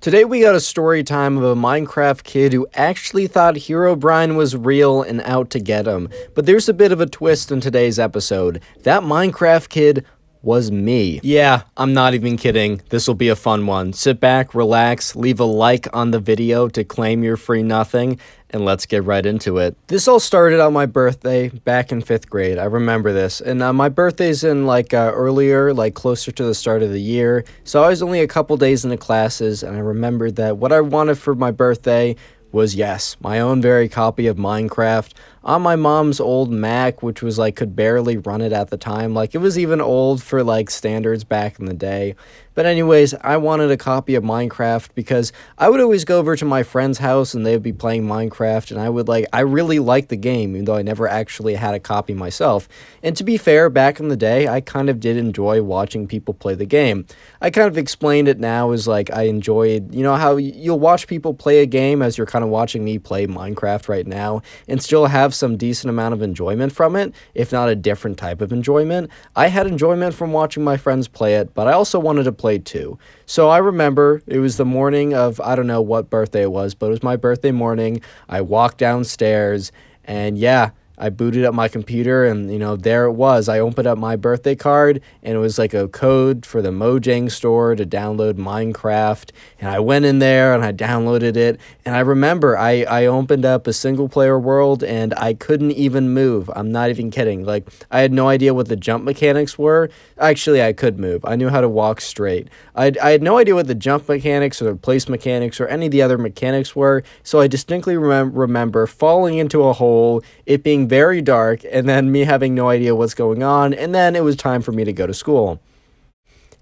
Today we got a story time of a Minecraft kid who actually thought Herobrine was real and out to get him. But there's a bit of a twist in today's episode. That Minecraft kid was me. Yeah, I'm not even kidding. This will be a fun one. Sit back, relax, leave a like on the video to claim your free nothing, and let's get right into it. This all started on my birthday back in 5th grade. I remember this. And my birthday's in earlier, closer to the start of the year. So I was only a couple days into classes, and I remembered that what I wanted for my birthday was, yes, my own very copy of Minecraft on my mom's old Mac, which was could barely run it at the time. It was even old for standards back in the day. But anyways, I wanted a copy of Minecraft because I would always go over to my friend's house and they would be playing Minecraft, and I really liked the game, even though I never actually had a copy myself. And to be fair, back in the day, I kind of did enjoy watching people play the game. I kind of explained it now as I enjoyed, how you'll watch people play a game as you're kind of watching me play Minecraft right now and still have some decent amount of enjoyment from it, if not a different type of enjoyment. I had enjoyment from watching my friends play it, but I also wanted to play too. So I remember it was the morning of, I don't know what birthday it was, but it was my birthday morning. I walked downstairs and yeah, I booted up my computer and, there it was. I opened up my birthday card and it was a code for the Mojang store to download Minecraft. And I went in there and I downloaded it. And I remember I opened up a single player world and I couldn't even move. I'm not even kidding. I had no idea what the jump mechanics were. Actually, I could move. I knew how to walk straight. I had no idea what the jump mechanics or the place mechanics or any of the other mechanics were. So I distinctly remember falling into a hole, it being very dark, and then me having no idea what's going on, and then it was time for me to go to school.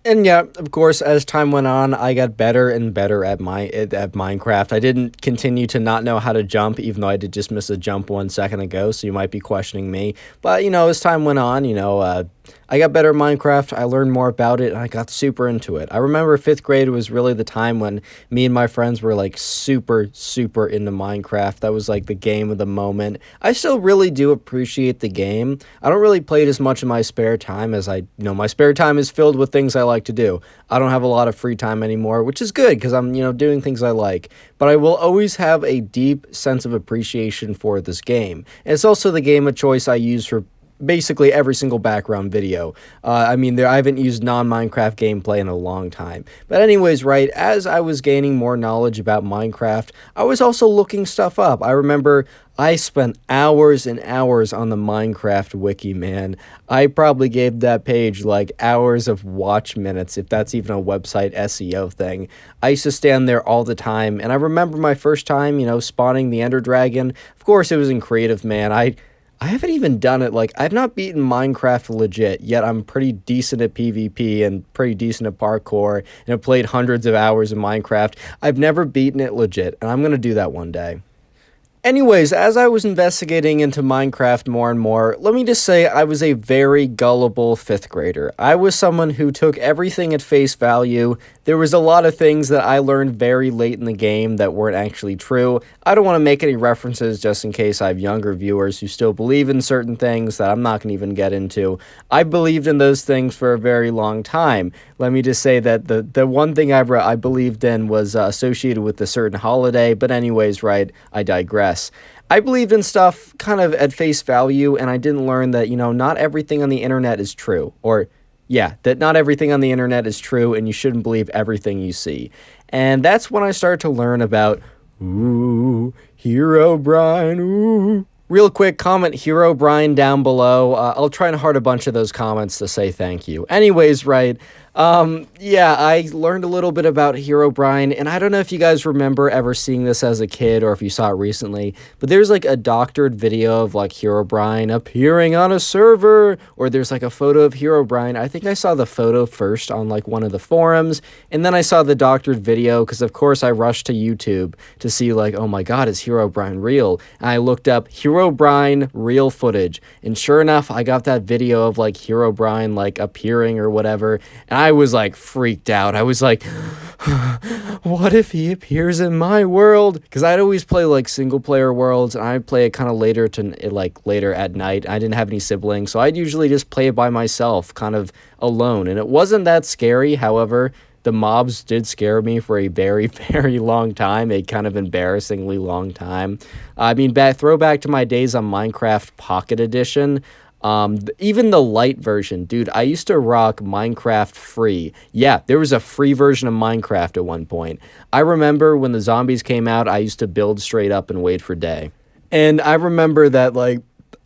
And yeah, of course, as time went on, I got better and better at Minecraft. I didn't continue to not know how to jump, even though I did just miss a jump 1 second ago, so you might be questioning me. But, as time went on, I got better at Minecraft, I learned more about it, and I got super into it. I remember 5th grade was really the time when me and my friends were super, super into Minecraft. That was the game of the moment. I still really do appreciate the game. I don't really play it as much in my spare time as my spare time is filled with things I like to do. I don't have a lot of free time anymore, which is good because I'm, doing things I like. But I will always have a deep sense of appreciation for this game. And it's also the game of choice I use for basically every single background video. I haven't used non-Minecraft gameplay in a long time. But anyways, right, as I was gaining more knowledge about Minecraft, I was also looking stuff up. I remember I spent hours and hours on the Minecraft wiki, man. I probably gave that page hours of watch minutes, if that's even a website SEO thing. I used to stand there all the time, and I remember my first time, spawning the Ender Dragon. Of course, it was in creative, man. I haven't even done it, I've not beaten Minecraft legit, yet I'm pretty decent at PvP and pretty decent at parkour, and have played hundreds of hours of Minecraft. I've never beaten it legit, and I'm going to do that one day. Anyways, as I was investigating into Minecraft more and more, let me just say I was a very gullible 5th grader. I was someone who took everything at face value. There was a lot of things that I learned very late in the game that weren't actually true. I don't want to make any references just in case I have younger viewers who still believe in certain things that I'm not going to even get into. I believed in those things for a very long time. Let me just say that the one thing I believed in was associated with a certain holiday, but anyways, right, I digress. I believed in stuff kind of at face value, and I didn't learn that, not everything on the internet is true. Or, yeah, that not everything on the internet is true, and you shouldn't believe everything you see. And that's when I started to learn about, ooh, Herobrine, ooh. Real quick, comment Herobrine down below. I'll try and heart a bunch of those comments to say thank you. Anyways, right, yeah, I learned a little bit about Herobrine, and I don't know if you guys remember ever seeing this as a kid or if you saw it recently, but there's a doctored video of Herobrine appearing on a server, or there's a photo of Herobrine. I think I saw the photo first on one of the forums, and then I saw the doctored video because of course I rushed to YouTube to see oh my god, is Herobrine real? And I looked up Herobrine real footage, and sure enough, I got that video of Herobrine appearing or whatever, and I was freaked out. I was what if he appears in my world? Because I'd always play single player worlds, and I'd play it kind of later later at night. I didn't have any siblings, so I'd usually just play it by myself, kind of alone, and it wasn't that scary. However, the mobs did scare me for a very, very long time, a kind of embarrassingly long time. I mean, throwback to my days on Minecraft Pocket Edition. Even the light version, dude, I used to rock Minecraft free. Yeah, there was a free version of Minecraft at one point. I remember when the zombies came out, I used to build straight up and wait for day. And I remember that, like,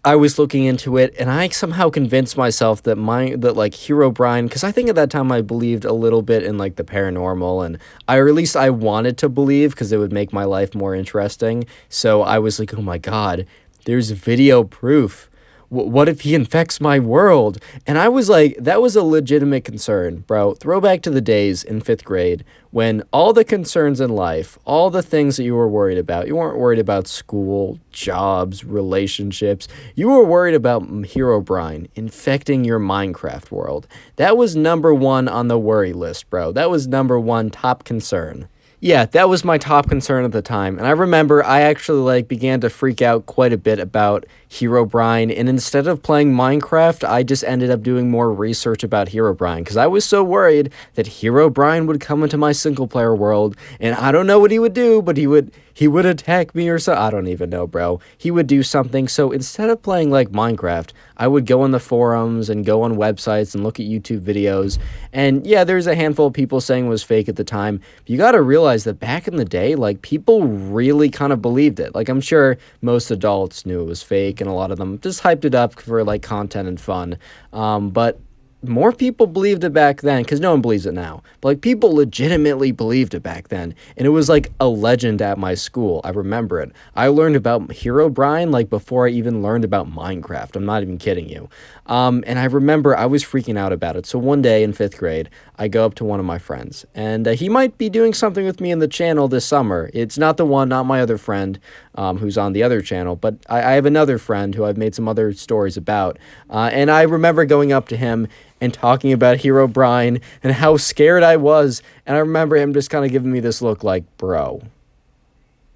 I was looking into it, and I somehow convinced myself that like Herobrine, because I think at that time I believed a little bit in like the paranormal, and or at least I wanted to believe because it would make my life more interesting. So I was like, oh my god, there's video proof. What if he infects my world? And I was like, that was a legitimate concern, bro. Throwback to the days in 5th grade when all the concerns in life, all the things that you were worried about, you weren't worried about school, jobs, relationships. You were worried about Herobrine infecting your Minecraft world. That was number one on the worry list, bro. That was number one top concern. Yeah, that was my top concern at the time, and I remember I actually, like, began to freak out quite a bit about Herobrine, and instead of playing Minecraft, I just ended up doing more research about Herobrine, because I was so worried that Herobrine would come into my single-player world, and I don't know what he would do, but he would attack me or so. I don't even know, bro. He would do something, so instead of playing, like, Minecraft, I would go on the forums and go on websites and look at YouTube videos, and yeah, there's a handful of people saying it was fake at the time, but you gotta realize that back in the day, like, people really kind of believed it. Like, I'm sure most adults knew it was fake, and a lot of them just hyped it up for, like, content and fun, but more people believed it back then, because no one believes it now, but, like, people legitimately believed it back then, and it was, like, a legend at my school. I remember it. I learned about Herobrine, like, before I even learned about Minecraft. I'm not even kidding you. And I remember I was freaking out about it, so one day in 5th grade, I go up to one of my friends, and he might be doing something with me in the channel this summer. It's not the one, not my other friend, who's on the other channel, but I have another friend who I've made some other stories about, and I remember going up to him and talking about Herobrine and how scared I was, and I remember him just kind of giving me this look like, bro,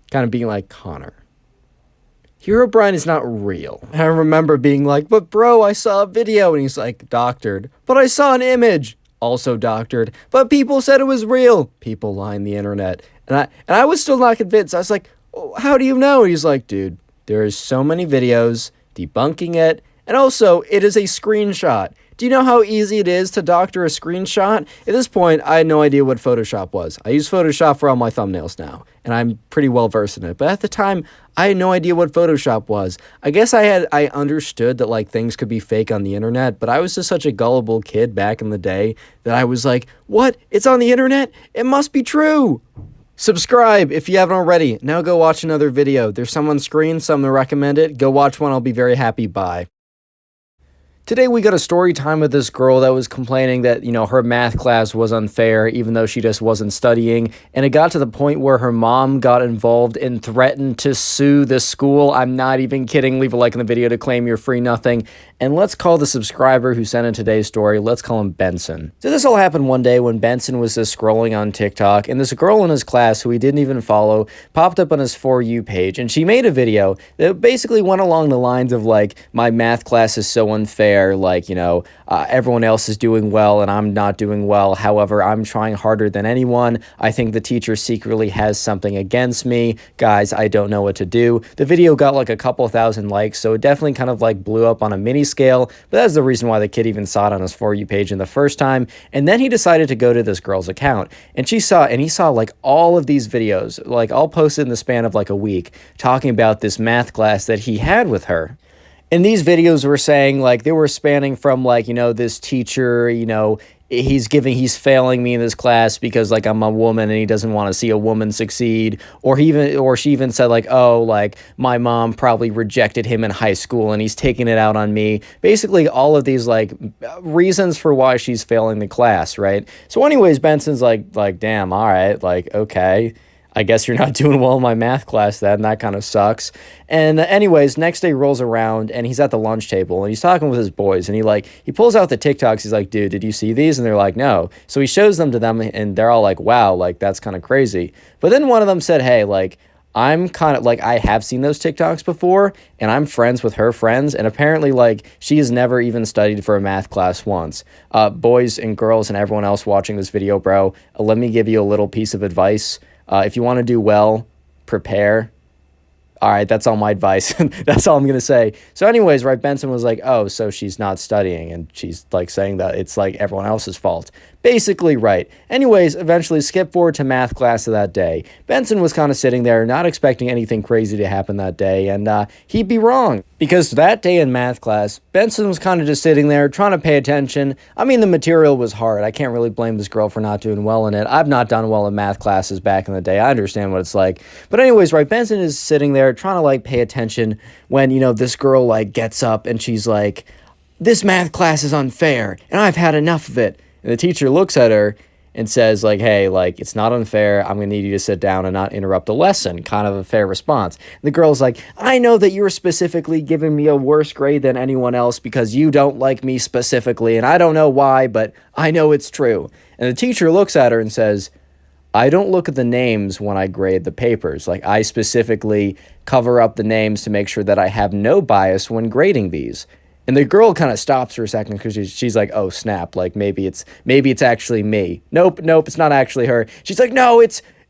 kind of being like, Connor, Herobrine is not real. And I remember being like, but bro, I saw a video, and he's like, doctored, but I saw an image, also doctored, but people said it was real. People line the internet, and I was still not convinced. I was like, oh, how do you know? And he's like, dude, there is so many videos debunking it, and also it is a screenshot. Do you know how easy it is to doctor a screenshot? At this point, I had no idea what Photoshop was. I use Photoshop for all my thumbnails now, and I'm pretty well versed in it. But at the time, I had no idea what Photoshop was. I guess I understood that, like, things could be fake on the internet, but I was just such a gullible kid back in the day that I was like, what? It's on the internet? It must be true. Subscribe if you haven't already. Now go watch another video. There's some on screen, some to recommend it. Go watch one. I'll be very happy. Bye. Today we got a story time with this girl that was complaining that, you know, her math class was unfair even though she just wasn't studying, and it got to the point where her mom got involved and threatened to sue the school. I'm not even kidding. Leave a like in the video to claim your free nothing. And let's call the subscriber who sent in today's story, let's call him Benson. So this all happened one day when Benson was just scrolling on TikTok, and this girl in his class who he didn't even follow popped up on his For You page, and she made a video that basically went along the lines of, like, my math class is so unfair. Like, you know, everyone else is doing well and I'm not doing well. However, I'm trying harder than anyone. I think the teacher secretly has something against me. Guys, I don't know what to do. The video got like a couple thousand likes, so it definitely kind of like blew up on a mini scale, but that's the reason why the kid even saw it on his For You page in the first time. And then he decided to go to this girl's account, and he saw like all of these videos, like all posted in the span of like a week, talking about this math class that he had with her. And these videos were saying, like, they were spanning from, like, you know, this teacher, you know, he's failing me in this class because, like, I'm a woman and he doesn't want to see a woman succeed. Or she even said, like, oh, like, my mom probably rejected him in high school and he's taking it out on me. Basically, all of these, like, reasons for why she's failing the class, right? So anyways, Benson's like, damn, all right, like, okay, I guess you're not doing well in my math class then. That kind of sucks. And anyways, next day rolls around and he's at the lunch table and he's talking with his boys, and he pulls out the TikToks. He's like, dude, did you see these? And they're like, no. So he shows them to them and they're all like, wow, like, that's kind of crazy. But then one of them said, hey, like, I'm kind of like, I have seen those TikToks before, and I'm friends with her friends, and apparently, like, she has never even studied for a math class once. Boys and girls and everyone else watching this video, bro, let me give you a little piece of advice. If you want to do well, prepare. All right, that's all my advice. That's all I'm going to say. So anyways, right, Benson was like, oh, so she's not studying, and she's like saying that it's like everyone else's fault. Basically right. Anyways, eventually skip forward to math class of that day. Benson was kind of sitting there, not expecting anything crazy to happen that day, and he'd be wrong. Because that day in math class, Benson was kind of just sitting there trying to pay attention. I mean, the material was hard. I can't really blame this girl for not doing well in it. I've not done well in math classes back in the day. I understand what it's like. But anyways, right, Benson is sitting there trying to like pay attention when, you know, this girl like gets up and she's like, this math class is unfair and I've had enough of it. And the teacher looks at her and says, like, hey, like, it's not unfair. I'm going to need you to sit down and not interrupt the lesson. Kind of a fair response. And the girl's like, I know that you're specifically giving me a worse grade than anyone else because you don't like me specifically. And I don't know why, but I know it's true. And the teacher looks at her and says, I don't look at the names when I grade the papers. Like, I specifically cover up the names to make sure that I have no bias when grading these. And the girl kind of stops for a second because she's like, oh, snap, like maybe it's actually me. Nope, it's not actually her. She's like, no,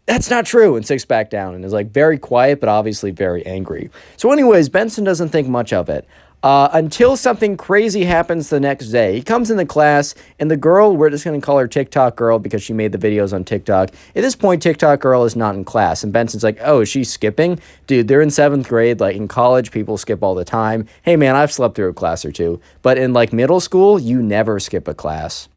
that's not true, and sits back down and is like very quiet but obviously very angry. So anyways, Benson doesn't think much of it. Until something crazy happens the next day. He comes into class, and the girl, we're just going to call her TikTok girl because she made the videos on TikTok. At this point, TikTok girl is not in class, and Benson's like, oh, is she skipping? Dude, they're in 7th grade. Like, in college, people skip all the time. Hey, man, I've slept through a class or two. But in, like, middle school, you never skip a class.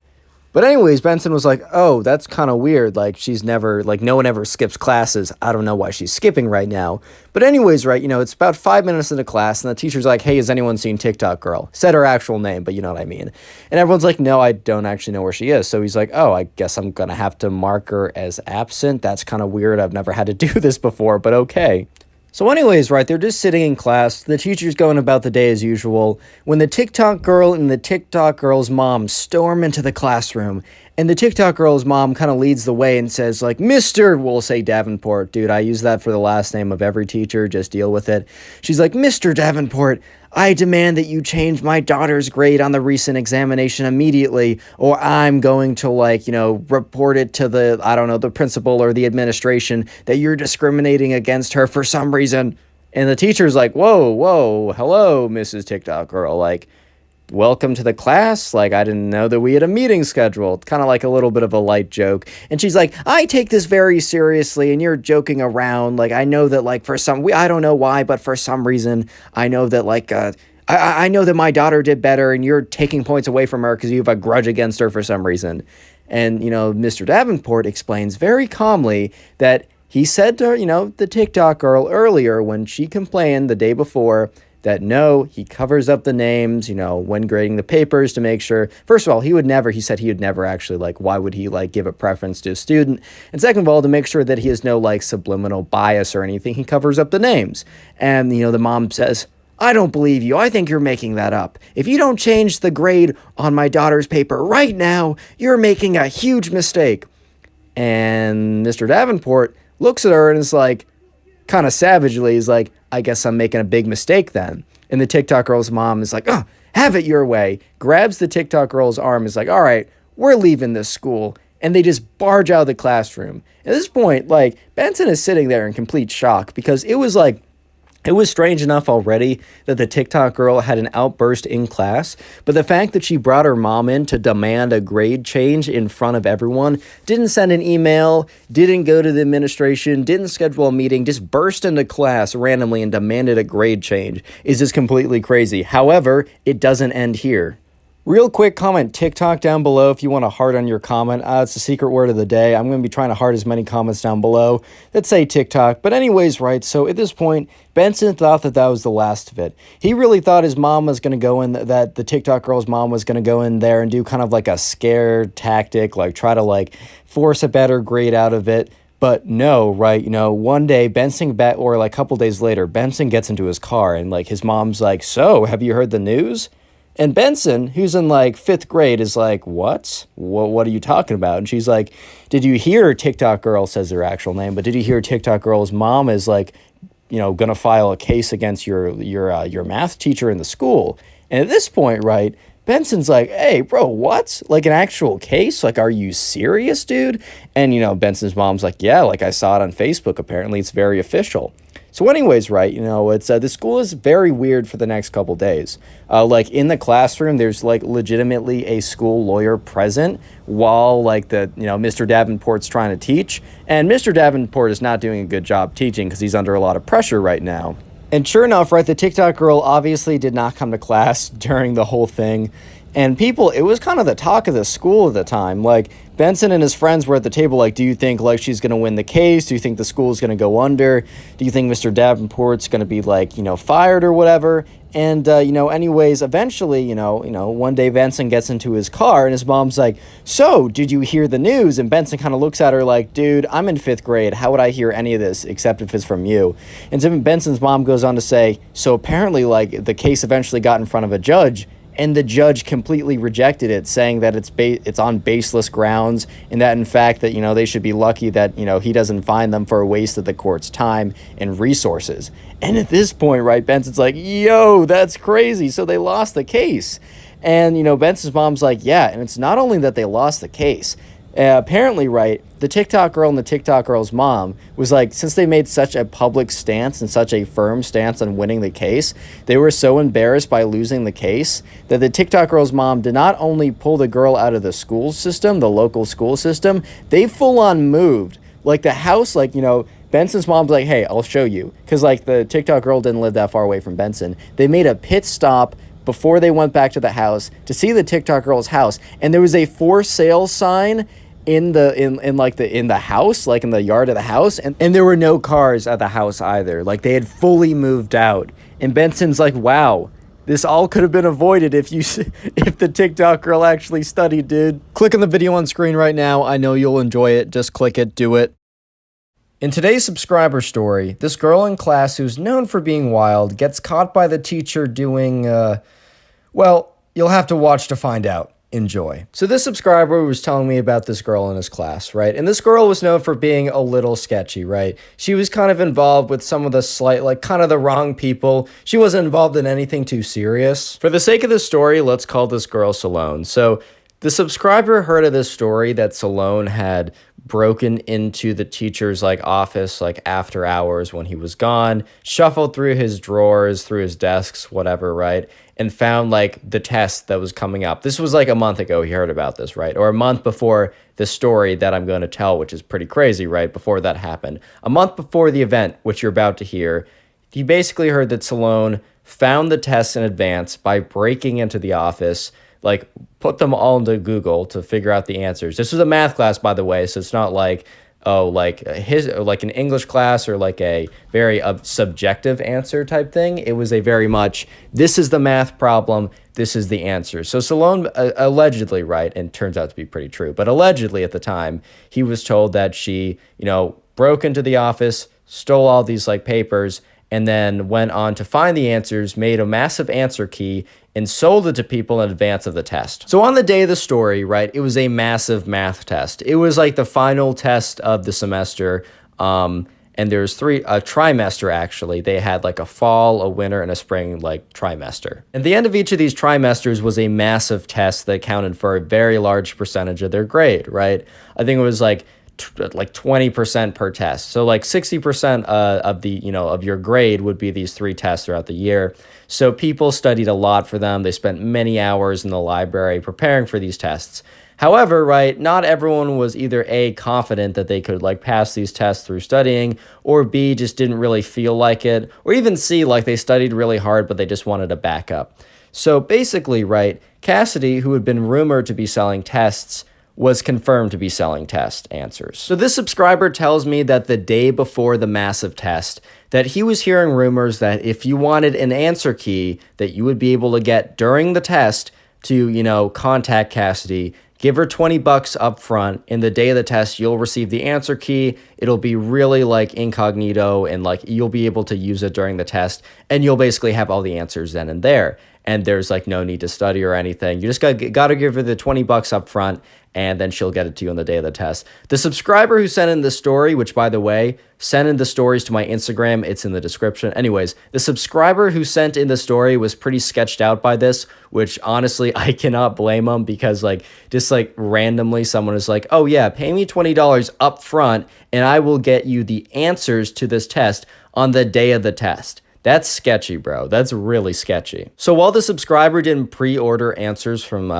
But anyways, Benson was like, oh, that's kind of weird. Like, she's never, like, no one ever skips classes. I don't know why she's skipping right now. But anyways, right, you know, it's about 5 minutes into class, and the teacher's like, hey, has anyone seen TikTok girl? Said her actual name, but you know what I mean. And everyone's like, no, I don't actually know where she is. So he's like, oh, I guess I'm going to have to mark her as absent. That's kind of weird. I've never had to do this before, but okay. So anyways, right, they're just sitting in class, the teacher's going about the day as usual, when the TikTok girl and the TikTok girl's mom storm into the classroom, and the TikTok girl's mom kind of leads the way and says, like, Mr. We'll say Davenport. Dude, I use that for the last name of every teacher, just deal with it. She's like, Mr. Davenport, I demand that you change my daughter's grade on the recent examination immediately, or I'm going to, like, you know, report it to the, I don't know, the principal or the administration that you're discriminating against her for some reason. And the teacher's like, whoa, hello, Mrs. TikTok girl, like, welcome to the class. Like, I didn't know that we had a meeting scheduled. Kind of like a little bit of a light joke. And she's like, I take this very seriously and you're joking around. Like, I know that, like, I don't know why, but for some reason, I know that, like, I know that my daughter did better and you're taking points away from her because you have a grudge against her for some reason. And, you know, Mr. Davenport explains very calmly that he said to her, you know, the TikTok girl earlier when she complained the day before that no, he covers up the names, you know, when grading the papers to make sure, first of all, he said he would never actually, like, why would he, like, give a preference to a student? And second of all, to make sure that he has no, like, subliminal bias or anything, he covers up the names. And, you know, the mom says, I don't believe you. I think you're making that up. If you don't change the grade on my daughter's paper right now, you're making a huge mistake. And Mr. Davenport looks at her and is like, kind of savagely, he's like, I guess I'm making a big mistake then. And the TikTok girl's mom is like, oh, have it your way. Grabs the TikTok girl's arm, is like, all right, we're leaving this school. And they just barge out of the classroom. At this point, like, Benson is sitting there in complete shock because it was like, it was strange enough already that the TikTok girl had an outburst in class, but the fact that she brought her mom in to demand a grade change in front of everyone, didn't send an email, didn't go to the administration, didn't schedule a meeting, just burst into class randomly and demanded a grade change is just completely crazy. However, it doesn't end here. Real quick, comment TikTok down below if you want to heart on your comment. It's the secret word of the day. I'm going to be trying to heart as many comments down below that say TikTok. But anyways, right, so at this point, Benson thought that was the last of it. He really thought his mom was going to go in, that the TikTok girl's mom was going to go in there and do kind of like a scare tactic, like try to like force a better grade out of it. But no, right, you know, one day Benson, or like a couple days later, Benson gets into his car and like his mom's like, so have you heard the news? And Benson, who's in like 5th grade, is like, what are you talking about? And she's like, did you hear TikTok girl, says their actual name, but did you hear TikTok girl's mom is like, gonna file a case against your math teacher in the school? And at this point, right, Benson's like, hey, bro, what? Like an actual case? Like, are you serious, dude? And, Benson's mom's like, yeah, like I saw it on Facebook. Apparently, it's very official. So anyways, right, it's the school is very weird for the next couple days. Like in the classroom, there's like legitimately a school lawyer present while like Mr. Davenport's trying to teach. And Mr. Davenport is not doing a good job teaching because he's under a lot of pressure right now. And sure enough, right, the TikTok girl obviously did not come to class during the whole thing. And it was kind of the talk of the school at the time. Like, Benson and his friends were at the table like, do you think, like, she's going to win the case? Do you think the school's going to go under? Do you think Mr. Davenport's going to be, like, fired or whatever? And, anyways, eventually, one day Benson gets into his car and his mom's like, so, did you hear the news? And Benson kind of looks at her like, dude, I'm in 5th grade. How would I hear any of this except if it's from you? And so Benson's mom goes on to say, so apparently, like, the case eventually got in front of a judge. And the judge completely rejected it, saying that it's on baseless grounds, and that in fact that they should be lucky that he doesn't fine them for a waste of the court's time and resources. And at this point, right, Benson's like, yo, that's crazy. So they lost the case. And Benson's mom's like, yeah, and it's not only that they lost the case. Apparently, right, the TikTok girl and the TikTok girl's mom was like, since they made such a public stance and such a firm stance on winning the case, they were so embarrassed by losing the case that the TikTok girl's mom did not only pull the girl out of the school system, the local school system, they full on moved. Like the house, like, Benson's mom's like, hey, I'll show you. Because, like, the TikTok girl didn't live that far away from Benson. They made a pit stop before they went back to the house to see the TikTok girl's house. And there was a for sale sign in the house, like in the yard of the house, and there were no cars at the house either. Like they had fully moved out. And Benson's like, wow, this all could have been avoided if the TikTok girl actually studied, dude. Click on the video on screen right now. I know you'll enjoy it. Just click it, do it. In today's subscriber story, this girl in class who's known for being wild gets caught by the teacher doing, well, you'll have to watch to find out. Enjoy. So this subscriber was telling me about this girl in his class, right? And this girl was known for being a little sketchy, right? She was kind of involved with some of the kind of the wrong people. She wasn't involved in anything too serious. For the sake of this story, let's call this girl Salone. So the subscriber heard of this story that Salone had broken into the teacher's office after hours when he was gone, shuffled through his drawers, through his desks, whatever, right? And found the test that was coming up. This was a month ago he heard about this, right? Or a month before the story that I'm going to tell, which is pretty crazy, right? Before that happened. A month before the event, which you're about to hear, he basically heard that Salone found the tests in advance by breaking into the office, put them all into Google to figure out the answers. This was a math class, by the way, so it's not an English class or a very subjective answer type thing. It was a very much, this is the math problem, this is the answer. So Salone allegedly, right, and turns out to be pretty true, but allegedly at the time, he was told that she, broke into the office, stole all these papers, and then went on to find the answers, made a massive answer key, and sold it to people in advance of the test. So on the day of the story, right, it was a massive math test. It was the final test of the semester, and there's a trimester actually. They had a fall, a winter, and a spring trimester. At the end of each of these trimesters was a massive test that accounted for a very large percentage of their grade, right? I think it was 20% per test. So 60% of the, of your grade would be these 3 tests throughout the year. So people studied a lot for them. They spent many hours in the library preparing for these tests. However, right, not everyone was either A, confident that they could pass these tests through studying, or B, just didn't really feel like it, or even C, they studied really hard, but they just wanted to back up. So basically, right, Cassidy, who had been rumored to be selling tests, was confirmed to be selling test answers. So this subscriber tells me that the day before the massive test, that he was hearing rumors that if you wanted an answer key that you would be able to get during the test to, contact Cassidy, give her $20 up front, and the day of the test, you'll receive the answer key, It'll be really like incognito, and like you'll be able to use it during the test, and you'll basically have all the answers then and there. And there's like no need to study or anything. You just gotta give her the $20 up front, and then she'll get it to you on the day of the test. The subscriber who sent in the story, which by the way, send in the stories to my Instagram. It's in the description. Anyways, the subscriber who sent in the story was pretty sketched out by this, which honestly, I cannot blame him, because like just like randomly someone is like, oh yeah, pay me $20 up front and I will get you the answers to this test on the day of the test. That's sketchy, bro. That's really sketchy. So while the subscriber didn't pre-order answers from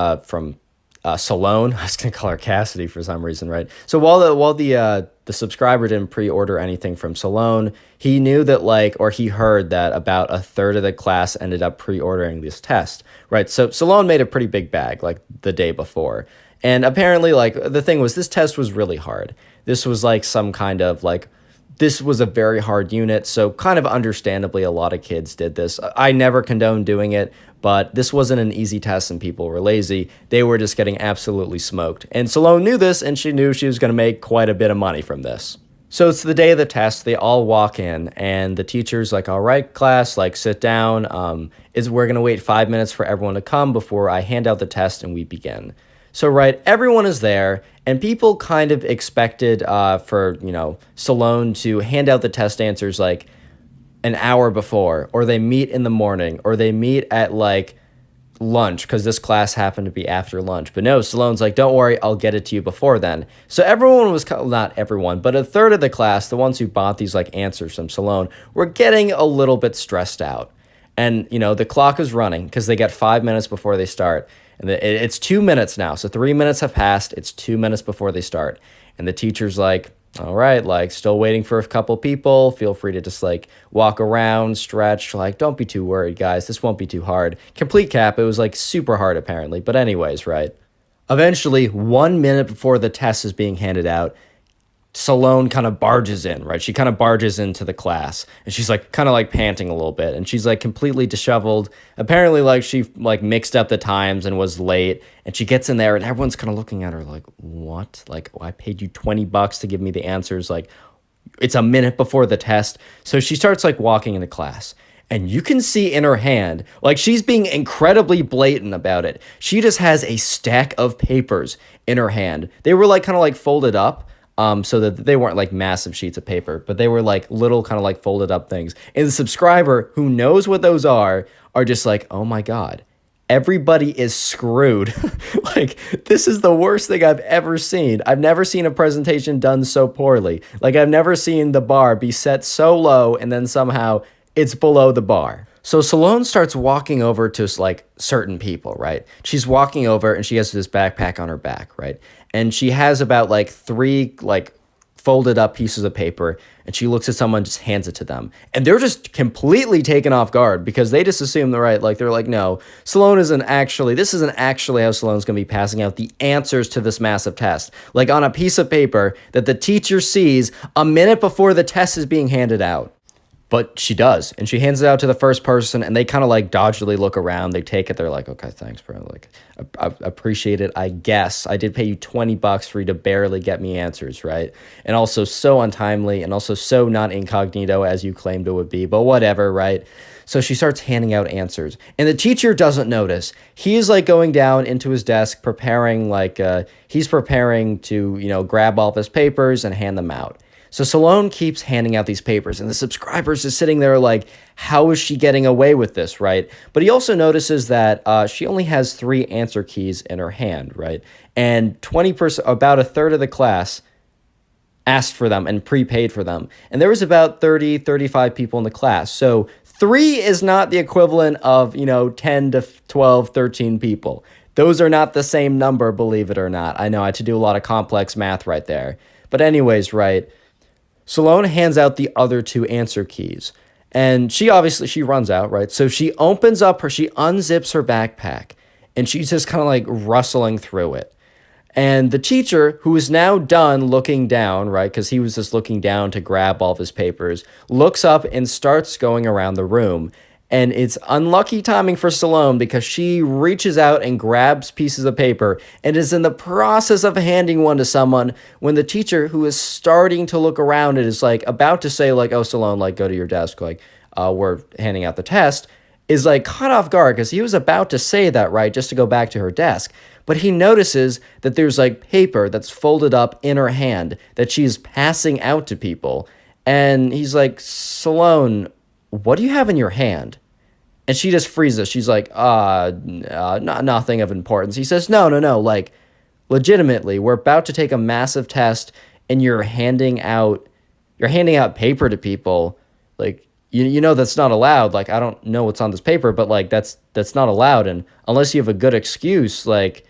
Salone, I was gonna call her Cassidy for some reason, right? So while the subscriber didn't pre-order anything from Salone, he knew that he heard that about a third of the class ended up pre-ordering this test, right? So Salone made a pretty big bag like the day before, and apparently like the thing was, this test was really hard. This was like some kind of like, this was a very hard unit, so kind of understandably, a lot of kids did this. I never condoned doing it, but this wasn't an easy test and people were lazy. They were just getting absolutely smoked. And Salone knew this, and she knew she was going to make quite a bit of money from this. So it's the day of the test. They all walk in, and the teacher's like, all right, class, like sit down. We're going to wait 5 minutes for everyone to come before I hand out the test and we begin. So, right, everyone is there, and people kind of expected for, Salone to hand out the test answers like an hour before, or they meet in the morning, or they meet at like lunch, because this class happened to be after lunch. But no, Salone's like, don't worry, I'll get it to you before then. So everyone was, not everyone, but a third of the class, the ones who bought these like answers from Salone, were getting a little bit stressed out. And, the clock is running because they get 5 minutes before they start. And it's 2 minutes now. So 3 minutes have passed. It's 2 minutes before they start. And the teacher's like, all right, like still waiting for a couple people. Feel free to just like walk around, stretch. Like, don't be too worried, guys. This won't be too hard. Complete cap. It was like super hard apparently. But anyways, right. Eventually, 1 minute before the test is being handed out, Salone kind of barges in, right? She kind of barges into the class, and she's like kind of like panting a little bit, and she's like completely disheveled. Apparently like she like mixed up the times and was late, and she gets in there and everyone's kind of looking at her like, what? Like, I paid you $20 to give me the answers. Like, it's a minute before the test. So she starts like walking into class, and you can see in her hand, like she's being incredibly blatant about it. She just has a stack of papers in her hand. They were like kind of like folded up, so that they weren't like massive sheets of paper, but they were like little kind of like folded up things. And the subscriber who knows what those are just like, oh my God, everybody is screwed. Like, this is the worst thing I've ever seen. I've never seen a presentation done so poorly. Like, I've never seen the bar be set so low and then somehow it's below the bar. So Salone starts walking over to like certain people, right? She's walking over and she has this backpack on her back, right? And she has about like 3 like folded up pieces of paper, and she looks at someone, just hands it to them. And they're just completely taken off guard because they just assume they're right. Like, they're like, no, this isn't actually how Salone's going to be passing out the answers to this massive test. Like on a piece of paper that the teacher sees a minute before the test is being handed out. But she does, and she hands it out to the first person, and they kind of like dodgily look around. They take it. They're like, okay, thanks, bro. Like, I appreciate it, I guess. I did pay you $20 for you to barely get me answers, right? And also so untimely, and also so not incognito as you claimed it would be, but whatever, right? So she starts handing out answers, and the teacher doesn't notice. He's like going down into his desk, preparing he's preparing to, grab all of his papers and hand them out. So Salone keeps handing out these papers, and the subscriber's is sitting there like, how is she getting away with this, right? But he also notices that she only has 3 answer keys in her hand, right? And 20%, about a third of the class asked for them and prepaid for them. And there was about 30, 35 people in the class. So 3 is not the equivalent of, 10 to 12, 13 people. Those are not the same number, believe it or not. I know I had to do a lot of complex math right there. But anyways, right? Salone hands out the other 2 answer keys, and she runs out, right? So she unzips her backpack, and she's just kind of like rustling through it. And the teacher, who is now done looking down, right, because he was just looking down to grab all of his papers, looks up and starts going around the room. And it's unlucky timing for Salome because she reaches out and grabs pieces of paper and is in the process of handing one to someone when the teacher, who is starting to look around and is like about to say like, oh, Salome, like go to your desk, like we're handing out the test, is like caught off guard because he was about to say that, right, just to go back to her desk. But he notices that there's like paper that's folded up in her hand that she's passing out to people. And he's like, Salome, what do you have in your hand? And she just freezes. She's like, nothing of importance. He says, no, like, legitimately, we're about to take a massive test, and you're handing out paper to people. Like, you know that's not allowed. Like, I don't know what's on this paper, but like that's not allowed. And unless you have a good excuse, like,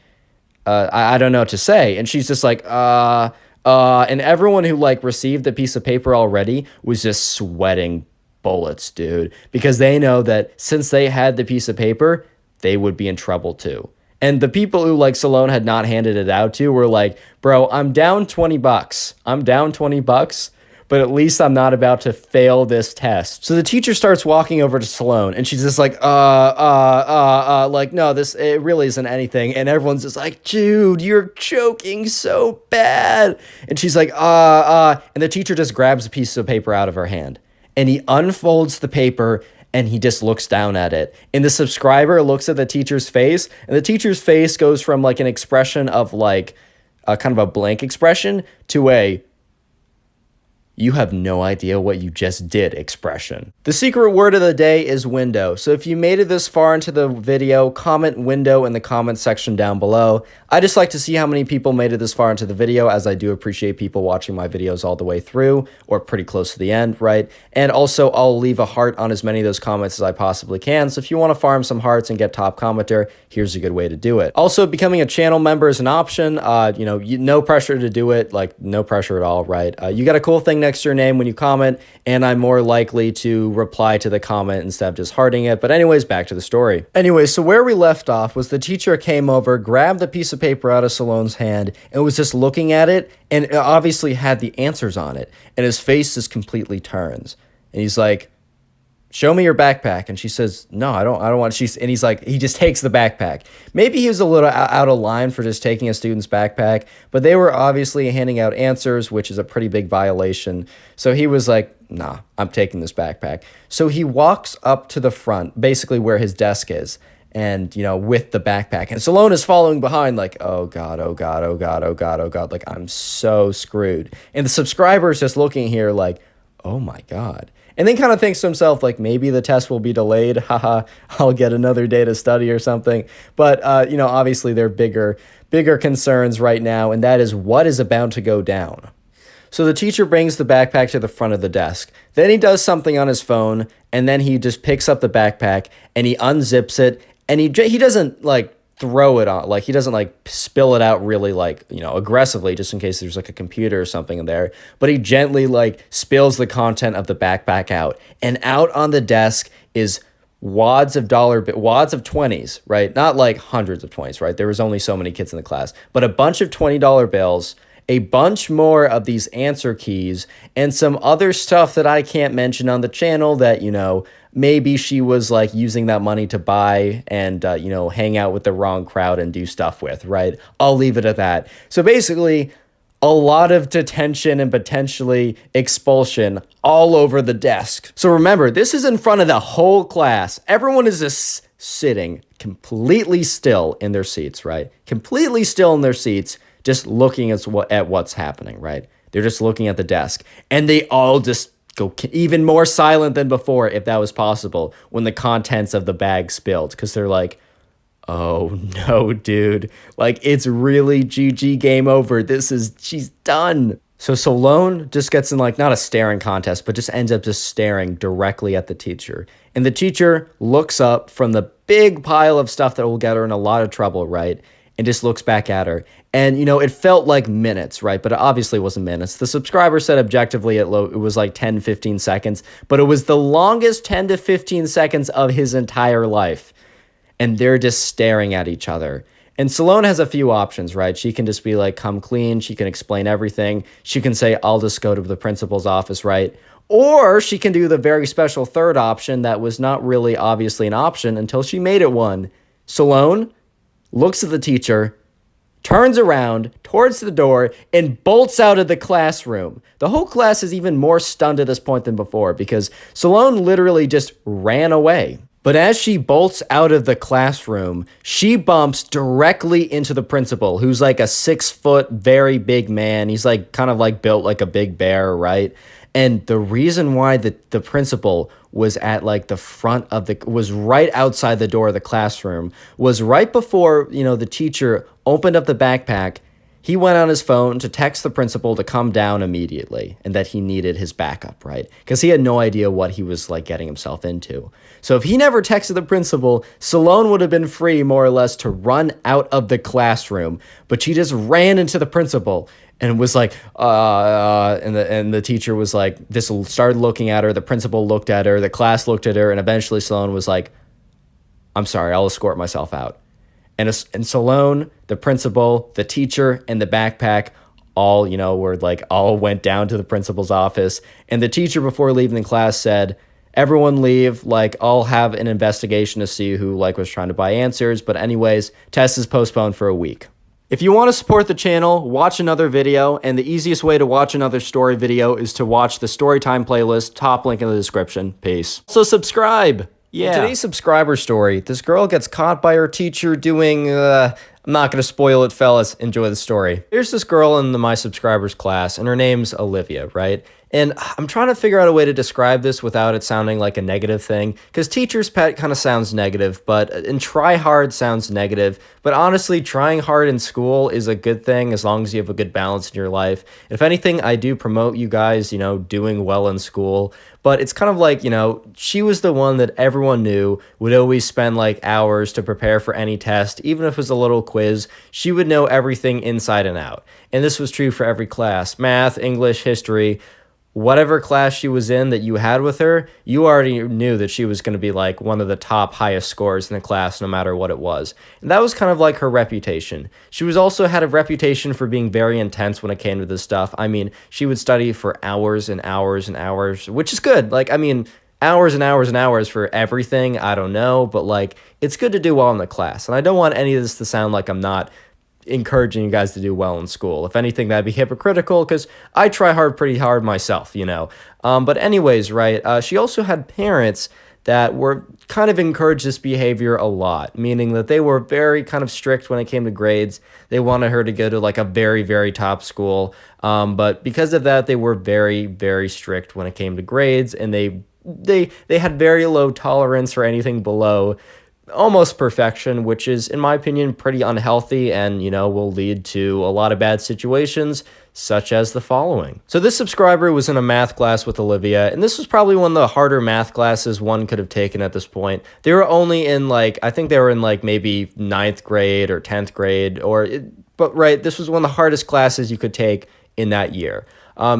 I don't know what to say. And she's just like, and everyone who like received the piece of paper already was just sweating bullets, dude, because they know that since they had the piece of paper, they would be in trouble too. And the people who like Salome had not handed it out to were like, bro, I'm down $20. I'm down $20, but at least I'm not about to fail this test. So the teacher starts walking over to Salome and she's just like, like, no, it really isn't anything. And everyone's just like, dude, you're choking so bad. And she's like, and the teacher just grabs a piece of paper out of her hand. And he unfolds the paper and he just looks down at it. And the subscriber looks at the teacher's face, and the teacher's face goes from like an expression of like a kind of a blank expression to a you have no idea what you just did expression. The secret word of the day is window. So if you made it this far into the video, comment window in the comment section down below. I just like to see how many people made it this far into the video, as I do appreciate people watching my videos all the way through or pretty close to the end, right? And also I'll leave a heart on as many of those comments as I possibly can. So if you want to farm some hearts and get top commenter, here's a good way to do it. Also, becoming a channel member is an option. No pressure to do it, like no pressure at all, right? You got a cool thing next to your name when you comment, and I'm more likely to reply to the comment instead of just hearting it. But anyways, back to the story. Anyway, so where we left off was the teacher came over, grabbed the piece of paper out of Salome's hand, and was just looking at it, and it obviously had the answers on it, and his face just completely turns. And he's like, show me your backpack. And she says, no, I don't want. And he's like, he just takes the backpack. Maybe he was a little out of line for just taking a student's backpack, but they were obviously handing out answers, which is a pretty big violation. So he was like, nah, I'm taking this backpack. So he walks up to the front, basically where his desk is, and, with the backpack. And Salome is following behind like, oh God, oh God, oh God, oh God, oh God. Like, I'm so screwed. And the subscriber is just looking here like, oh my God. And then kind of thinks to himself, like, maybe the test will be delayed. Haha, I'll get another day to study or something. But, obviously there are bigger concerns right now, and that is what is about to go down. So the teacher brings the backpack to the front of the desk. Then he does something on his phone, and then he just picks up the backpack, and he unzips it, and he doesn't, like, throw it on, like he doesn't like spill it out really like, aggressively, just in case there's like a computer or something in there, but he gently like spills the content of the backpack out, and out on the desk is wads of 20s, right? Not like hundreds of 20s, right? There was only so many kids in the class, but a bunch of $20 bills, a bunch more of these answer keys, and some other stuff that I can't mention on the channel that, maybe she was like using that money to buy and, hang out with the wrong crowd and do stuff with, right? I'll leave it at that. So basically, a lot of detention and potentially expulsion all over the desk. So remember, this is in front of the whole class. Everyone is just sitting completely still in their seats, right? Completely still in their seats, just looking at what's happening, right? They're just looking at the desk, and they all just go even more silent than before, if that was possible, when the contents of the bag spilled, because they're like, oh no, dude, like it's really GG, game over. She's done. So Salome just gets in like, not a staring contest, but just ends up just staring directly at the teacher. And the teacher looks up from the big pile of stuff that will get her in a lot of trouble, right? And just looks back at her. And, it felt like minutes, right? But it obviously wasn't minutes. The subscriber said objectively it was like 10, 15 seconds, but it was the longest 10 to 15 seconds of his entire life. And they're just staring at each other. And Salone has a few options, right? She can just be like, come clean. She can explain everything. She can say, I'll just go to the principal's office, right? Or she can do the very special third option that was not really obviously an option until she made it one. Salone looks at the teacher, turns around towards the door, and bolts out of the classroom. The whole class is even more stunned at this point than before because Salone literally just ran away. But as she bolts out of the classroom, she bumps directly into the principal, who's like a 6-foot, very big man. He's like kind of like built like a big bear, right? And the reason why the principal was at like the front of was right outside the door of the classroom was right before, the teacher opened up the backpack. He went on his phone to text the principal to come down immediately and that he needed his backup, right? Because he had no idea what he was like getting himself into. So if he never texted the principal, Salone would have been free more or less to run out of the classroom, but she just ran into the principal and was like, and the teacher was like, started looking at her. The principal looked at her. The class looked at her. And eventually Salone was like, I'm sorry, I'll escort myself out. And Salone, the principal, the teacher, and the backpack all went down to the principal's office. And the teacher, before leaving the class, said, everyone leave, I'll have an investigation to see who, was trying to buy answers. But anyways, test is postponed for a week. If you want to support the channel, watch another video, and the easiest way to watch another story video is to watch the Storytime playlist, top link in the description. Peace. So subscribe! Yeah. In today's subscriber story, this girl gets caught by her teacher doing, I'm not going to spoil it, fellas. Enjoy the story. Here's this girl in my subscribers class, and her name's Olivia, right? And I'm trying to figure out a way to describe this without it sounding like a negative thing, because teacher's pet kind of sounds negative, and try hard sounds negative. But honestly, trying hard in school is a good thing as long as you have a good balance in your life. If anything, I do promote you guys, doing well in school. But it's kind of like, she was the one that everyone knew would always spend hours to prepare for any test, even if it was a little quiz. She would know everything inside and out. And this was true for every class: math, English, history. Whatever class she was in that you had with her, you already knew that she was going to be one of the top highest scores in the class, no matter what it was. And that was kind of her reputation. She was also had a reputation for being very intense when it came to this stuff. I mean, she would study for hours and hours and hours, which is good. Hours and hours and hours for everything, I don't know, but it's good to do well in the class. And I don't want any of this to sound like I'm not encouraging you guys to do well in school. If anything, that'd be hypocritical because I try pretty hard myself, But anyways, right, she also had parents that were kind of encouraged this behavior a lot, meaning that they were very kind of strict when it came to grades. They wanted her to go to a very, very top school. But because of that, they were very, very strict when it came to grades, and they had very low tolerance for anything below almost perfection, which is, in my opinion, pretty unhealthy and, will lead to a lot of bad situations, such as the following. So this subscriber was in a math class with Olivia, and this was probably one of the harder math classes one could have taken at this point. They were only in I think they were in maybe 9th grade or 10th grade, but right, this was one of the hardest classes you could take in that year.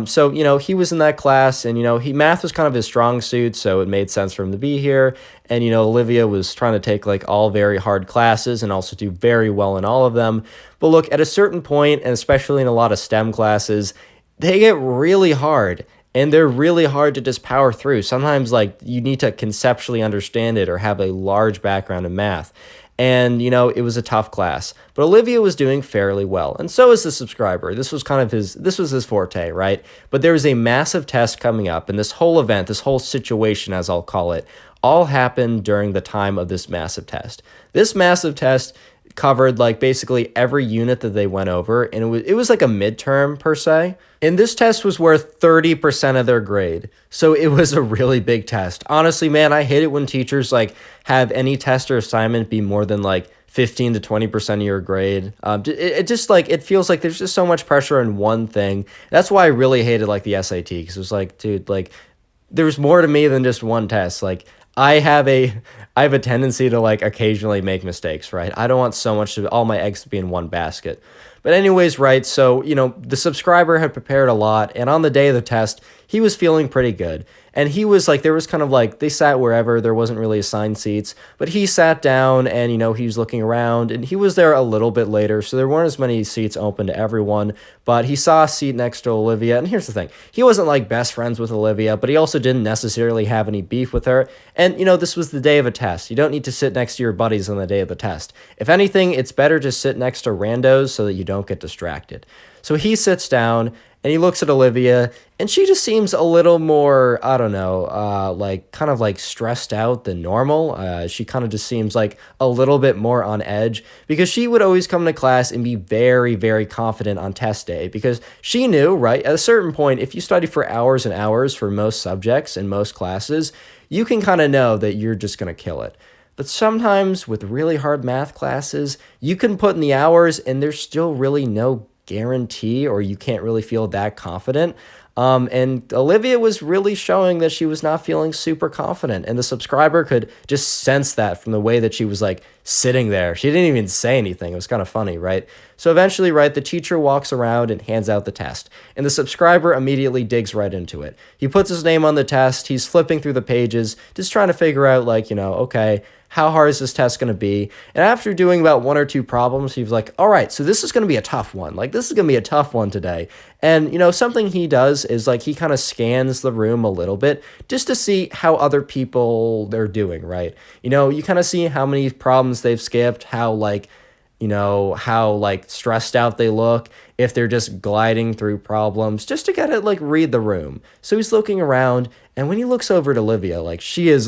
So, he was in that class, and, math was kind of his strong suit, so it made sense for him to be here. And, Olivia was trying to take all very hard classes and also do very well in all of them. But look, at a certain point, and especially in a lot of STEM classes, they get really hard. And they're really hard to just power through. Sometimes, you need to conceptually understand it or have a large background in math. And, it was a tough class. But Olivia was doing fairly well. And so is the subscriber. This was his forte, right? But there was a massive test coming up. And this whole event, this whole situation, as I'll call it, all happened during the time of this massive test. This massive test covered basically every unit that they went over, and it was a midterm per se. And this test was worth 30% of their grade. So it was a really big test. Honestly, man, I hate it when teachers have any test or assignment be more than 15 to 20% of your grade. It just it feels like there's just so much pressure on one thing. That's why I really hated the SAT, because it was dude, there's more to me than just one test. I have a tendency to occasionally make mistakes, right? I don't want all my eggs to be in one basket. But anyways, right, so, the subscriber had prepared a lot, and on the day of the test, he was feeling pretty good. And he was like, there was kind of like, they sat wherever, there wasn't really assigned seats, but he sat down and, he was looking around and he was there a little bit later. So there weren't as many seats open to everyone, but he saw a seat next to Olivia. And here's the thing, he wasn't like best friends with Olivia, but he also didn't necessarily have any beef with her. And, this was the day of a test. You don't need to sit next to your buddies on the day of the test. If anything, it's better to sit next to randos so that you don't get distracted. So he sits down and he looks at Olivia, and she just seems a little more, I don't know, kind of like stressed out than normal. She kind of just seems like a little bit more on edge because she would always come to class and be very, very confident on test day because she knew, right, at a certain point, if you study for hours and hours for most subjects in most classes, you can kind of know that you're just going to kill it. But sometimes with really hard math classes, you can put in the hours and there's still really no guarantee, or you can't really feel that confident. And Olivia was really showing that she was not feeling super confident, and the subscriber could just sense that from the way that she was like sitting there. She didn't even say anything. It was kind of funny, right? So eventually, right, the teacher walks around and hands out the test, and the subscriber immediately digs right into it. He puts his name on the test. He's flipping through the pages, just trying to figure out like, okay, how hard is this test going to be? And after doing about 1 or 2 problems, he was like, all right, so this is going to be a tough one. Like, this is going to be a tough one today. And, something he does is like he kind of scans the room a little bit just to see how other people they're doing, right? You kind of see how many problems they've skipped, how stressed out they look, if they're just gliding through problems, just to kind of like read the room. So he's looking around, and when he looks over at Olivia, like she's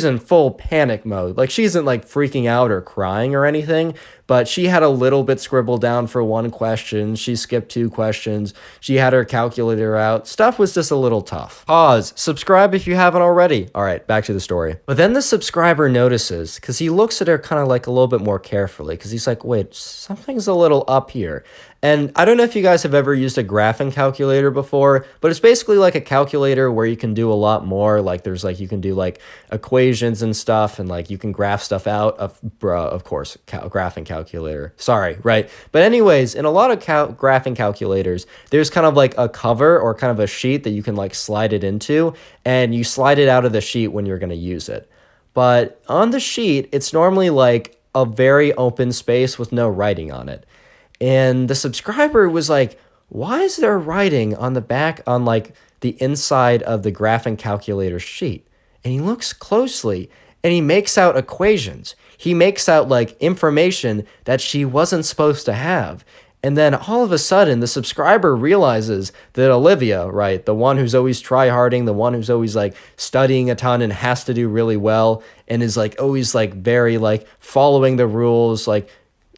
in full panic mode. Like she isn't like freaking out or crying or anything, but she had a little bit scribbled down for 1 question. She skipped 2 questions. She had her calculator out. Stuff was just a little tough. Pause. Subscribe if you haven't already. All right, back to the story. But then the subscriber notices, because he looks at her kind of like a little bit more carefully, because he's like, wait, something's a little up here. And I don't know if you guys have ever used a graphing calculator before, but it's basically like a calculator where you can do a lot more. Like there's like, you can do like equations and stuff, and like you can graph stuff out of course, graphing calculator. Sorry, right? But anyways, in a lot of graphing calculators, there's kind of like a cover or kind of a sheet that you can like slide it into, and you slide it out of the sheet when you're going to use it. But on the sheet, it's normally like a very open space with no writing on it. And the subscriber was like, why is there writing on the back on like the inside of the graphing calculator sheet? And he looks closely and he makes out equations. He makes out like information that she wasn't supposed to have. And then all of a sudden, the subscriber realizes that Olivia, right, the one who's always try-harding, the one who's always like studying a ton and has to do really well and is like always like very like following the rules, like,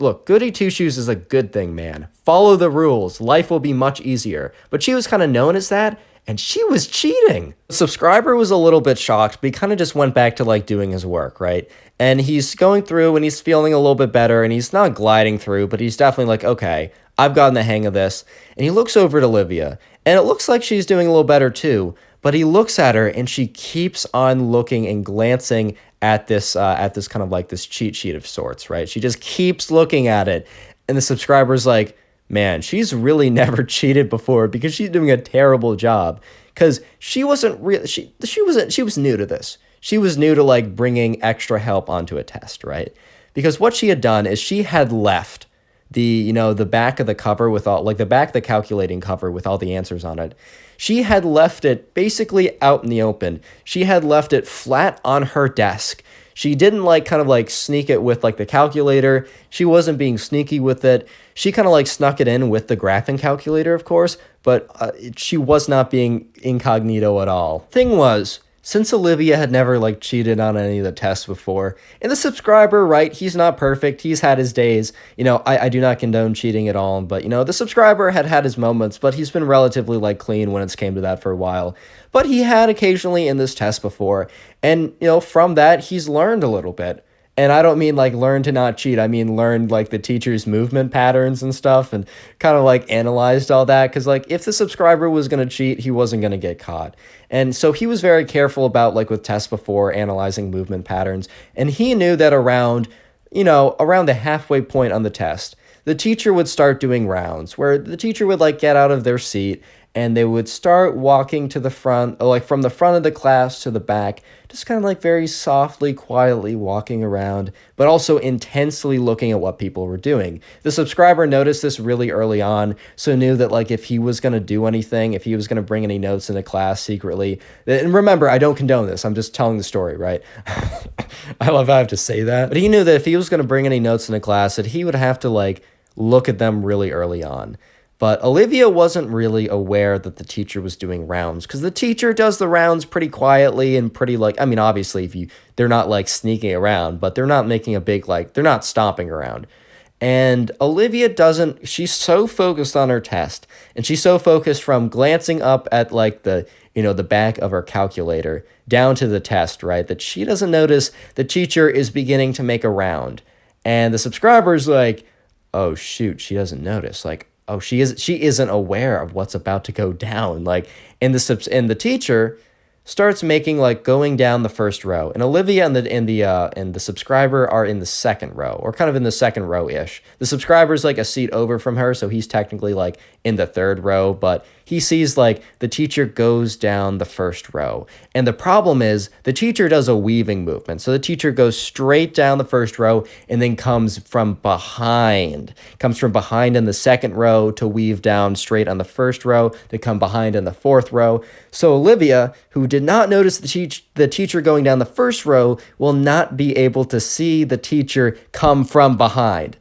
look, goody two-shoes is a good thing, man. Follow the rules. Life will be much easier. But she was kind of known as that, and she was cheating. The subscriber was a little bit shocked, but he kind of just went back to like doing his work, right? And he's going through and he's feeling a little bit better, and he's not gliding through, but he's definitely like, okay, I've gotten the hang of this. And he looks over at Olivia, and it looks like she's doing a little better too. But he looks at her, and she keeps on looking and glancing at this kind of like this cheat sheet of sorts, right? She just keeps looking at it, and the subscriber's like, man, she's really never cheated before because she's doing a terrible job. Because she wasn't real, she was new to this. She was new to like bringing extra help onto a test, right? Because what she had done is she had left the back of the cover with all like the back of the calculating cover with all the answers on it. She had left it basically out in the open. She had left it flat on her desk. She didn't like kind of like sneak it with like the calculator. She wasn't being sneaky with it. She kind of like snuck it in with the graphing calculator, of course, but she was not being incognito at all. Thing was, since Olivia had never like cheated on any of the tests before, and the subscriber, right, he's not perfect. He's had his days. I do not condone cheating at all, but the subscriber had had his moments, but he's been relatively like clean when it's came to that for a while. But he had occasionally in this test before, and from that he's learned a little bit. And I don't mean like learn to not cheat. I mean learned like the teacher's movement patterns and stuff, and kind of like analyzed all that. Because like if the subscriber was going to cheat, he wasn't going to get caught. And so he was very careful about like with tests before analyzing movement patterns. And he knew that around the halfway point on the test, the teacher would start doing rounds where the teacher would like get out of their seat and they would start walking to the front, like from the front of the class to the back, just kind of like very softly, quietly walking around, but also intensely looking at what people were doing. The subscriber noticed this really early on, so knew that like if he was going to do anything, if he was going to bring any notes into class secretly, and remember, I don't condone this, I'm just telling the story, right? I love how I have to say that. But he knew that if he was going to bring any notes into class, that he would have to like look at them really early on. But Olivia wasn't really aware that the teacher was doing rounds, because the teacher does the rounds pretty quietly and pretty like, I mean, obviously they're not like sneaking around, but they're not making a big, like, they're not stomping around. And Olivia doesn't, she's so focused on her test, and she's so focused from glancing up at like the back of her calculator down to the test, right, that she doesn't notice the teacher is beginning to make a round. And the subscriber's like, oh shoot, she doesn't notice. Like, oh, she isn't aware of what's about to go down. Like, and the teacher starts making like going down the first row, and Olivia and the subscriber are in the second row, or kind of in the second row ish. The subscriber's like a seat over from her, so he's technically like in the third row, but he sees like the teacher goes down the first row. And the problem is the teacher does a weaving movement. So the teacher goes straight down the first row and then comes from behind in the second row to weave down straight on the first row to come behind in the fourth row. So Olivia, who did not notice the teacher going down the first row, will not be able to see the teacher come from behind.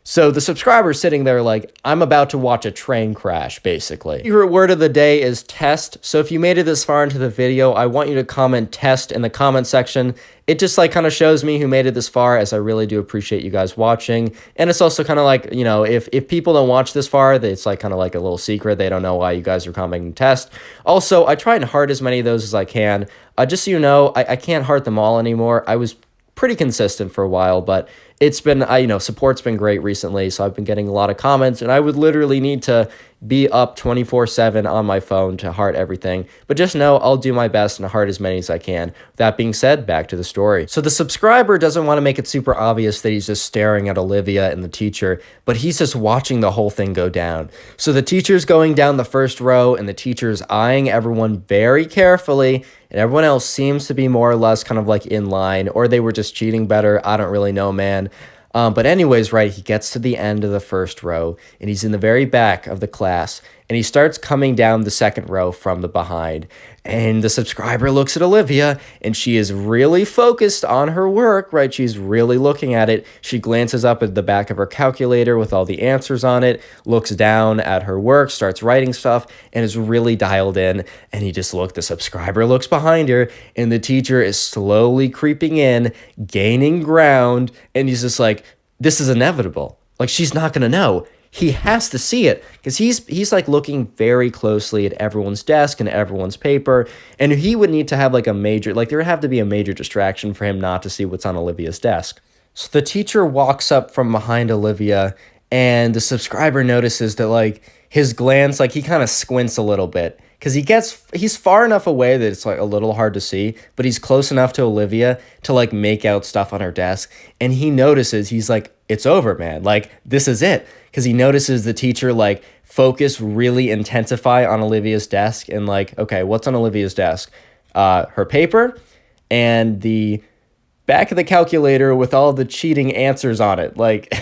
So the subscriber's sitting there like, I'm about to watch a train crash, basically. Your word of the day is test. So if you made it this far into the video, I want you to comment test in the comment section. It just like kind of shows me who made it this far, as I really do appreciate you guys watching. And it's also kind of like, you know, if people don't watch this far, it's like kind of like a little secret. They don't know why you guys are commenting test. Also, I try and heart as many of those as I can. Just so you know, I can't heart them all anymore. I was pretty consistent for a while, but it's been, support's been great recently, so I've been getting a lot of comments, and I would literally need to be up 24/7 on my phone to heart everything. But just know I'll do my best and heart as many as I can. That being said, back to the story. So the subscriber doesn't want to make it super obvious that he's just staring at Olivia and the teacher, but he's just watching the whole thing go down. So the teacher's going down the first row, and the teacher's eyeing everyone very carefully, and everyone else seems to be more or less kind of like in line, or they were just cheating better. I don't really know, man. But anyways, right, he gets to the end of the first row, and he's in the very back of the class, and he starts coming down the second row from the behind. And the subscriber looks at Olivia, and she is really focused on her work, right? She's really looking at it. She glances up at the back of her calculator with all the answers on it, looks down at her work, starts writing stuff, and is really dialed in. And the subscriber looks behind her, and the teacher is slowly creeping in, gaining ground, and he's just like, this is inevitable. Like, she's not going to know. He has to see it, because he's like looking very closely at everyone's desk and everyone's paper, and he would need to have like there would have to be a major distraction for him not to see what's on Olivia's desk. So the teacher walks up from behind Olivia, and the subscriber notices that like his glance, like he kind of squints a little bit, because he's far enough away that it's like a little hard to see, but he's close enough to Olivia to like make out stuff on her desk, and he notices, he's like, it's over, man. Like, this is it. Because he notices the teacher like focus really intensify on Olivia's desk, and like, okay, what's on Olivia's desk? Her paper and the back of the calculator with all the cheating answers on it. Like,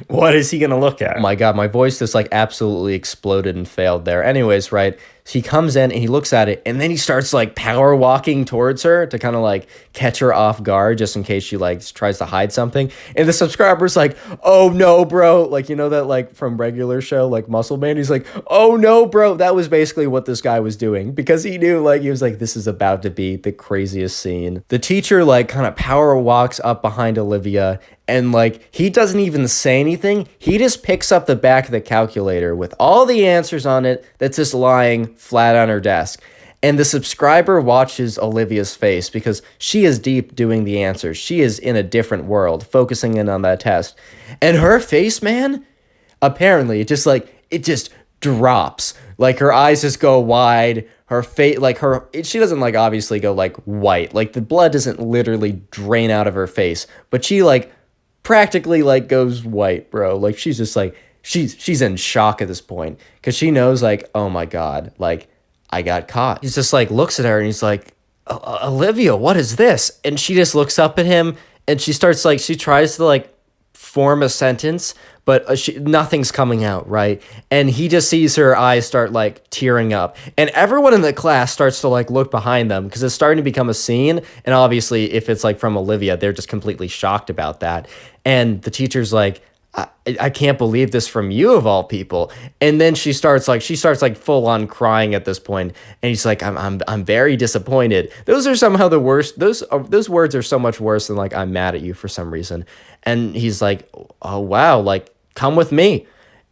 what is he gonna look at? Oh my God, my voice just like absolutely exploded and failed there. Anyways, right, so he comes in and he looks at it, and then he starts like power walking towards her to kind of like catch her off guard, just in case she like tries to hide something. And the subscriber's like, oh no, bro. Like, you know that like from regular show, like Muscle Man, he's like, oh no, bro. That was basically what this guy was doing, because he knew, like, he was like, this is about to be the craziest scene. The teacher like kind of power walks up behind Olivia, and like he doesn't even say anything. He just picks up the back of the calculator with all the answers on it that's just lying flat on her desk. And the subscriber watches Olivia's face, because she is deep doing the answers. She is in a different world, focusing in on that test. And her face, man, apparently it just drops. Like, her eyes just go wide. Her face, like she doesn't like obviously go like white. Like, the blood doesn't literally drain out of her face, but she like practically like goes white, bro. Like, she's just like, she's in shock at this point because she knows like, oh my God, like I got caught. He's just like looks at her and he's like, Olivia, what is this? And she just looks up at him and she starts like, she tries to like form a sentence, but nothing's coming out, right? And he just sees her eyes start like tearing up, and everyone in the class starts to like look behind them because it's starting to become a scene. And obviously if it's like from Olivia, they're just completely shocked about that. And the teacher's like, I can't believe this from you of all people. And then she starts like full on crying at this point. And he's like, I'm very disappointed. Those are somehow the worst. Those words are so much worse than like, I'm mad at you for some reason. And he's like, oh wow, like come with me.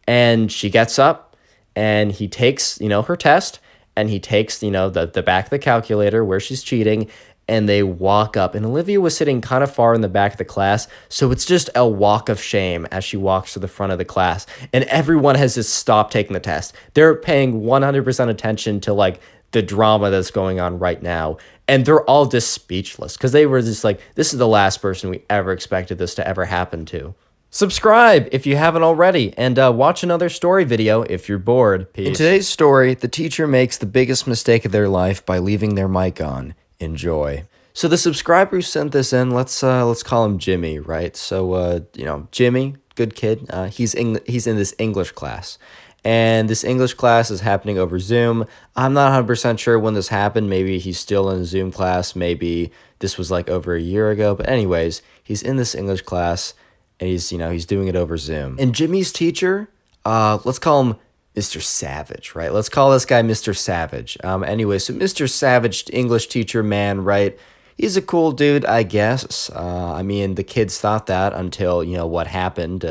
And she gets up and he takes, her test, and he takes, the back of the calculator where she's cheating, and they walk up, and Olivia was sitting kind of far in the back of the class, so it's just a walk of shame as she walks to the front of the class, and everyone has just stopped taking the test. They're paying 100% attention to like the drama that's going on right now, and they're all just speechless because they were just like, this is the last person we ever expected this to ever happen to. Subscribe if you haven't already, and watch another story video if you're bored. Peace. In today's story, the teacher makes the biggest mistake of their life by leaving their mic on. Enjoy. So the subscriber who sent this in, let's call him Jimmy, right? So Jimmy, good kid. He's in this English class, and this English class is happening over Zoom. I'm not 100% sure when this happened. Maybe he's still in a Zoom class. Maybe this was like over a year ago. But anyways, he's in this English class, and he's doing it over Zoom. And Jimmy's teacher, let's call him Mr. Savage, right? Let's call this guy Mr. Savage. Anyway, so Mr. Savage, English teacher man, right? He's a cool dude, I guess. I mean, the kids thought that until, what happened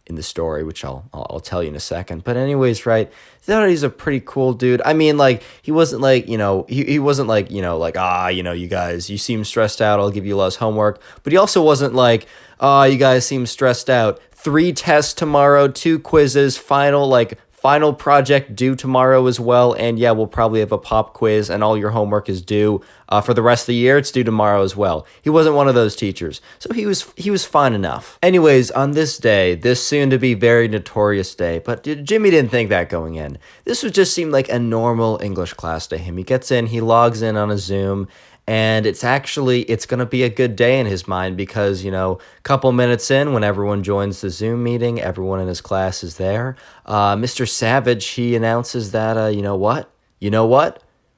in the story, which I'll tell you in a second. But anyways, right? They thought he's a pretty cool dude. I mean, like, he wasn't like, he wasn't like, you guys, you seem stressed out, I'll give you less homework. But he also wasn't like, you guys seem stressed out. 3 tests tomorrow, 2 quizzes, final project due tomorrow as well, and yeah, we'll probably have a pop quiz, and all your homework is due for the rest of the year. It's due tomorrow as well. He wasn't one of those teachers, so he was fine enough. Anyways, on this day, this soon-to-be very notorious day, but Jimmy didn't think that going in. This would just seem like a normal English class to him. He gets in, he logs in on a Zoom, and it's going to be a good day in his mind because, a couple minutes in, when everyone joins the Zoom meeting, everyone in his class is there. Mr. Savage, he announces that, you know what?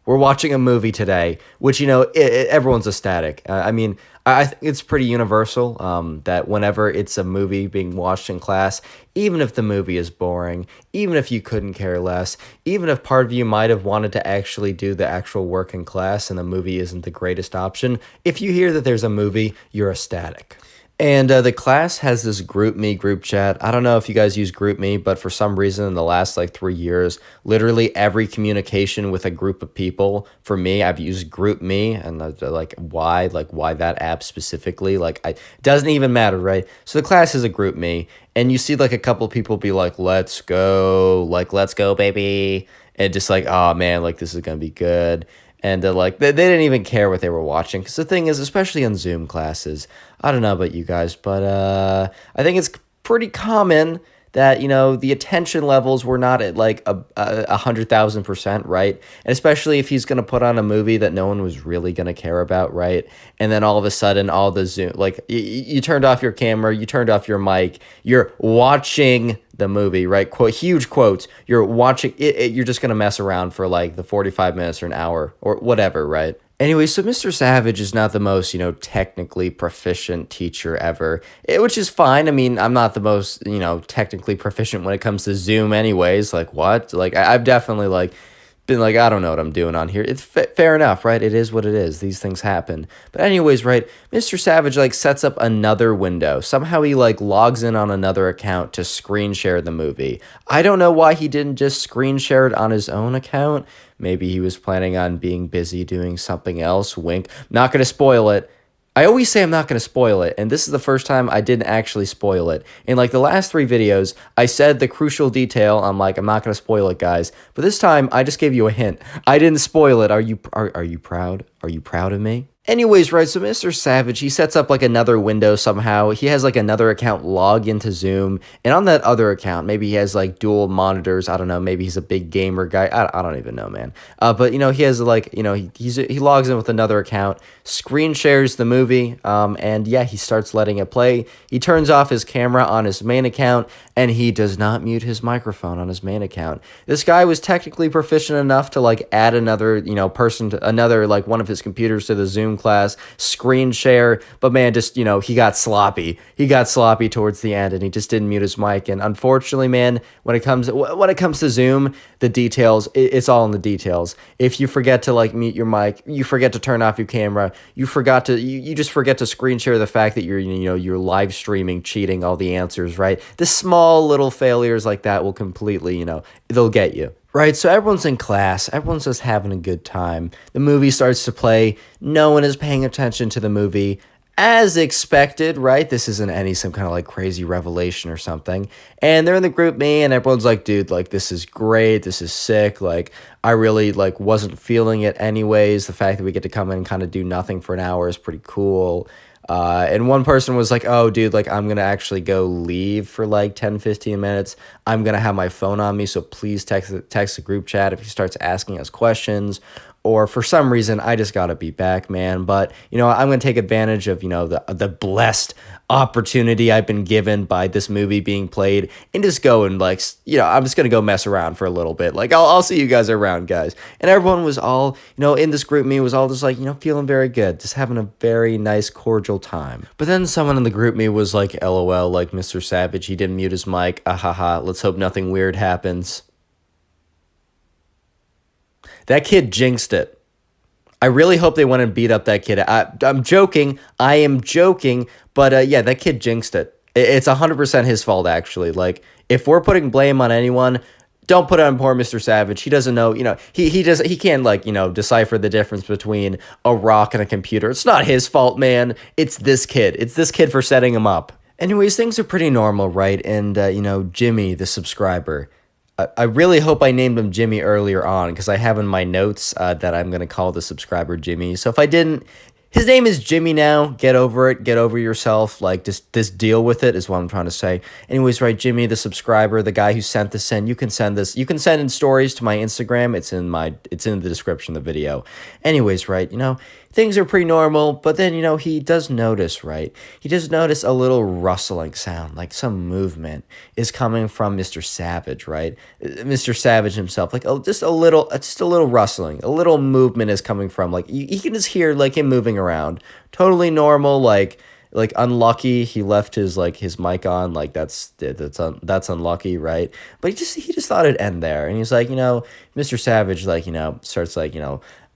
We're watching a movie today, which, everyone's ecstatic. I think it's pretty universal that whenever it's a movie being watched in class, even if the movie is boring, even if you couldn't care less, even if part of you might have wanted to actually do the actual work in class and the movie isn't the greatest option, if you hear that there's a movie, you're ecstatic. And the class has this GroupMe group chat. I don't know if you guys use GroupMe, but for some reason in the last 3 years, literally every communication with a group of people, for me, I've used GroupMe, and why that app specifically, it doesn't even matter, right? So the class is a GroupMe, and you see a couple of people be like, let's go, baby, and just oh man, this is gonna be good. And they didn't even care what they were watching. Because the thing is, especially in Zoom classes, I don't know about you guys, but I think it's pretty common that, the attention levels were not at 100,000%, right? And especially if he's going to put on a movie that no one was really going to care about, right? And then all of a sudden, all the Zoom, you turned off your camera, you turned off your mic, you're watching the movie, right? Huge quotes. You're watching it, you're just going to mess around for the 45 minutes or an hour or whatever, right? Anyway, so Mr. Savage is not the most, technically proficient teacher ever, which is fine. I mean, I'm not the most, technically proficient when it comes to Zoom anyways. What? I've definitely, been I don't know what I'm doing on here. It's fair enough, right? It is what it is. These things happen. But anyways, right, Mr. Savage, sets up another window. Somehow he, logs in on another account to screen share the movie. I don't know why he didn't just screen share it on his own account. Maybe he was planning on being busy doing something else. Wink. Not going to spoil it. I always say I'm not going to spoil it, and this is the first time I didn't actually spoil it. In the last 3 videos, I said the crucial detail. I'm not going to spoil it, guys. But this time, I just gave you a hint. I didn't spoil it. Are you proud? Are you proud of me? Anyways, right, so Mr. Savage, he sets up like another window somehow. He has like another account log into Zoom. And on that other account, maybe he has like dual monitors. I don't know. Maybe he's a big gamer guy. I don't even know, man. But, he has like, he logs in with another account, screen shares the movie. And yeah, he starts letting it play. He turns off his camera on his main account and he does not mute his microphone on his main account. This guy was technically proficient enough to like add another, person to another, like one of his computers to the Zoom class, screen share, but man, just, he got sloppy. He got sloppy towards the end and he just didn't mute his mic. And unfortunately, man, when it comes to Zoom, the details, it's all in the details. If you forget to like mute your mic, you forget to turn off your camera, you just forget to screen share the fact that you're live streaming, cheating all the answers, right? The small little failures like that will completely, they'll get you. Right, so everyone's in class, everyone's just having a good time. The movie starts to play, no one is paying attention to the movie. As expected, right? This isn't some kind of like crazy revelation or something. And they're in the group me and everyone's like, dude, like this is great, this is sick. Like I really like wasn't feeling it anyways. The fact that we get to come in and kind of do nothing for an hour is pretty cool. And one person was like, oh, dude, like, I'm going to actually go leave for like 10, 15 minutes. I'm going to have my phone on me. So please text the group chat if he starts asking us questions. Or for some reason, I just got to be back, man. But, I'm going to take advantage of, the blessed opportunity I've been given by this movie being played and just go and like, I'm just going to go mess around for a little bit. Like, I'll see you guys around, guys. And everyone was all, in this group me was all just like, feeling very good, just having a very nice, cordial time. But then someone in the group me was like, LOL, like Mr. Savage, he didn't mute his mic. Ahaha, let's hope nothing weird happens. That kid jinxed it. I really hope they went and beat up that kid. I'm joking. I am joking. But yeah, that kid jinxed it. It's 100% his fault, actually. Like, if we're putting blame on anyone, don't put it on poor Mr. Savage. He doesn't know, he can't, like, decipher the difference between a rock and a computer. It's not his fault, man. It's this kid. It's this kid for setting him up. Anyways, things are pretty normal, right? And, Jimmy, the subscriber, I really hope I named him Jimmy earlier on because I have in my notes that I'm going to call the subscriber Jimmy. So if I didn't, his name is Jimmy now. Get over it. Get over yourself. Like, just deal with it is what I'm trying to say. Anyways, right, Jimmy, the subscriber, the guy who sent this in, you can send this. You can send in stories to my Instagram. It's in the description of the video. Anyways, right, things are pretty normal, but then, he does notice, right? He does notice a little rustling sound, like some movement is coming from Mr. Savage, right? Mr. Savage himself, like just a little rustling, a little movement is coming from, like, you can just hear, like, him moving around. Totally normal, like unlucky he left his mic on, like that's unlucky, right? But he just thought it'd end there, and he's like, Mr. Savage, like, starts like,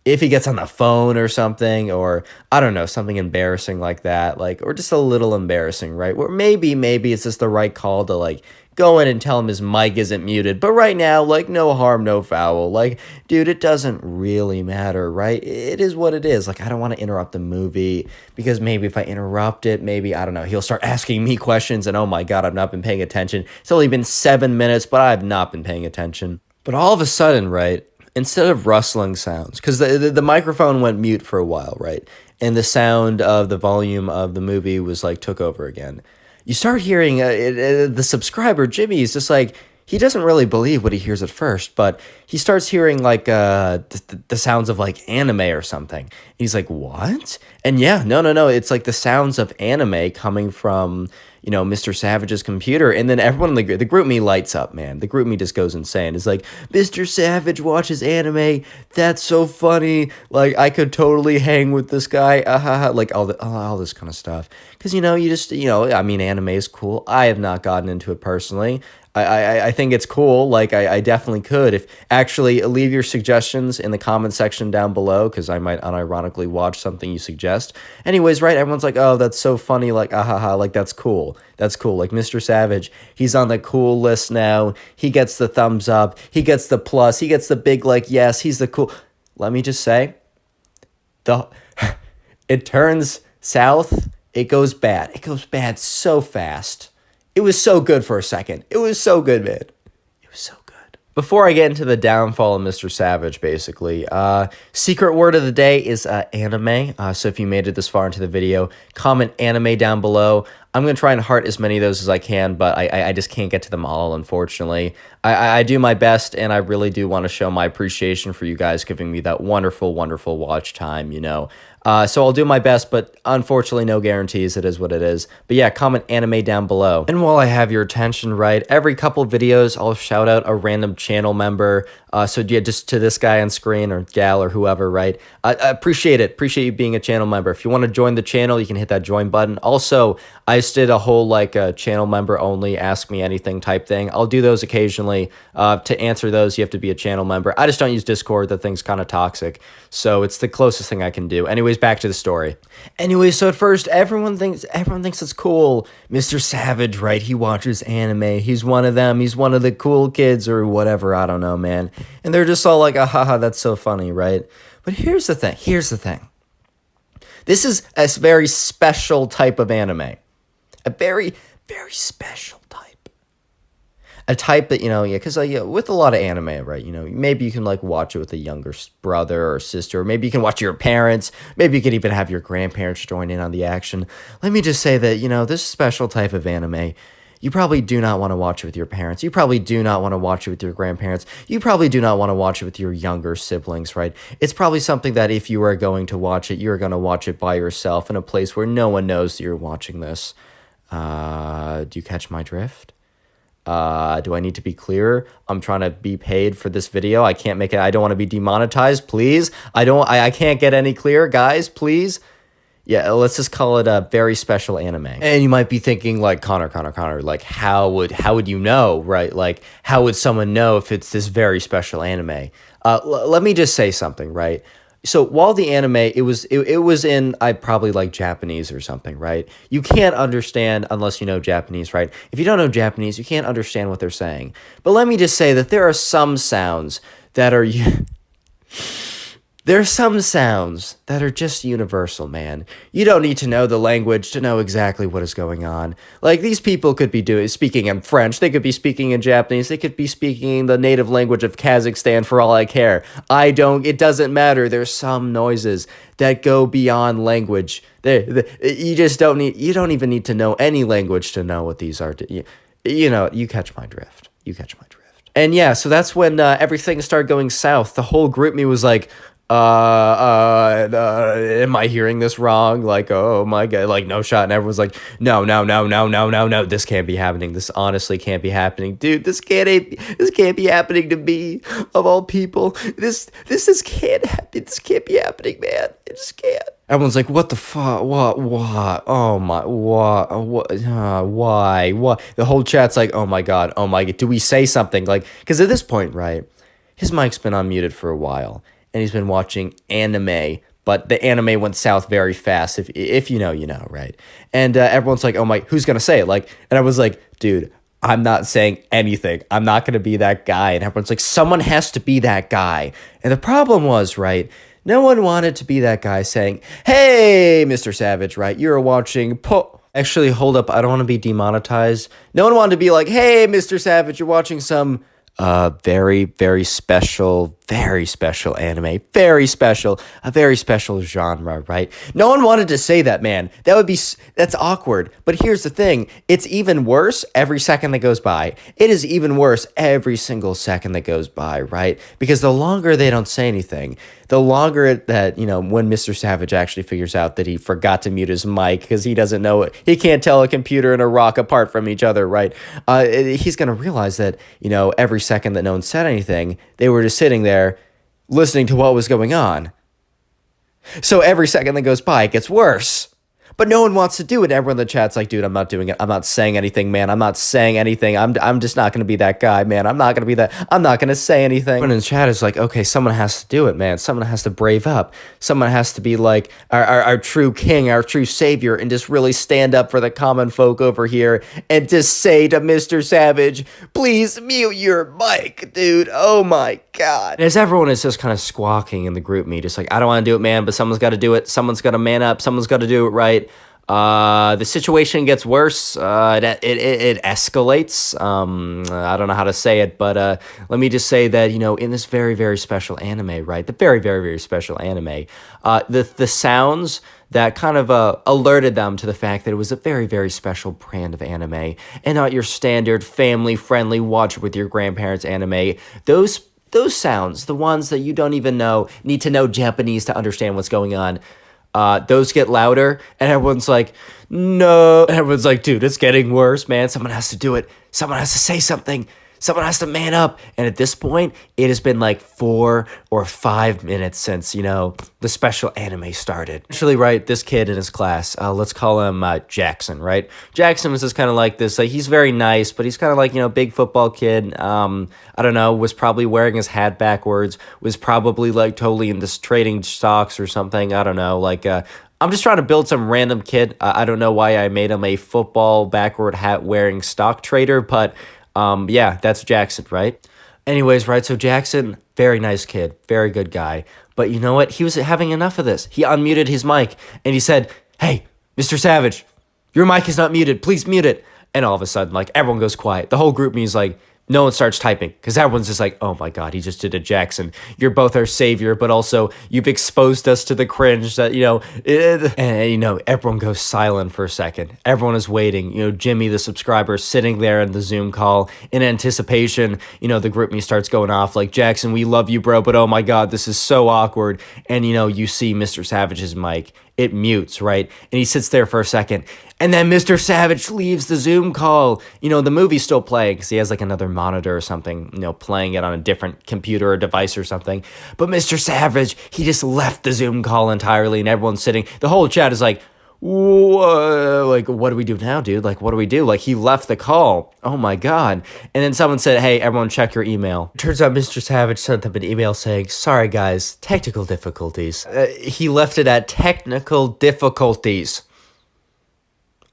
if he gets on the phone or something, or I don't know, something embarrassing like that, like, or just a little embarrassing, right? Or maybe it's just the right call to like go in and tell him his mic isn't muted. But right now, like, no harm, no foul. Like, dude, it doesn't really matter, right? It is what it is. Like, I don't want to interrupt the movie because maybe if I interrupt it, maybe, I don't know, he'll start asking me questions and oh my God, I've not been paying attention. It's only been 7 minutes, but I have not been paying attention. But all of a sudden, right, instead of rustling sounds, because the microphone went mute for a while, right? And the sound of the volume of the movie was like took over again. You start hearing the subscriber, Jimmy, is just like, he doesn't really believe what he hears at first, but he starts hearing like the sounds of like anime or something. He's like, what? And yeah, no, it's like the sounds of anime coming from, Mr. Savage's computer. And then everyone in the group me lights up, man. The group me just goes insane. It's like, Mr. Savage watches anime. That's so funny. Like, I could totally hang with this guy. Like all this kind of stuff. Because, anime is cool. I have not gotten into it personally. I think it's cool. Like, I definitely could. If actually leave your suggestions in the comment section down below, because I might unironically watch something you suggest. Anyways, right? Everyone's like, oh, that's so funny. Like, like, that's cool. That's cool. Like, Mr. Savage, he's on the cool list now. He gets the thumbs up. He gets the plus. He gets the big, like, yes, he's the cool. Let me just say, it turns south. It goes bad. It goes bad so fast. It was so good for a second. It was so good, man. It was so good. Before I get into the downfall of Mr. Savage, basically, secret word of the day is anime. So if you made it this far into the video, comment anime down below. I'm going to try and heart as many of those as I can, but I just can't get to them all, unfortunately. I do my best, and I really do want to show my appreciation for you guys giving me that wonderful, wonderful watch time, you know. So I'll do my best, but unfortunately no guarantees. It is what it is. But yeah, comment anime down below. And while I have your attention, right, every couple videos I'll shout out a random channel member. So yeah, just to this guy on screen or gal or whoever, right? I appreciate it. Appreciate you being a channel member. If you want to join the channel, you can hit that join button. Also, I just did a whole like channel member only ask me anything type thing. I'll do those occasionally. To answer those, you have to be a channel member. I just don't use Discord. That thing's kind of toxic. So it's the closest thing I can do. Anyways, back to the story. Anyway, so at first everyone thinks it's cool. Mr. Savage, right? He watches anime. He's one of them. He's one of the cool kids or whatever. I don't know, man. And they're just all like, ah, haha, that's so funny, right? But here's the thing. Here's the thing. This is a very special type of anime. A very, very special type. A type that, you know, yeah, because with a lot of anime, right, you know, maybe you can, like, watch it with a younger brother or sister, or maybe you can watch your parents, maybe you can even have your grandparents join in on the action. Let me just say that, you know, this special type of anime, you probably do not want to watch it with your parents. You probably do not want to watch it with your grandparents. You probably do not want to watch it with your younger siblings, right? It's probably something that if you are going to watch it, you're going to watch it by yourself in a place where no one knows that you're watching this. Do you catch my drift? Do I need to be clearer? I'm trying to be paid for this video. I can't make it. I don't want to be demonetized, please. I can't get any clearer, guys, please. Yeah, let's just call it a very special anime. And you might be thinking like, Connor, like how would you know, right? Like how would someone know if it's this very special anime? Let me just say something, right? So while the anime, it was in, I probably like Japanese or something, right? You can't understand unless you know Japanese, right? If you don't know Japanese, you can't understand what they're saying. But let me just say that there are some sounds that are... There are some sounds that are just universal, man. You don't need to know the language to know exactly what is going on. Like, these people could be speaking in French, they could be speaking in Japanese, they could be speaking the native language of Kazakhstan for all I care. It doesn't matter. There's some noises that go beyond language. You don't even need to know any language to know what these are. You know, you catch my drift. You catch my drift. And yeah, so that's when everything started going south. The whole group me was like, am I hearing this wrong? Like, oh my God, like no shot. And everyone's like, no, this can't be happening. This honestly can't be happening. Dude, this can't be happening to me, of all people. This can't happen. This can't be happening, man. It just can't. Everyone's like, what the fuck? What? Oh my, what? Why? What? The whole chat's like, oh my God. Do we say something? Like, because at this point, right, his mic's been unmuted for a while. And he's been watching anime, but the anime went south very fast. If you know, you know, right? And everyone's like, oh my, who's going to say it? Like, and I was like, dude, I'm not saying anything. I'm not going to be that guy. And everyone's like, someone has to be that guy. And the problem was, right, no one wanted to be that guy saying, hey, Mr. Savage, right, you're watching Actually, hold up, I don't want to be demonetized. No one wanted to be like, hey, Mr. Savage, you're watching some very, very special anime, a very special genre, right? No one wanted to say that, man. That's awkward. But here's the thing. It's even worse every second that goes by. It is even worse every single second that goes by, right? Because the longer they don't say anything, the longer that, you know, when Mr. Savage actually figures out that he forgot to mute his mic because he doesn't know it, he can't tell a computer and a rock apart from each other, right? He's going to realize that, you know, every second that no one said anything, they were just sitting there listening to what was going on. So every second that goes by, it gets worse. But no one wants to do it. Everyone in the chat's like, dude, I'm not doing it. I'm not saying anything, man. I'm not saying anything. I'm just not going to be that guy, man. I'm not going to be that. I'm not going to say anything. Everyone in the chat is like, okay, someone has to do it, man. Someone has to brave up. Someone has to be like our true king, our true savior, and just really stand up for the common folk over here and just say to Mr. Savage, please mute your mic, dude. Oh my God. And as everyone is just kind of squawking in the group me, just like, I don't want to do it, man, but someone's got to do it. Someone's got to man up. Someone's got to do it right. The situation gets worse. It escalates. I don't know how to say it, but let me just say that, in this very, very special anime, right? The very, very, very special anime, the sounds that kind of alerted them to the fact that it was a very, very special brand of anime and not your standard family-friendly watch it with your grandparents anime. Those sounds, the ones that you don't even need to know Japanese to understand what's going on, those get louder, and everyone's like, no. Everyone's like, dude, it's getting worse, man. Someone has to do it. Someone has to say something. Someone has to man up. And at this point, it has been like 4 or 5 minutes since, the special anime started. Actually, right, this kid in his class, let's call him Jackson, right? Jackson was just kind of like this, like, he's very nice, but he's kind of like, big football kid. I don't know, was probably wearing his hat backwards, was probably like totally into trading stocks or something. I don't know, like, I'm just trying to build some random kid. I don't know why I made him a football backward hat wearing stock trader, but yeah, that's Jackson, right? Anyways, right, so Jackson, very nice kid, very good guy. But you know what? He was having enough of this. He unmuted his mic, and he said, hey, Mr. Savage, your mic is not muted. Please mute it. And all of a sudden, like, everyone goes quiet. The whole group means, like, no one starts typing because everyone's just like, oh my God, he just did a Jackson. You're both our savior, but also you've exposed us to the cringe that, and everyone goes silent for a second. Everyone is waiting. Jimmy, the subscriber, sitting there in the Zoom call in anticipation. The group me starts going off like, Jackson, we love you, bro, but oh my God, this is so awkward. And, you see Mr. Savage's mic. It mutes, right? And he sits there for a second. And then Mr. Savage leaves the Zoom call. The movie's still playing because he has like another monitor or something, playing it on a different computer or device or something. But Mr. Savage, he just left the Zoom call entirely, and everyone's sitting. The whole chat is like, whoa, like, what do we do now, dude? Like, what do we do? Like, he left the call. Oh my God. And then someone said, hey, everyone check your email. Turns out Mr. Savage sent them an email saying, sorry guys, technical difficulties. He left it at technical difficulties.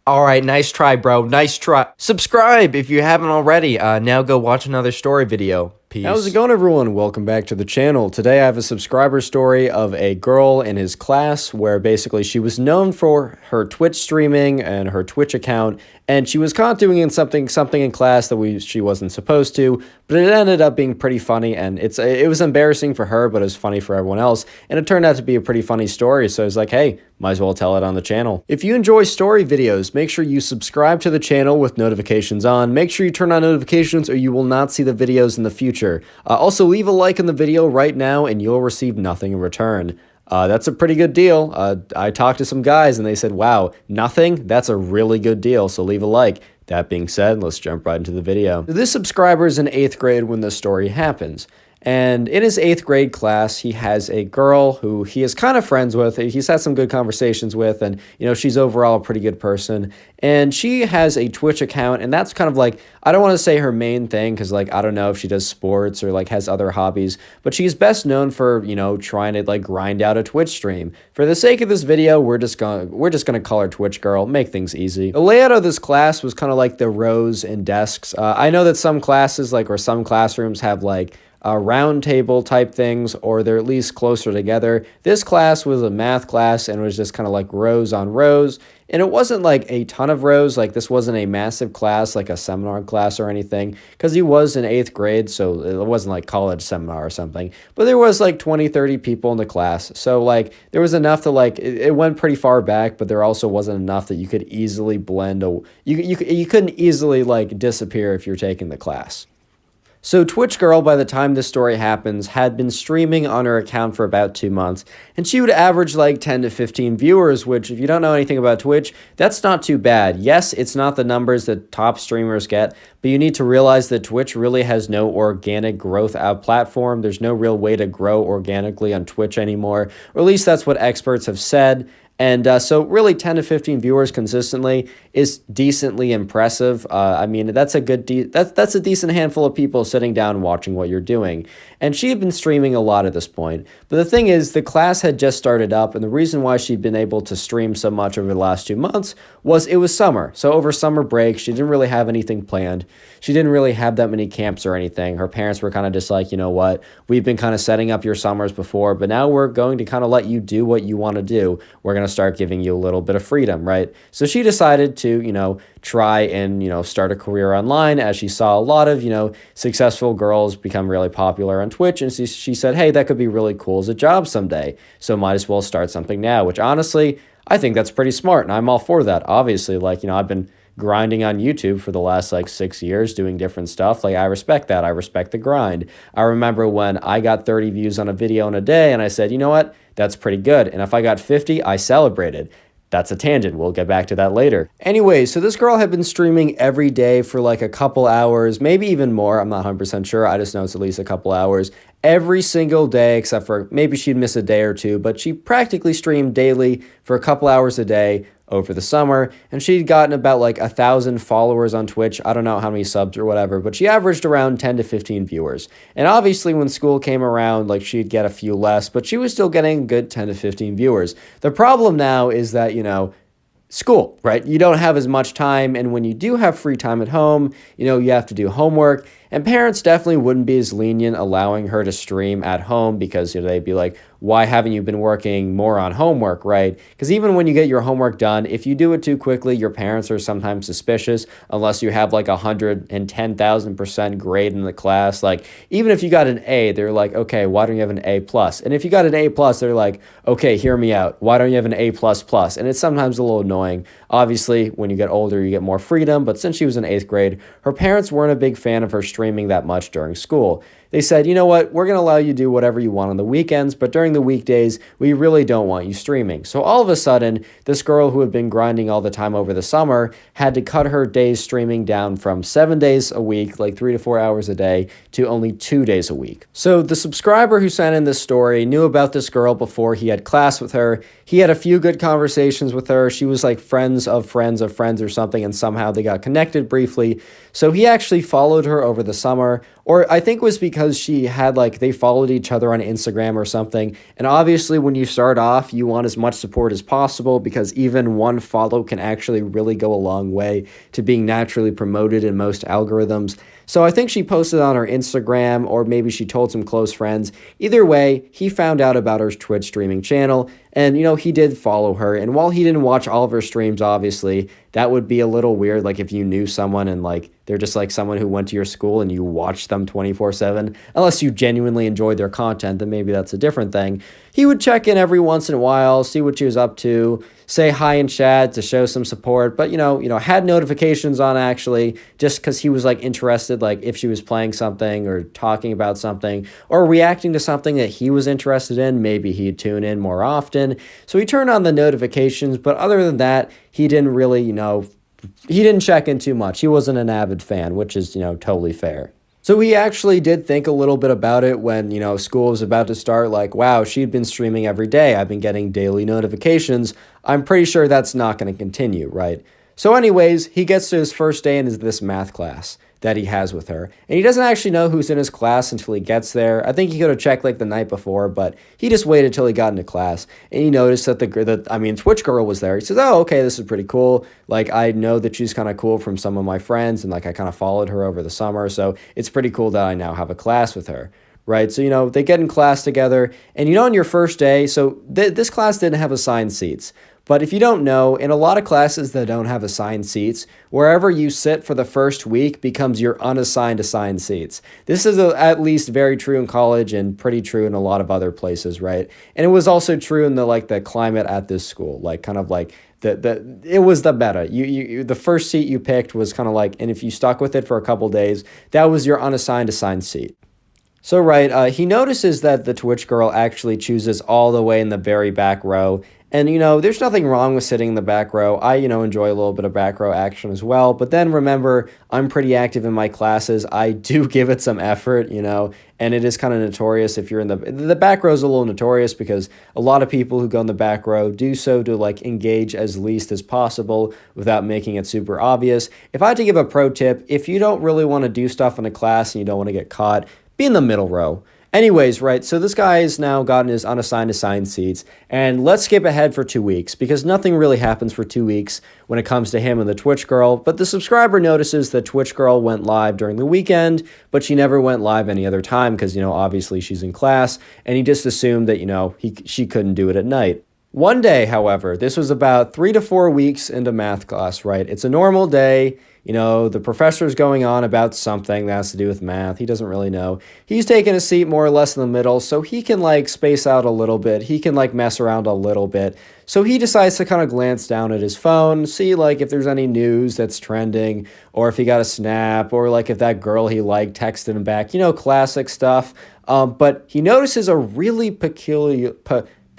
All right, nice try, bro. Nice try. Subscribe if you haven't already. Now go watch another story video. Peace. How's it going, everyone? Welcome back to the channel. Today I have a subscriber story of a girl in his class where basically she was known for her Twitch streaming and her Twitch account, and she was caught doing something in class that she wasn't supposed to, but it ended up being pretty funny, and it was embarrassing for her, but it was funny for everyone else, and it turned out to be a pretty funny story, so I was like, hey, might as well tell it on the channel. If you enjoy story videos, make sure you subscribe to the channel with notifications on. Make sure you turn on notifications or you will not see the videos in the future. Also, leave a like in the video right now and you'll receive nothing in return. That's a pretty good deal. I talked to some guys and they said, wow, nothing? That's a really good deal, so leave a like. That being said, let's jump right into the video. This subscriber is in 8th grade when this story happens. And in his 8th grade class, he has a girl who he is kind of friends with. He's had some good conversations with, and, she's overall a pretty good person. And she has a Twitch account, and that's kind of like, I don't want to say her main thing, because, like, I don't know if she does sports or, like, has other hobbies, but she's best known for, trying to, like, grind out a Twitch stream. For the sake of this video, we're just gonna call her Twitch Girl, make things easy. The layout of this class was kind of like the rows and desks. I know that some classes, or some classrooms have, like, round table type things, or they're at least closer together. This class was a math class, and it was just kind of like rows on rows, and it wasn't like a ton of rows. Like, this wasn't a massive class, like a seminar class or anything, because he was in 8th grade, so it wasn't like college seminar or something, but there was like 20-30 people in the class, so like there was enough to like it went pretty far back, but there also wasn't enough that you could easily blend you couldn't easily like disappear if you're taking the class. So Twitch Girl, by the time this story happens, had been streaming on her account for about 2 months, and she would average like 10 to 15 viewers, which, if you don't know anything about Twitch, that's not too bad. Yes, it's not the numbers that top streamers get, but you need to realize that Twitch really has no organic growth platform. There's no real way to grow organically on Twitch anymore, or at least that's what experts have said. And so really 10 to 15 viewers consistently is decently impressive. I mean, that's a that's a decent handful of people sitting down and watching what you're doing. And she had been streaming a lot at this point. But the thing is, the class had just started up, and the reason why she'd been able to stream so much over the last 2 months was it was summer. So over summer break, she didn't really have anything planned. She didn't really have that many camps or anything. Her parents were kind of just like, you know what, we've been kind of setting up your summers before, but now we're going to kind of let you do what you want to do. We're going to to start giving you a little bit of freedom, right? So she decided to, try and, start a career online, as she saw a lot of, successful girls become really popular on Twitch. And she said, hey, that could be really cool as a job someday. So might as well start something now, which honestly, I think that's pretty smart. And I'm all for that. Obviously, I've been grinding on YouTube for the last 6 years doing different stuff. I respect that. I respect the grind. I remember when I got 30 views on a video in a day and I said, you know what? That's pretty good. And if I got 50, I celebrated. That's a tangent. We'll get back to that later. Anyway, so this girl had been streaming every day for a couple hours, maybe even more. I'm not 100% sure. I just know it's at least a couple hours every single day, except for maybe she'd miss a day or two, but she practically streamed daily for a couple hours a day over the summer, and she'd gotten about 1,000 followers on Twitch. I don't know how many subs or whatever, but she averaged around 10 to 15 viewers. And obviously when school came around, she'd get a few less, but she was still getting a good 10 to 15 viewers. The problem now is that, school, right? You don't have as much time, and when you do have free time at home, you have to do homework, and parents definitely wouldn't be as lenient allowing her to stream at home because they'd be like, why haven't you been working more on homework, right? Because even when you get your homework done, if you do it too quickly, your parents are sometimes suspicious unless you have 110,000% grade in the class. Even if you got an A, they're like, okay, why don't you have an A plus? And if you got an A plus, they're like, okay, hear me out. Why don't you have an A plus plus? And it's sometimes a little annoying. Obviously, when you get older, you get more freedom. But since she was in 8th grade, her parents weren't a big fan of her streaming that much during school. They said, you know what, we're going to allow you to do whatever you want on the weekends, but during the weekdays, we really don't want you streaming. So all of a sudden, this girl who had been grinding all the time over the summer had to cut her days streaming down from 7 days a week, 3 to 4 hours a day, to only 2 days a week. So the subscriber who sent in this story knew about this girl before he had class with her. He had a few good conversations with her. She was friends of friends of friends or something, and somehow they got connected briefly. So he actually followed her over the summer, or I think it was because she had they followed each other on Instagram or something. And obviously when you start off, you want as much support as possible because even one follow can actually really go a long way to being naturally promoted in most algorithms. So I think she posted on her Instagram, or maybe she told some close friends. Either way, he found out about her Twitch streaming channel, and, he did follow her. And while he didn't watch all of her streams, obviously, that would be a little weird, if you knew someone and, they're just, someone who went to your school and you watch them 24/7. Unless you genuinely enjoyed their content, then maybe that's a different thing. He would check in every once in a while, see what she was up to, say hi in chat to show some support, but, had notifications on, actually, just because he was, interested, if she was playing something or talking about something or reacting to something that he was interested in, maybe he'd tune in more often. So he turned on the notifications, but other than that, he didn't really, he didn't check in too much. He wasn't an avid fan, which is, totally fair. So he actually did think a little bit about it when, school was about to start, wow, she'd been streaming every day. I've been getting daily notifications. I'm pretty sure that's not going to continue, right? So anyways, he gets to his first day in this math class that he has with her. And he doesn't actually know who's in his class until he gets there. I think he could have checked the night before, but he just waited till he got into class. And he noticed that the Twitch girl was there. He says, oh, okay, this is pretty cool. I know that she's kind of cool from some of my friends, and I kind of followed her over the summer. So it's pretty cool that I now have a class with her. Right? So, they get in class together, and on your first day, so this class didn't have assigned seats. But if you don't know, in a lot of classes that don't have assigned seats, wherever you sit for the first week becomes your unassigned assigned seats. This is at least very true in college and pretty true in a lot of other places, right? And it was also true in the climate at this school, it was the meta. You the first seat you picked was kind of and if you stuck with it for a couple days, that was your unassigned assigned seat. So, right, he notices that the Twitch girl actually chooses all the way in the very back row. And, there's nothing wrong with sitting in the back row. I, enjoy a little bit of back row action as well. But then remember, I'm pretty active in my classes. I do give it some effort, and it is kind of notorious if you're in the back row is a little notorious because a lot of people who go in the back row do so to engage as least as possible without making it super obvious. If I had to give a pro tip, if you don't really want to do stuff in a class and you don't want to get caught, be in the middle row. Anyways, right, so this guy has now gotten his unassigned assigned seats, and let's skip ahead for 2 weeks, because nothing really happens for 2 weeks when it comes to him and the Twitch girl, but the subscriber notices that Twitch girl went live during the weekend, but she never went live any other time, because, obviously she's in class, and he just assumed that, she couldn't do it at night. One day, however, this was about 3 to 4 weeks into math class, right? It's a normal day. The professor's going on about something that has to do with math. He doesn't really know. He's taking a seat more or less in the middle, so he can space out a little bit. He can mess around a little bit. So he decides to kind of glance down at his phone, see if there's any news that's trending, or if he got a snap, or if that girl he liked texted him back. Classic stuff. But he notices a really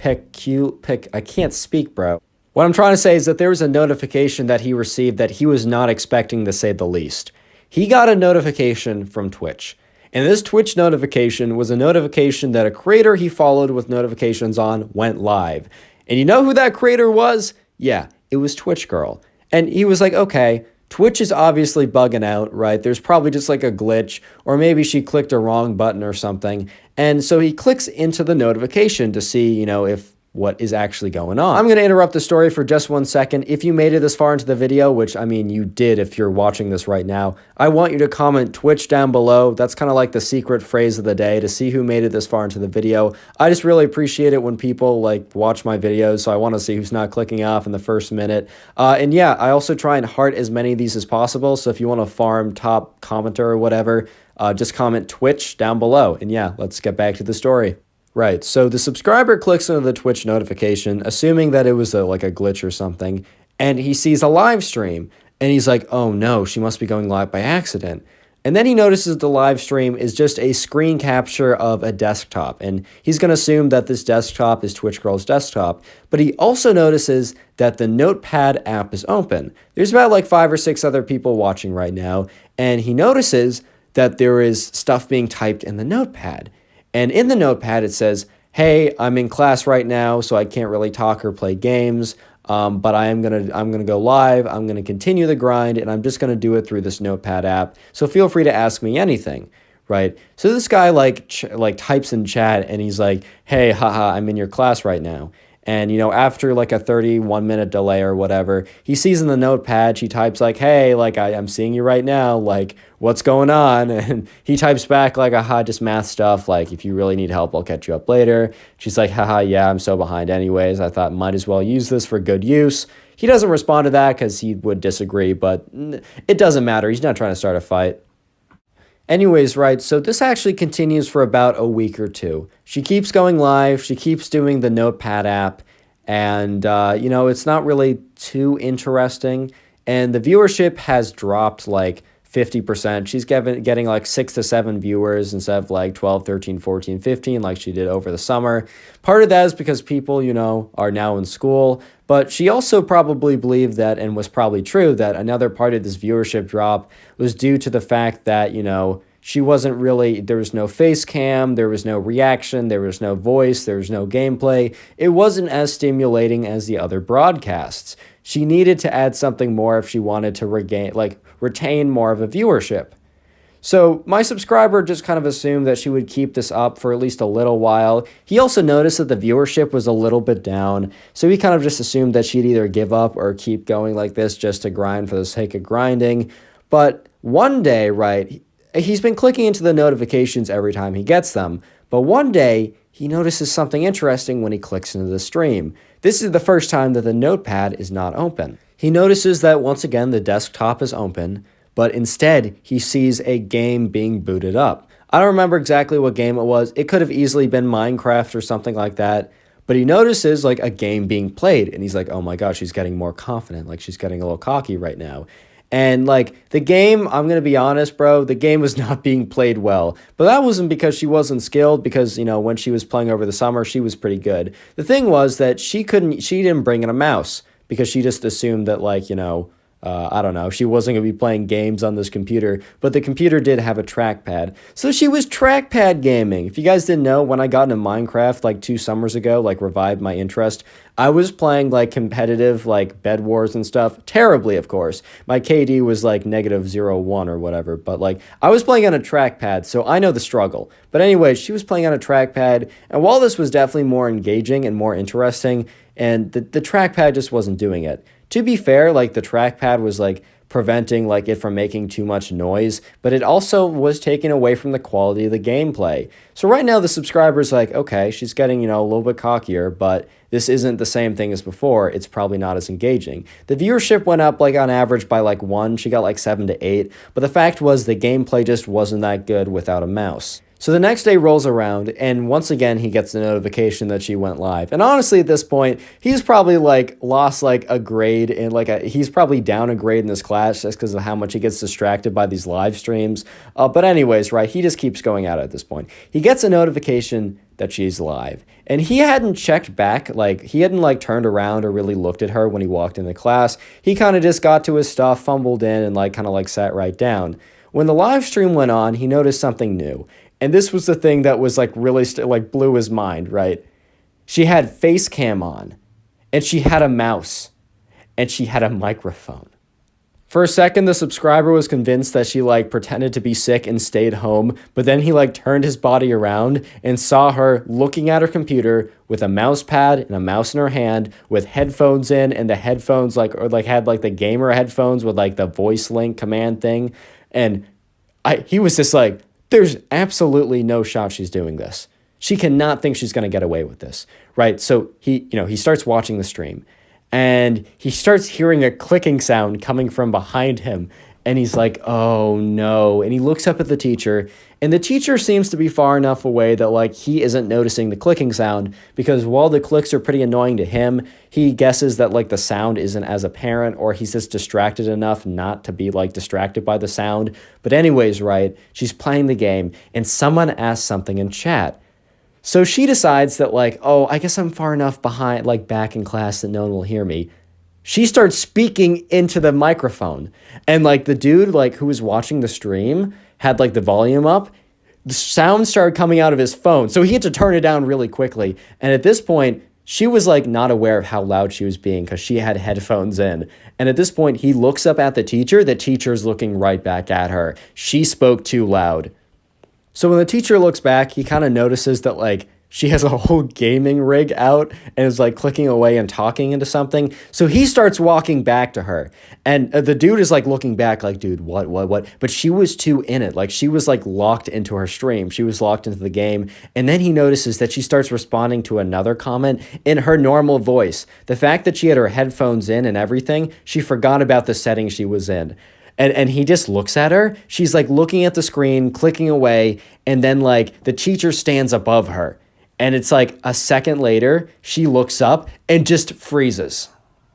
I can't speak, bro. What I'm trying to say is that there was a notification that he received that he was not expecting, to say the least. He got a notification from Twitch. And this Twitch notification was a notification that a creator he followed with notifications on went live. And you know who that creator was? Yeah, it was Twitch Girl. And he was like, okay, Twitch is obviously bugging out, right? There's probably just a glitch, or maybe she clicked a wrong button or something. And so he clicks into the notification to see, if what is actually going on. I'm going to interrupt the story for just 1 second. If you made it this far into the video, which I mean you did if you're watching this right now, I want you to comment Twitch down below. That's kind of like the secret phrase of the day to see who made it this far into the video. I just really appreciate it when people watch my videos, so I want to see who's not clicking off in the first minute. And yeah, I also try and heart as many of these as possible, so if you want to farm top commenter or whatever, just comment Twitch down below. And yeah, let's get back to the story. Right, so the subscriber clicks into the Twitch notification, assuming that it was a glitch or something, and he sees a live stream, and he's like, oh no, she must be going live by accident. And then he notices the live stream is just a screen capture of a desktop, and he's going to assume that this desktop is Twitch Girl's desktop, but he also notices that the Notepad app is open. There's about 5 or 6 other people watching right now, and he notices that there is stuff being typed in the Notepad. And in the Notepad, it says, hey, I'm in class right now, so I can't really talk or play games, but I'm gonna go live, I'm gonna continue the grind, and I'm just gonna do it through this Notepad app, so feel free to ask me anything, right? So this guy types in chat, and he's like, hey, haha, I'm in your class right now. And, after a 31-minute delay or whatever, he sees in the Notepad, she types hey, I'm seeing you right now, what's going on? And he types back aha, just math stuff, if you really need help, I'll catch you up later. She's like, haha, yeah, I'm so behind anyways. I thought might as well use this for good use. He doesn't respond to that because he would disagree, but it doesn't matter. He's not trying to start a fight. Anyways, right, so this actually continues for about a week or two. She keeps going live, she keeps doing the Notepad app, and, it's not really too interesting, and the viewership has dropped 50%. She's getting 6 to 7 viewers instead of 12, 13, 14, 15 like she did over the summer. Part of that is because people, are now in school, but she also probably believed that, and was probably true, that another part of this viewership drop was due to the fact that, she wasn't really, there was no face cam, there was no reaction, there was no voice, there was no gameplay. It wasn't as stimulating as the other broadcasts. She needed to add something more if she wanted to retain more of a viewership. So my subscriber just kind of assumed that she would keep this up for at least a little while. He also noticed that the viewership was a little bit down, so he kind of just assumed that she'd either give up or keep going like this just to grind for the sake of grinding. But one day, right, he's been clicking into the notifications every time he gets them, but one day he notices something interesting when he clicks into the stream. This is the first time that the Notepad is not open. He notices that once again the desktop is open, but instead he sees a game being booted up. I don't remember exactly what game it was. It could have easily been Minecraft or something like that, but he notices a game being played, and he's like, oh my gosh, she's getting more confident, she's getting a little cocky right now. And the game, I'm going to be honest, bro, the game was not being played well. But that wasn't because she wasn't skilled, because, when she was playing over the summer, she was pretty good. The thing was that she didn't bring in a mouse, because she just assumed that I don't know, she wasn't going to be playing games on this computer, but the computer did have a trackpad. So she was trackpad gaming. If you guys didn't know, when I got into Minecraft 2 summers ago, revived my interest, I was playing competitive Bed Wars and stuff, terribly of course. My KD was negative 0.1 or whatever, but I was playing on a trackpad, so I know the struggle. But anyway, she was playing on a trackpad, and while this was definitely more engaging and more interesting, and the trackpad just wasn't doing it. To be fair, like the trackpad was like preventing like it from making too much noise, but it also was taking away from the quality of the gameplay. So right now the subscriber's like, okay, she's getting, a little bit cockier, but this isn't the same thing as before. It's probably not as engaging. The viewership went up like on average by like 1. She got like 7 to 8, but the fact was the gameplay just wasn't that good without a mouse. So the next day rolls around, and once again, he gets the notification that she went live. And honestly, at this point, he's probably like lost like a grade and he's probably down a grade in this class just because of how much he gets distracted by these live streams. But anyways, right, he just keeps going at this point. He gets a notification that she's live, and he hadn't checked back, like he hadn't like turned around or really looked at her when he walked into class. He kind of just got to his stuff, fumbled in, and like kind of like sat right down. When the live stream went on, he noticed something new. And this was the thing that was like really like blew his mind, right? She had face cam on, and she had a mouse, and she had a microphone. For a second, the subscriber was convinced that she like pretended to be sick and stayed home, but then he like turned his body around and saw her looking at her computer with a mouse pad and a mouse in her hand with headphones in, and the headphones had like the gamer headphones with like the voice link command thing. And he was just like, there's absolutely no shot she's doing this. She cannot think she's going to get away with this, right? So he starts watching the stream, and he starts hearing a clicking sound coming from behind him, and he's like, oh no. And he looks up at the teacher, and the teacher seems to be far enough away that like he isn't noticing the clicking sound, because while the clicks are pretty annoying to him, he guesses that like the sound isn't as apparent, or he's just distracted enough not to be like distracted by the sound. But anyways, right, she's playing the game, and someone asks something in chat. So she decides that like, oh, I guess I'm far enough behind, like back in class, that no one will hear me. She starts speaking into the microphone, and like the dude like who was watching the stream had like the volume up. The sound started coming out of his phone, so he had to turn it down really quickly. And at this point, she was like not aware of how loud she was being because she had headphones in. And at this point, he looks up at the teacher's looking right back at her. She spoke too loud. So when the teacher looks back, he kind of notices that like she has a whole gaming rig out and is like clicking away and talking into something. So he starts walking back to her, and the dude is like looking back like, dude, what? But she was too in it. Like she was like locked into her stream. She was locked into the game. And then he notices that she starts responding to another comment in her normal voice. The fact that she had her headphones in and everything, she forgot about the setting she was in. And he just looks at her. She's like looking at the screen, clicking away. And then like the teacher stands above her. And it's like a second later, she looks up and just freezes.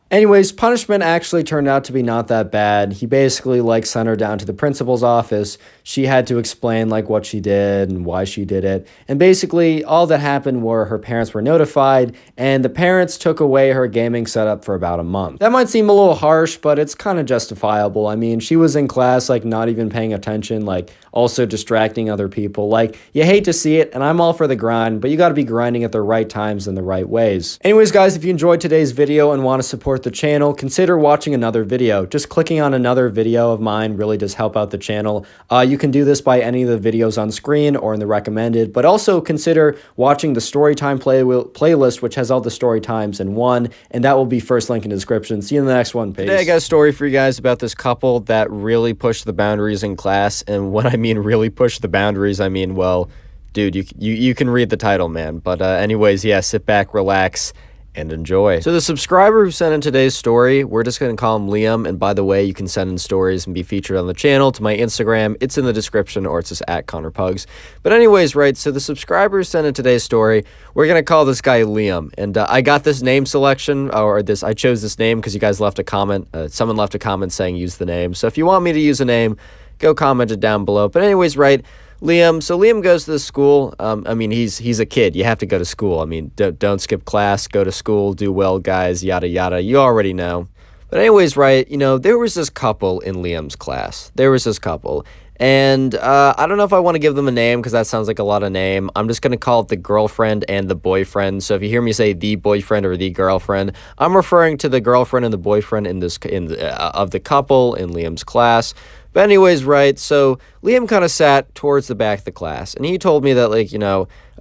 Anyways, punishment actually turned out to be not that bad. He basically like sent her down to the principal's office. She had to explain like what she did and why she did it. And basically all that happened were her parents were notified, and the parents took away her gaming setup for about a month. That might seem a little harsh, but it's kind of justifiable. I mean, she was in class like not even paying attention, like also distracting other people. Like, you hate to see it, and I'm all for the grind, but you got to be grinding at the right times in the right ways. Anyways, guys, if you enjoyed today's video and want to support the channel, consider watching another video. Just clicking on another video of mine really does help out the channel. You can do this by any of the videos on screen or in the recommended, but also consider watching the Storytime playlist, which has all the story times in one, and that will be first link in the description. See you in the next one. Peace. Today I got a story for you guys about this couple that really pushed the boundaries in class, and when I mean really push the boundaries, I mean, well, dude, you can read the title, man. But anyways, yeah, sit back, relax, and enjoy. So the subscriber who sent in today's story, we're just going to call him Liam. And by the way, you can send in stories and be featured on the channel to my Instagram. It's in the description, or it's just at ConnorPugs. But anyways, right, so the subscriber who sent in today's story, we're going to call this guy Liam. And I got this name selection, I chose this name because you guys left a comment. Someone left a comment saying use the name. So if you want me to use a name, go comment it down below. But anyways, right, Liam. So Liam goes to the school. I mean, he's a kid. You have to go to school. I mean, don't skip class. Go to school. Do well, guys. Yada yada. You already know. But anyways, right, there was this couple in Liam's class. There was this couple. And I don't know if I want to give them a name because that sounds like a lot of name. I'm just going to call it the girlfriend and the boyfriend. So if you hear me say the boyfriend or the girlfriend, I'm referring to the girlfriend and the boyfriend of the couple in Liam's class. But anyways, right, so Liam kind of sat towards the back of the class, and he told me that, like,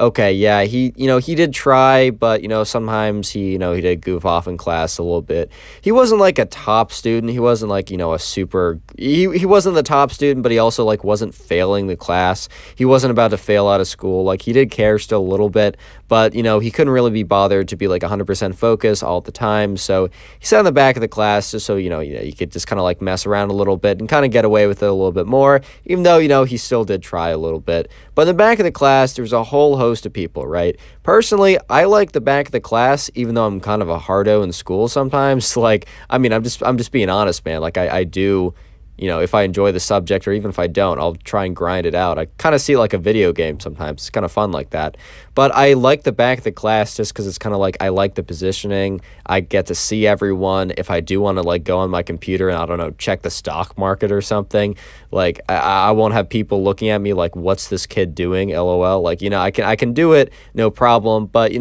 Okay, yeah, he did try, but, sometimes he did goof off in class a little bit. He wasn't like a top student. He wasn't like, a super, he wasn't the top student, but he also like wasn't failing the class. He wasn't about to fail out of school. Like he did care still a little bit, but, he couldn't really be bothered to be like 100% focused all the time. So he sat in the back of the class just so, you could just kind of like mess around a little bit and kind of get away with it a little bit more, even though, he still did try a little bit. But in the back of the class, there's a whole host of people, right? Personally, I like the back of the class, even though I'm kind of a hardo in school sometimes. Like, I mean, I'm just being honest, man. Like, I do, if I enjoy the subject or even if I don't, I'll try and grind it out. I kind of see it like a video game sometimes. It's kind of fun like that. But I like the back of the class just because it's kind of like I like the positioning. I get to see everyone. If I do want to like go on my computer and I don't know, check the stock market or something, like I won't have people looking at me like, what's this kid doing? LOL. Like, I can do it, no problem. But,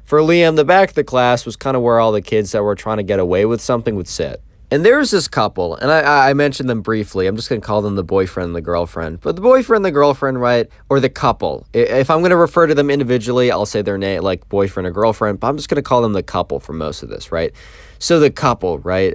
for Liam, the back of the class was kind of where all the kids that were trying to get away with something would sit. And there's this couple, and I mentioned them briefly. I'm just going to call them the boyfriend and the girlfriend. But the boyfriend and the girlfriend, right, or the couple. If I'm going to refer to them individually, I'll say their name, like boyfriend or girlfriend. But I'm just going to call them the couple for most of this, right? So the couple, right,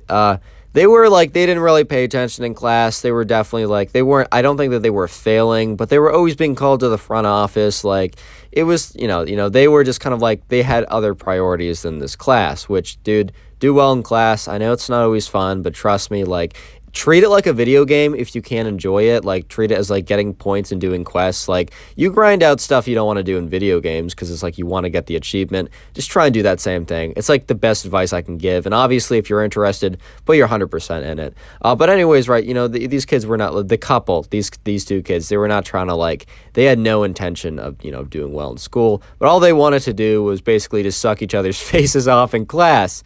they were like, they didn't really pay attention in class. They were definitely like, I don't think that they were failing, but they were always being called to the front office. Like, it was, they were just kind of like, they had other priorities than this class, which, dude, do well in class. I know it's not always fun, but trust me, like, treat it like a video game if you can enjoy it. Like, treat it as like getting points and doing quests. Like, you grind out stuff you don't want to do in video games because it's like you want to get the achievement. Just try and do that same thing. It's like the best advice I can give. And obviously, if you're interested, put your 100% in it. But anyways, right, these kids were not, the couple, these two kids, they were not trying to like, they had no intention of, doing well in school. But all they wanted to do was basically just suck each other's faces off in class.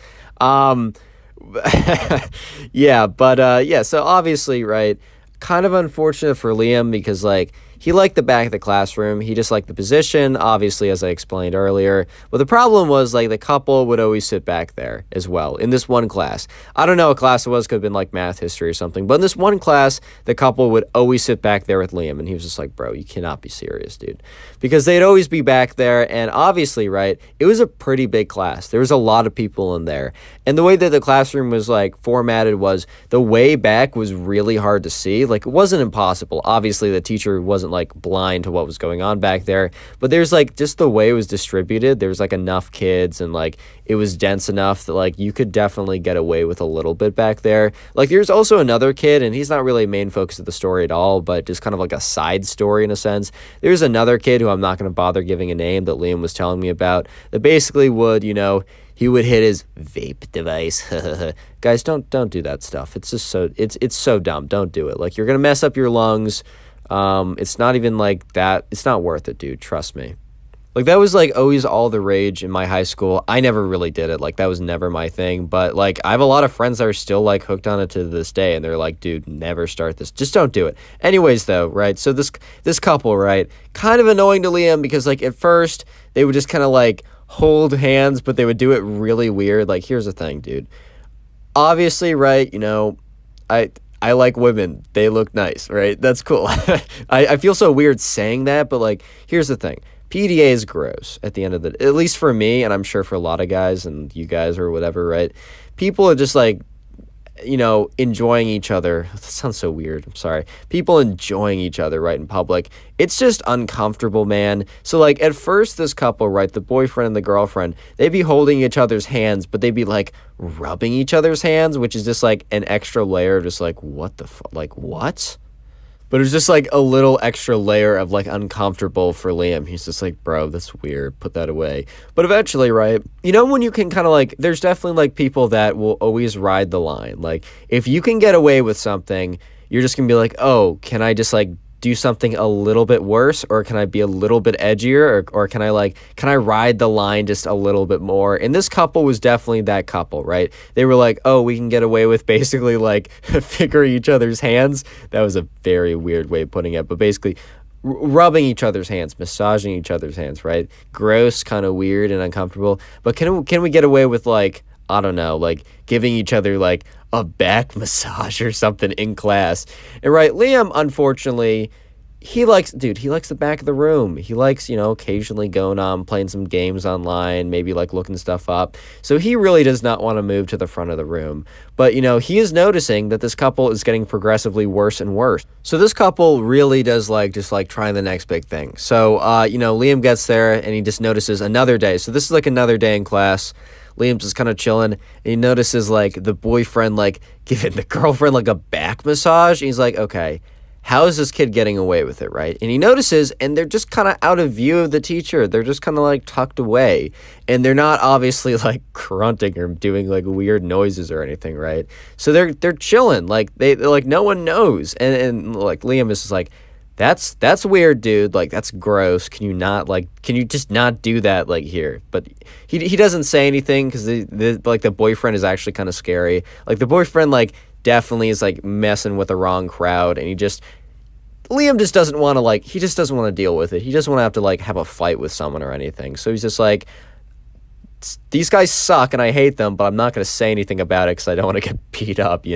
Yeah, so obviously, right, kind of unfortunate for Liam because, like, he liked the back of the classroom. He just liked the position, obviously, as I explained earlier. But the problem was, like, the couple would always sit back there as well in this one class. I don't know what class it was. Could have been, like, math, history, or something. But in this one class, the couple would always sit back there with Liam. And he was just like, bro, you cannot be serious, dude. Because they'd always be back there. And obviously, right, it was a pretty big class. There was a lot of people in there. And the way that the classroom was, like, formatted was the way back was really hard to see. Like, it wasn't impossible. Obviously, the teacher wasn't like blind to what was going on back there, but there's like just the way it was distributed, there's like enough kids and like it was dense enough that like you could definitely get away with a little bit back there. Like there's also another kid and he's not really a main focus of the story at all, but just kind of like a side story in a sense. There's another kid who I'm not going to bother giving a name that Liam was telling me about that basically would, he would hit his vape device. Guys, don't do that stuff. It's just it's so dumb. Don't do it. Like you're going to mess up your lungs. It's not even like that. It's not worth it, dude. Trust me. Like that was like always all the rage in my high school. I never really did it. Like that was never my thing. But like I have a lot of friends that are still like hooked on it to this day. And they're like, dude, never start this. Just don't do it. Anyways, though, right? So this couple, right? Kind of annoying to Liam because like at first they would just kind of like hold hands, but they would do it really weird. Like here's the thing, dude. Obviously, right? I like women. They look nice, right? That's cool. I feel so weird saying that, but like, here's the thing. PDA is gross at the end of at least for me, and I'm sure for a lot of guys and you guys or whatever, right? People are just like, enjoying each other. That sounds so weird. I'm sorry. People enjoying each other, right, in public. It's just uncomfortable, man. So, like, at first, this couple, right, the boyfriend and the girlfriend, they'd be holding each other's hands, but they'd be, like, rubbing each other's hands, which is just, like, an extra layer of just, like, what the fuck? Like, what? But it was just like a little extra layer of like uncomfortable for Liam. He's just like, bro, that's weird. Put that away. But eventually, right? When you can kind of like, there's definitely like people that will always ride the line. Like if you can get away with something, you're just going to be like, oh, can I just like do something a little bit worse, or can I be a little bit edgier, or can I ride the line just a little bit more? And this couple was definitely that couple, right? They were like, oh, we can get away with basically like fingering each other's hands. That was a very weird way of putting it, but basically rubbing each other's hands, massaging each other's hands, right? Gross, kind of weird and uncomfortable. But can we get away with like, I don't know, like giving each other like a back massage or something in class? And right, Liam, unfortunately, he likes the back of the room. He likes, occasionally going on, playing some games online, maybe like looking stuff up. So he really does not want to move to the front of the room. But, he is noticing that this couple is getting progressively worse and worse. So this couple really does just trying the next big thing. So, Liam gets there and he just notices another day. So this is like another day in class. Liam's just kind of chilling, and he notices like the boyfriend like giving the girlfriend like a back massage. And he's like, okay, how is this kid getting away with it, right? And he notices, and they're just kind of out of view of the teacher. They're just kind of like tucked away, and they're not obviously like grunting or doing like weird noises or anything, right? So they're chilling, like they like no one knows, and like Liam is just like, that's weird, dude. Like that's gross. Can you just not do that like here? But he doesn't say anything because the boyfriend is actually kind of scary. Like the boyfriend like definitely is like messing with the wrong crowd, and Liam just doesn't want to he just doesn't want to deal with it. He doesn't want to have to like have a fight with someone or anything. So he's just like, these guys suck and I hate them, but I'm not going to say anything about it because I don't want to get beat up,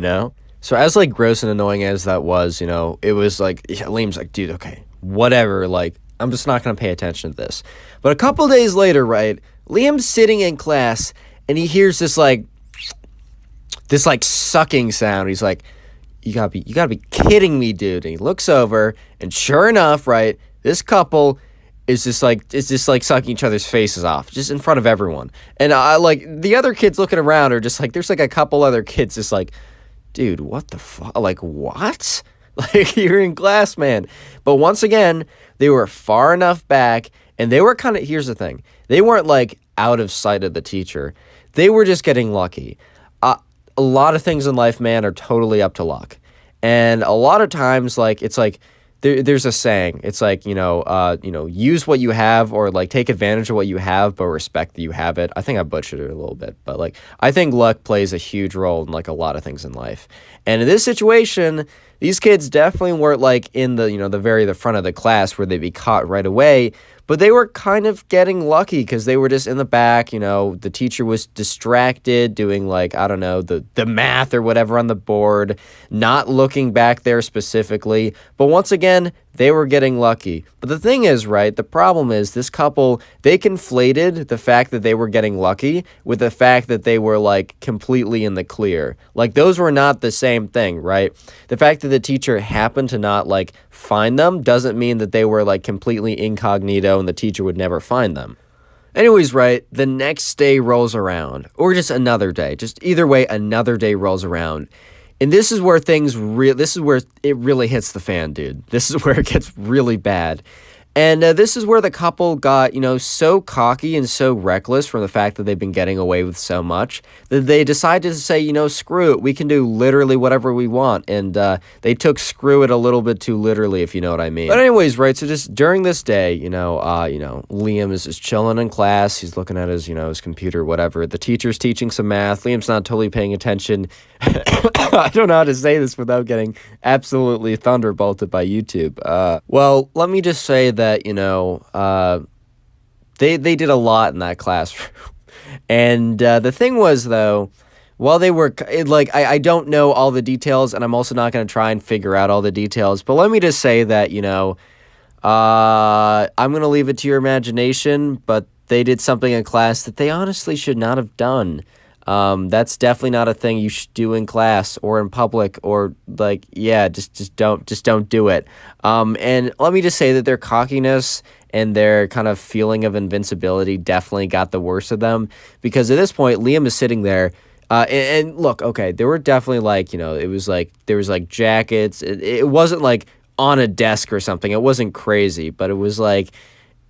So as like gross and annoying as that was, it was like, Liam's like, dude, okay, whatever. Like, I'm just not going to pay attention to this. But a couple days later, right, Liam's sitting in class and he hears this sucking sound. He's like, you gotta be kidding me, dude. And he looks over, and sure enough, right, this couple is just like sucking each other's faces off just in front of everyone. And the other kids looking around are just like, there's like a couple other kids just like, dude, what the fuck? Like, what? Like, you're in class, man. But once again, they were far enough back, and they were here's the thing, they weren't like out of sight of the teacher. They were just getting lucky. A lot of things in life, man, are totally up to luck. And a lot of times, like, it's like, there's a saying. It's like, use what you have, or like take advantage of what you have, but respect that you have it. I think I butchered it a little bit, but like, I think luck plays a huge role in like a lot of things in life. And in this situation, these kids definitely weren't like in the front of the class where they'd be caught right away. But they were kind of getting lucky because they were just in the back, the teacher was distracted doing like, I don't know, the math or whatever on the board, not looking back there specifically. But once again, they were getting lucky. But the thing is, right, the problem is this couple, they conflated the fact that they were getting lucky with the fact that they were like completely in the clear. Like those were not the same thing, right? The fact that the teacher happened to not like find them doesn't mean that they were like completely incognito and the teacher would never find them. Anyways, right, the next day rolls around, or just another day, just either way, another day rolls around. And this is where this is where it really hits the fan, dude. This is where it gets really bad. And this is where the couple got, so cocky and so reckless from the fact that they've been getting away with so much that they decided to say, screw it. We can do literally whatever we want. And they took screw it a little bit too literally, if you know what I mean. But anyways, right, so just during this day, Liam is just chilling in class. He's looking at his computer, whatever. The teacher's teaching some math. Liam's not totally paying attention. I don't know how to say this without getting absolutely thunderbolted by YouTube. Well, let me just say that, they did a lot in that classroom. And the thing was, though, while they were, I don't know all the details, and I'm also not going to try and figure out all the details, but let me just say that, I'm going to leave it to your imagination, but they did something in class that they honestly should not have done. That's definitely not a thing you should do in class or in public, or just don't do it. And let me just say that their cockiness and their kind of feeling of invincibility definitely got the worst of them, because at this point, Liam is sitting there, and look, okay, there were definitely it was like, there was like jackets. It wasn't like on a desk or something. It wasn't crazy, but it was like,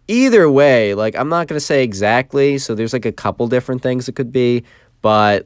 either way, like, I'm not going to say exactly. So there's like a couple different things it could be. But,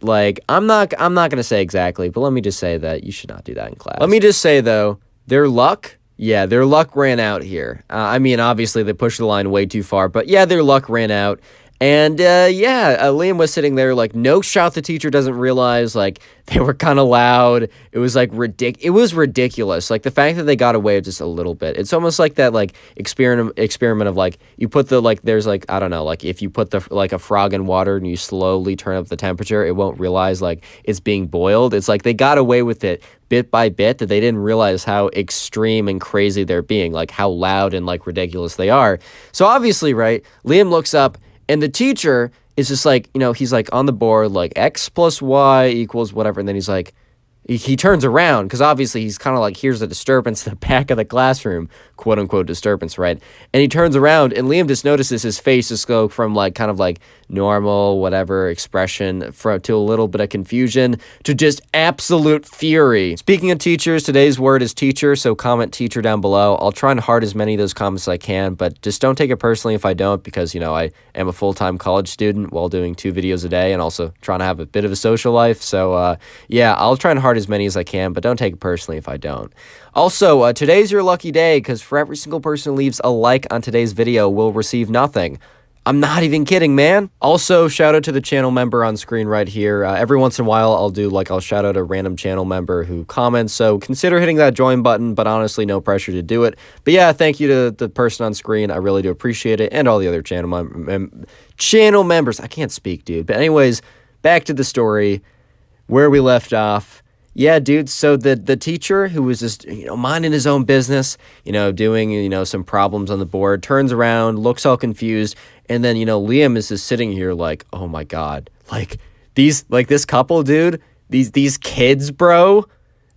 I'm not going to say exactly, but let me just say that you should not do that in class. Let me just say, though, their luck ran out here. I mean, obviously, they pushed the line way too far, but yeah, their luck ran out. And Liam was sitting there like, no shot the teacher doesn't realize, like, they were kind of loud. It was like it was ridiculous. Like the fact that they got away with just a little bit. It's almost like that like experiment of like you put the like there's like I don't know, like if you put the like a frog in water and you slowly turn up the temperature, it won't realize like it's being boiled. It's like they got away with it bit by bit, that they didn't realize how extreme and crazy they're being, like how loud and like ridiculous they are. So obviously, right, Liam looks up and the teacher is just like, he's like on the board, like X plus Y equals whatever. And then he's like, he turns around because obviously he's kind of like, here's a disturbance in the back of the classroom, quote unquote disturbance, right? And he turns around and Liam just notices his face just go from like kind of like normal, whatever expression to a little bit of confusion to just absolute fury. Speaking of teachers, today's word is teacher. So comment teacher down below. I'll try and heart as many of those comments as I can, but just don't take it personally if I don't, because, I am a full-time college student while doing 2 videos a day and also trying to have a bit of a social life. So I'll try and heart as many as I can, but don't take it personally if I don't. Also, today's your lucky day because for every single person who leaves a like on today's video will receive nothing. I'm not even kidding, man. Also, shout out to the channel member on screen right here. Every once in a while, I'll shout out a random channel member who comments, so consider hitting that join button, but honestly, no pressure to do it. But yeah, thank you to the person on screen. I really do appreciate it, and all the other channel members. I can't speak, dude. But anyways, back to the story, where we left off. Yeah, dude, so the teacher who was just, minding his own business, doing, some problems on the board, turns around, looks all confused, and then, Liam is just sitting here like, oh my God, like this couple, dude, these kids, bro,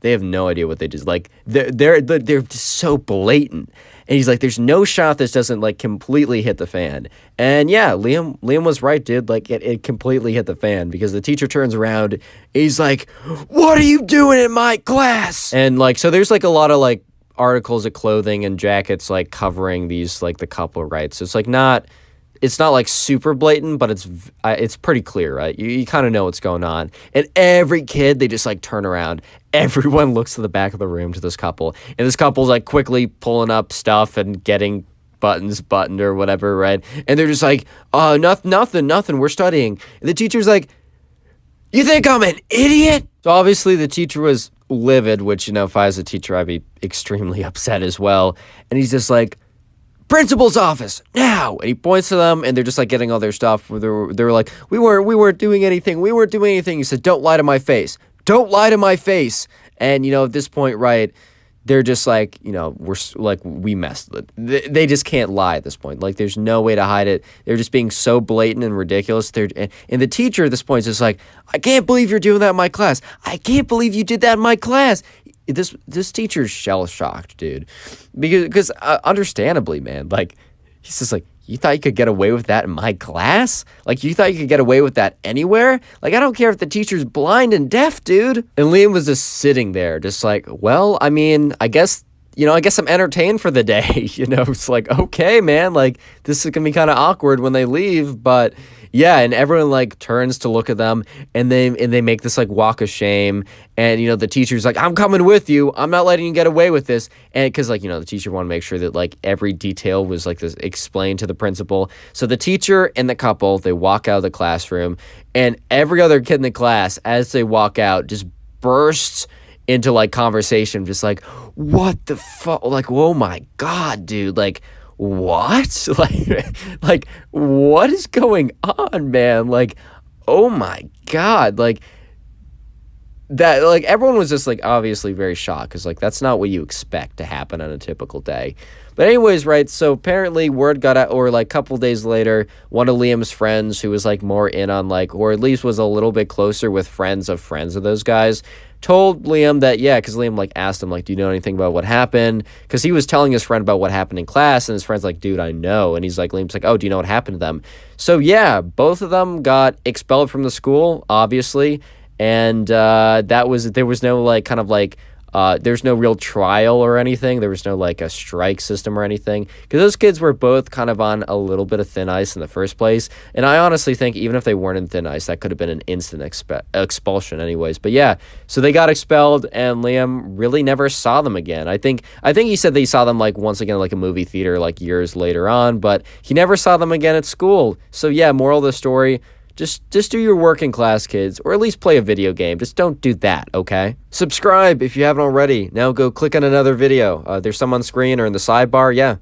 they have no idea what they did. Like, they're just so blatant. And he's like, there's no shot this doesn't, like, completely hit the fan. And, yeah, Liam was right, dude. Like, it completely hit the fan because the teacher turns around. He's like, what are you doing in my class? And, like, so there's, like, a lot of, like, articles of clothing and jackets, like, covering these, like, the couple, right? So it's, like, it's not like super blatant, but it's pretty clear, right? You kind of know what's going on. And every kid, they just like turn around. Everyone looks to the back of the room to this couple. And this couple's like quickly pulling up stuff and getting buttons buttoned or whatever, right? And they're just like, nothing, we're studying. And the teacher's like, you think I'm an idiot? So obviously the teacher was livid, which, if I was a teacher, I'd be extremely upset as well. And he's just like, principal's office now, and he points to them, and they're just like getting all their stuff. They were like, we weren't doing anything. He said, don't lie to my face. And at this point, right, they're just like, we're like, we messed. They just can't lie at this point. Like, there's no way to hide it. They're just being so blatant and ridiculous. And the teacher at this point is just like, I can't believe you're doing that in my class. I can't believe you did that in my class. This teacher's shell-shocked, dude, because understandably, man, like, he's just like, you thought you could get away with that in my class? Like, you thought you could get away with that anywhere? Like, I don't care if the teacher's blind and deaf, dude. And Liam was just sitting there, just like, well, I mean, I guess I'm entertained for the day. It's like, okay, man, like, this is gonna be kind of awkward when they leave, but yeah, and everyone like turns to look at them, and they make this like walk of shame, and the teacher's like, I'm coming with you. I'm not letting you get away with this, and because like the teacher wanted to make sure that like every detail was like this explained to the principal. So the teacher and the couple, they walk out of the classroom, and every other kid in the class, as they walk out, just bursts into like conversation, just like, what the fuck, like, oh my God, dude, like, what? like what is going on, man? Like, oh my God, like that, like everyone was just like obviously very shocked because like that's not what you expect to happen on a typical day. But anyways, right, so apparently word got out, or like a couple days later, one of Liam's friends who was like more in on like, or at least was a little bit closer with friends of those guys, told Liam that, yeah, because Liam like asked him like, do you know anything about what happened? Because he was telling his friend about what happened in class, and his friend's like, dude, I know. And he's like, Liam's like, oh, do you know what happened to them? So yeah, both of them got expelled from the school, obviously, and there was no like kind of like There's no real trial or anything. There was no like a strike system or anything, because those kids were both kind of on a little bit of thin ice in the first place. And I honestly think even if they weren't in thin ice, that could have been an instant expulsion anyways. But yeah, so they got expelled, and Liam really never saw them again. I think he said that he saw them like once again like a movie theater like years later on, but he never saw them again at school. So yeah, moral of the story, just do your work in class, kids, or at least play a video game. Just don't do that, okay? Subscribe if you haven't already. Now go click on another video. There's some on screen or in the sidebar. Yeah,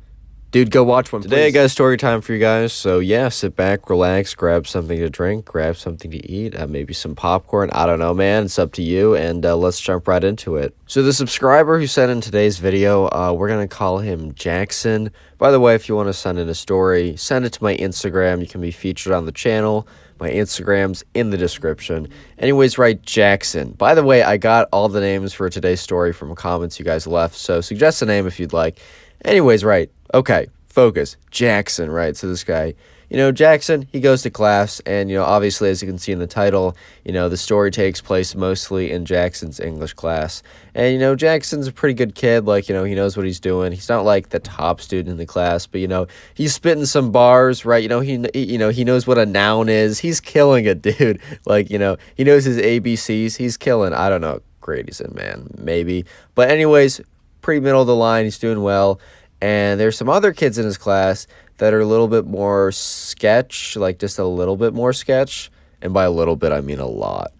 dude, go watch one. Today I got a story time for you guys. So yeah, sit back, relax, grab something to drink, grab something to eat, maybe some popcorn. I don't know, man. It's up to you, and let's jump right into it. So the subscriber who sent in today's video, we're going to call him Jackson. By the way, if you want to send in a story, send it to my Instagram. You can be featured on the channel. My Instagram's in the description. Anyways, right, Jackson. By the way, I got all the names for today's story from comments you guys left, so suggest a name if you'd like. Anyways, right, okay, focus. Jackson, right, so this guy, Jackson, he goes to class, and, obviously, as you can see in the title, the story takes place mostly in Jackson's English class. And, Jackson's a pretty good kid, like, he knows what he's doing. He's not, like, the top student in the class, but, he's spitting some bars, right? He knows what a noun is. He's killing it, dude. Like, he knows his ABCs. He's killing. I don't know what grade he's in, man. Maybe. But anyways, pretty middle of the line. He's doing well. And there's some other kids in his class that are a little bit more sketch, like just a little bit more sketch. And by a little bit, I mean a lot.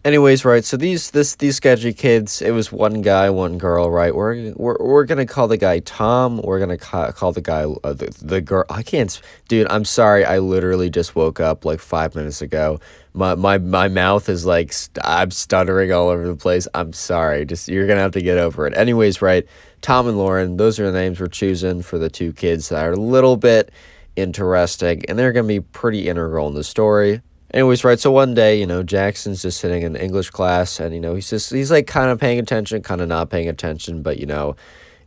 Anyways, right, so these sketchy kids, it was one guy, one girl, right? We're gonna call the guy Tom. We're gonna call the guy the girl. I can't, dude. I'm sorry. I literally just woke up like 5 minutes ago. My mouth is like I'm stuttering all over the place. I'm sorry. Just you're gonna have to get over it. Anyways, right, Tom and Lauren. Those are the names we're choosing for the two kids that are a little bit interesting, and they're gonna be pretty integral in the story. Anyways, right, so one day, Jackson's just sitting in English class, and, he's like kind of paying attention, kind of not paying attention, but,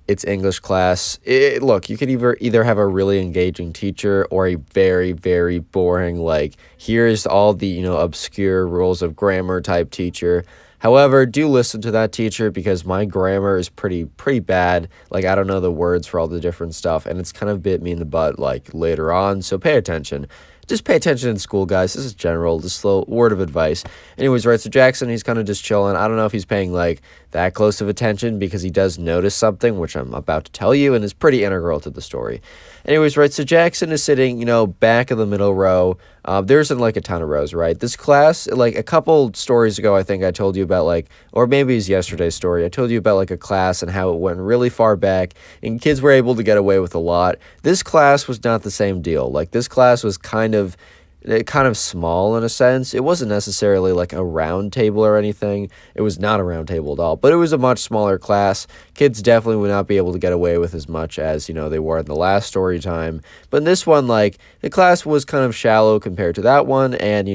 it's English class. Look, you could either have a really engaging teacher or a very, very boring, like, here's all the, obscure rules of grammar type teacher. However, do listen to that teacher, because my grammar is pretty bad. Like, I don't know the words for all the different stuff, and it's kind of bit me in the butt, like, later on, so pay attention. Just pay attention in school, guys. This is general, just a little word of advice. Anyways, right, so Jackson, he's kind of just chilling. I don't know if he's paying, like, that close of attention, because he does notice something, which I'm about to tell you, and is pretty integral to the story. Anyways, right, so Jackson is sitting, back in the middle row. There isn't, like, a ton of rows, right? This class, like, a couple stories ago, I think I told you about, like, or maybe it's yesterday's story, I told you about, like, a class and how it went really far back, and kids were able to get away with a lot. This class was not the same deal. Like, this class was kind of small in a sense. It wasn't necessarily like a round table or anything. It was not a round table at all, but it was a much smaller class. Kids definitely would not be able to get away with as much as, they were in the last story time. But in this one, like, the class was kind of shallow compared to that one. And,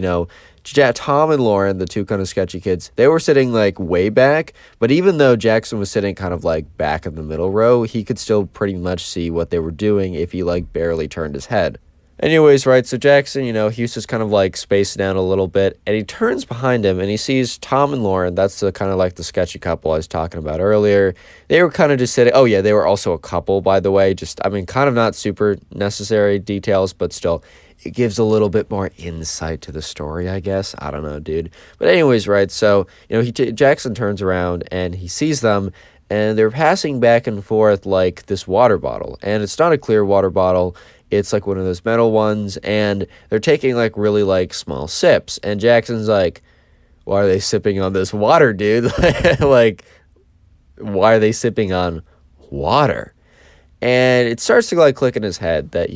Tom and Lauren, the two kind of sketchy kids, they were sitting like way back. But even though Jackson was sitting kind of like back in the middle row, he could still pretty much see what they were doing if he like barely turned his head. Anyways, right, so Jackson, he's just kind of like spaced down a little bit, and he turns behind him and he sees Tom and Lauren. That's the kind of like the sketchy couple I was talking about earlier. They were kind of just sitting. Oh yeah, they were also a couple, by the way. Just, I mean, kind of not super necessary details, but still, it gives a little bit more insight to the story, I guess. I don't know, dude. But anyways, right, so, Jackson turns around and he sees them, and they're passing back and forth like this water bottle, and it's not a clear water bottle. It's like one of those metal ones, and they're taking like really like small sips. And Jackson's like, why are they sipping on this water, dude? Like, why are they sipping on water? And it starts to like click in his head that,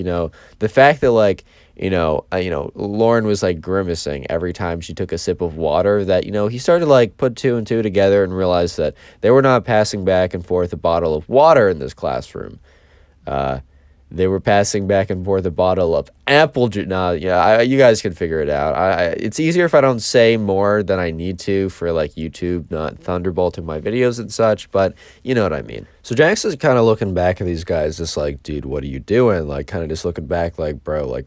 the fact that like, Lauren was like grimacing every time she took a sip of water, that, he started to like put two and two together and realized that they were not passing back and forth a bottle of water in this classroom. They were passing back and forth a bottle of Apple juice. Nah, yeah, you guys can figure it out. It's easier if I don't say more than I need to for like YouTube not thunderbolting my videos and such, but you know what I mean. So Jackson's kind of looking back at these guys, just like, dude, what are you doing? Like, kind of just looking back, like, bro, like,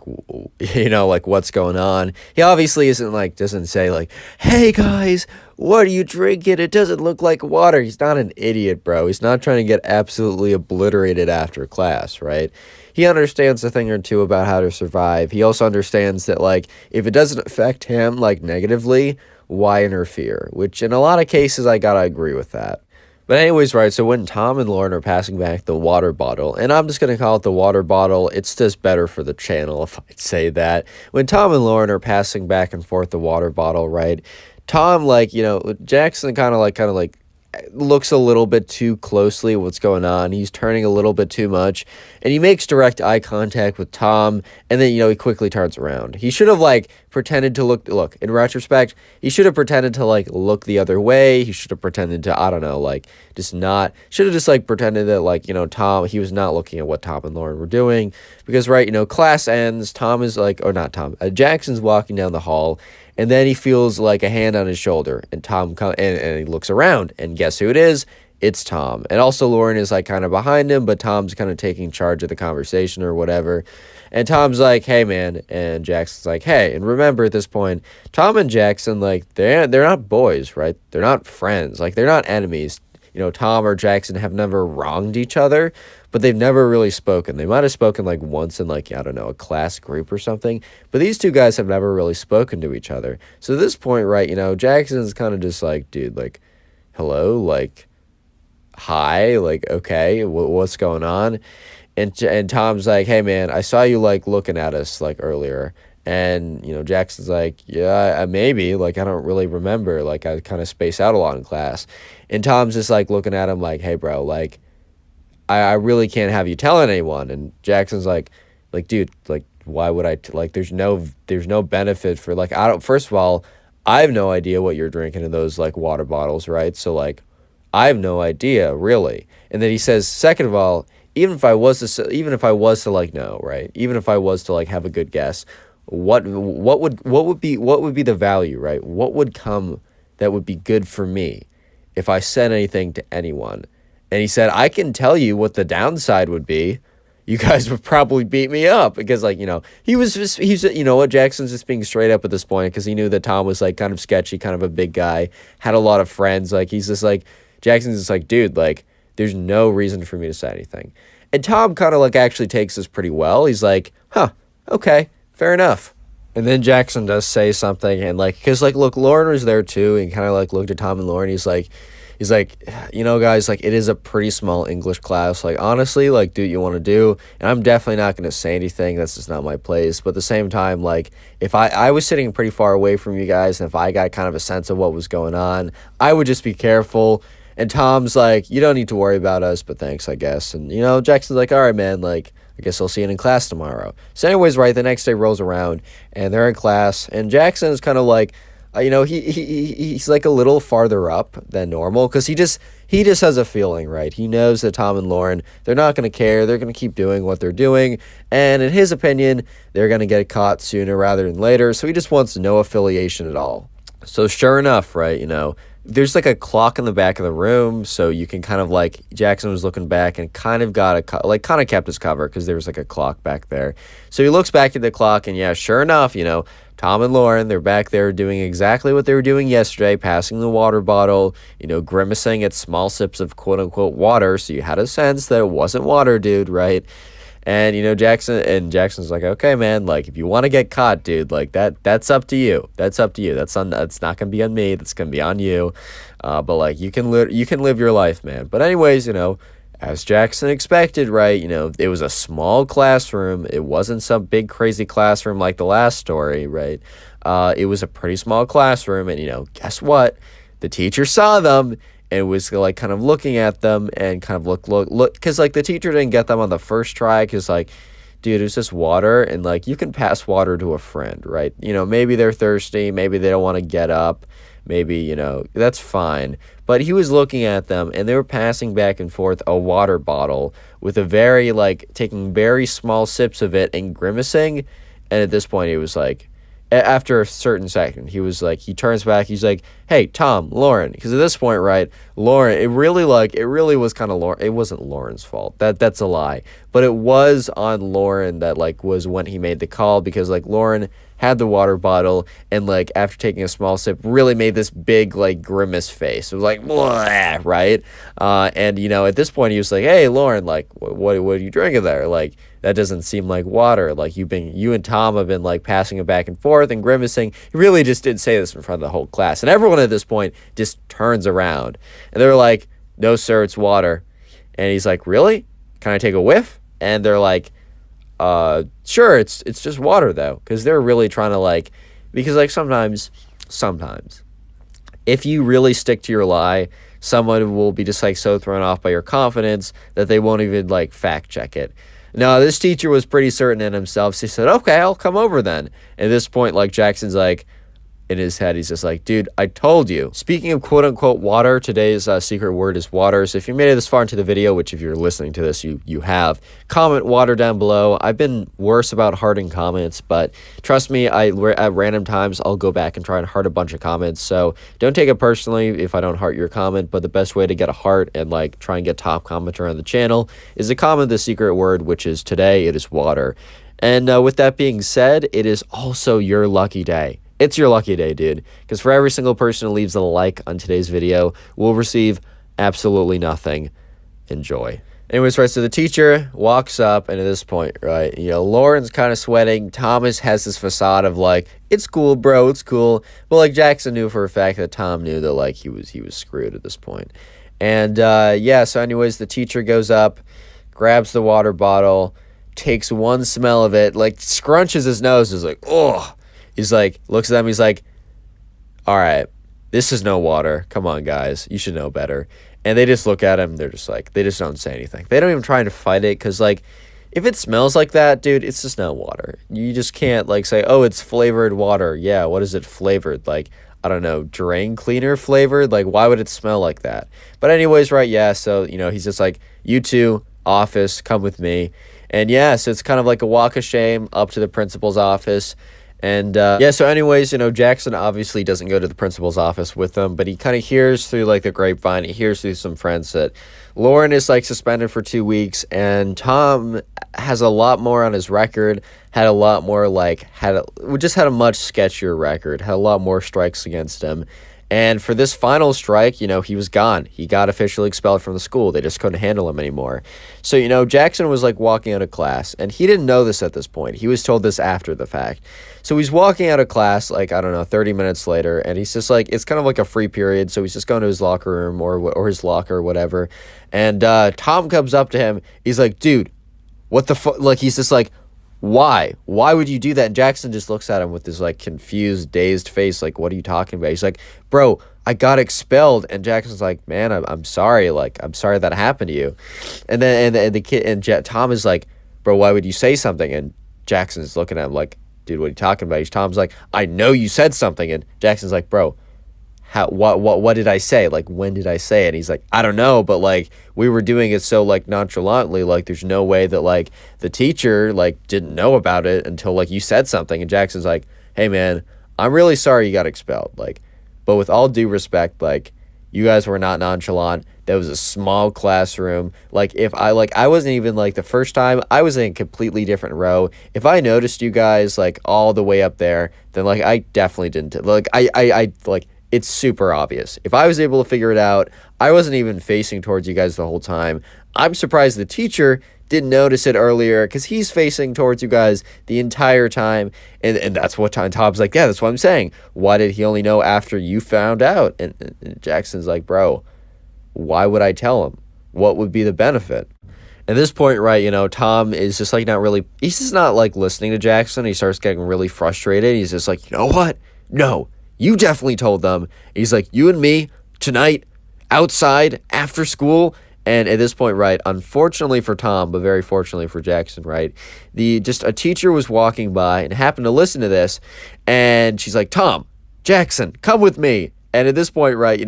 like, what's going on? He obviously isn't like, doesn't say like, hey guys, what are you drinking? It doesn't look like water. He's not an idiot, bro. He's not trying to get absolutely obliterated after class, right? He understands a thing or two about how to survive. He also understands that, like, if it doesn't affect him, like, negatively, why interfere? Which, in a lot of cases, I gotta agree with that. But anyways, right, so when Tom and Lauren are passing back the water bottle, and I'm just going to call it the water bottle, it's just better for the channel if I'd say that. When Tom and Lauren are passing back and forth the water bottle, right, Tom, like, Jackson kind of like looks a little bit too closely at what's going on. He's turning a little bit too much, and he makes direct eye contact with Tom, and then, he quickly turns around. He should have, like, pretended to look, in retrospect, he should have pretended to, like, look the other way. He should have pretended to, I don't know, like, should have just, like, pretended that, like, Tom, he was not looking at what Tom and Lauren were doing, because, right, class ends, Tom is, like, or not Tom, Jackson's walking down the hall, and then he feels like a hand on his shoulder, and Tom and he looks around, and guess who it is? It's Tom. And also Lauren is like kind of behind him, but Tom's kind of taking charge of the conversation or whatever. And Tom's like, hey man, and Jackson's like, hey. And remember at this point, Tom and Jackson, like, they're not boys, right? They're not friends, like, they're not enemies. Tom or Jackson have never wronged each other, but they've never really spoken. They might have spoken like once in, like, I don't know, a class group or something, but these two guys have never really spoken to each other. So at this point, right, Jackson's kind of just like, dude, like, hello, like, hi, like, okay, what's going on? And Tom's like, hey man, I saw you like looking at us like earlier. And Jackson's like, yeah, maybe, like, I don't really remember, like, I kind of space out a lot in class. And Tom's just like looking at him like, hey bro, like, I really can't have you telling anyone. And Jackson's like, dude, like, why would I like, there's no benefit for, like, first of all, I have no idea what you're drinking in those, like, water bottles, right? So, like, I have no idea, really. And then he says, second of all, even if I was to like know, right? Even if I was to, like, have a good guess, what would be the value, right? What would come that would be good for me if I said anything to anyone? And he said, I can tell you what the downside would be. You guys would probably beat me up because, like, he's, what, Jackson's just being straight up at this point because he knew that Tom was, like, kind of sketchy, kind of a big guy, had a lot of friends. Like, he's just like, Jackson's just like, dude, like, there's no reason for me to say anything. And Tom kind of, like, actually takes this pretty well. He's like, huh, okay, fair enough. And then Jackson does say something, and, like, because, like, look, Lauren was there too, and kind of, like, looked at Tom and Lauren. He's like, guys, like, it is a pretty small English class. Like, honestly, like, do what you want to do. And I'm definitely not going to say anything. That's just not my place. But at the same time, like, if I was sitting pretty far away from you guys, and if I got kind of a sense of what was going on, I would just be careful. And Tom's like, you don't need to worry about us, but thanks, I guess. And, Jackson's like, all right, man, like, I guess I'll see you in class tomorrow. So anyways, right, the next day rolls around, and they're in class, and Jackson is kind of like, he's like a little farther up than normal because he just has a feeling, right? He knows that Tom and Lauren, they're not going to care. They're going to keep doing what they're doing. And in his opinion, they're going to get caught sooner rather than later. So he just wants no affiliation at all. So sure enough, right, there's like a clock in the back of the room. So you can kind of, like, Jackson was looking back and kind of kind of kept his cover because there was like a clock back there. So he looks back at the clock and yeah, sure enough, Tom and Lauren, they're back there doing exactly what they were doing yesterday, passing the water bottle, grimacing at small sips of quote-unquote water, so you had a sense that it wasn't water, dude, right? And, Jackson's like, okay, man, like, if you want to get caught, dude, like, that's up to you. That's up to you. That's not going to be on me. That's going to be on you. But, like, you can live your life, man. But anyways, as Jackson expected, right, it was a small classroom. It wasn't some big crazy classroom like the last story, right? It was a pretty small classroom, and, guess what? The teacher saw them and was, like, kind of looking at them and kind of look, because, like, the teacher didn't get them on the first try because, like, dude, it's just water, and, like, you can pass water to a friend, right? Maybe they're thirsty, maybe they don't want to get up, maybe, that's fine. But he was looking at them, and they were passing back and forth a water bottle with a very, like, taking very small sips of it and grimacing. And at this point, he was like, after a certain second, he was like, he turns back, he's like, hey, Tom, Lauren. Because at this point, right, Lauren, it really was kind of Lauren. It wasn't Lauren's fault. That's a lie. But it was on Lauren that, like, was when he made the call, because, like, Lauren had the water bottle and, like, after taking a small sip, really made this big, like, grimace face. It was like, blah, right? And, you know, at this point, he was like, hey, Lauren, like, what are you drinking there? Like, that doesn't seem like water. Like, you and Tom have been, like, passing it back and forth and grimacing. He really just did say this in front of the whole class. And everyone at this point just turns around. And they're like, no, sir, it's water. And he's like, really? Can I take a whiff? And they're like, sure, it's just water, though. Because they're really trying to, like, because, like, sometimes, if you really stick to your lie, someone will be just, like, so thrown off by your confidence that they won't even, like, fact check it. No, this teacher was pretty certain in himself. So he said, okay, I'll come over then. At this point, like, Jackson's like, in his head, he's just like, dude, I told you. Speaking of quote-unquote water, today's secret word is water. So if you made it this far into the video, which if you're listening to this, you have, comment water down below. I've been worse about hearting comments, but trust me, at random times, I'll go back and try and heart a bunch of comments. So don't take it personally if I don't heart your comment, but the best way to get a heart and, like, try and get top commenter on the channel is to comment the secret word, which is today, it is water. And with that being said, it is also your lucky day. It's your lucky day, dude, because for every single person who leaves a like on today's video, we'll receive absolutely nothing. Enjoy. Anyways, right, so the teacher walks up, and at this point, right, you know, Lauren's kind of sweating. Thomas has this facade of, like, it's cool, bro, it's cool. But, like, Jackson knew for a fact that Tom knew that, like, he was screwed at this point. And, yeah, so anyways, the teacher goes up, grabs the water bottle, takes one smell of it, like, scrunches his nose, is like, oh. He's like, looks at them, he's like, all right, this is no water. Come on, guys. You should know better. And they just look at him. They're just like, they just don't say anything. They don't even try to fight it because, like, if it smells like that, dude, it's just not water. You just can't, like, say, oh, it's flavored water. Yeah, what is it flavored? Like, I don't know, drain cleaner flavored? Like, why would it smell like that? But anyways, right, yeah, so, you know, he's just like, you two, office, come with me. And, yeah, so it's kind of like a walk of shame up to the principal's office. And, yeah, so anyways, you know, Jackson obviously doesn't go to the principal's office with them, but he kind of hears through, like, the grapevine, he hears through some friends that Lauren is, like, suspended for 2 weeks, and Tom has a lot more on his record, had a lot more, like, had a much sketchier record, had a lot more strikes against him. And for this final strike, you know, he was gone. He got officially expelled from the school. They just couldn't handle him anymore. So, you know, Jackson was, like, walking out of class, and he didn't know this at this point. He was told this after the fact. So he's walking out of class, like, I don't know, 30 minutes later, and he's just, like, it's kind of like a free period, so he's just going to his locker room or his locker or whatever. And Tom comes up to him. He's like, dude, what the fuck? Like, he's just like, why? Why would you do that? And Jackson just looks at him with this, like, confused, dazed face, like, what are you talking about? He's like, bro, I got expelled. And Jackson's like, man, I'm sorry. Like, I'm sorry that happened to you. And then and the kid and Tom is like, bro, why would you say something? And Jackson's looking at him like, dude, what are you talking about? Tom's like, I know you said something. And Jackson's like, bro, what did I say? Like, when did I say it? And he's like, I don't know, but, like, we were doing it so, like, nonchalantly, like, there's no way that, like, the teacher, like, didn't know about it until, like, you said something. And Jackson's like, hey, man, I'm really sorry you got expelled. Like, but with all due respect, like, you guys were not nonchalant. That was a small classroom. Like, if I wasn't even, like, the first time, I was in a completely different row. If I noticed you guys, like, all the way up there, then, like, I definitely didn't, like, I like, it's super obvious. If I was able to figure it out, I wasn't even facing towards you guys the whole time. I'm surprised the teacher didn't notice it earlier because he's facing towards you guys the entire time. And that's what Tom's like, yeah, that's what I'm saying. Why did he only know after you found out? And Jackson's like, bro, why would I tell him? What would be the benefit? At this point, right, you know, Tom is just, like, he's just not, like, listening to Jackson. He starts getting really frustrated. He's just like, you know what? No. You definitely told them. He's like, you and me, tonight, outside, after school. And at this point, right, unfortunately for Tom, but very fortunately for Jackson, right, just a teacher was walking by and happened to listen to this. And she's like, Tom, Jackson, come with me. And at this point, right,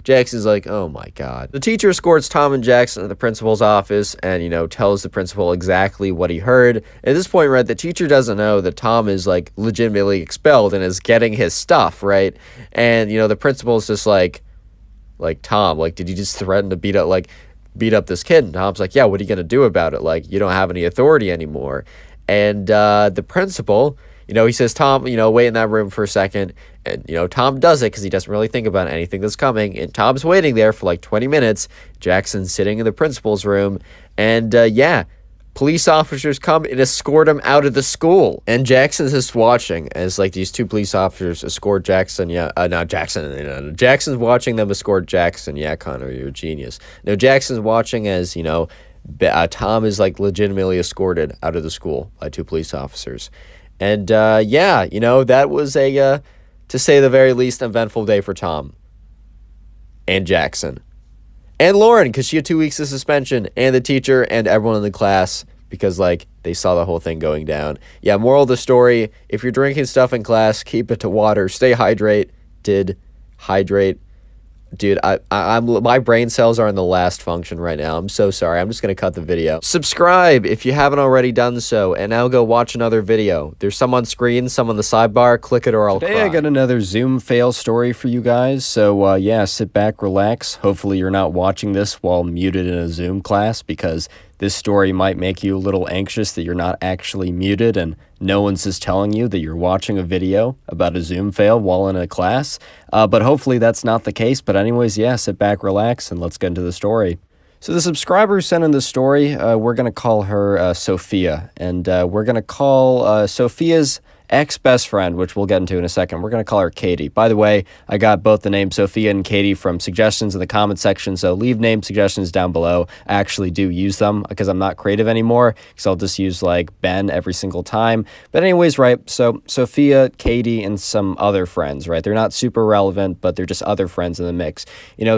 Jackson's like, oh my God. The teacher escorts Tom and Jackson to the principal's office and, tells the principal exactly what he heard. At this point, right, the teacher doesn't know that Tom is, like, legitimately expelled and is getting his stuff, right? And, the principal's just like, Tom, like, did you just threaten to beat up this kid? And Tom's like, yeah, what are you going to do about it? Like, you don't have any authority anymore. And the principal, he says, Tom, wait in that room for a second. And, Tom does it because he doesn't really think about anything that's coming. And Tom's waiting there for like 20 minutes. Jackson's sitting in the principal's room. And, police officers come and escort him out of the school. And Jackson's just watching as, like, these two police officers escort Jackson. Jackson's watching them escort Jackson. Yeah, Connor, you're a genius. No, Jackson's watching as, Tom is, like, legitimately escorted out of the school by two police officers. And, that was to say the very least, eventful day for Tom and Jackson. And Lauren, because she had 2 weeks of suspension, and the teacher and everyone in the class, because, like, they saw the whole thing going down. Yeah, moral of the story, if you're drinking stuff in class, keep it to water. Stay hydrated. Hydrate. Dude, my brain cells are in the last function right now. I'm so sorry. I'm just going to cut the video. Subscribe if you haven't already done so, and now go watch another video. There's some on screen, some on the sidebar. Click it or I'll Today cry. I got another Zoom fail story for you guys. So, yeah, sit back, relax. Hopefully you're not watching this while muted in a Zoom class, because this story might make you a little anxious that you're not actually muted and no one's just telling you that you're watching a video about a Zoom fail while in a class. But hopefully that's not the case. But anyways, yeah, sit back, relax, and let's get into the story. So the subscriber sent in the story. We're going to call her Sophia. And we're going to call Sophia's ex-best friend, which we'll get into in a second. We're going to call her Katie. By the way, I got both the names Sophia and Katie from suggestions in the comment section, so leave name suggestions down below. I actually do use them because I'm not creative anymore, because I'll just use, like, Ben every single time. But anyways, right, so Sophia, Katie, and some other friends, right? They're not super relevant, but they're just other friends in the mix.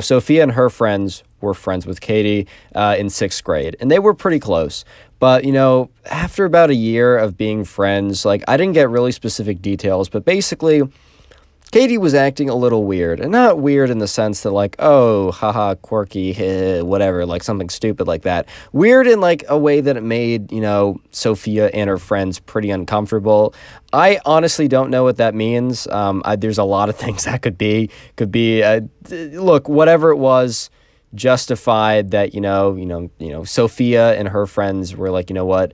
Sophia and her friends were friends with Katie in 6th grade, and they were pretty close. But, after about a year of being friends, like, I didn't get really specific details, but basically, Katie was acting a little weird. And not weird in the sense that, like, oh, haha, quirky, whatever, like something stupid like that. Weird in, like, a way that it made, Sophia and her friends pretty uncomfortable. I honestly don't know what that means. There's a lot of things that could be. Look, whatever it was, justified that, Sophia and her friends were like, you know what,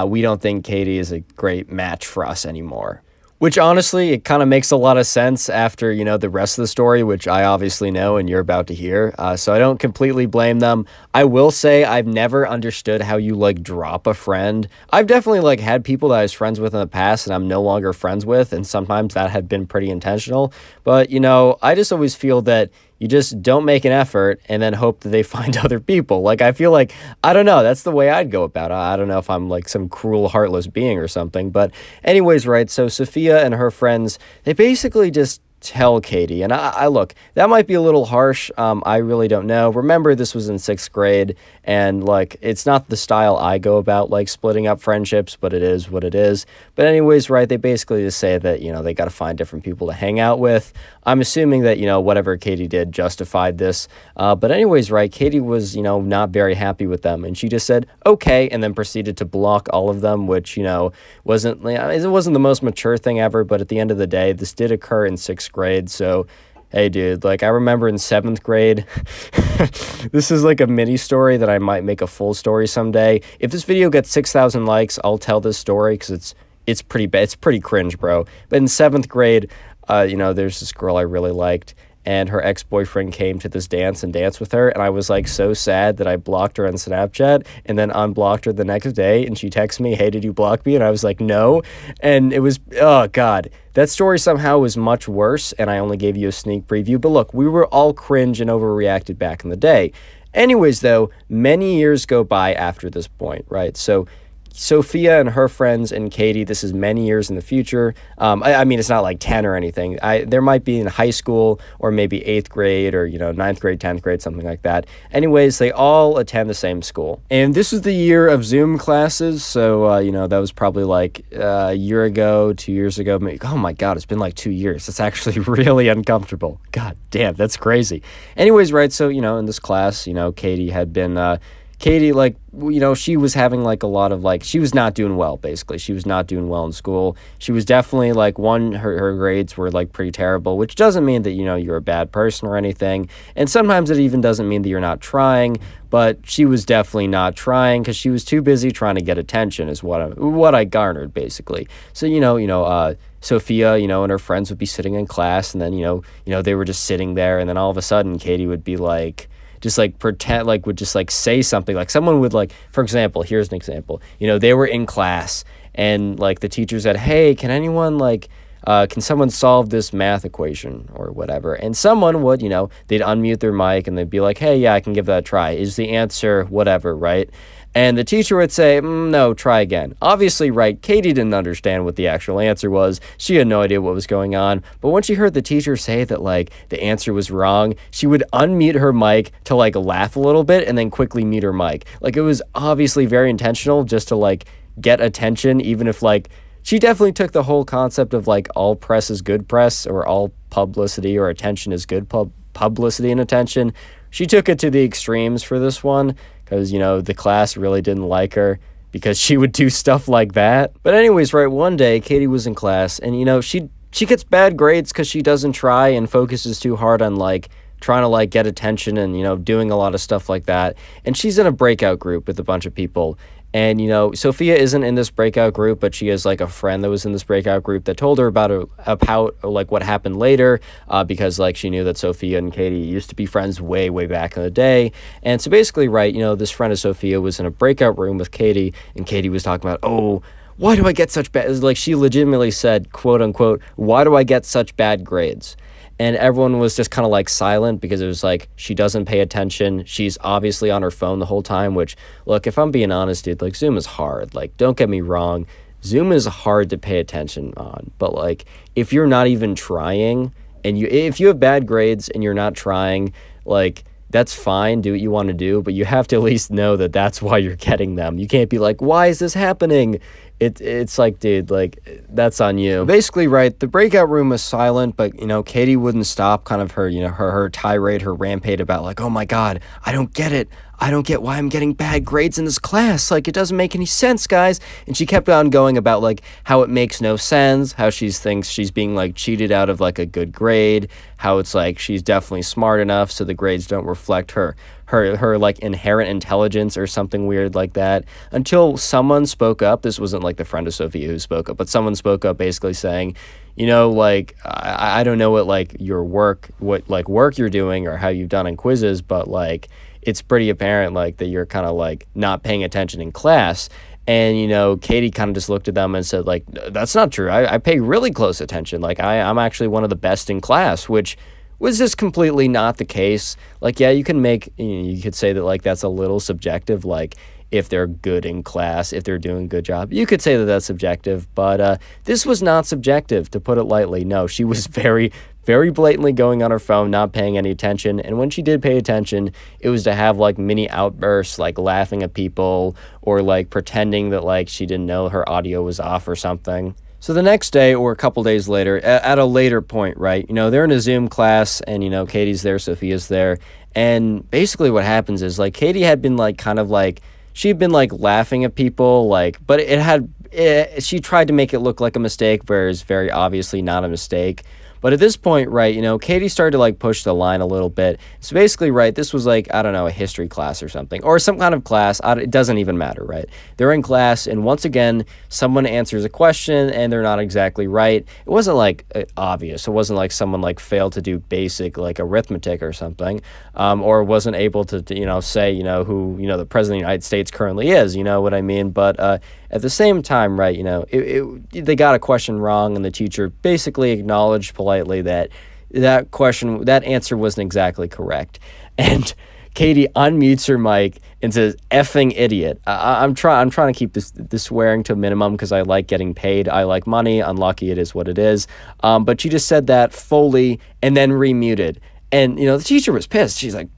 we don't think Katie is a great match for us anymore. Which, honestly, it kind of makes a lot of sense after, the rest of the story, which I obviously know and you're about to hear. So I don't completely blame them. I will say I've never understood how you, like, drop a friend. I've definitely, like, had people that I was friends with in the past and I'm no longer friends with, and sometimes that had been pretty intentional. But, I just always feel that you just don't make an effort and then hope that they find other people. Like, I feel like, I don't know, that's the way I'd go about it. I don't know if I'm, like, some cruel, heartless being or something. But anyways, right, so Sophia and her friends, they basically just tell Katie, and I look, that might be a little harsh. I really don't know. Remember, this was in 6th grade, and, like, it's not the style I go about, like, splitting up friendships, but it is what it is. But anyways, right, they basically just say that, they got to find different people to hang out with. I'm assuming that, whatever Katie did justified this. But anyways, right, Katie was, not very happy with them, and she just said, okay, and then proceeded to block all of them, which, it wasn't the most mature thing ever, but at the end of the day, this did occur in 6th grade, so hey, dude, like, I remember in 7th grade, this is like a mini story that I might make a full story someday. If this video gets 6,000 likes, I'll tell this story, because it's pretty bad. It's pretty cringe, bro. But in 7th grade, there's this girl I really liked, and her ex-boyfriend came to this dance and danced with her, and I was, like, so sad that I blocked her on Snapchat, and then unblocked her the next day, and she texted me, hey, did you block me? And I was like, no, and it was, oh, God. That story somehow was much worse, and I only gave you a sneak preview, but look, we were all cringe and overreacted back in the day. Anyways, though, many years go by after this point, right? So Sophia and her friends and Katie, this is many years in the future. I mean, it's not like 10 or anything. There might be in high school or maybe 8th grade or, ninth grade, 10th grade, something like that. Anyways, they all attend the same school. And this is the year of Zoom classes. So, that was probably like a year ago, 2 years ago. Maybe, oh my God, it's been like 2 years. It's actually really uncomfortable. God damn, that's crazy. Anyways, right. So, in this class, Katie had been, she was having like a lot of she was not doing well, basically. She was not doing well in school. She was definitely her grades were like pretty terrible, which doesn't mean that, you're a bad person or anything. And sometimes it even doesn't mean that you're not trying, but she was definitely not trying because she was too busy trying to get attention is what I garnered, basically. So, Sophia, and her friends would be sitting in class and then, they were just sitting there. And then all of a sudden Katie would be pretend would say something someone would for example, here's an example, they were in class and the teacher said, hey, can anyone can someone solve this math equation or whatever? And someone would, they'd unmute their mic and they'd be like, hey, yeah, I can give that a try. Is the answer whatever, right? And the teacher would say, no, try again. Obviously, right, Katie didn't understand what the actual answer was. She had no idea what was going on. But when she heard the teacher say that, the answer was wrong, she would unmute her mic to, laugh a little bit and then quickly mute her mic. It was obviously very intentional just to, get attention, even if, she definitely took the whole concept of, all press is good press or all publicity or attention is good publicity and attention. She took it to the extremes for this one because, the class really didn't like her because she would do stuff like that. But anyways, right, one day Katie was in class and, she gets bad grades because she doesn't try and focuses too hard on, trying to, get attention and, doing a lot of stuff like that. And she's in a breakout group with a bunch of people. And, Sophia isn't in this breakout group, but she has, a friend that was in this breakout group that told her about what happened later, because, she knew that Sophia and Katie used to be friends way, way back in the day. And so basically, right, this friend of Sophia was in a breakout room with Katie, and Katie was talking about, oh, why do I get such bad, she legitimately said, quote unquote, why do I get such bad grades? And everyone was just kind of silent because it was she doesn't pay attention. She's obviously on her phone the whole time, which, look, if I'm being honest, dude, Zoom is hard. Don't get me wrong. Zoom is hard to pay attention on. But if you're not even trying and if you have bad grades and you're not trying, that's fine. Do what you want to do. But you have to at least know that that's why you're getting them. You can't be why is this happening? It's dude, that's on you. Basically, right, the breakout room was silent, but, Katie wouldn't stop kind of her, her tirade, her rampage about oh my God, I don't get it. I don't get why I'm getting bad grades in this class. It doesn't make any sense, guys. And she kept on going about how it makes no sense, how she thinks she's being cheated out of a good grade, how it's she's definitely smart enough so the grades don't reflect her inherent intelligence or something weird like that, until someone spoke up. This wasn't the friend of Sophia who spoke up, but someone spoke up basically saying, I don't know what your work you're doing or how you've done in quizzes, but it's pretty apparent that you're kind of not paying attention in class. And, Katie kind of just looked at them and said, that's not true. I pay really close attention. I'm actually one of the best in class, which was just completely not the case. Yeah, you could say that that's a little subjective, if they're good in class, if they're doing a good job. You could say that that's subjective, but this was not subjective, to put it lightly. No, she was very, very blatantly going on her phone, not paying any attention. And when she did pay attention, it was to have mini outbursts, laughing at people or pretending that she didn't know her audio was off or something. So the next day or a couple days later, at a later point, right, they're in a Zoom class and, Katie's there, Sophia's there. And basically what happens is Katie had been she'd been laughing at people, but she tried to make it look like a mistake, whereas very obviously not a mistake. But at this point, right, Katie started to push the line a little bit. So basically, right, this was I don't know, a history class or something, or some kind of class. It doesn't even matter, right? They're in class, and once again, someone answers a question, and they're not exactly right. It wasn't obvious. It wasn't someone failed to do basic arithmetic or something, or wasn't able to say who the president of the United States currently is. You know what I mean? But at the same time, right, they got a question wrong, and the teacher basically acknowledged politely that answer wasn't exactly correct. And Katie unmutes her mic and says, "Effing idiot." I'm trying to keep this swearing to a minimum because I like getting paid. I like money. Unlucky, it is what it is. But she just said that fully and then remuted. And, the teacher was pissed. She's like,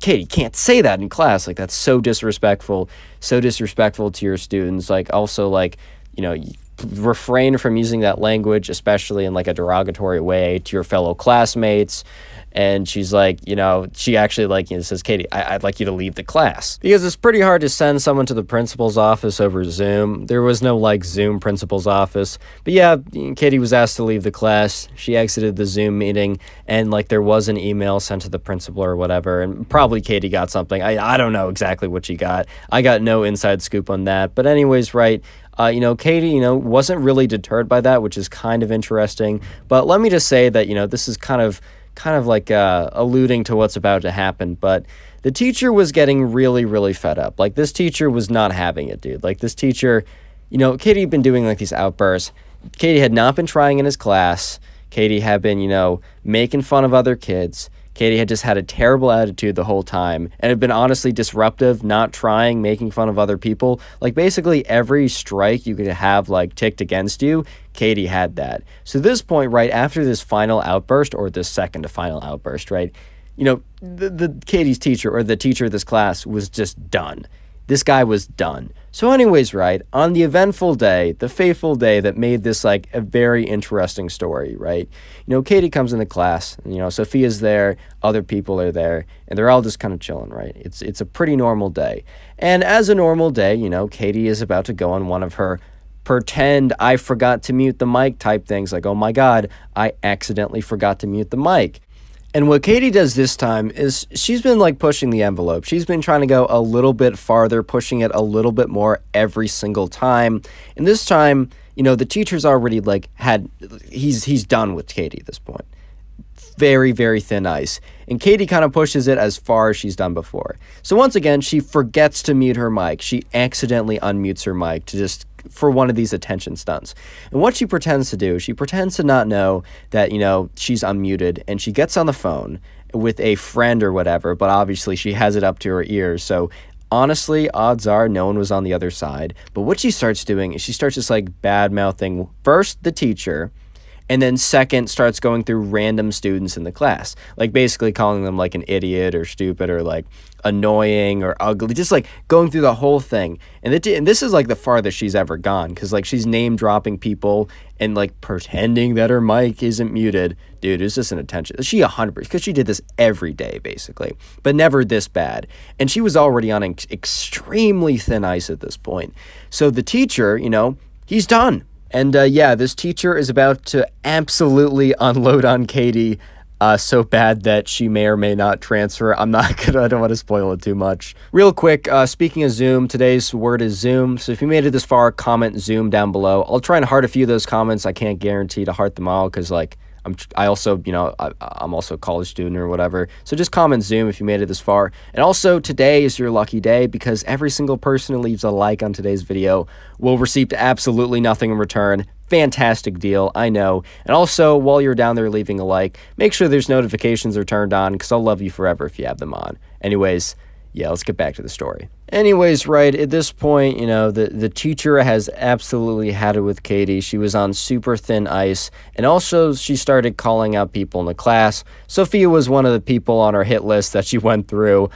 Katie, can't say that in class. Like, that's so disrespectful to your students. Like, also, like, refrain from using that language, especially in like a derogatory way to your fellow classmates. And she's like, she actually says, "Katie, I'd like you to leave the class." Because it's pretty hard to send someone to the principal's office over Zoom. There was no Zoom principal's office. But yeah, Katie was asked to leave the class. She exited the Zoom meeting, and there was an email sent to the principal or whatever. And probably Katie got something. I don't know exactly what she got. I got no inside scoop on that. But anyways, right. Katie, wasn't really deterred by that, which is kind of interesting. But let me just say that, this is kind of alluding to what's about to happen. But the teacher was getting really, really fed up. This teacher was not having it, dude. This teacher, Katie had been doing these outbursts. Katie had not been trying in his class. Katie had been, making fun of other kids. Katie had just had a terrible attitude the whole time and had been honestly disruptive, not trying, making fun of other people. Basically every strike you could have ticked against you, Katie had that. So this point, right after this final outburst, or this second to final outburst, right, the Katie's teacher, or the teacher of this class, was just done. This guy was done. So anyways, right, on the eventful day, the fateful day that made this a very interesting story, right? Katie comes into class, and, Sophia's there, other people are there, and they're all just kind of chilling, right? It's a pretty normal day. And as a normal day, Katie is about to go on one of her pretend "I forgot to mute the mic" type things, "Oh my God, I accidentally forgot to mute the mic." And what Katie does this time is she's been pushing the envelope. She's been trying to go a little bit farther, pushing it a little bit more every single time. And this time, the teacher's already he's done with Katie at this point. Very, very thin ice. And Katie kind of pushes it as far as she's done before. So once again, she forgets to mute her mic. She accidentally unmutes her mic for one of these attention stunts. And what she pretends to do, she pretends to not know that, she's unmuted, and she gets on the phone with a friend or whatever, but obviously she has it up to her ears. So honestly, odds are no one was on the other side. But what she starts doing is she starts just bad-mouthing first the teacher, and then second starts going through random students in the class, basically calling them an idiot or stupid or annoying or ugly, just going through the whole thing. And this is the farthest she's ever gone, because she's name dropping people and pretending that her mic isn't muted. Dude, it's just an attention. She 100%, because she did this every day basically, but never this bad. And she was already on extremely thin ice at this point. So the teacher, he's done. And this teacher is about to absolutely unload on Katie so bad that she may or may not transfer. I don't want to spoil it too much. Real quick, speaking of Zoom, today's word is Zoom. So if you made it this far, comment Zoom down below. I'll try and heart a few of those comments. I can't guarantee to heart them all because I'm also a college student or whatever. So just comment Zoom if you made it this far. And also, today is your lucky day, because every single person who leaves a like on today's video will receive absolutely nothing in return. Fantastic deal, I know. And also, while you're down there leaving a like, make sure there's notifications are turned on, because I'll love you forever if you have them on. Anyways, yeah, let's get back to the story. Anyways, right, at this point, the teacher has absolutely had it with Katie. She was on super thin ice, and also she started calling out people in the class. Sophia was one of the people on her hit list that she went through,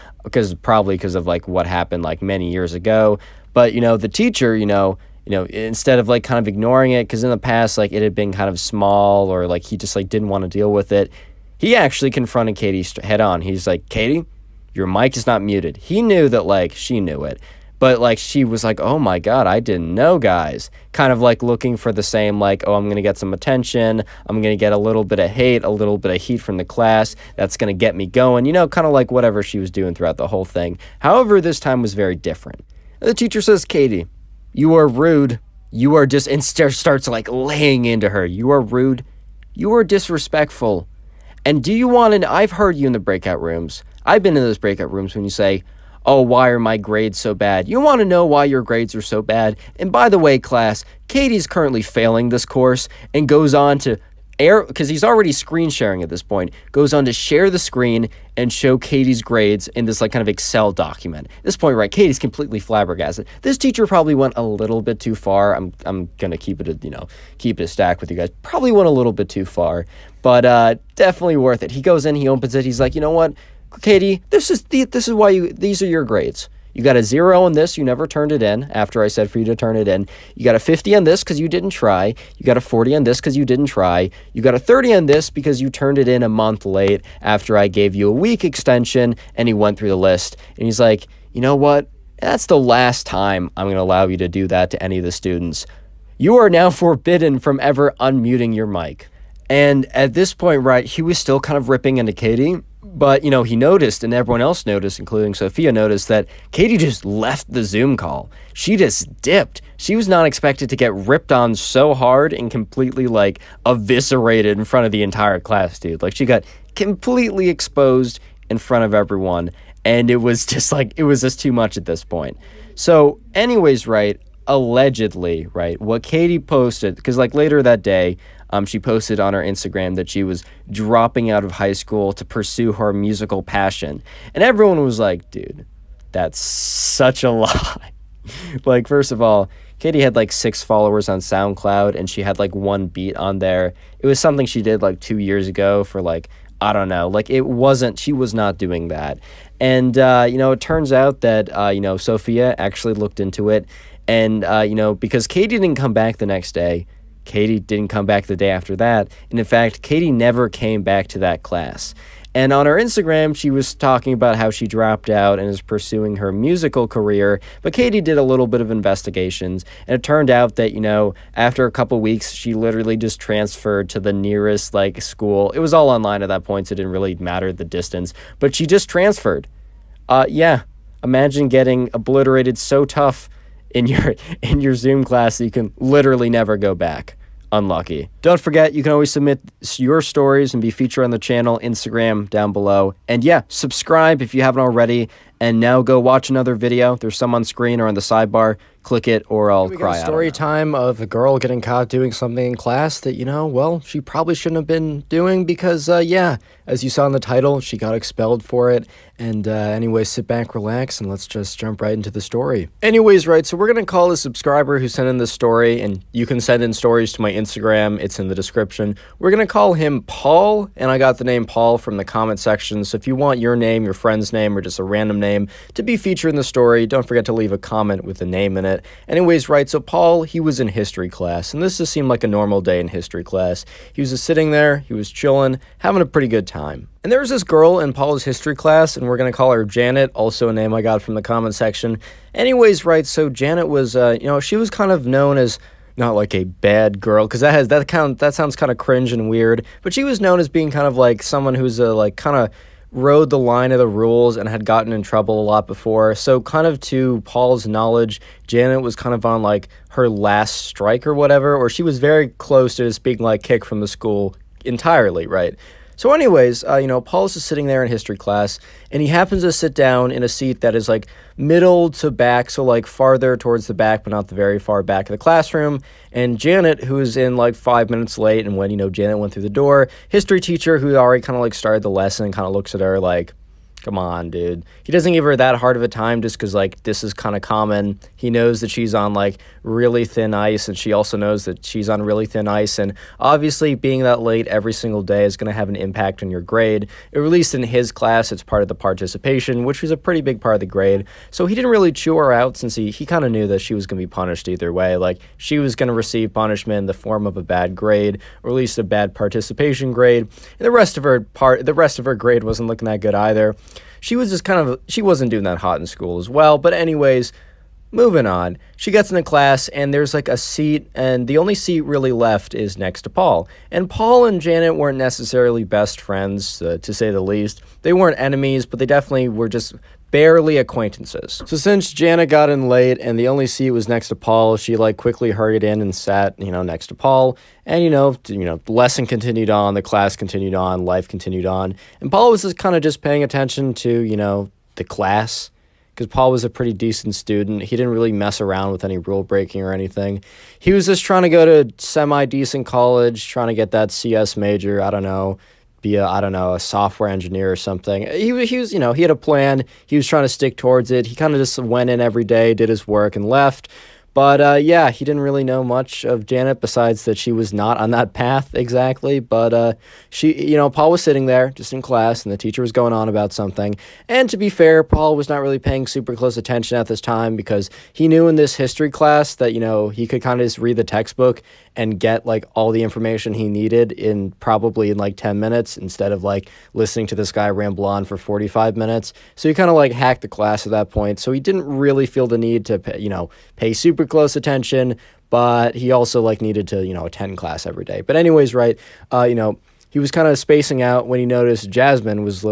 probably because of what happened many years ago. But, the teacher, instead of kind of ignoring it, because in the past, it had been kind of small, or he just didn't want to deal with it, he actually confronted Katie head on. He's like, "Katie, your mic is not muted." He knew that she knew it, but she was "Oh my God, I didn't know, guys." Kind of looking for the same "Oh, I'm gonna get some attention, I'm gonna get a little bit of hate, a little bit of heat from the class, that's gonna get me going," kind of whatever she was doing throughout the whole thing. However, this time was very different. The teacher says, "Katie, you are rude. You are and starts laying into her. You are rude. You are disrespectful. And do you want to, I've heard you in the breakout rooms. I've been in those breakout rooms when you say, 'Oh, why are my grades so bad?' You want to know why your grades are so bad? And by the way, class, Katie's currently failing this course and goes on to because he's already screen sharing at this point, goes on to share the screen and show Katie's grades in this like kind of Excel document. At this point, right, Katie's completely flabbergasted. This teacher probably went a little bit too far. I'm gonna keep it a stack with you guys. Probably went a little bit too far, but definitely worth it. He goes in, he opens it, he's like, you know what, Katie, this is why these are your grades. You got a 0 on this, you never turned it in after I said for you to turn it in. You got a 50 on this because you didn't try. You got a 40 on this because you didn't try. You got a 30 on this because you turned it in a month late after I gave you a week extension. And he went through the list. And he's like, you know what? That's the last time I'm going to allow you to do that to any of the students. You are now forbidden from ever unmuting your mic. And at this point, right, he was still kind of ripping into Katie. But, you know, he noticed, and everyone else noticed, including Sophia noticed, that Katie just left the Zoom call. She just dipped. She was not expected to get ripped on so hard and completely, like, eviscerated in front of the entire class, dude. Like, she got completely exposed in front of everyone, and it was just, like, it was just too much at this point. So, anyways, right, allegedly, right, what Katie posted, because, like, later that day, she posted on her Instagram that she was dropping out of high school to pursue her musical passion. And everyone was like, dude, that's such a lie. Like, first of all, Katie had like 6 followers on SoundCloud and she had like 1 beat on there. It was something she did like 2 years ago for like, I don't know, like she was not doing that. And, you know, it turns out that, you know, Sophia actually looked into it. And, you know, because Katie didn't come back the next day, Katie didn't come back the day after that. And in fact, Katie never came back to that class. And on her Instagram, she was talking about how she dropped out and is pursuing her musical career. But Katie did a little bit of investigations. And it turned out that, you know, after a couple weeks, she literally just transferred to the nearest, like, school. It was all online at that point, so it didn't really matter the distance. But she just transferred. Yeah, imagine getting obliterated so tough in your Zoom class that you can literally never go back. Unlucky. Don't forget, you can always submit your stories and be featured on the channel, Instagram, down below. And yeah, subscribe if you haven't already. And now go watch another video. There's some on screen or on the sidebar. Click it or I'll cry out. Story time of a girl getting caught doing something in class that, you know, well, she probably shouldn't have been doing because, yeah, as you saw in the title, she got expelled for it. And anyway, sit back, relax, and let's just jump right into the story. Anyways, right, so we're going to call the subscriber who sent in this story, and you can send in stories to my Instagram. It's in the description. We're going to call him Paul, and I got the name Paul from the comment section. So if you want your name, your friend's name, or just a random name to be featured in the story, don't forget to leave a comment with a name in it. Anyways, right, so Paul, he was in history class, and this just seemed like a normal day in history class. He was just sitting there, he was chilling, having a pretty good time. And there was this girl in Paul's history class, and we're going to call her Janet, also a name I got from the comment section. Anyways, right, so Janet was, you know, she was kind of known as not like a bad girl, because that sounds kind of cringe and weird, but she was known as being kind of like someone who's like kind of rode the line of the rules and had gotten in trouble a lot before. So kind of to Paul's knowledge, Janet was kind of on like her last strike or whatever, or she was very close to just being like kicked from the school entirely, right? So anyways, you know, Paul's just sitting there in history class, and he happens to sit down in a seat that is like middle to back, so like farther towards the back, but not the very far back of the classroom. And Janet, who was in like 5 minutes late, and when, you know, Janet went through the door, history teacher who already kind of like started the lesson kind of looks at her like, come on, dude. He doesn't give her that hard of a time just because, like, this is kind of common. He knows that she's on, like, really thin ice, and she also knows that she's on really thin ice, and obviously being that late every single day is going to have an impact on your grade. At least in his class, it's part of the participation, which was a pretty big part of the grade. So he didn't really chew her out since he kind of knew that she was going to be punished either way. Like, she was going to receive punishment in the form of a bad grade, or at least a bad participation grade. And the rest of her grade wasn't looking that good either. She was just she wasn't doing that hot in school as well. But anyways, moving on. She gets into class, and there's like a seat, and the only seat really left is next to Paul. And Paul and Janet weren't necessarily best friends, to say the least. They weren't enemies, but they definitely were just barely acquaintances. So since Janet got in late and the only seat was next to Paul, she like quickly hurried in and sat, you know, next to Paul. And, you know, the lesson continued on, the class continued on, life continued on. And Paul was just kind of just paying attention to, you know, the class. because Paul was a pretty decent student. He didn't really mess around with any rule breaking or anything. He was just trying to go to semi-decent college, trying to get that CS major, I don't know, be a software engineer or something. He was, he had a plan. He was trying to stick towards it. He kind of just went in every day, did his work, and left. But yeah, he didn't really know much of Janet besides that she was not on that path exactly. But Paul was sitting there just in class and the teacher was going on about something. And to be fair, Paul was not really paying super close attention at this time because he knew in this history class that, he could kind of just read the textbook and get like all the information he needed in probably in like 10 minutes instead of like listening to this guy ramble on for 45 minutes. So he kind of like hacked the class at that point. So he didn't really feel the need to pay super close attention, but he also like needed to, attend class every day. But anyways, right, he was kind of spacing out when he noticed Jasmine was,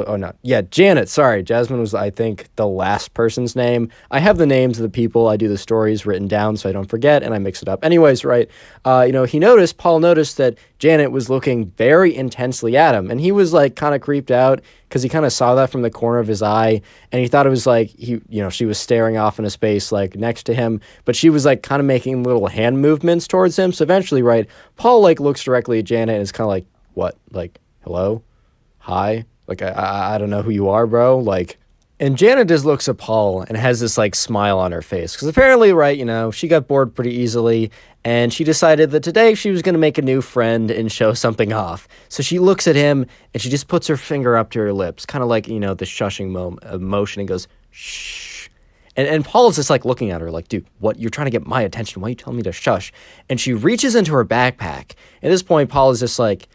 Janet, sorry. Jasmine was, I think, the last person's name. I have the names of the people I do the stories written down so I don't forget, and I mix it up. Anyways, right, Paul noticed that Janet was looking very intensely at him, and he was, like, kind of creeped out because he kind of saw that from the corner of his eye, and he thought it was, like, she was staring off into space, like, next to him, but she was, like, kind of making little hand movements towards him, so eventually, right, Paul, like, looks directly at Janet and is kind of like, what? Like, hello? Hi? Like, I don't know who you are, bro. Like, and Janet just looks at Paul and has this, like, smile on her face. Because apparently, right, she got bored pretty easily. And she decided that today she was going to make a new friend and show something off. So she looks at him and she just puts her finger up to her lips. Kind of like, the shushing motion and goes, shh. And Paul's just, like, looking at her like, dude, what? You're trying to get my attention. Why are you telling me to shush? And she reaches into her backpack. At this point, Paul is just like,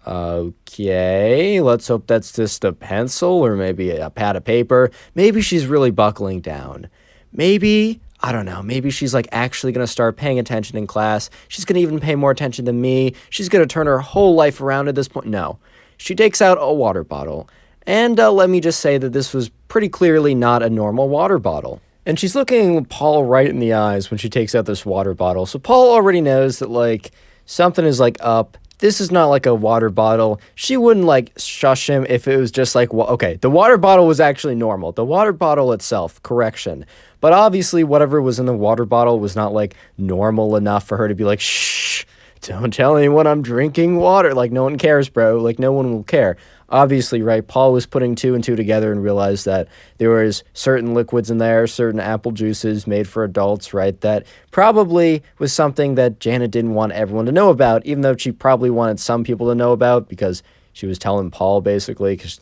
okay, let's hope that's just a pencil or maybe a pad of paper. Maybe she's really buckling down. Maybe, I don't know, maybe she's like actually going to start paying attention in class. She's going to even pay more attention than me. She's going to turn her whole life around at this point. No, she takes out a water bottle. And let me just say that this was pretty clearly not a normal water bottle. And she's looking Paul right in the eyes when she takes out this water bottle. So Paul already knows that like something is like up. This is not like a water bottle. She wouldn't like shush him if it was just like, well, okay, the water bottle was actually normal. The water bottle itself, correction. But obviously whatever was in the water bottle was not like normal enough for her to be like, shh, don't tell anyone I'm drinking water. Like no one cares, bro. Like no one will care. Obviously, right, Paul was putting two and two together and realized that there was certain liquids in there, certain apple juices made for adults, right, that probably was something that Janet didn't want everyone to know about, even though she probably wanted some people to know about because she was telling Paul basically because,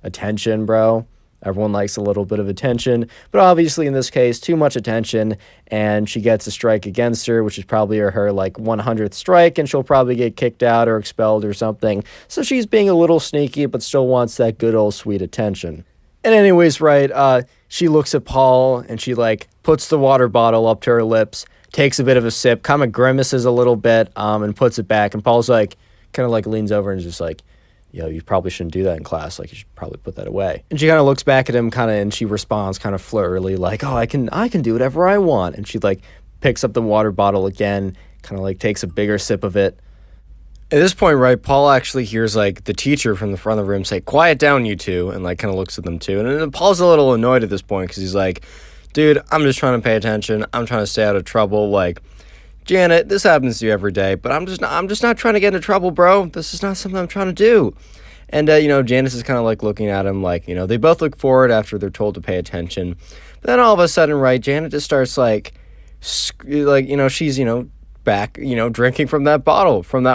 attention, bro. Everyone likes a little bit of attention, but obviously in this case, too much attention, and she gets a strike against her, which is probably her like 100th strike, and she'll probably get kicked out or expelled or something. So she's being a little sneaky, but still wants that good old sweet attention. And anyways, right, she looks at Paul, and she like puts the water bottle up to her lips, takes a bit of a sip, kind of grimaces a little bit, and puts it back, and Paul's like, kind of like leans over and is just like, you probably shouldn't do that in class. Like, you should probably put that away. And she kind of looks back at him and she responds kind of flirtily like, oh, I can do whatever I want. And she like picks up the water bottle again, kind of like takes a bigger sip of it. At this point, right, Paul actually hears like the teacher from the front of the room say, quiet down, you two, and like kind of looks at them too. And then Paul's a little annoyed at this point because he's like, dude, I'm just trying to pay attention. I'm trying to stay out of trouble. Like, Janet, this happens to you every day, but I'm just not trying to get into trouble, bro. This is not something I'm trying to do. And, Janice is kind of like looking at him like, they both look forward after they're told to pay attention. But then all of a sudden, right, Janet just starts like she's, back, drinking from that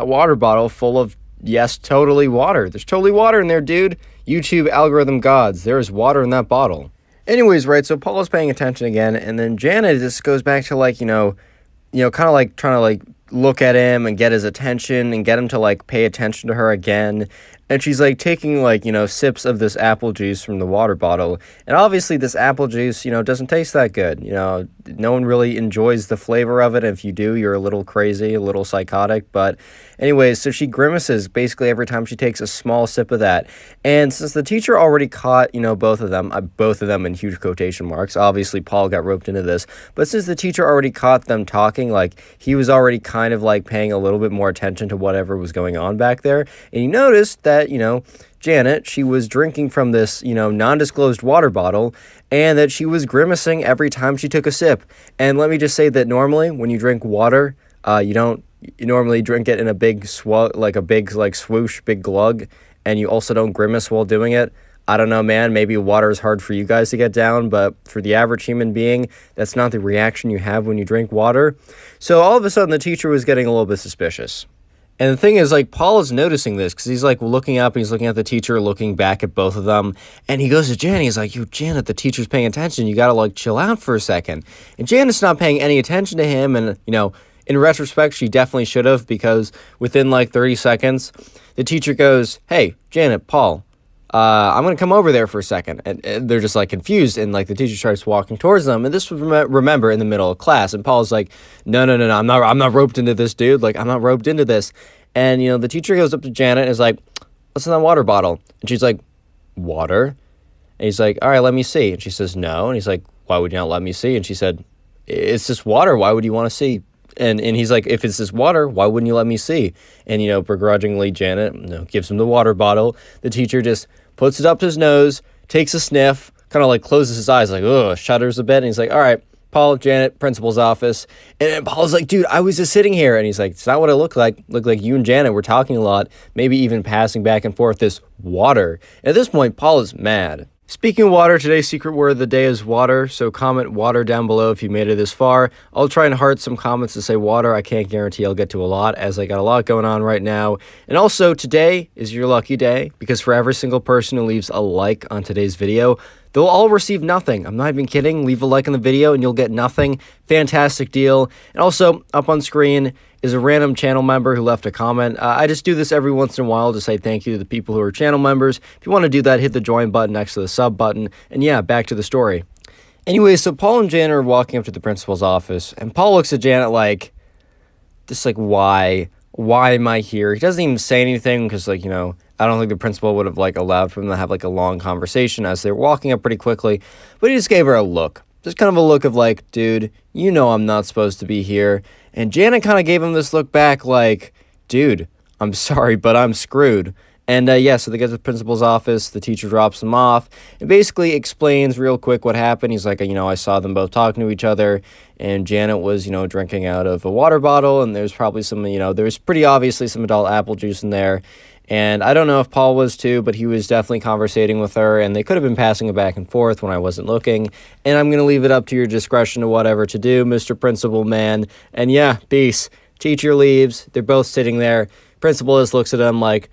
water bottle full of, yes, totally water. There's totally water in there, dude. YouTube algorithm gods. There is water in that bottle. Anyways, right, so Paul is paying attention again, and then Janet just goes back to like, kind of like trying to like look at him and get his attention and get him to like pay attention to her again. And she's like taking like, sips of this apple juice from the water bottle. And obviously this apple juice, doesn't taste that good. No one really enjoys the flavor of it. If you do, you're a little crazy, a little psychotic. But anyways, so she grimaces basically every time she takes a small sip of that. And since the teacher already caught, both of them in huge quotation marks, obviously Paul got roped into this. But since the teacher already caught them talking, like he was already kind of like paying a little bit more attention to whatever was going on back there. And he noticed that that, Janet, she was drinking from this, non-disclosed water bottle, and that she was grimacing every time she took a sip. And let me just say that normally when you drink water, you normally drink it in a big swoosh, big glug, and you also don't grimace while doing it. I don't know, man, maybe water is hard for you guys to get down, but for the average human being, that's not the reaction you have when you drink water. So all of a sudden, the teacher was getting a little bit suspicious. And the thing is, Paul is noticing this because he's, looking up and he's looking at the teacher, looking back at both of them. And he goes to Janet. He's like, Janet, the teacher's paying attention. You got to, chill out for a second. And Janet's not paying any attention to him. And, in retrospect, she definitely should have, because within, 30 seconds, the teacher goes, hey, Janet, Paul, I'm going to come over there for a second. And they're just, confused. And, the teacher starts walking towards them. And this was, remember, in the middle of class. And Paul's like, no, I'm not roped into this, dude. I'm not roped into this. And, the teacher goes up to Janet and is like, what's in that water bottle? And she's like, water? And he's like, all right, let me see. And she says, no. And he's like, why would you not let me see? And she said, it's just water. Why would you want to see? And he's like, if it's this water, why wouldn't you let me see? And, begrudgingly, Janet, gives him the water bottle. The teacher just puts it up to his nose, takes a sniff, kind of closes his eyes, shudders a bit. And he's like, all right, Paul, Janet, principal's office. And Paul's like, dude, I was just sitting here. And he's like, it's not what I look like. Look like you and Janet were talking a lot, maybe even passing back and forth this water. And at this point, Paul is mad. Speaking of water, today's secret word of the day is water, so comment water down below if you made it this far. I'll try and heart some comments to say water. I can't guarantee I'll get to a lot, as I got a lot going on right now. And also, today is your lucky day, because for every single person who leaves a like on today's video, they'll all receive nothing. I'm not even kidding. Leave a like on the video and you'll get nothing. Fantastic deal. And also, up on screen is a random channel member who left a comment. I just do this every once in a while to say thank you to the people who are channel members. If you want to do that, hit the join button next to the sub button. And yeah, back to the story. Anyway, so Paul and Janet are walking up to the principal's office, and Paul looks at Janet why? Why am I here? He doesn't even say anything because, I don't think the principal would have, allowed for them to have, a long conversation as they're walking up pretty quickly. But he just gave her a look. Just kind of a look of, dude, I'm not supposed to be here. And Janet kind of gave him this look back dude, I'm sorry, but I'm screwed. And, so they get to the principal's office. The teacher drops them off and basically explains real quick what happened. He's like, I saw them both talking to each other. And Janet was, drinking out of a water bottle. And there's probably some, there's pretty obviously some adult apple juice in there. And I don't know if Paul was too, but he was definitely conversating with her, and they could have been passing it back and forth when I wasn't looking. And I'm going to leave it up to your discretion to whatever to do, Mr. Principal Man. And yeah, peace. Teacher leaves. They're both sitting there. Principal just looks at them like,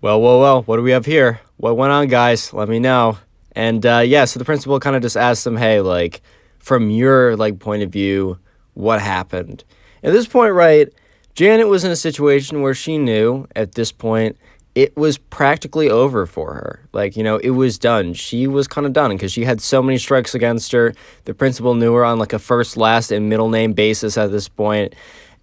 well, what do we have here? What went on, guys? Let me know. And so the principal kind of just asks them, hey, from your point of view, what happened? At this point, right, Janet was in a situation where she knew at this point it was practically over for her. It was done. She was kind of done because she had so many strikes against her. The principal knew her on a first, last, and middle name basis at this point.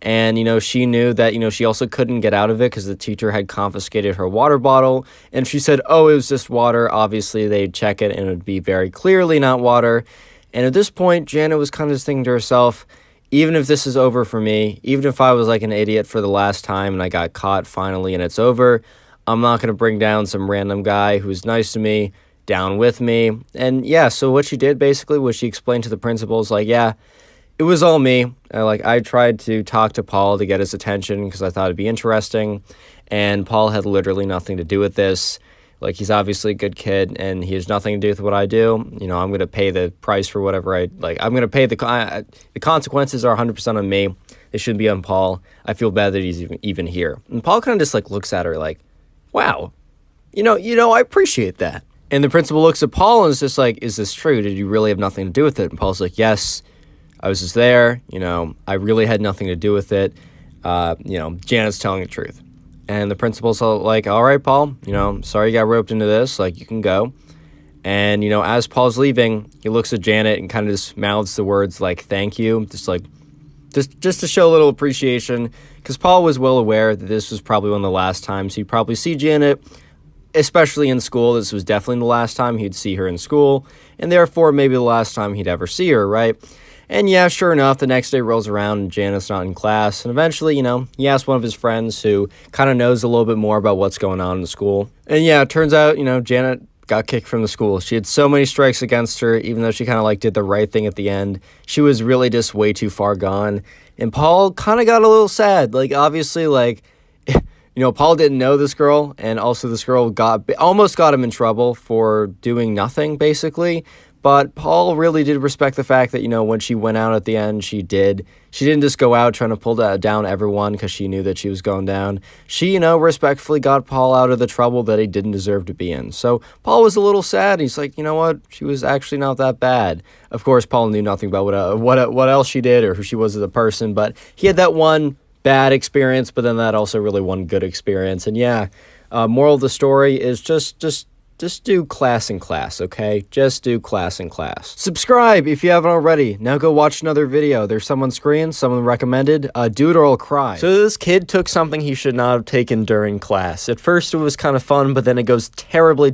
And, she knew that, she also couldn't get out of it because the teacher had confiscated her water bottle. And she said, oh, it was just water. Obviously, they'd check it and it would be very clearly not water. And at this point, Janet was kind of just thinking to herself, even if this is over for me, even if I was an idiot for the last time and I got caught finally and it's over, I'm not going to bring down some random guy who's nice to me down with me. And yeah, so what she did basically was she explained to the principals, it was all me. I tried to talk to Paul to get his attention because I thought it'd be interesting. And Paul had literally nothing to do with this. He's obviously a good kid, and he has nothing to do with what I do. I'm going to pay the price for whatever I'm going to pay the consequences are 100% on me. They shouldn't be on Paul. I feel bad that he's even here. And Paul kind of just looks at her wow, I appreciate that. And the principal looks at Paul and is just is this true? Did you really have nothing to do with it? And Paul's like, yes, I was just there. I really had nothing to do with it. Janet's telling the truth. And the principal's like, all right, Paul, sorry you got roped into this. You can go. And, as Paul's leaving, he looks at Janet and kind of just mouths the words thank you. Just to show a little appreciation. Because Paul was well aware that this was probably one of the last times he'd probably see Janet, especially in school. This was definitely the last time he'd see her in school. And therefore, maybe the last time he'd ever see her, right? And yeah, sure enough, the next day rolls around and Janet's not in class. And eventually, he asks one of his friends who kind of knows a little bit more about what's going on in the school. And yeah, it turns out, Janet got kicked from the school. She had so many strikes against her, even though she kind of like did the right thing at the end. She was really just way too far gone. And Paul kind of got a little sad. Like, obviously, like, Paul didn't know this girl, and also this girl almost got him in trouble for doing nothing, basically. But Paul really did respect the fact that, when she went out at the end, she didn't just go out trying to pull down everyone because she knew that she was going down. She, respectfully got Paul out of the trouble that he didn't deserve to be in. So Paul was a little sad. He's like, you know what? She was actually not that bad. Of course, Paul knew nothing about what else she did or who she was as a person, but he had that one bad experience, but then that also really one good experience. And yeah, moral of the story is just do class in class, okay? Just do class in class. Subscribe if you haven't already. Now go watch another video. There's someone screen, someone recommended. Do it or I'll cry. So this kid took something he should not have taken during class. At first it was kind of fun, but then it goes terribly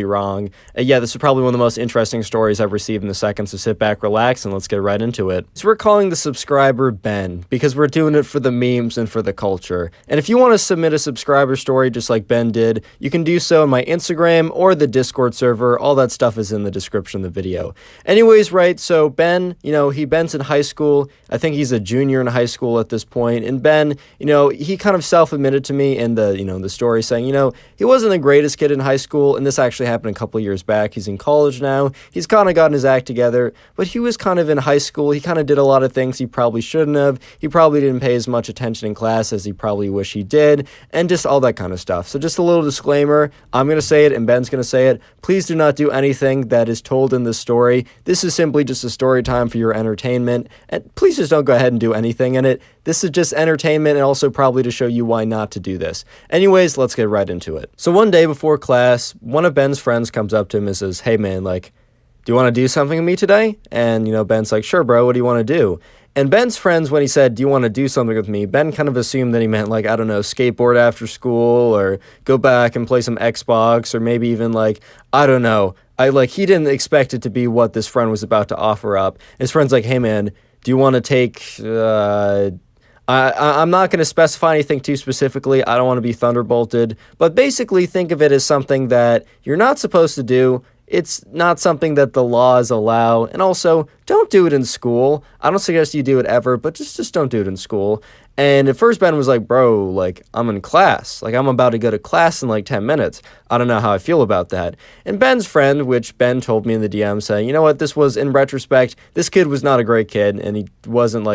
wrong. Yeah, this is probably one of the most interesting stories I've received in the second, so sit back, relax, and let's get right into it. So we're calling the subscriber Ben, because we're doing it for the memes and for the culture. And if you want to submit a subscriber story just like Ben did, you can do so on my Instagram or the Discord server. All that stuff is in the description of the video. Anyways, right, so Ben, Ben's in high school. I think he's a junior in high school at this point. And Ben, he kind of self-admitted to me in the story saying, he wasn't the greatest kid in high school, and this actually happened a couple years back. He's in college now. He's kind of gotten his act together, but he was kind of in high school. He kind of did a lot of things he probably shouldn't have. He probably didn't pay as much attention in class as he probably wish he did, and just all that kind of stuff. So just a little disclaimer, I'm going to say it and Ben's going to say it. Please do not do anything that is told in this story. This is simply just a story time for your entertainment, and please just don't go ahead and do anything in it. This is just entertainment and also probably to show you why not to do this. Anyways, let's get right into it. So one day before class, one of Ben's friends comes up to him and says, "Hey man, like, do you want to do something with me today?" And, Ben's like, "Sure, bro, what do you want to do?" And Ben's friends, when he said, "Do you want to do something with me?" Ben kind of assumed that he meant, like, I don't know, skateboard after school or go back and play some Xbox or maybe even, like, I don't know. He didn't expect it to be what this friend was about to offer up. His friend's like, "Hey man, do you want to take, I'm not going to specify anything too specifically. I don't want to be thunderbolted, but basically think of it as something that you're not supposed to do. It's not something that the laws allow, and also don't do it in school. I don't suggest you do it ever, but just don't do it in school." And at first Ben was like, "Bro, like, I'm in class. Like, I'm about to go to class in like 10 minutes. I don't know how I feel about that." And Ben's friend, which Ben told me in the DM, saying, "You know what, this was, in retrospect, this kid was not a great kid, and he wasn't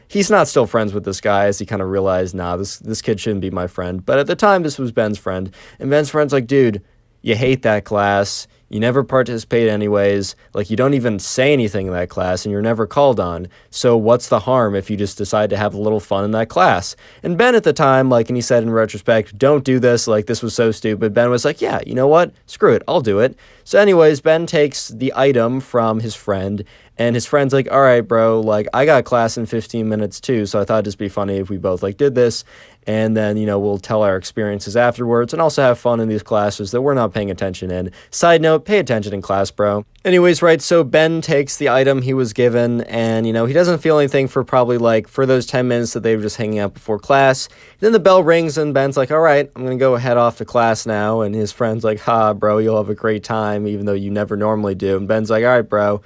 he's not still friends with this guy," as he kind of realized, nah, this kid shouldn't be my friend. But at the time, this was Ben's friend. And Ben's friend's like, "Dude, you hate that class. You never participate anyways. Like, you don't even say anything in that class, and you're never called on. So what's the harm if you just decide to have a little fun in that class?" And Ben at the time, and he said in retrospect, "Don't do this. Like, this was so stupid." Ben was like, "Yeah, you know what? Screw it. I'll do it." So anyways, Ben takes the item from his friend, and his friend's like, "All right, bro, like, I got class in 15 minutes too, so I thought it'd just be funny if we both, did this. And then, we'll tell our experiences afterwards and also have fun in these classes that we're not paying attention in. Side note, pay attention in class, bro." Anyways, right, so Ben takes the item he was given, and, he doesn't feel anything for probably, for those 10 minutes that they were just hanging out before class. Then the bell rings, and Ben's like, "All right, I'm going to go head off to class now." And his friend's like, "Ha, bro, you'll have a great time, even though you never normally do." And Ben's like, "All right, bro."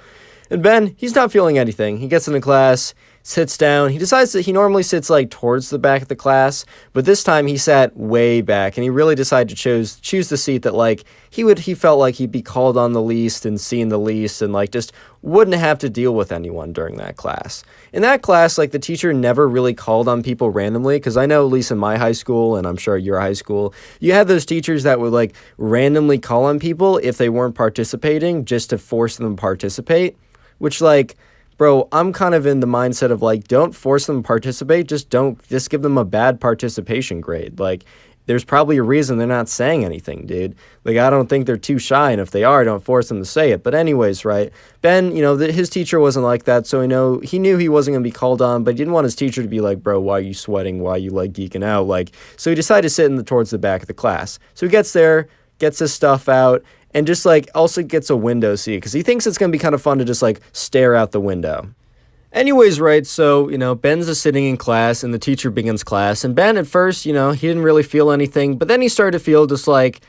And Ben, he's not feeling anything. He gets into class, sits down. He decides that he normally sits towards the back of the class, but this time he sat way back, and he really decided to choose the seat that he felt like he'd be called on the least and seen the least, and just wouldn't have to deal with anyone during that class. In that class, the teacher never really called on people randomly, because I know at least in my high school, and I'm sure your high school, you had those teachers that would randomly call on people if they weren't participating just to force them to participate, which bro, I'm kind of in the mindset of don't force them to participate, just give them a bad participation grade. There's probably a reason they're not saying anything, dude. I don't think they're too shy, and if they are, don't force them to say it. But anyways, right, Ben, his teacher wasn't like that, so he knew he wasn't going to be called on, but he didn't want his teacher to be like, "Bro, why are you sweating? Why are you geeking out?" So he decided to sit towards the back of the class. So he gets there, gets his stuff out, and just like also gets a window seat because he thinks it's going to be kind of fun to just like stare out the window. Anyways, right, so, Ben's just sitting in class, and the teacher begins class, and Ben, at first, he didn't really feel anything, but then he started to feel just like,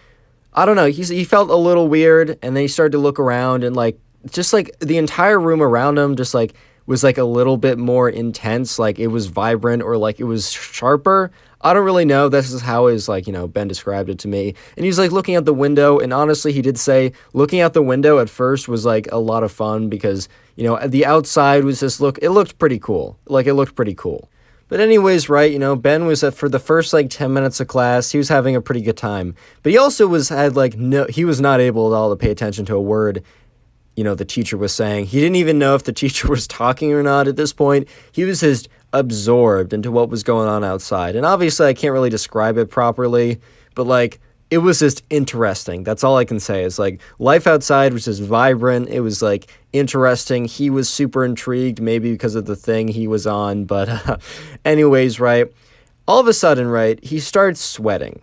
I don't know, he felt a little weird, and then he started to look around, and, like, just, like, the entire room around him just, like, was, like, a little bit more intense, like, it was vibrant, or, like, it was sharper. I don't really know. This is how Ben described it to me. And he's like looking out the window, and honestly, he did say looking out the window at first was like a lot of fun because, the outside was just it looked pretty cool. Like it looked pretty cool. But anyways, right, Ben was for the first like 10 minutes of class, he was having a pretty good time. But he also he was not able at all to pay attention to a word the teacher was saying. He didn't even know if the teacher was talking or not at this point. He was just absorbed into what was going on outside. And obviously I can't really describe it properly, but like it was just interesting. That's all I can say is like life outside was just vibrant. It was like interesting. He was super intrigued, maybe because of the thing he was on. But anyways, right, all of a sudden, right, he starts sweating.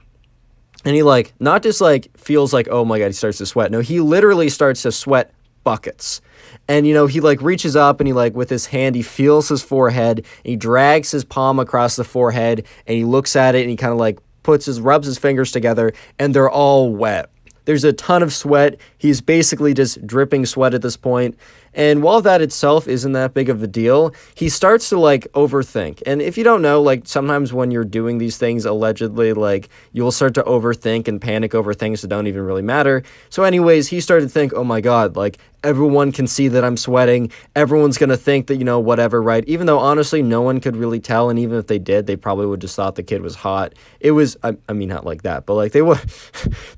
And he like not just like feels like, oh my God, he starts to sweat. No, he literally starts to sweat buckets. And, he like reaches up and he like with his hand, he feels his forehead, and he drags his palm across the forehead and he looks at it and he kind of like rubs his fingers together and they're all wet. There's a ton of sweat. He's basically just dripping sweat at this point. And while that itself isn't that big of a deal, he starts to like overthink. And if you don't know, like sometimes when you're doing these things, allegedly, like you'll start to overthink and panic over things that don't even really matter. So anyways, he started to think, oh my God, like everyone can see that I'm sweating. Everyone's going to think that, whatever, right? Even though honestly, no one could really tell. And even if they did, they probably would just thought the kid was hot. It was, I mean, not like that, but like they would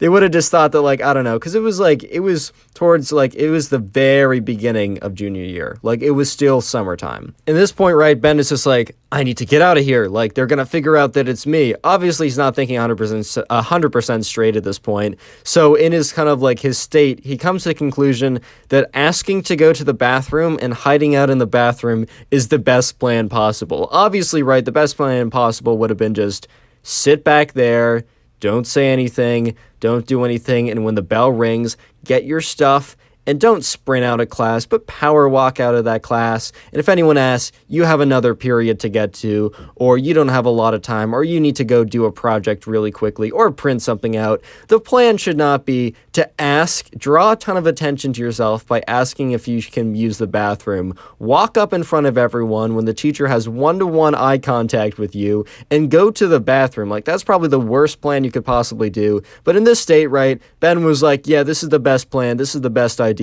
have just thought that like, I don't know. Cause it was the very beginning of junior year. Like it was still summertime. And at this point, right, Ben is just like, I need to get out of here. Like they're going to figure out that it's me. Obviously he's not thinking 100% straight at this point. So in his kind of like his state, he comes to the conclusion that asking to go to the bathroom and hiding out in the bathroom is the best plan possible. Obviously, right, the best plan possible would have been just sit back there, don't say anything, don't do anything, and when the bell rings, get your stuff and don't sprint out of class, but power walk out of that class. And if anyone asks, you have another period to get to, or you don't have a lot of time, or you need to go do a project really quickly, or print something out, the plan should not be to draw a ton of attention to yourself by asking if you can use the bathroom. Walk up in front of everyone when the teacher has one-to-one eye contact with you, and go to the bathroom. Like, that's probably the worst plan you could possibly do. But in this state, right, Ben was like, yeah, this is the best plan, this is the best idea.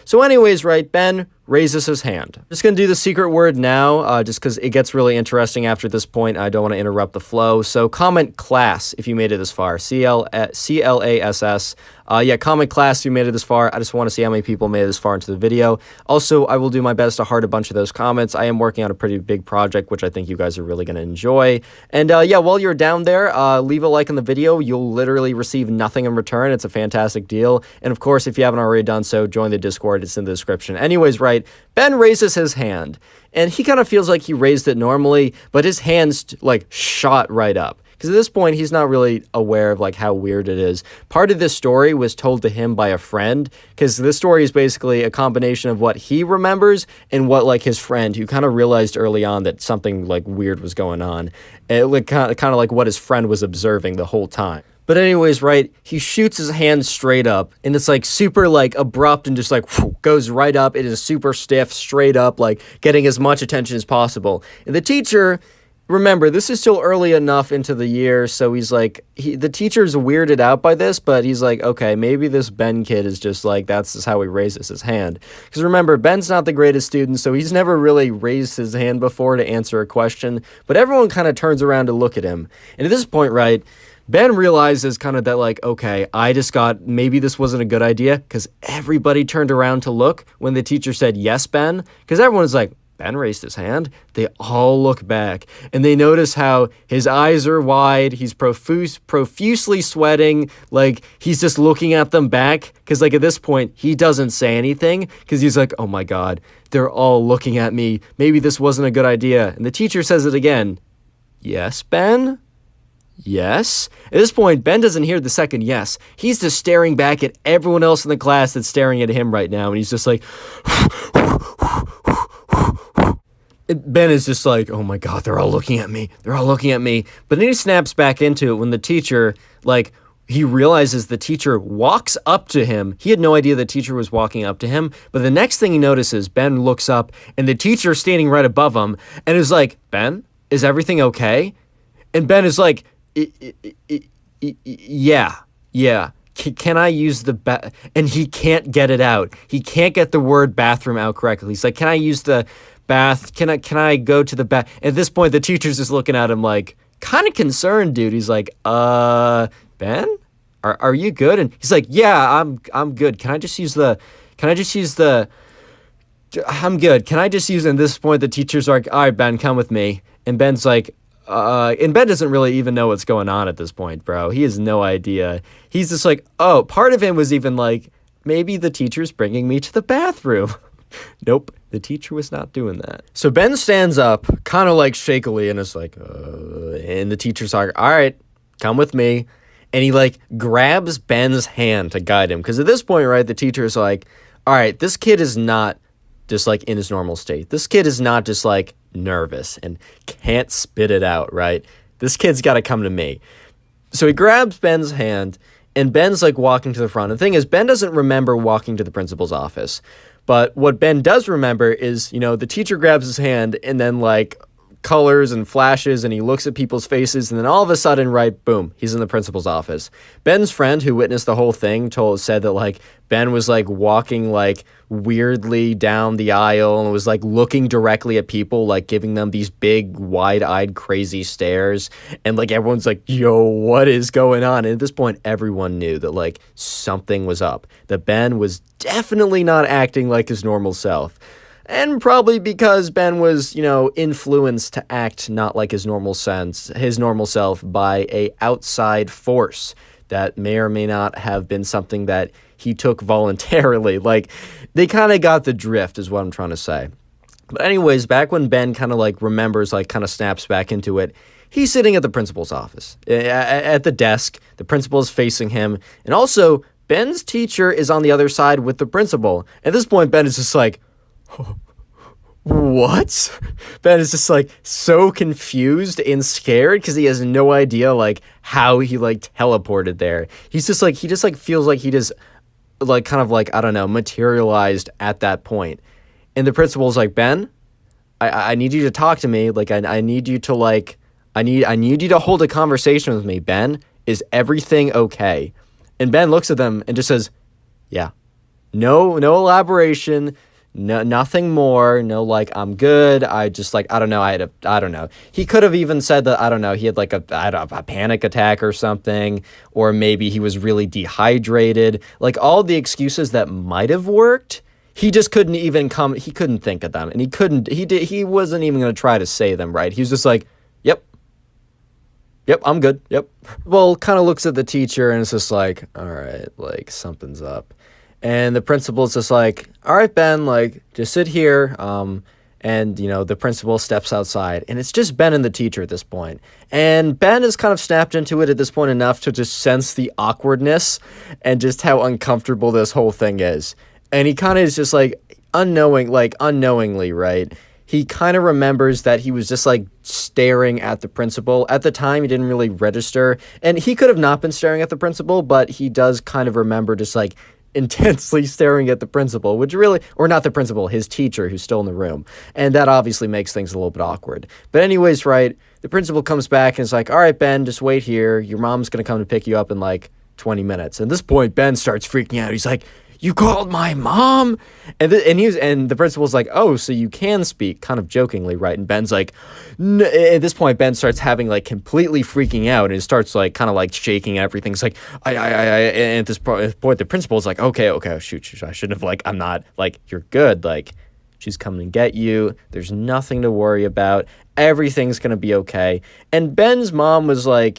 So anyways, right, Ben raises his hand. Just going to do the secret word now, just because it gets really interesting after this point. I don't want to interrupt the flow. So comment class if you made it this far. C-L-A-S-S. Yeah, comment class if you made it this far. I just want to see how many people made it this far into the video. Also, I will do my best to heart a bunch of those comments. I am working on a pretty big project, which I think you guys are really going to enjoy. And yeah, while you're down there, leave a like on the video. You'll literally receive nothing in return. It's a fantastic deal. And of course, if you haven't already done so, join the Discord. It's in the description. Anyways, right, Ben raises his hand, and he kind of feels like he raised it normally, but his hands like shot right up. Because at this point, he's not really aware of like how weird it is. Part of this story was told to him by a friend, because this story is basically a combination of what he remembers and what like his friend, who kind of realized early on that something like weird was going on. It like kind of like what his friend was observing the whole time. But anyways, right, he shoots his hand straight up, and it's like super like abrupt and just like whoosh, goes right up. It is super stiff, straight up, like getting as much attention as possible. And the teacher, remember, this is still early enough into the year, so he's like, the teacher's weirded out by this, but he's like, okay, maybe this Ben kid is just like, that's just how he raises his hand. Because remember, Ben's not the greatest student, so he's never really raised his hand before to answer a question, but everyone kind of turns around to look at him. And at this point, right, Ben realizes kind of that like, okay, maybe this wasn't a good idea, because everybody turned around to look when the teacher said, yes, Ben, because everyone's like, Ben raised his hand. They all look back, and they notice how his eyes are wide, he's profusely sweating, like he's just looking at them back, because like at this point, he doesn't say anything, because he's like, oh my God, they're all looking at me, maybe this wasn't a good idea. And the teacher says it again, yes, Ben? yes? At this point, Ben doesn't hear the second yes. He's just staring back at everyone else in the class that's staring at him right now, and he's just like... Ben is just like, oh my God, they're all looking at me. They're all looking at me. But then he snaps back into it when the teacher, like, he realizes the teacher walks up to him. He had no idea the teacher was walking up to him. But the next thing he notices, Ben looks up, and the teacher's standing right above him, and is like, Ben, is everything okay? And Ben is like, yeah. Can I use the and he can't get it out. He can't get the word bathroom out correctly. He's like, can I use the bath? Can I go to the bath? At this point, the teacher's just looking at him like, kind of concerned, dude. He's like, Ben, are you good? And he's like, yeah, I'm good. Can I just use the? I'm good. Can I just use? And at this point, the teacher's like, all right, Ben, come with me. And Ben's like, and Ben doesn't really even know what's going on at this point, bro. He has no idea. He's just like, oh, part of him was even like, maybe the teacher's bringing me to the bathroom. Nope, the teacher was not doing that. So Ben stands up, kind of like shakily, and is like, and the teacher's like, all right, come with me. And he like grabs Ben's hand to guide him. Because at this point, right, the teacher's like, all right, this kid is not just like in his normal state. This kid is not just like nervous and can't spit it out, right? This kid's got to come to me. So he grabs Ben's hand, and Ben's like walking to the front. The thing is, Ben doesn't remember walking to the principal's office. But what Ben does remember is, the teacher grabs his hand and then like colors and flashes, and he looks at people's faces, and then all of a sudden, right, boom, he's in the principal's office. Ben's friend who witnessed the whole thing said that like Ben was like walking like weirdly down the aisle and was like looking directly at people, like giving them these big wide-eyed crazy stares, and like everyone's like, yo, what is going on? And at this point, everyone knew that like something was up, that Ben was definitely not acting like his normal self. And probably because Ben was, influenced to act not like his normal self by a outside force that may or may not have been something that he took voluntarily. Like, they kind of got the drift is what I'm trying to say. But anyways, back when Ben kind of like remembers, like kind of snaps back into it, he's sitting at the principal's office. At the desk, the principal is facing him. And also, Ben's teacher is on the other side with the principal. At this point, Ben is just like, what? Ben is just like so confused and scared because he has no idea like how he like teleported there. He just feels like he just like kind of like, I don't know, materialized at that point. And the principal's like, Ben, I need you to talk to me. Like I need you to like I need you to hold a conversation with me. Ben, is everything okay? And Ben looks at them and just says, yeah. No elaboration. No, nothing more. No, like, I'm good. I just, like, I don't know. I don't know. He could have even said that, I don't know, he had, like, a panic attack or something, or maybe he was really dehydrated. Like, all the excuses that might have worked, he just couldn't even he couldn't think of them. And he wasn't even going to try to say them, right? He was just like, Yep, I'm good. Yep. Well, kind of looks at the teacher and it's just like, all right, like, something's up. And the principal's just like, all right, Ben, like, just sit here. And, the principal steps outside. And it's just Ben and the teacher at this point. And Ben has kind of snapped into it at this point enough to just sense the awkwardness and just how uncomfortable this whole thing is. And he kind of is just like, unknowingly, right? He kind of remembers that he was just like staring at the principal. At the time, he didn't really register. And he could have not been staring at the principal, but he does kind of remember just like intensely staring at the principal, or not the principal, his teacher who's still in the room. And that obviously makes things a little bit awkward. But anyways, right, the principal comes back and is like, all right, Ben, just wait here. Your mom's going to come to pick you up in like 20 minutes. And at this point, Ben starts freaking out. He's like, you called my mom? And the principal's like, oh, so you can speak, kind of jokingly, right? And Ben's like, at this point, Ben starts having like completely freaking out and starts like kind of like shaking everything. It's like, and at this point, the principal's like, okay, shoot, I shouldn't have, like, I'm not, like, you're good, like, she's coming to get you. There's nothing to worry about. Everything's going to be okay. And Ben's mom was a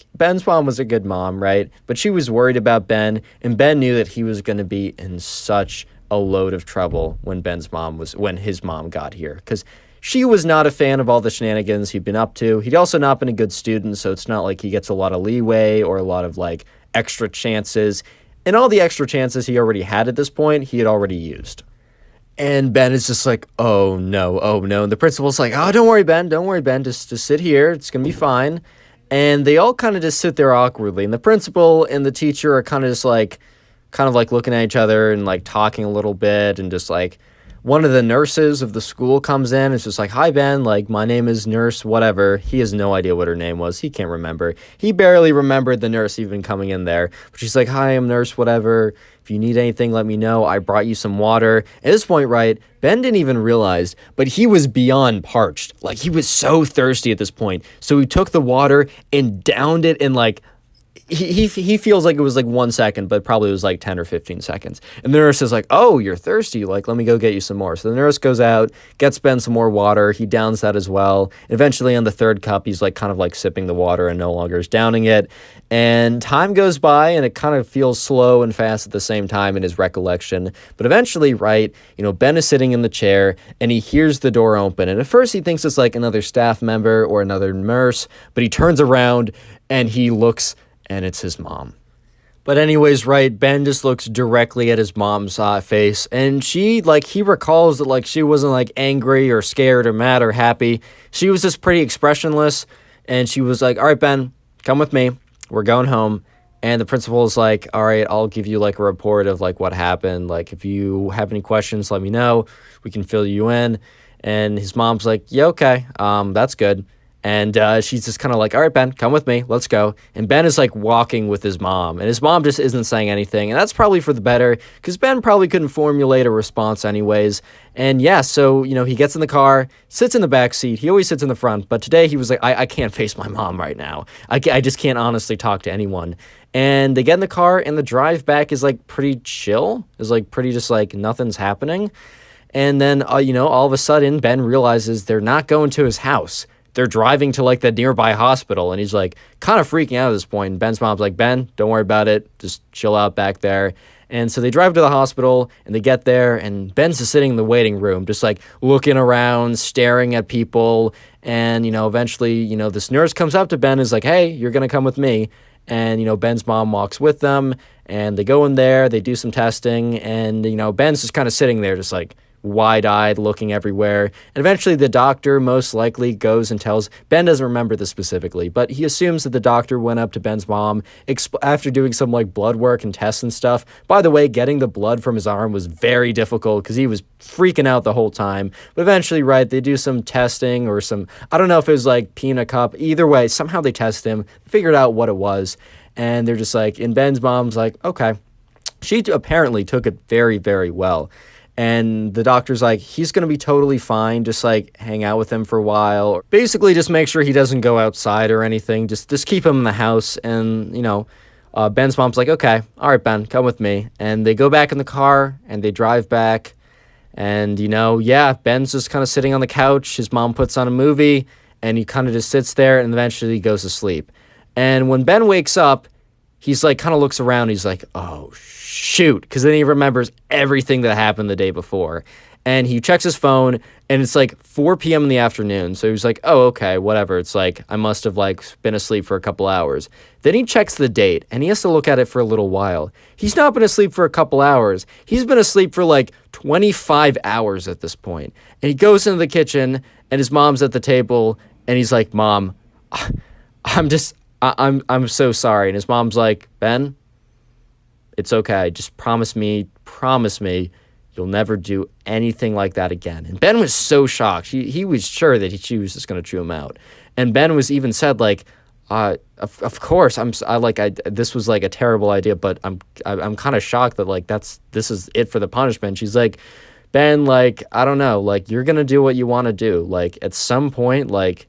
good mom, right? But she was worried about Ben, and Ben knew that he was going to be in such a load of trouble when his mom got here. Because she was not a fan of all the shenanigans he'd been up to. He'd also not been a good student, so it's not like he gets a lot of leeway or a lot of like extra chances. And all the extra chances he already had at this point, he had already used. And Ben is just like, oh no, oh no. And the principal's like, oh, don't worry, Ben, just sit here. It's going to be fine. And they all kind of just sit there awkwardly. And the principal and the teacher are kind of like looking at each other and like talking a little bit, and just like one of the nurses of the school comes in. It's just like, hi, Ben, like, my name is nurse whatever. He has no idea what her name was. He can't remember. He barely remembered the nurse even coming in there. But she's like, hi, I'm nurse whatever. If you need anything, let me know. I brought you some water. At this point, right, Ben didn't even realize, but he was beyond parched. Like, he was so thirsty at this point. So he took the water and downed it in like, he feels like it was like 1 second, but probably it was like 10 or 15 seconds. And the nurse is like, oh, you're thirsty. Like, let me go get you some more. So the nurse goes out, gets Ben some more water. He downs that as well. And eventually on the third cup, he's like kind of like sipping the water and no longer is downing it. And time goes by and it kind of feels slow and fast at the same time in his recollection. But eventually, right, Ben is sitting in the chair and he hears the door open. And at first he thinks it's like another staff member or another nurse, but he turns around and he looks, and it's his mom. But anyways, right, Ben just looks directly at his mom's face, and he recalls that, like, she wasn't, like, angry or scared or mad or happy. She was just pretty expressionless, and she was like, all right, Ben, come with me. We're going home. And the principal is like, all right, I'll give you, like, a report of, like, what happened. Like, if you have any questions, let me know. We can fill you in. And his mom's like, yeah, okay, that's good. And she's just kind of like, all right, Ben, come with me. Let's go. And Ben is like walking with his mom. And his mom just isn't saying anything. And that's probably for the better, because Ben probably couldn't formulate a response anyways. And yeah, so, he gets in the car, sits in the back seat. He always sits in the front. But today he was like, I can't face my mom right now. I just can't honestly talk to anyone. And they get in the car, and the drive back is like pretty chill. It's like pretty just like nothing's happening. And then, all of a sudden, Ben realizes they're not going to his house. They're driving to like the nearby hospital, and he's like kind of freaking out at this point. And Ben's mom's like, Ben, don't worry about it. Just chill out back there. And so they drive to the hospital, and they get there, and Ben's just sitting in the waiting room, just like looking around, staring at people. And, eventually, this nurse comes up to Ben and is like, hey, you're going to come with me. And, Ben's mom walks with them, and they go in there, they do some testing, and, Ben's just kind of sitting there just like wide-eyed, looking everywhere. And eventually the doctor most likely goes and tells, Ben doesn't remember this specifically, but he assumes that the doctor went up to Ben's mom after doing some like blood work and tests and stuff. By the way, getting the blood from his arm was very difficult because he was freaking out the whole time. But eventually, right, they do some testing or some, I don't know if it was like pee in a cup. Either way, somehow they test him, figured out what it was. And they're just like, and Ben's mom's like, okay. She apparently took it very, very well. And the doctor's like, he's going to be totally fine. Just like hang out with him for a while. Basically just make sure he doesn't go outside or anything. Just keep him in the house. And, Ben's mom's like, okay, all right, Ben, come with me. And they go back in the car and they drive back. And, Ben's just kind of sitting on the couch. His mom puts on a movie and he kind of just sits there and eventually goes to sleep. And when Ben wakes up, he's like, kind of looks around. He's like, oh, shoot. Because then he remembers everything that happened the day before. And he checks his phone and it's like 4 p.m. in the afternoon. So he's like, oh, okay, whatever. It's like, I must have like been asleep for a couple hours. Then he checks the date and he has to look at it for a little while. He's not been asleep for a couple hours. He's been asleep for like 25 hours at this point. And he goes into the kitchen and his mom's at the table and he's like, Mom, I'm so sorry. And his mom's like, Ben, it's okay. Just promise me, you'll never do anything like that again. And Ben was so shocked. He was sure that she was just going to chew him out. And Ben was even said like, of course, this was like a terrible idea, but I'm kind of shocked that like this is it for the punishment. She's like, Ben, like, I don't know, like you're going to do what you want to do. Like at some point, like,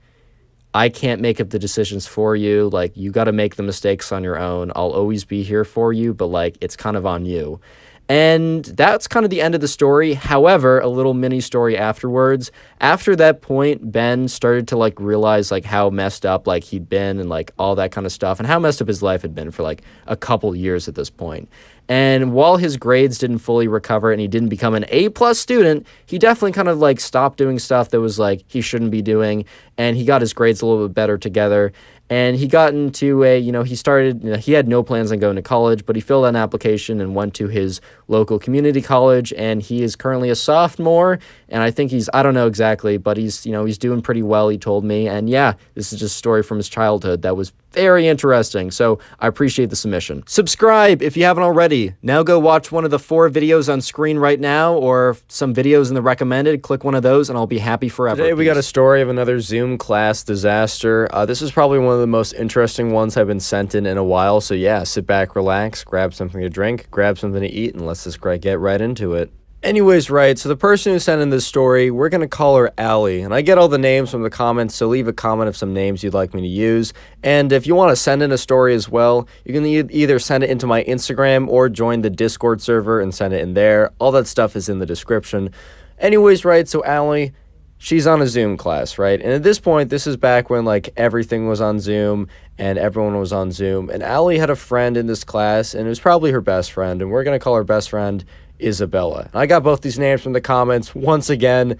I can't make up the decisions for you. Like, you got to make the mistakes on your own. I'll always be here for you, but, like, it's kind of on you. And that's kind of the end of the story. However, a little mini story afterwards. After that point, Ben started to like realize like how messed up like he'd been and like all that kind of stuff and how messed up his life had been for like a couple years at this point. And while his grades didn't fully recover and he didn't become an A+ student, he definitely kind of like stopped doing stuff that was like he shouldn't be doing, and he got his grades a little bit better together. And he got into he had no plans on going to college, but he filled out an application and went to his local community college, and he is currently a sophomore, and I think I don't know exactly, but he's doing pretty well, he told me. And yeah, this is just a story from his childhood that was very interesting, so I appreciate the submission. Subscribe if you haven't already. Now go watch one of the 4 videos on screen right now, or some videos in the recommended. Click one of those and I'll be happy forever. Today we got a story of another Zoom class disaster. This is probably one of the most interesting ones I've been sent in a while, so yeah, sit back, relax, grab something to drink, grab something to eat, and let's just get right into it. Anyways, right, so the person who sent in this story, we're going to call her Allie, and I get all the names from the comments, so leave a comment of some names you'd like me to use. And if you want to send in a story as well, you can either send it into my Instagram or join the Discord server and send it in there. All that stuff is in the description. Anyways, right, so Allie, she's on a Zoom class, right? And at this point, this is back when like everything was on Zoom and everyone was on Zoom, and Allie had a friend in this class, and it was probably her best friend, and we're going to call her best friend Isabella. I got both these names from the comments. Once again,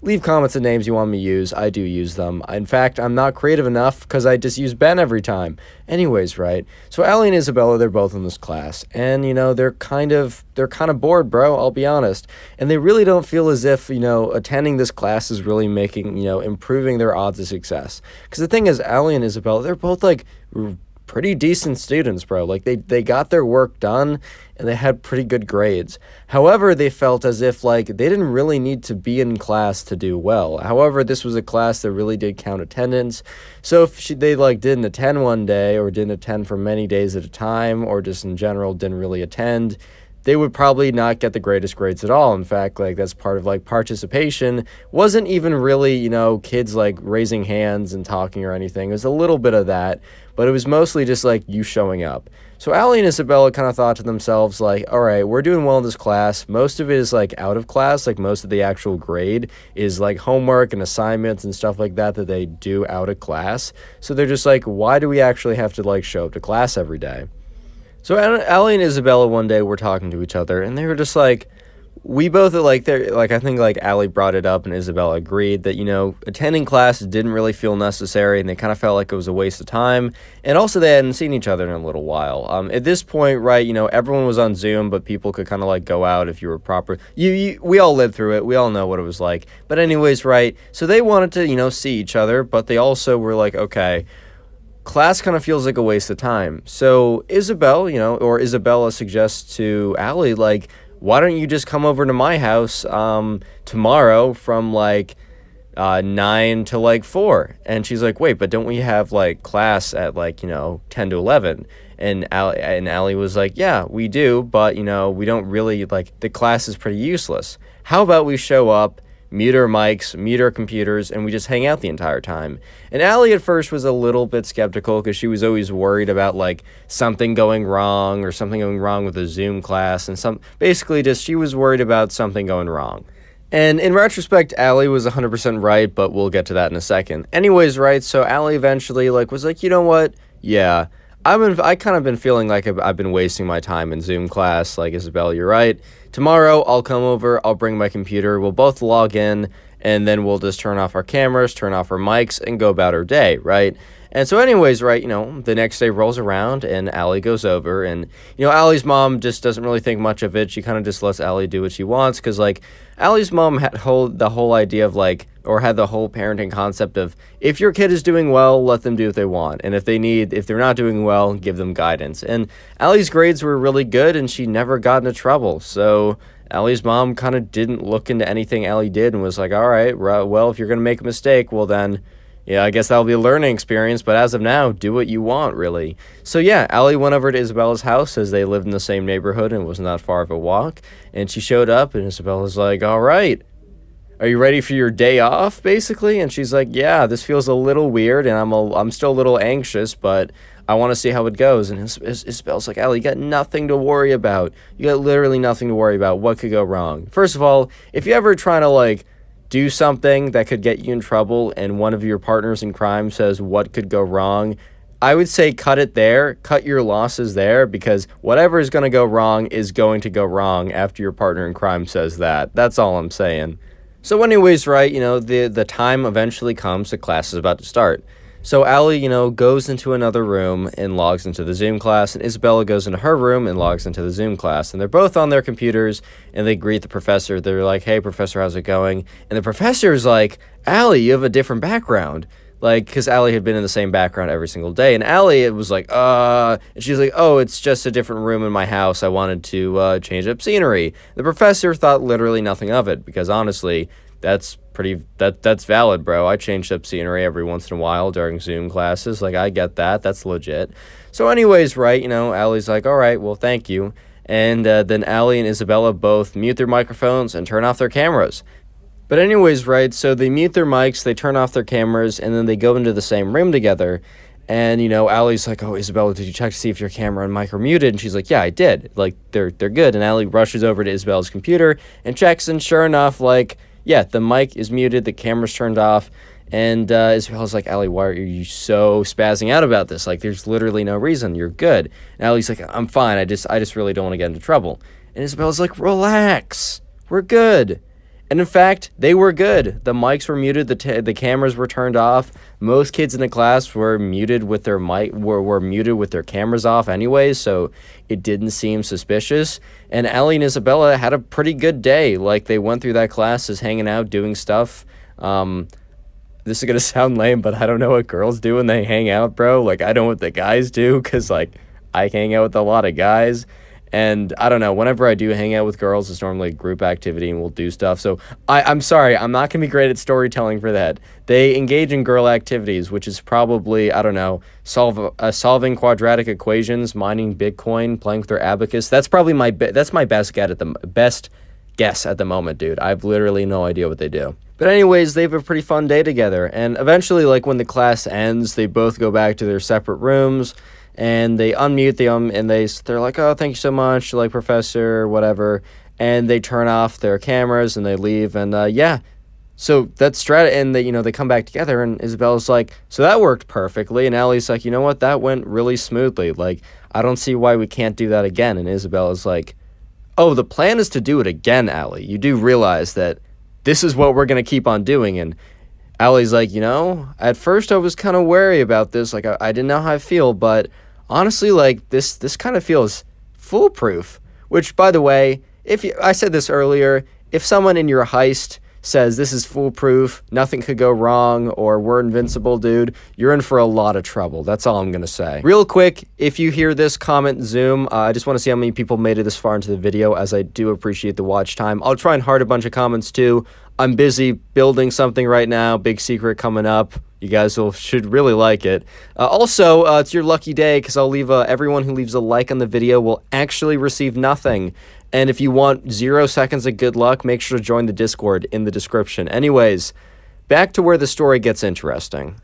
leave comments of names you want me to use. I do use them. In fact, I'm not creative enough because I just use Ben every time. Anyways, right, so Allie and Isabella, they're both in this class, and they're kind of bored, bro, I'll be honest, and they really don't feel as if attending this class is really making improving their odds of success. Because the thing is, Allie and Isabella, they're both like pretty decent students, bro. Like they got their work done and they had pretty good grades. However, they felt as if like they didn't really need to be in class to do well. However, this was a class that really did count attendance. So if they like didn't attend one day, or didn't attend for many days at a time, or just in general didn't really attend, they would probably not get the greatest grades at all. In fact, like that's part of like participation. Wasn't even really, kids like raising hands and talking or anything. It was a little bit of that, but it was mostly just like you showing up. So Allie and Isabella kind of thought to themselves like, all right, we're doing well in this class. Most of it is like out of class. Like most of the actual grade is like homework and assignments and stuff like that they do out of class. So they're just like, why do we actually have to like show up to class every day? So Allie and Isabella one day were talking to each other, and they were just like, we both like, I think like Allie brought it up and Isabella agreed that, attending class didn't really feel necessary, and they kind of felt like it was a waste of time. And also they hadn't seen each other in a little while. At this point, right, everyone was on Zoom, but people could kind of like go out if you were proper. We all lived through it. We all know what it was like. But anyways, right, so they wanted to, see each other, but they also were like, okay, class kind of feels like a waste of time. So Isabella suggests to Allie, like, why don't you just come over to my house tomorrow from like 9 to like 4? And she's like, wait, but don't we have like class at like 10 to 11? And Allie was like, yeah, we do, but we don't really, like, the class is pretty useless. How about we show up, mute our mics, mute our computers, and we just hang out the entire time? And Allie at first was a little bit skeptical because she was always worried about like something going wrong or something going wrong with the Zoom class, and basically just she was worried about something going wrong. And in retrospect, Allie was 100% right, but we'll get to that in a second. Anyways, right, so Allie eventually like was like, you know what? Yeah, I kind of been feeling like I've been wasting my time in Zoom class. Like, Isabella, you're right. Tomorrow, I'll come over, I'll bring my computer, we'll both log in, and then we'll just turn off our cameras, turn off our mics, and go about our day, right? And so anyways, right, the next day rolls around, and Allie goes over, and, Allie's mom just doesn't really think much of it. She kind of just lets Allie do what she wants, because, like, Allie's mom had the whole idea of, like, or had the whole parenting concept of, if your kid is doing well, let them do what they want, and if they're not doing well, give them guidance. And Allie's grades were really good, and she never got into trouble, so Allie's mom kind of didn't look into anything Allie did and was like, all right, well, if you're going to make a mistake, well then, yeah, I guess that'll be a learning experience, but as of now, do what you want, really. So yeah, Allie went over to Isabella's house, as they lived in the same neighborhood and it was not far of a walk, and she showed up, and Isabella's like, all right, are you ready for your day off, basically? And she's like, yeah, this feels a little weird, and I'm still a little anxious, but I want to see how it goes. And Isabel's like, Allie, you got nothing to worry about. You got literally nothing to worry about. What could go wrong? First of all, if you ever trying to, like, do something that could get you in trouble and one of your partners in crime says what could go wrong, I would say cut it there, cut your losses there, because whatever is going to go wrong is going to go wrong after your partner in crime says that. That's all I'm saying. So anyways, right, the time eventually comes, the class is about to start. So Allie, goes into another room and logs into the Zoom class, and Isabella goes into her room and logs into the Zoom class. And they're both on their computers, and they greet the professor. They're like, hey, professor, how's it going? And the professor's like, Allie, you have a different background. Like, because Allie had been in the same background every single day. And Allie, it was like, and she's like, oh, it's just a different room in my house. I wanted to change up scenery. The professor thought literally nothing of it, because honestly, that's valid, bro. I changed up scenery every once in a while during Zoom classes. Like, I get that. That's legit. So anyways, right, Allie's like, all right, well, thank you. And then Allie and Isabella both mute their microphones and turn off their cameras. But anyways, right, so they mute their mics, they turn off their cameras, and then they go into the same room together. And, Allie's like, oh, Isabella, did you check to see if your camera and mic are muted? And she's like, yeah, I did. Like, they're good. And Allie rushes over to Isabella's computer and checks, and sure enough, like, yeah, the mic is muted, the camera's turned off, and Isabella's like, Allie, why are you so spazzing out about this? Like, there's literally no reason. You're good. And Allie's like, I'm fine. I just really don't want to get into trouble. And Isabella's like, relax. We're good. And in fact, they were good. The mics were muted, the cameras were turned off. Most kids in the class were muted with their were muted with their cameras off anyways, so it didn't seem suspicious. And Allie and Isabella had a pretty good day. Like, they went through that class just hanging out, doing stuff. This is gonna sound lame, but I don't know what girls do when they hang out, bro. Like, I know what the guys do, because, like, I hang out with a lot of guys. And I don't know, whenever I do hang out with girls, it's normally a group activity and we'll do stuff. So I'm sorry, I'm not going to be great at storytelling for that. They engage in girl activities, which is probably, I don't know, solving quadratic equations, mining Bitcoin, playing with their abacus. That's probably my best guess at the moment, dude. I've literally no idea what they do. But anyways, they have a pretty fun day together. And eventually, like, when the class ends, they both go back to their separate rooms. And they unmute them, and they're like, oh, thank you so much, like, professor, whatever. And they turn off their cameras, and they leave, and yeah. So that's and they come back together, and Isabella's like, so that worked perfectly. And Allie's like, you know what, that went really smoothly. Like, I don't see why we can't do that again. And Isabella's like, oh, the plan is to do it again, Allie. You do realize that this is what we're going to keep on doing. And Allie's like, at first I was kind of wary about this. Like, I didn't know how I feel, but honestly, like, this kind of feels foolproof. Which, by the way, I said this earlier, if someone in your heist says this is foolproof, nothing could go wrong, or we're invincible, dude, you're in for a lot of trouble. That's all I'm gonna say. Real quick, if you hear this, comment Zoom. I just want to see how many people made it this far into the video, as I do appreciate the watch time. I'll try and heart a bunch of comments too. I'm busy building something right now, big secret coming up. You guys should really like it. Also, it's your lucky day, because I'll leave everyone who leaves a like on the video will actually receive nothing. And if you want 0 seconds of good luck, make sure to join the Discord in the description. Anyways, back to where the story gets interesting.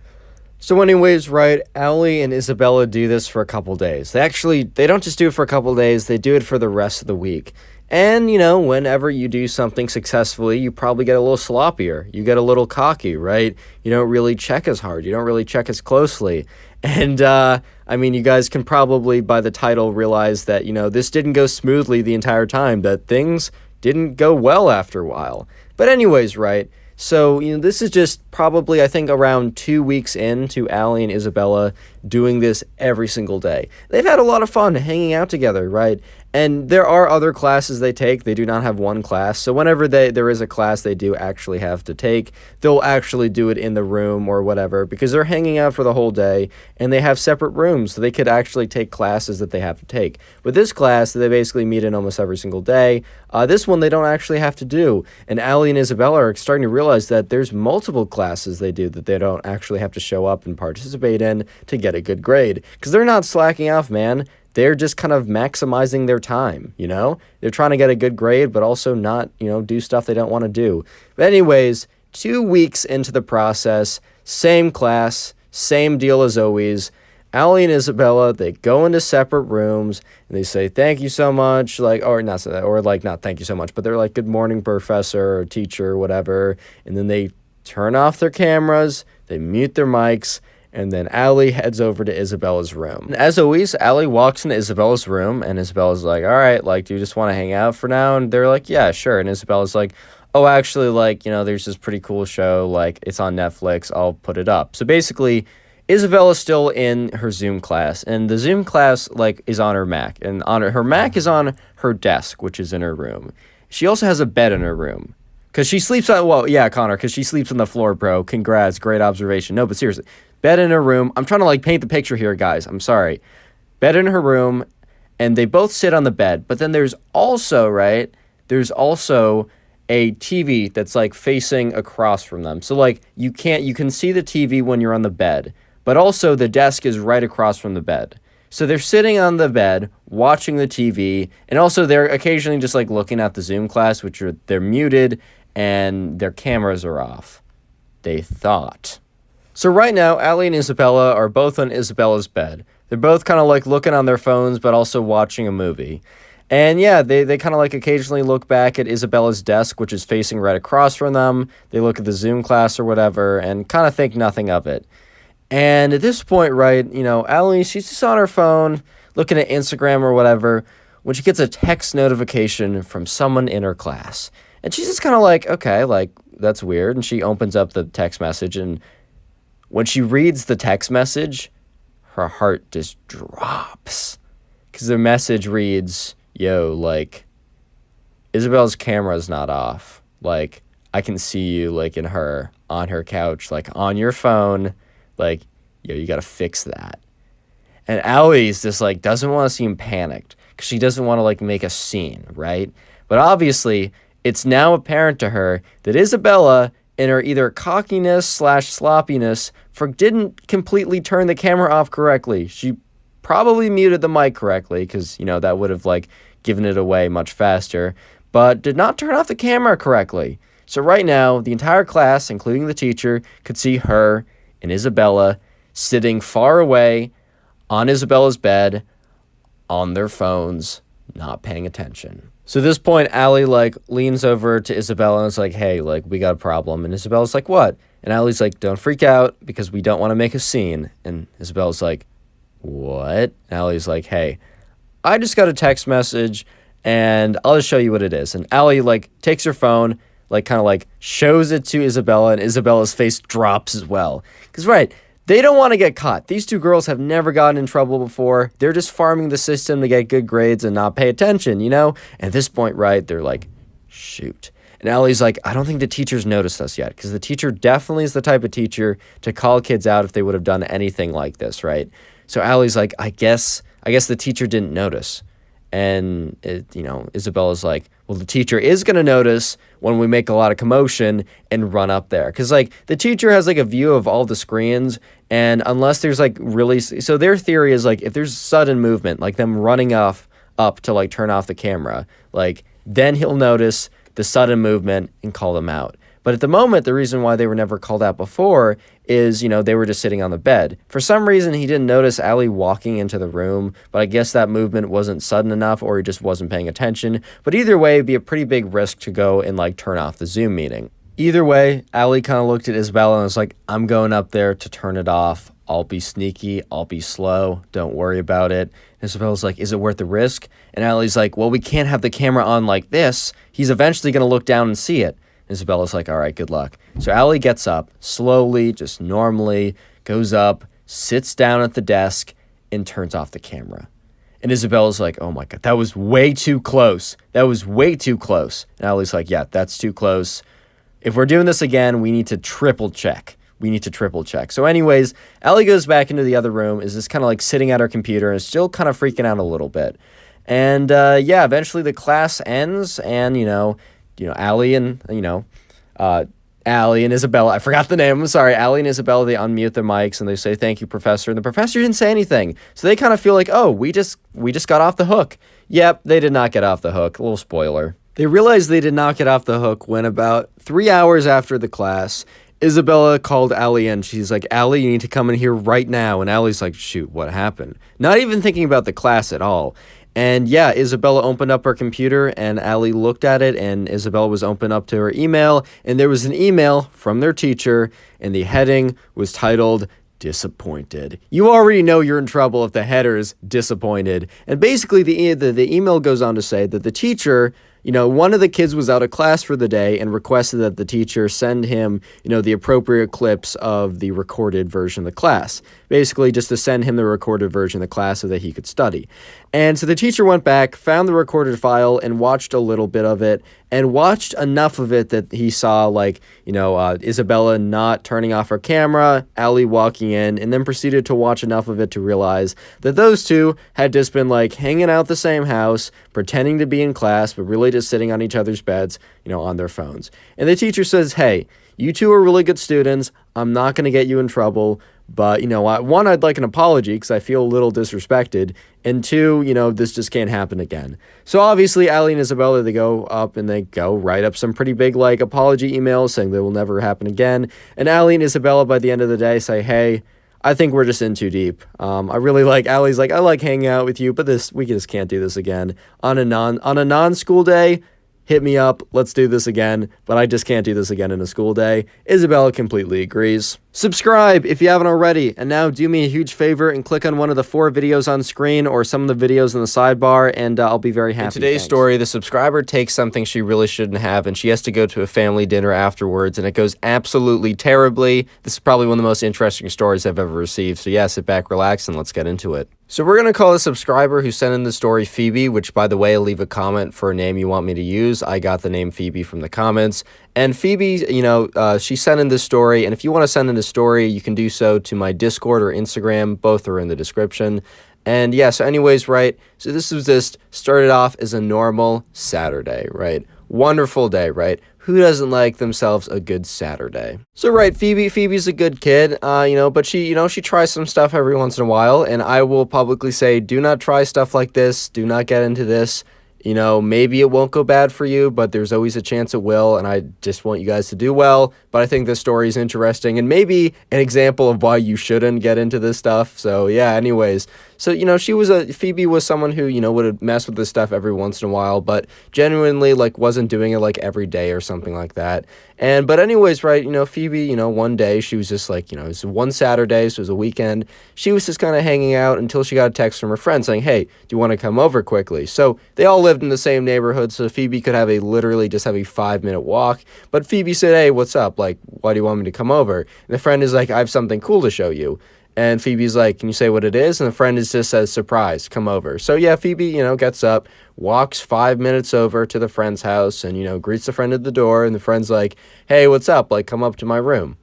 So anyways, right, Allie and Isabella do this for a couple days. They don't just do it for a couple days, they do it for the rest of the week. And, whenever you do something successfully, you probably get a little sloppier. You get a little cocky, right? You don't really check as hard. You don't really check as closely. And, you guys can probably, by the title, realize that, this didn't go smoothly the entire time, that things didn't go well after a while. But anyways, right, so, this is just probably, I think, around 2 weeks into Allie and Isabella doing this every single day. They've had a lot of fun hanging out together, right? And there are other classes they take. They do not have one class. So whenever there is a class they do actually have to take, they'll actually do it in the room or whatever, because they're hanging out for the whole day, and they have separate rooms, so they could actually take classes that they have to take. With this class, they basically meet in almost every single day. This one they don't actually have to do. And Allie and Isabella are starting to realize that there's multiple classes they do that they don't actually have to show up and participate in to get a good grade. Because they're not slacking off, man. They're just kind of maximizing their time, They're trying to get a good grade, but also not, do stuff they don't want to do. But anyways, 2 weeks into the process, same class, same deal as always. Allie and Isabella, they go into separate rooms and they say, thank you so much. Like, or not, or like, not thank you so much, but they're like, good morning, professor or teacher or whatever. And then they turn off their cameras, they mute their mics, and then Allie heads over to Isabella's room. And as always, Allie walks into Isabella's room and Isabella's like, all right, like, do you just want to hang out for now? And they're like, yeah, sure. And Isabella's like, oh, actually, like, you know, there's this pretty cool show, like, it's on Netflix, I'll put it up. So basically, Isabella's still in her Zoom class, and the Zoom class, like, is on her Mac, and her Mac is on her desk, which is in her room. She also has a bed in her room, because she sleeps on, well, yeah, Connor, because she sleeps on the floor, bro. Congrats, great observation. No, but seriously, bed in her room. I'm trying to, like, paint the picture here, guys. I'm sorry. Bed in her room, and they both sit on the bed, but then there's also, right, there's also a TV that's, like, facing across from them. So, like, you can see the TV when you're on the bed, but also the desk is right across from the bed. So they're sitting on the bed, watching the TV, and also they're occasionally just like looking at the Zoom class, they're muted and their cameras are off. They thought. So right now, Allie and Isabella are both on Isabella's bed. They're both kind of like looking on their phones, but also watching a movie. And yeah, they kind of like occasionally look back at Isabella's desk, which is facing right across from them. They look at the Zoom class or whatever and kind of think nothing of it. And at this point, right, you know, Allie, she's just on her phone, looking at Instagram or whatever, when she gets a text notification from someone in her class. And she's just kind of like, okay, like, that's weird. And she opens up the text message, and when she reads the text message, her heart just drops. Because the message reads, yo, like, Isabella's camera's not off. Like, I can see you, like, on her couch, like, on your phone. Like, yo, you gotta fix that. And Allie's just, like, doesn't want to seem panicked because she doesn't want to, like, make a scene, right? But obviously, it's now apparent to her that Isabella, in her either cockiness/sloppiness, didn't completely turn the camera off correctly. She probably muted the mic correctly because, you know, that would have, like, given it away much faster, but did not turn off the camera correctly. So right now, the entire class, including the teacher, could see her and Isabella sitting far away on Isabella's bed on their phones, not paying attention. So at this point, Allie, like, leans over to Isabella and is like, hey, like, we got a problem. And Isabella's like, what? And Allie's like, don't freak out because we don't want to make a scene. And Isabella's like, what? And Allie's like, hey, I just got a text message and I'll just show you what it is. And Allie, like, takes her phone, like, kind of, like, shows it to Isabella, and Isabella's face drops as well. Because, right, they don't want to get caught. These two girls have never gotten in trouble before. They're just farming the system to get good grades and not pay attention, you know? And at this point, right, they're like, shoot. And Allie's like, I don't think the teacher's noticed us yet, because the teacher definitely is the type of teacher to call kids out if they would have done anything like this, right? So Allie's like, I guess the teacher didn't notice. And, you know, Isabella's like, well, the teacher is going to notice when we make a lot of commotion and run up there. Because, like, the teacher has, like, a view of all the screens. And unless there's, like, really... So their theory is, like, if there's sudden movement, like them running up to, like, turn off the camera, like, then he'll notice the sudden movement and call them out. But at the moment, the reason why they were never called out before is, you know, they were just sitting on the bed. For some reason, he didn't notice Allie walking into the room, but I guess that movement wasn't sudden enough or he just wasn't paying attention. But either way, it'd be a pretty big risk to go and, like, turn off the Zoom meeting. Either way, Allie kind of looked at Isabella and was like, I'm going up there to turn it off. I'll be sneaky. I'll be slow. Don't worry about it. And Isabella's like, is it worth the risk? And Allie's like, well, we can't have the camera on like this. He's eventually going to look down and see it. Isabella's like, all right, good luck. So Allie gets up, slowly, just normally, goes up, sits down at the desk, and turns off the camera. And Isabella's like, oh my God, that was way too close. That was way too close. And Allie's like, yeah, that's too close. If we're doing this again, we need to triple check. So anyways, Allie goes back into the other room, is just kind of like sitting at her computer and is still kind of freaking out a little bit. And yeah, eventually the class ends and, Allie and Isabella, I forgot the name, I'm sorry, Allie and Isabella, they unmute their mics and they say, thank you, professor, and the professor didn't say anything. So they kind of feel like, oh, we just got off the hook. Yep, they did not get off the hook. A little spoiler. They realized they did not get off the hook when about 3 hours after the class, Isabella called Allie in. She's like, Allie, you need to come in here right now. And Allie's like, shoot, what happened? Not even thinking about the class at all. And yeah, Isabella opened up her computer and Allie looked at it, and Isabella was opened up to her email, and there was an email from their teacher, and the heading was titled disappointed. You already know you're in trouble if the header is disappointed. And basically the email goes on to say that the teacher, one of the kids was out of class for the day and requested that the teacher send him, the appropriate clips of the recorded version of the class. Basically, just to send him the recorded version of the class so that he could study. And so the teacher went back, found the recorded file, and watched a little bit of it, and watched enough of it that he saw, Isabella not turning off her camera, Allie walking in, and then proceeded to watch enough of it to realize that those two had just been, hanging out the same house, pretending to be in class, but really just sitting on each other's beds, on their phones. And the teacher says, hey, you two are really good students. I'm not going to get you in trouble. But, one, I'd like an apology because I feel a little disrespected. And two, this just can't happen again. So obviously, Allie and Isabella, they go up and they go write up some pretty big, apology emails saying they will never happen again. And Allie and Isabella, by the end of the day, say, hey, I think we're just in too deep. I really like, Allie's like, I like hanging out with you, but we just can't do this again. On a non-school day, hit me up, let's do this again, but I just can't do this again in a school day. Isabella completely agrees. Subscribe if you haven't already, and now do me a huge favor and click on one of the 4 videos on screen or some of the videos in the sidebar, and I'll be very happy. In today's story, the subscriber takes something she really shouldn't have, and she has to go to a family dinner afterwards, and it goes absolutely terribly. This is probably one of the most interesting stories I've ever received, so yeah, sit back, relax, and let's get into it. So we're going to call the subscriber who sent in the story Phoebe, which, by the way, leave a comment for a name you want me to use. I got the name Phoebe from the comments. And Phoebe, she sent in this story, and if you want to send in a story, you can do so to my Discord or Instagram. Both are in the description. And yeah, so anyways, right, so this was just started off as a normal Saturday, right? Wonderful day, right? Who doesn't like themselves a good Saturday? So right, Phoebe's a good kid, but she tries some stuff every once in a while, and I will publicly say, do not try stuff like this, do not get into this. Maybe it won't go bad for you, but there's always a chance it will, and I just want you guys to do well. But I think this story is interesting and maybe an example of why you shouldn't get into this stuff. So yeah, anyways. So, Phoebe was someone who, would mess with this stuff every once in a while, but genuinely, wasn't doing it, every day or something like that. But anyways, right, Phoebe, one day, she was just it was one Saturday, so it was a weekend. She was just kind of hanging out until she got a text from her friend saying, hey, do you want to come over quickly? So they all lived in the same neighborhood, so Phoebe could literally just have a 5-minute walk. But Phoebe said, hey, what's up? Why do you want me to come over? And the friend is like, I have something cool to show you. And Phoebe's like, can you say what it is? And the friend just says, surprise, come over. So yeah, Phoebe, gets up, walks 5 minutes over to the friend's house and, greets the friend at the door. And the friend's like, hey, what's up? Come up to my room.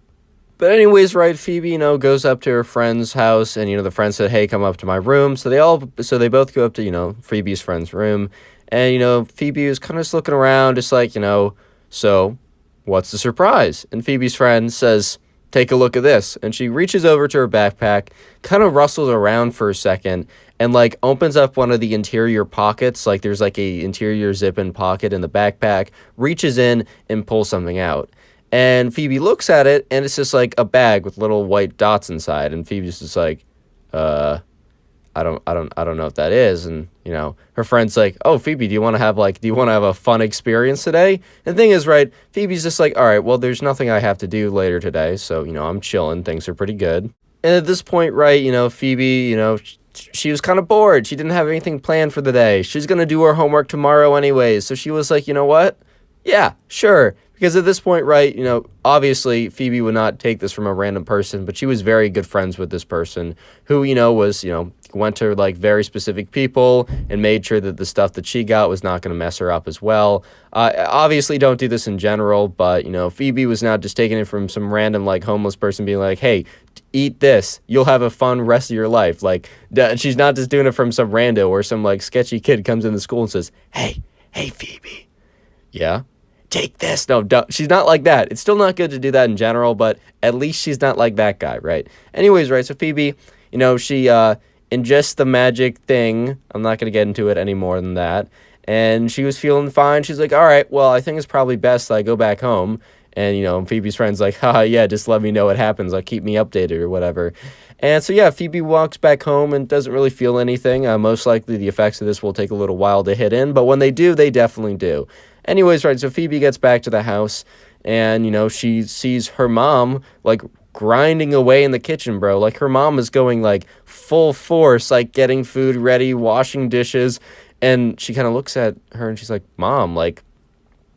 But anyways, right, Phoebe, goes up to her friend's house and, the friend said, hey, come up to my room. So they both go up to, Phoebe's friend's room. And, Phoebe was kind of just looking around, just so what's the surprise? And Phoebe's friend says, take a look at this. And she reaches over to her backpack, kind of rustles around for a second, and opens up one of the interior pockets. There's a interior zip-in pocket in the backpack, reaches in and pulls something out. And Phoebe looks at it, and it's just a bag with little white dots inside. And Phoebe's just I don't know what that is. And, her friend's like, oh, Phoebe, do you want to have a fun experience today? And the thing is, right, Phoebe's just all right, well, there's nothing I have to do later today. So, I'm chilling. Things are pretty good. And at this point, right, Phoebe, she was kind of bored. She didn't have anything planned for the day. She's going to do her homework tomorrow anyways. So she was like, you know what? Yeah, sure. Because at this point, right, obviously Phoebe would not take this from a random person, but she was very good friends with this person who, went to very specific people and made sure that the stuff that she got was not going to mess her up as well. Obviously don't do this in general, but, Phoebe was not just taking it from some random homeless person being like, hey, eat this, you'll have a fun rest of your life. She's not just doing it from some rando or some sketchy kid comes into school and says, hey, Phoebe. Yeah? Take this. No, don't. She's not like that. It's still not good to do that in general, but at least she's not like that guy, right? Anyways, right, so Phoebe, she ingests the magic thing. I'm not going to get into it any more than that. And she was feeling fine. She's like, all right, well, I think it's probably best that I go back home And, Phoebe's friend's like, haha, yeah, just let me know what happens. Like, keep me updated or whatever. And so, yeah, Phoebe walks back home and doesn't really feel anything. Most likely the effects of this will take a little while to hit in, but when they do, they definitely do. Anyways, right, so Phoebe gets back to the house, and, she sees her mom, like, grinding away in the kitchen, bro. Like, her mom is going, like, full force, like, getting food ready, washing dishes, and she kind of looks at her, and she's like, Mom, like,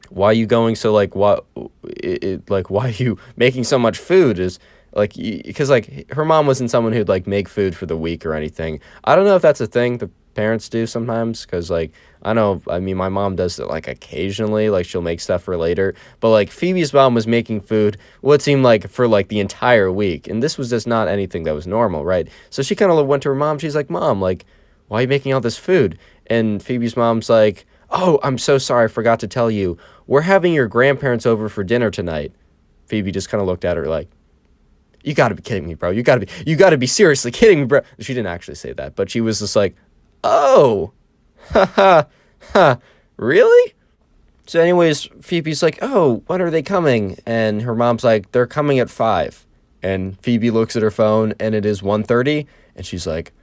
why are you going so, like, why are you making so much food? Is like, because like her mom wasn't someone who'd like make food for the week or anything. I don't know if that's a thing that parents do sometimes, because like I mean my mom does it like occasionally, like she'll make stuff for later, but like Phoebe's mom was making food what seemed like for like the entire week, and this was just not anything that was normal, right? So she kind of went to her mom. She's like, Mom, like, why are you making all this food? And Phoebe's mom's like, oh, I'm so sorry, I forgot to tell you, we're having your grandparents over for dinner tonight. Phoebe just kind of looked at her like, you gotta be kidding me, bro. You gotta be seriously kidding me, bro. She didn't actually say that, but she was just like, oh, really? So anyways, Phoebe's like, oh, when are they coming? And her mom's like, they're coming at 5. And Phoebe looks at her phone, and it is 1:30, and she's like,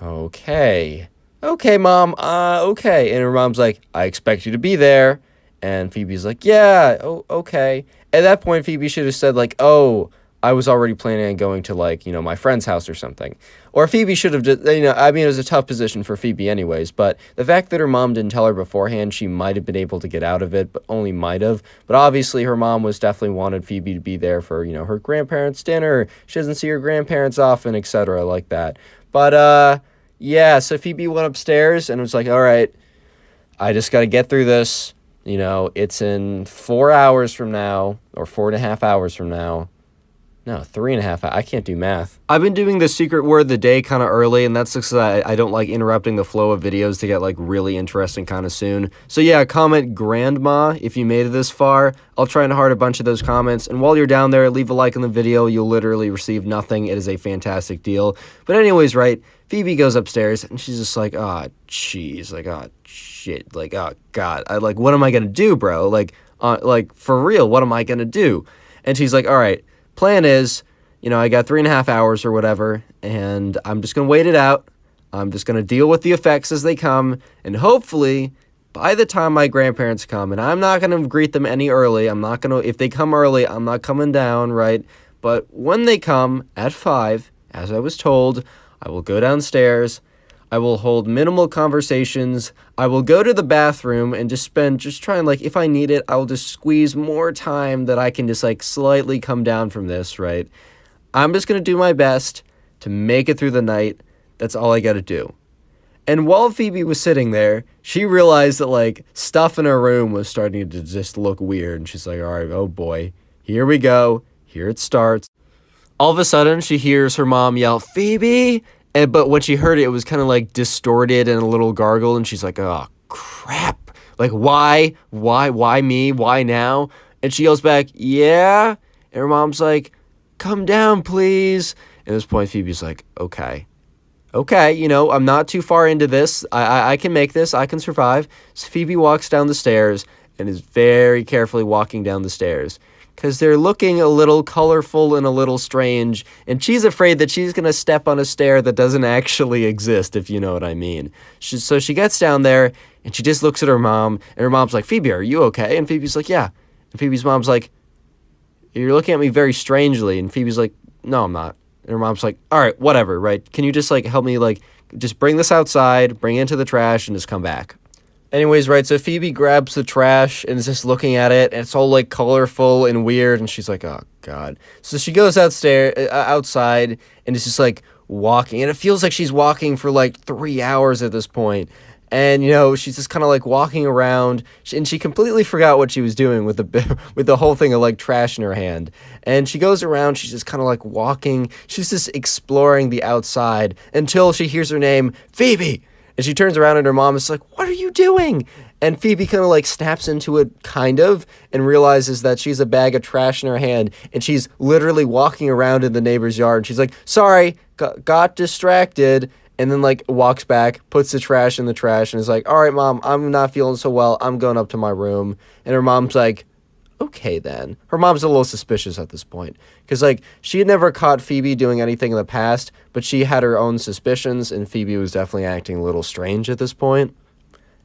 okay, Mom, okay. And her mom's like, I expect you to be there. And Phoebe's like, yeah, oh, okay. At that point, Phoebe should have said, like, oh, I was already planning on going to, like, my friend's house or something. Or Phoebe should have just, I mean, it was a tough position for Phoebe anyways, but the fact that her mom didn't tell her beforehand, she might have been able to get out of it, but only might have. But obviously her mom was definitely wanted Phoebe to be there for, her grandparents' dinner. She doesn't see her grandparents often, etc. like that. But, yeah, so Phoebe went upstairs and was like, all right, I just got to get through this. It's in 4 hours from now, or 4.5 hours from now. No, 3.5 hours. I can't do math. I've been doing the secret word of the day kind of early, and that's because I don't like interrupting the flow of videos to get, like, really interesting kind of soon. So, yeah, comment grandma if you made it this far. I'll try and heart a bunch of those comments, and while you're down there, leave a like on the video. You'll literally receive nothing. It is a fantastic deal. But anyways, right, Phoebe goes upstairs, and she's just like, oh, jeez, like, oh, shit, like, oh, God. What am I gonna do, bro? Like, for real, what am I gonna do? And she's like, all right, plan is, I got 3.5 hours or whatever, and I'm just going to wait it out. I'm just going to deal with the effects as they come, and hopefully, by the time my grandparents come, and I'm not going to greet them any early, if they come early, I'm not coming down, right? But when they come at 5, as I was told, I will go downstairs, I will hold minimal conversations, I will go to the bathroom and just try and, like, if I need it, I'll just squeeze more time that I can just, like, slightly come down from this, right? I'm just going to do my best to make it through the night. That's all I got to do. And while Phoebe was sitting there, she realized that, like, stuff in her room was starting to just look weird. And she's like, all right, oh boy, here we go. Here it starts. All of a sudden, she hears her mom yell, Phoebe! But when she heard it, it was kind of like distorted and a little gargle, and she's like, oh, crap. Like, why me? Why now? And she yells back, yeah? And her mom's like, come down, please. At this point, Phoebe's like, okay, I'm not too far into this. I can make this. I can survive. So Phoebe walks down the stairs and is very carefully walking down the stairs, because they're looking a little colorful and a little strange, and she's afraid that she's going to step on a stair that doesn't actually exist, if you know what I mean. So she gets down there, and she just looks at her mom, and her mom's like, Phoebe, are you okay? And Phoebe's like, yeah. And Phoebe's mom's like, you're looking at me very strangely. And Phoebe's like, no, I'm not. And her mom's like, all right, whatever, right? Can you just, like, help me, like, just bring this outside, bring it into the trash, and just come back? Anyways, right, so Phoebe grabs the trash and is just looking at it, and it's all, like, colorful and weird, and she's like, oh, God. So she goes outside, and is just, like, walking, and it feels like she's walking for, like, 3 hours at this point, and, she's just kind of, like, walking around, and she completely forgot what she was doing with the whole thing of, like, trash in her hand, and she goes around, she's just kind of, like, walking, she's just exploring the outside, until she hears her name, Phoebe! And she turns around and her mom is like, what are you doing? And Phoebe kind of like snaps into it, kind of, and realizes that she's a bag of trash in her hand, and she's literally walking around in the neighbor's yard. And she's like, sorry, got distracted, and then like walks back, puts the trash in the trash, and is like, all right, Mom, I'm not feeling so well. I'm going up to my room. And her mom's like, okay then. Her mom's a little suspicious at this point. Because, like, she had never caught Phoebe doing anything in the past, but she had her own suspicions, and Phoebe was definitely acting a little strange at this point.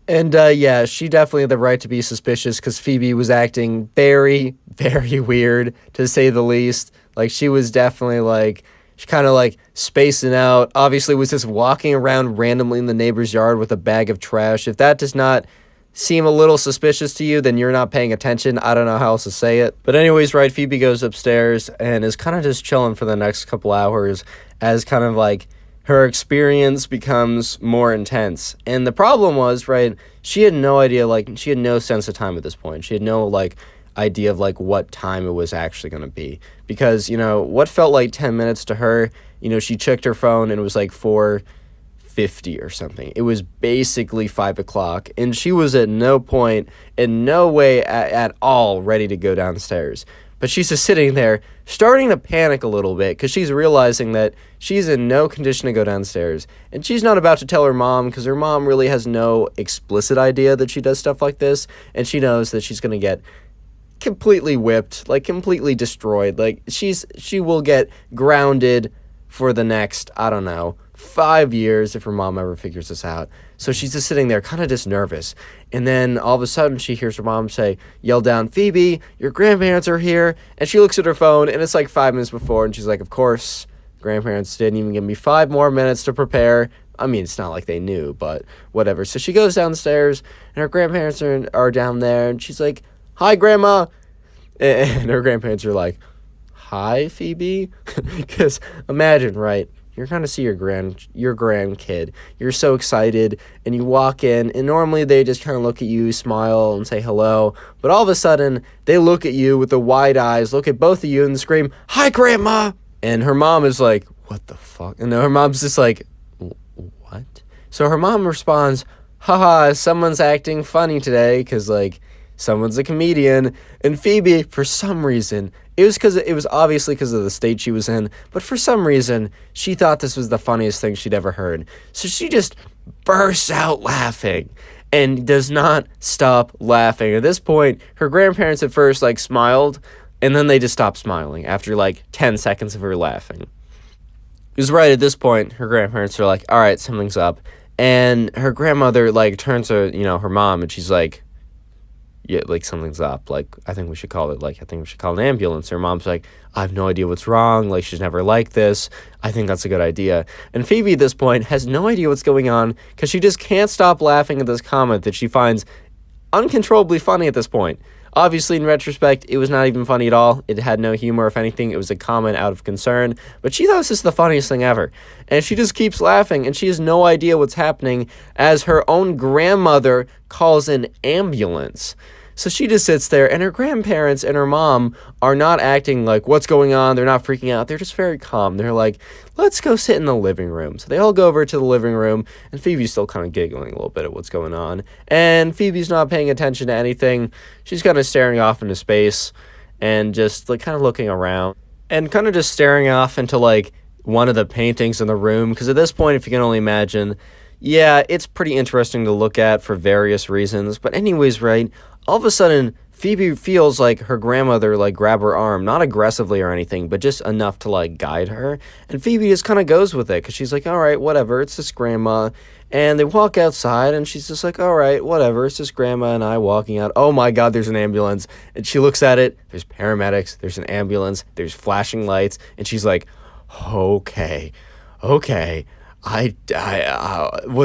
And, yeah, she definitely had the right to be suspicious because Phoebe was acting very, very weird, to say the least. Like, she was definitely, like, she kind of, like, spacing out. Obviously was just walking around randomly in the neighbor's yard with a bag of trash. If that does not seem a little suspicious to you, then you're not paying attention. I don't know how else to say it. But anyways, right, Phoebe goes upstairs and is kind of just chilling for the next couple hours as kind of like her experience becomes more intense. And the problem was, right, she had no idea, like, she had no sense of time at this point. She had no, like, idea of, like, what time it was actually going to be. Because, you know, what felt like 10 minutes to her, you know, she checked her phone and it was like 4:50 or something. It was basically 5 o'clock, and she was at no point, in no way at all ready to go downstairs. But she's just sitting there, starting to panic a little bit, because she's realizing that she's in no condition to go downstairs. And she's not about to tell her mom, because her mom really has no explicit idea that she does stuff like this, and she knows that she's going to get completely whipped, like, completely destroyed. Like, she will get grounded for the next, I don't know, 5 years if her mom ever figures this out. So she's just sitting there kind of just nervous. And then all of a sudden she hears her mom yell down, "Phoebe, your grandparents are here." And she looks at her phone and it's like 5 minutes before. And she's like, of course, grandparents didn't even give me 5 more minutes to prepare. I mean, it's not like they knew, but whatever. So she goes downstairs and her grandparents are down there. And she's like, "Hi, Grandma." And her grandparents are like, "Hi, Phoebe." Because imagine, right? You're going to see your grandkid. You're so excited, and you walk in, and normally they just kind of look at you, smile, and say hello. But all of a sudden, they look at you with the wide eyes, look at both of you, and scream, "Hi, Grandma!" And her mom is like, "What the fuck?" And her mom's just like, "What?" So her mom responds, "Haha, someone's acting funny today, because, like, someone's a comedian." And Phoebe, for some reason, it was obviously because of the state she was in, but for some reason, she thought this was the funniest thing she'd ever heard. So she just bursts out laughing and does not stop laughing. At this point, her grandparents at first, like, smiled, and then they just stopped smiling after, like, 10 seconds of her laughing. Because right at this point, her grandparents are like, "All right, something's up." And her grandmother, like, turns to, you know, her mom, and she's like, "Yeah, like, something's up. Like, I think we should call an ambulance." Her mom's like, "I have no idea what's wrong. Like, she's never like this. I think that's a good idea." And Phoebe at this point has no idea what's going on because she just can't stop laughing at this comment that she finds uncontrollably funny at this point. Obviously, in retrospect, it was not even funny at all. It had no humor. If anything, it was a comment out of concern. But she thought this is the funniest thing ever. And she just keeps laughing, and she has no idea what's happening as her own grandmother calls an ambulance. So she just sits there, and her grandparents and her mom are not acting like, "What's going on?" They're not freaking out. They're just very calm. They're like, "Let's go sit in the living room." So they all go over to the living room, and Phoebe's still kind of giggling a little bit at what's going on. And Phoebe's not paying attention to anything. She's kind of staring off into space and just, like, kind of looking around and kind of just staring off into, like, one of the paintings in the room. Because at this point, if you can only imagine, yeah, it's pretty interesting to look at for various reasons. But anyways, right, all of a sudden, Phoebe feels like her grandmother, like, grab her arm, not aggressively or anything, but just enough to, like, guide her. And Phoebe just kind of goes with it because she's like, "All right, whatever, it's just grandma." And they walk outside, and she's just like, "All right, whatever, it's just grandma and I walking out." Oh my God, there's an ambulance. And she looks at it, there's paramedics, there's an ambulance, there's flashing lights, and she's like, okay. Was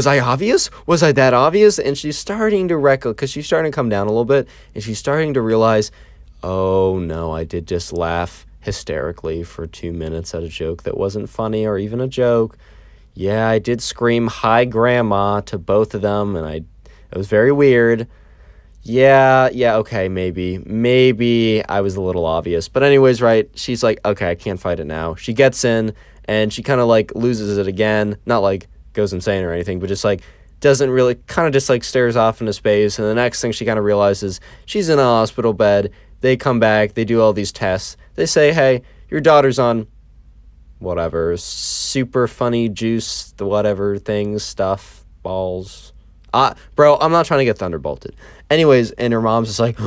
I obvious? Was I that obvious? And she's starting to because she's starting to come down a little bit, and she's starting to realize, oh no, I did just laugh hysterically for 2 minutes at a joke that wasn't funny or even a joke. Yeah, I did scream, "Hi, Grandma," to both of them, and it was very weird. Yeah, okay, maybe I was a little obvious. But anyways, right, she's like, okay, I can't fight it now. She gets in, and she kind of, like, loses it again. Not, like, goes insane or anything, but just, like, doesn't really, kind of just, like, stares off into space. And the next thing she kind of realizes, she's in a hospital bed. They come back, they do all these tests. They say, "Hey, your daughter's on whatever, super funny juice, the whatever things, stuff, balls." Bro, I'm not trying to get thunderbolted. Anyways, and her mom's just like,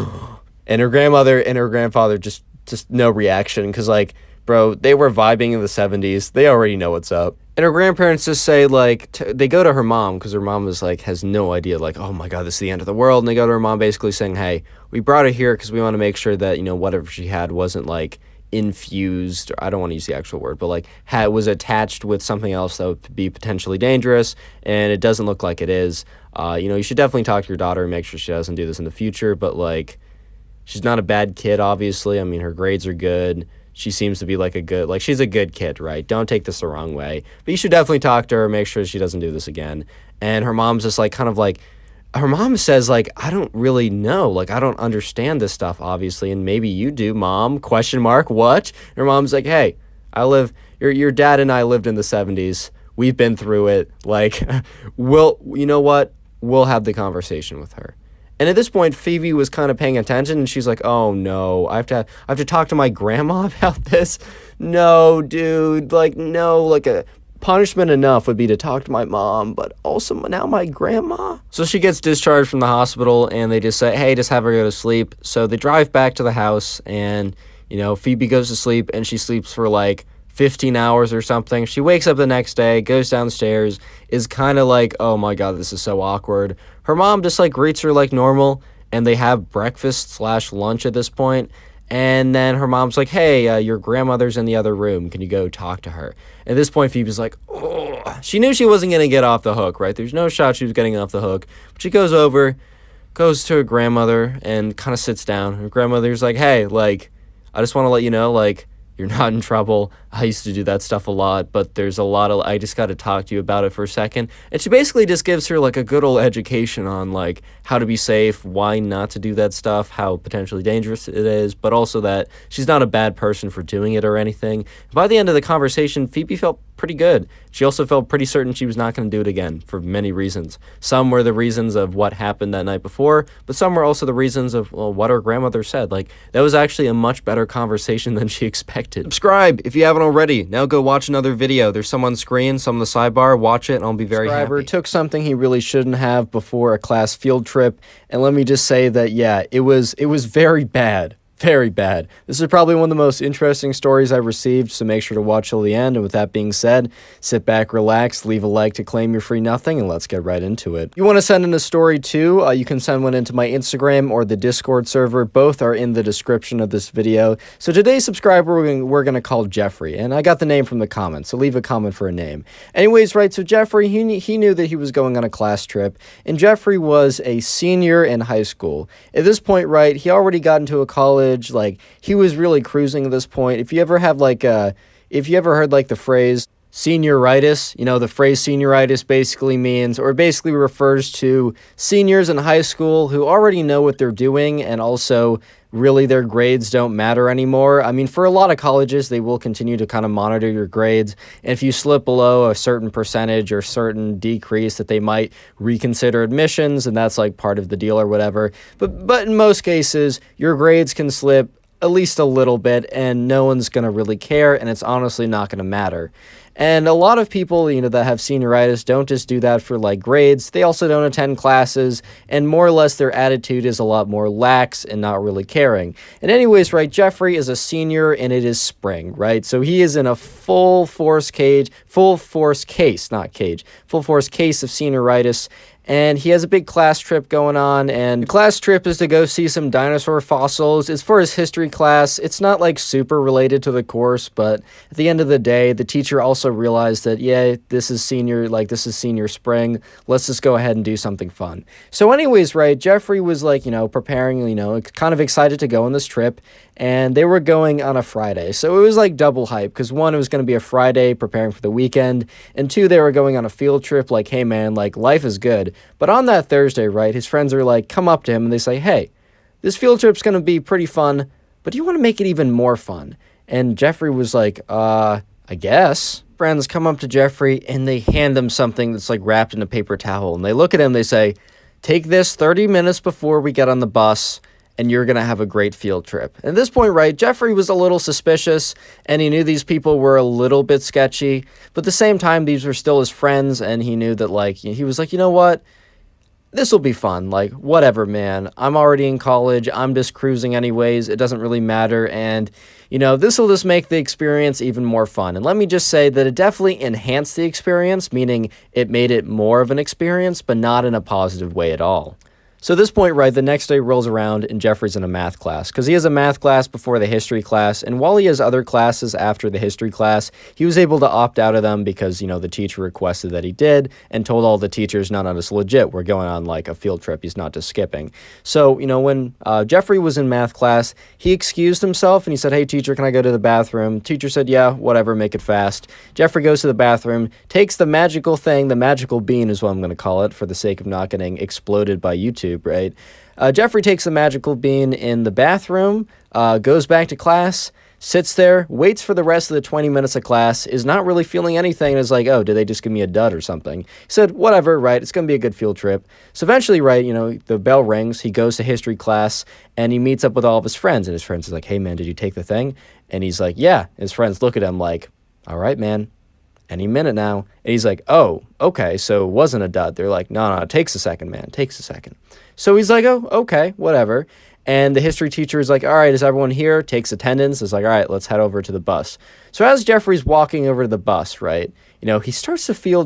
And her grandmother and her grandfather just no reaction because, like, bro, they were vibing in the 70s. They already know what's up. And her grandparents just say, like, they go to her mom because her mom is, like, has no idea, like, oh, my God, this is the end of the world. And they go to her mom basically saying, hey, we brought her here because we want to make sure that, you know, whatever she had wasn't, like, infused, or I don't want to use the actual word, but, like, was attached with something else that would be potentially dangerous. And it doesn't look like it is. You know, you should definitely talk to your daughter and make sure she doesn't do this in the future. But, like, she's not a bad kid, obviously. I mean, her grades are good. She seems to be like she's a good kid, right? Don't take this the wrong way. But you should definitely talk to her, make sure she doesn't do this again. And her mom's just like, kind of like, her mom says, like, I don't really know. Like, I don't understand this stuff, obviously. And maybe you do, Mom, ? What? And her mom's like, hey, your dad and I lived in the 70s. We've been through it. Like, you know what? We'll have the conversation with her. And at this point, Phoebe was kind of paying attention, and she's like, "Oh no, I have to talk to my grandma about this. No, dude, like no, like a punishment enough would be to talk to my mom, but also now my grandma." So she gets discharged from the hospital, and they just say, "Hey, just have her go to sleep." So they drive back to the house, and you know, Phoebe goes to sleep, and she sleeps for like 15 hours or something. She wakes up the next day, goes downstairs, is kind of like, oh my God, this is so awkward. Her mom just like greets her like normal, and they have breakfast/lunch at this point. And then her mom's like, hey, your grandmother's in the other room. Can you go talk to her? At this point, Phoebe's like, oh, she knew she wasn't going to get off the hook, right? There's no shot she was getting off the hook. But she goes over, goes to her grandmother, and kind of sits down. Her grandmother's like, hey, like, I just want to let you know, like, you're not in trouble. I used to do that stuff a lot, but there's a lot of, I just got to talk to you about it for a second. And she basically just gives her like a good old education on like how to be safe, why not to do that stuff, how potentially dangerous it is, but also that she's not a bad person for doing it or anything. By the end of the conversation, Phoebe felt pretty good. She also felt pretty certain she was not going to do it again for many reasons. Some were the reasons of what happened that night before, but some were also the reasons of what her grandmother said. Like, that was actually a much better conversation than she expected. Subscribe if you haven't already. Now go watch another video. There's some on screen, some on the sidebar. Watch it and I'll be very happy. Took something he really shouldn't have before a class field trip, and let me just say that, yeah, it was very bad. Very bad. This is probably one of the most interesting stories I've received, so make sure to watch till the end. And with that being said, sit back, relax, leave a like to claim your free nothing, and let's get right into it. If you want to send in a story too, you can send one into my Instagram or the Discord server. Both are in the description of this video. So today's subscriber we're going to call Jeffrey, and I got the name from the comments, so leave a comment for a name. Anyways, right, so Jeffrey, he knew that he was going on a class trip, and Jeffrey was a senior in high school. At this point, right, he already got into a college. Like, he was really cruising at this point. If you ever heard like the phrase senioritis, you know, the phrase senioritis basically means, or basically refers to seniors in high school who already know what they're doing, and also really their grades don't matter anymore. I mean, for a lot of colleges, they will continue to kind of monitor your grades, and if you slip below a certain percentage or certain decrease, that they might reconsider admissions, and that's like part of the deal or whatever. But in most cases, your grades can slip at least a little bit, and no one's going to really care, and it's honestly not going to matter. And a lot of people, you know, that have senioritis don't just do that for, like, grades. They also don't attend classes, and more or less their attitude is a lot more lax and not really caring. And anyways, right, Jeffrey is a senior, and it is spring, right? So he is in a full force case of senioritis, and he has a big class trip going on, and the class trip is to go see some dinosaur fossils. It's for his history class. It's not like super related to the course, but at the end of the day, the teacher also realized that, yeah, this is senior spring. Let's just go ahead and do something fun. So anyways, right, Jeffrey was like, you know, preparing, you know, kind of excited to go on this trip, and they were going on a Friday. So it was like double hype, because one, it was going to be a Friday preparing for the weekend, and two, they were going on a field trip. Like, hey man, like, life is good. But on that Thursday, right, his friends are like, come up to him and they say, hey, this field trip's going to be pretty fun, but do you want to make it even more fun? And Jeffrey was like, I guess. Friends come up to Jeffrey and they hand him something that's like wrapped in a paper towel, and they look at him, they say, take this 30 minutes before we get on the bus, and you're going to have a great field trip. At this point, right, Jeffrey was a little suspicious, and he knew these people were a little bit sketchy, but at the same time, these were still his friends, and he knew that, like, he was like, you know what? this will be fun. Like, whatever, man. I'm already in college. I'm just cruising anyways. It doesn't really matter. And, this will just make the experience even more fun. And let me just say that it definitely enhanced the experience, meaning it made it more of an experience, but not in a positive way at all. So at this point, right, the next day rolls around and Jeffrey's in a math class because he has a math class before the history class. And while he has other classes after the history class, he was able to opt out of them because, the teacher requested that he did and told all the teachers, no, it's legit. We're going on like a field trip. He's not just skipping. So, when Jeffrey was in math class, he excused himself and he said, hey, teacher, can I go to the bathroom? Teacher said, yeah, whatever, make it fast. Jeffrey goes to the bathroom, takes the magical thing, the magical bean is what I'm going to call it for the sake of not getting exploded by YouTube. Right? Jeffrey takes the magical bean in the bathroom, goes back to class, sits there, waits for the rest of the 20 minutes of class, is not really feeling anything, and is like, oh, did they just give me a dud or something? He said, whatever, right, it's going to be a good field trip. So eventually, right, the bell rings, he goes to history class, and he meets up with all of his friends, and his friends is like, hey, man, did you take the thing? And he's like, yeah. And his friends look at him like, all right, man. Any minute now. And he's like, oh, okay, so it wasn't a dud. They're like, no, it takes a second, man. It takes a second. So he's like, oh, okay, whatever. And the history teacher is like, all right, is everyone here? Takes attendance. Is like, all right, let's head over to the bus. So as Jeffrey's walking over to the bus, right, he starts to feel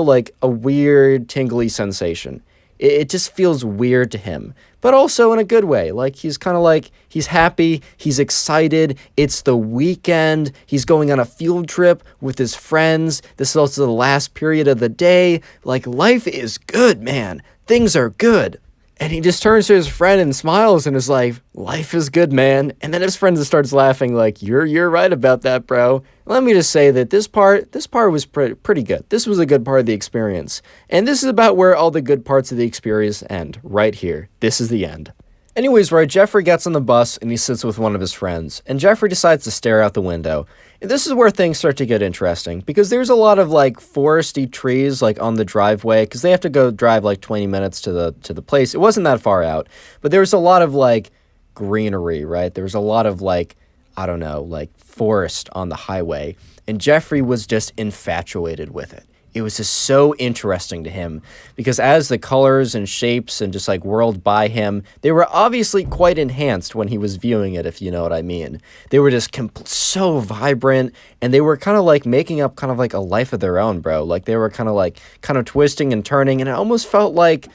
like a weird tingly sensation. It just feels weird to him, but also in a good way. Like, he's kind of like, he's happy, he's excited, it's the weekend, he's going on a field trip with his friends, this is also the last period of the day, like, life is good, man, things are good. And he just turns to his friend and smiles and is like, life is good, man. And then his friend just starts laughing like, you're right about that, bro. Let me just say that this part was pretty good. This was a good part of the experience. And this is about where all the good parts of the experience end, right here. This is the end. Anyways, right, Jeffrey gets on the bus and he sits with one of his friends. And Jeffrey decides to stare out the window. And this is where things start to get interesting because there's a lot of like foresty trees like on the driveway because they have to go drive like 20 minutes to the place. It wasn't that far out, but there was a lot of like greenery, right? There was a lot of like, I don't know, like forest on the highway. And Jeffrey was just infatuated with it. It was just so interesting to him because as the colors and shapes and just like whirled by him, they were obviously quite enhanced when he was viewing it, if you know what I mean. They were just so vibrant and they were kind of like making up kind of like a life of their own, bro. Like they were kind of twisting and turning, and it almost felt like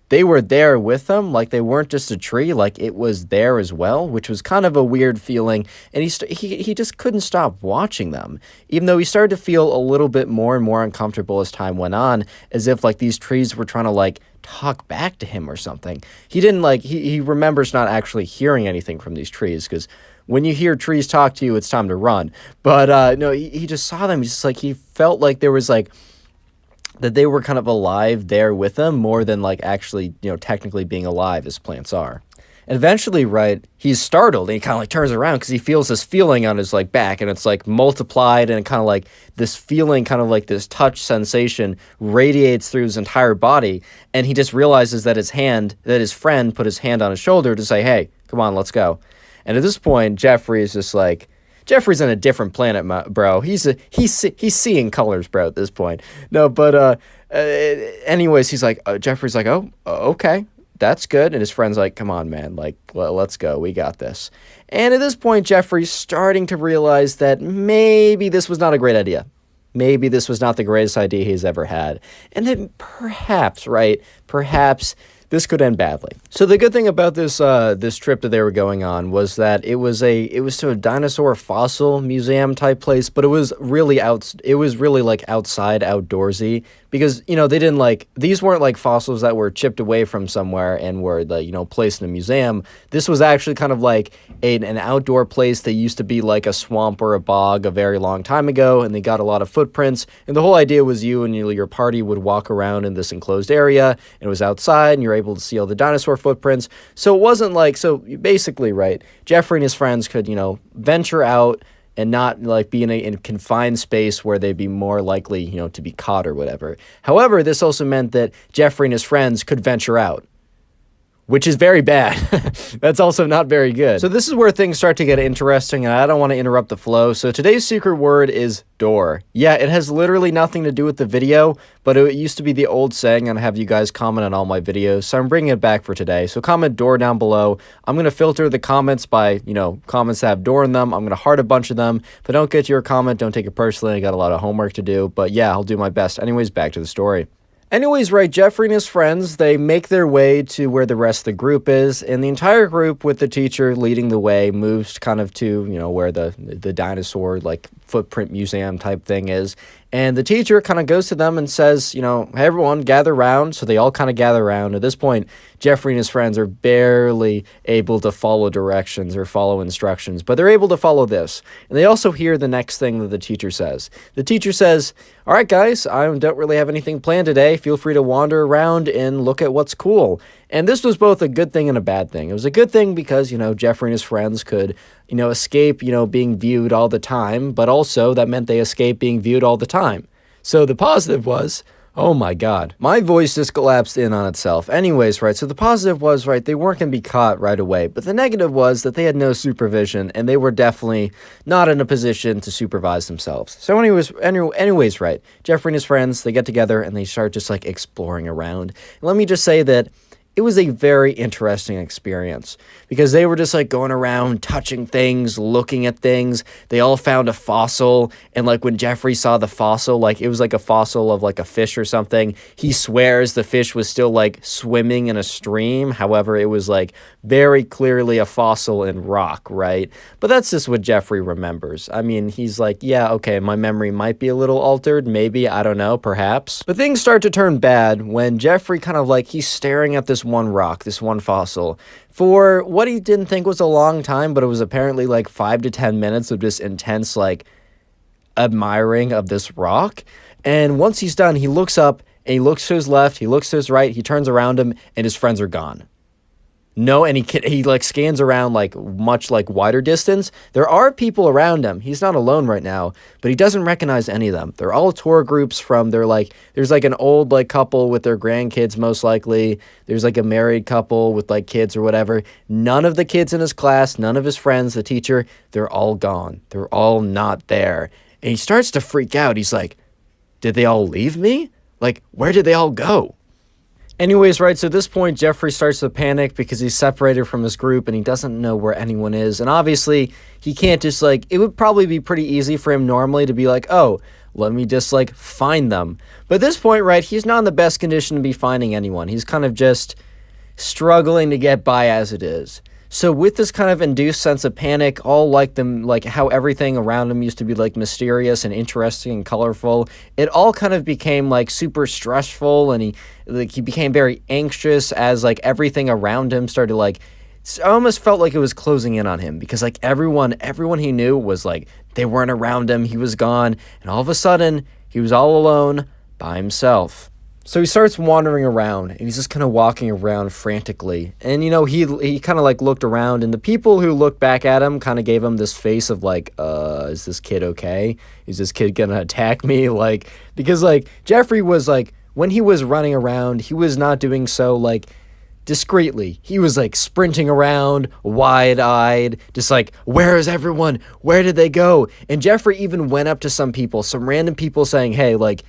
they were there with them, like they weren't just a tree, like it was there as well, which was kind of a weird feeling, and he just couldn't stop watching them, even though he started to feel a little bit more and more uncomfortable as time went on, as if like these trees were trying to like talk back to him or something. He didn't like, he remembers not actually hearing anything from these trees, because when you hear trees talk to you, it's time to run, but no, he just saw them, he's just like, he felt like there was like, that they were kind of alive there with them more than like actually, technically being alive as plants are. And eventually, right, he's startled and he kind of like turns around because he feels this feeling on his like back, and it's like multiplied, and kind of like this feeling, kind of like this touch sensation radiates through his entire body. And he just realizes that his friend put his hand on his shoulder to say, hey, come on, let's go. And at this point, Jeffrey is just like, Jeffrey's on a different planet, bro. He's seeing colors, bro, at this point. No, but anyways, he's like, Jeffrey's like, oh, okay, that's good. And his friend's like, come on, man, like, let's go. We got this. And at this point, Jeffrey's starting to realize that maybe this was not a great idea. Maybe this was not the greatest idea he's ever had. And then perhaps, right, this could end badly. So the good thing about this trip that they were going on was that it was to a dinosaur fossil museum type place, but it was really like outside, outdoorsy, because they didn't like, these weren't like fossils that were chipped away from somewhere and were placed in a museum. This was actually kind of like an outdoor place that used to be like a swamp or a bog a very long time ago, and they got a lot of footprints, and the whole idea was you and your party would walk around in this enclosed area, and it was outside, and you're able to see all the dinosaur footprints. So it wasn't like, so basically, right, Jeffrey and his friends could venture out and not like be in a confined space where they'd be more likely to be caught or whatever. However, this also meant that Jeffrey and his friends could venture out. which is very bad. That's also not very good. So this is where things start to get interesting, and I don't want to interrupt the flow. So today's secret word is door. Yeah, it has literally nothing to do with the video, but it used to be the old saying, and I have you guys comment on all my videos, so I'm bringing it back for today. So comment door down below. I'm going to filter the comments by, comments that have door in them. I'm going to heart a bunch of them. If I don't get to your comment, don't take it personally. I got a lot of homework to do, but yeah, I'll do my best. Anyways, back to the story. Anyways, right, Jeffrey and his friends, they make their way to where the rest of the group is, and the entire group, with the teacher leading the way, moves kind of to, where the dinosaur, like, footprint museum type thing is, and the teacher kind of goes to them and says, hey, everyone, gather around. So they all kind of gather around. At this point, Jeffrey and his friends are barely able to follow directions or follow instructions, but they're able to follow this. And they also hear the next thing that the teacher says. The teacher says, all right, guys, I don't really have anything planned today. Feel free to wander around and look at what's cool. And this was both a good thing and a bad thing. It was a good thing because, Jeffrey and his friends could, escape, being viewed all the time, but also that meant they escaped being viewed all the time. So the positive was, oh my God, my voice just collapsed in on itself. Anyways, right, so the positive was, right, they weren't going to be caught right away, but the negative was that they had no supervision, and they were definitely not in a position to supervise themselves. So anyways, right, Jeffrey and his friends, they get together, and they start just, like, exploring around. And let me just say that it was a very interesting experience because they were just like going around touching things, looking at things. They all found a fossil. And like when Jeffrey saw the fossil, like it was like a fossil of like a fish or something. He swears the fish was still like swimming in a stream. However, it was like very clearly a fossil in rock, right? But that's just what Jeffrey remembers. I mean, he's like, yeah, okay, my memory might be a little altered. Maybe, I don't know, perhaps. But things start to turn bad when Jeffrey kind of like, he's staring at this one rock, this one fossil, for what he didn't think was a long time, but it was apparently like 5 to 10 minutes of just intense, like, admiring of this rock. And once he's done, he looks up and he looks to his left, he looks to his right, he turns around him, and his friends are gone. No, and he like scans around like much like wider distance. There are people around him. He's not alone right now, but he doesn't recognize any of them. They're all tour groups from, there's like an old like couple with their grandkids most likely. There's like a married couple with like kids or whatever. None of the kids in his class, none of his friends, the teacher, they're all gone. They're all not there. And he starts to freak out. He's like, did they all leave me? Like, where did they all go? Anyways, right, so at this point, Jeffrey starts to panic because he's separated from his group and he doesn't know where anyone is. And obviously, he can't just, like, it would probably be pretty easy for him normally to be like, oh, let me just, like, find them. But at this point, right, he's not in the best condition to be finding anyone. He's kind of just struggling to get by as it is. So with this kind of induced sense of panic, all like how everything around him used to be like mysterious and interesting and colorful, it all kind of became like super stressful, and he became very anxious as like everything around him started like, it almost felt like it was closing in on him because like everyone he knew was like, they weren't around him, he was gone, and all of a sudden he was all alone by himself. So he starts wandering around, and he's just kind of walking around frantically. And, he kind of, like, looked around, and the people who looked back at him kind of gave him this face of, like, is this kid okay? Is this kid gonna attack me? Like, because, like, Jeffrey was, like, when he was running around, he was not doing so, like, discreetly. He was, like, sprinting around, wide-eyed, just like, where is everyone? Where did they go? And Jeffrey even went up to some random people saying, hey, like,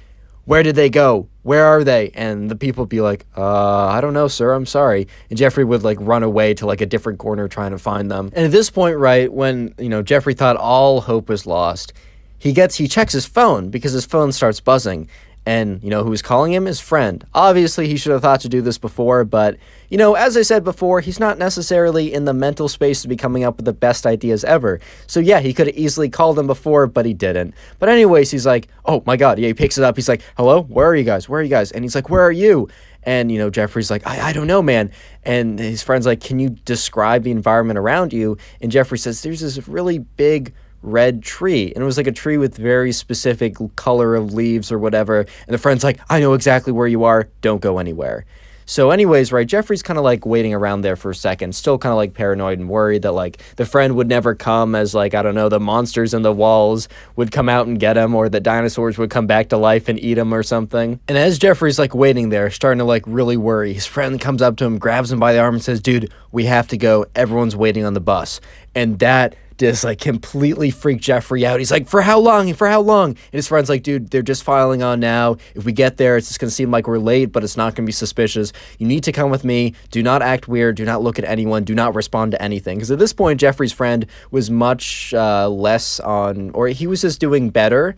where did they go? Where are they? And the people would be like, I don't know, sir, I'm sorry. And Jeffrey would like run away to like a different corner trying to find them. And at this point, right, when, Jeffrey thought all hope was lost, he checks his phone because his phone starts buzzing. And, who's calling him? His friend. Obviously, he should have thought to do this before, but, as I said before, he's not necessarily in the mental space to be coming up with the best ideas ever. So, yeah, he could have easily called him before, but he didn't. But anyways, he's like, oh, my God. Yeah, he picks it up. He's like, hello? Where are you guys? Where are you guys? And he's like, where are you? And, Jeffrey's like, I don't know, man. And his friend's like, can you describe the environment around you? And Jeffrey says, there's this really big red tree, and it was like a tree with very specific color of leaves or whatever, and the friend's like, I know exactly where you are, don't go anywhere. So anyways, right, Jeffrey's kind of like waiting around there for a second, still kind of like paranoid and worried that like the friend would never come, as like, I don't know, the monsters in the walls would come out and get him, or the dinosaurs would come back to life and eat him or something. And as Jeffrey's like waiting there, starting to like really worry, his friend comes up to him, grabs him by the arm and says, dude, we have to go. Everyone's waiting on the bus. And that just like completely freaked Jeffrey out. He's like, for how long? For how long? And his friend's like, dude, they're just filing on now. If we get there, it's just going to seem like we're late, but it's not going to be suspicious. You need to come with me. Do not act weird. Do not look at anyone. Do not respond to anything. Because at this point, Jeffrey's friend was much less on, or he was just doing better,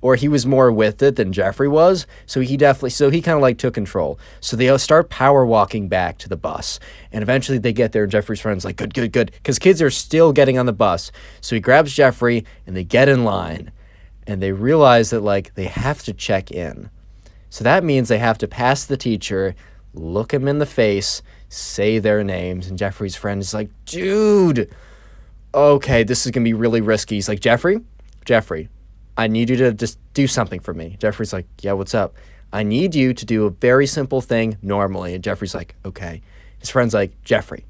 or he was more with it than Jeffrey was. So he kind of like took control. So they start power walking back to the bus. And eventually they get there, and Jeffrey's friend's like, good. Because kids are still getting on the bus. So he grabs Jeffrey, and they get in line. And they realize that like they have to check in. So that means they have to pass the teacher, look him in the face, say their names. And Jeffrey's friend is like, dude, okay, this is going to be really risky. He's like, Jeffrey, I need you to just do something for me. Jeffrey's like, yeah, what's up? I need you to do a very simple thing normally. And Jeffrey's like, okay. His friend's like, Jeffrey,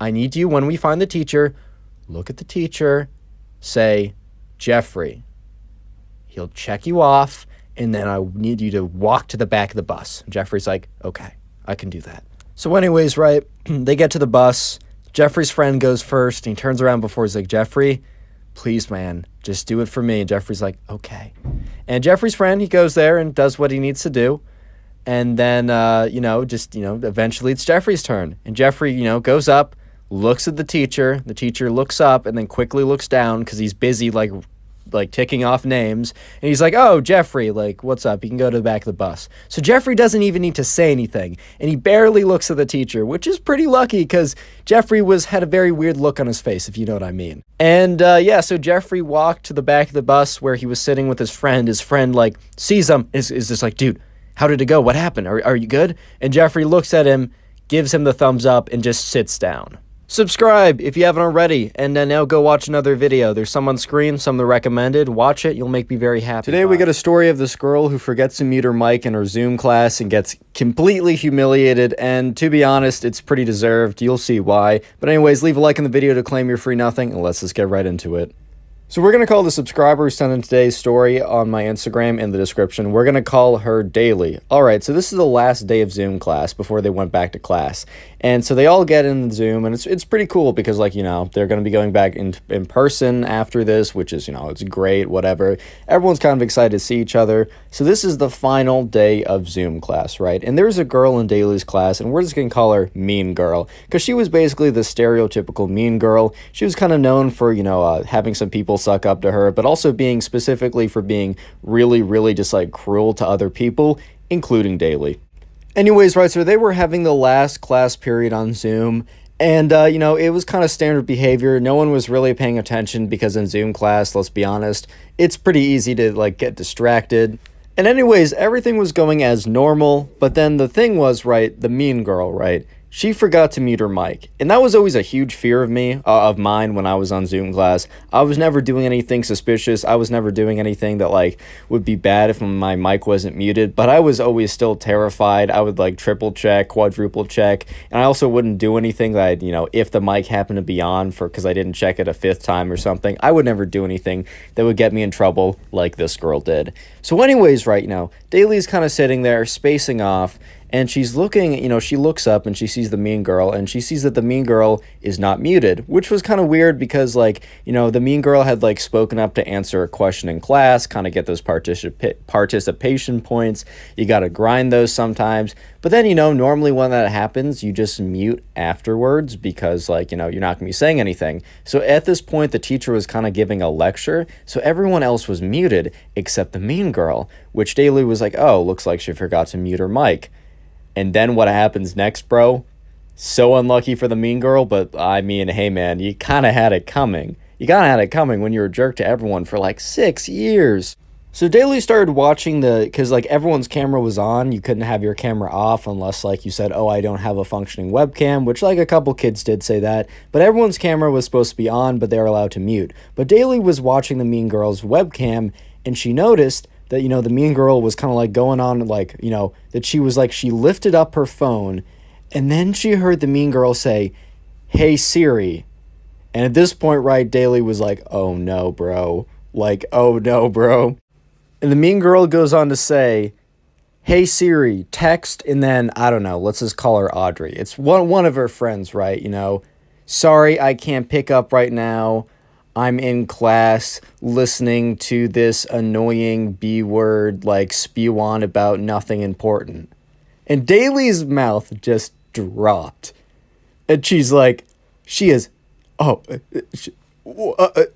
I need you, when we find the teacher, look at the teacher, say, Jeffrey. He'll check you off, and then I need you to walk to the back of the bus. And Jeffrey's like, okay, I can do that. So anyways, right, they get to the bus. Jeffrey's friend goes first, and he turns around before he's like, Jeffrey, please, man, just do it for me. And Jeffrey's like, okay. And Jeffrey's friend, he goes there and does what he needs to do. And then, eventually it's Jeffrey's turn. And Jeffrey, goes up, looks at the teacher. The teacher looks up and then quickly looks down because he's busy, like ticking off names. And he's like, oh, Jeffrey, like, what's up? You can go to the back of the bus. So Jeffrey doesn't even need to say anything. And he barely looks at the teacher, which is pretty lucky because Jeffrey had a very weird look on his face, if you know what I mean. And so Jeffrey walked to the back of the bus where he was sitting with his friend. His friend, like, sees him, is just like, dude, how did it go? What happened? Are you good? And Jeffrey looks at him, gives him the thumbs up, and just sits down. Subscribe if you haven't already, and then now go watch another video. There's some on screen, some that are recommended. Watch it, you'll make me very happy. Today we get a story of this girl who forgets to mute her mic in her Zoom class and gets completely humiliated, and to be honest, it's pretty deserved. You'll see why. But anyways, leave a like in the video to claim your free nothing, and let's just get right into it. So we're going to call the subscriber who sent in today's story on my Instagram in the description. We're going to call her Daily. All right, so this is the last day of Zoom class before they went back to class. And so they all get in Zoom, and it's pretty cool because, like, they're going to be going back in person after this, which is, it's great, whatever. Everyone's kind of excited to see each other. So this is the final day of Zoom class, right? And there's a girl in Daily's class, and we're just going to call her Mean Girl because she was basically the stereotypical mean girl. She was kind of known for, having some people suck up to her, but also specifically for being really, really just like cruel to other people, including Daily. Anyways, right, so they were having the last class period on Zoom, and, it was kind of standard behavior. No one was really paying attention because in Zoom class, let's be honest, it's pretty easy to, like, get distracted. And anyways, everything was going as normal, but then the thing was, right, the mean girl, right, she forgot to mute her mic. And that was always a huge fear of mine when I was on Zoom class. I was never doing anything suspicious. I was never doing anything that, like, would be bad if my mic wasn't muted. But I was always still terrified. I would, like, triple check, quadruple check. And I also wouldn't do anything that if the mic happened to be on because I didn't check it a fifth time or something, I would never do anything that would get me in trouble like this girl did. So anyways, right now, Daily's kind of sitting there spacing off. And she's looking, she looks up and she sees the mean girl, and she sees that the mean girl is not muted, which was kind of weird because, like, the mean girl had, like, spoken up to answer a question in class, kind of get those participation points. You got to grind those sometimes. But then, normally when that happens, you just mute afterwards because, like, you're not going to be saying anything. So at this point, the teacher was kind of giving a lecture, so everyone else was muted except the mean girl, which Daily was like, oh, looks like she forgot to mute her mic. And then what happens next, bro? So unlucky for the mean girl, but I mean, hey, man, you kind of had it coming. You kind of had it coming when you were a jerk to everyone for like 6 years. So Daily started watching because, like, everyone's camera was on. You couldn't have your camera off unless, like, you said, oh, I don't have a functioning webcam, which, like, a couple kids did say that. But everyone's camera was supposed to be on, but they were allowed to mute. But Daily was watching the mean girl's webcam, and she noticed that, the mean girl was kind of like going on, like, that she was like, she lifted up her phone and then she heard the mean girl say, "Hey Siri." And at this point, right, Daly was like, "Oh no, bro." Like, "Oh no, bro." And the mean girl goes on to say, "Hey Siri, text," and then, I don't know, let's just call her Audrey. It's one of her friends, right? "Sorry, I can't pick up right now. I'm in class listening to this annoying B word like spew on about nothing important." And Daly's mouth just dropped. And she's like, oh,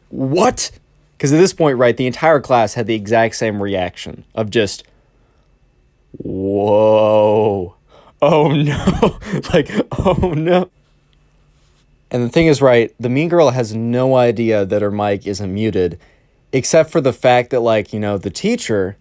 what? Because at this point, right, the entire class had the exact same reaction of just, whoa, oh no, like, oh no. And the thing is, right, the mean girl has no idea that her mic isn't muted, except for the fact that, like, the teacher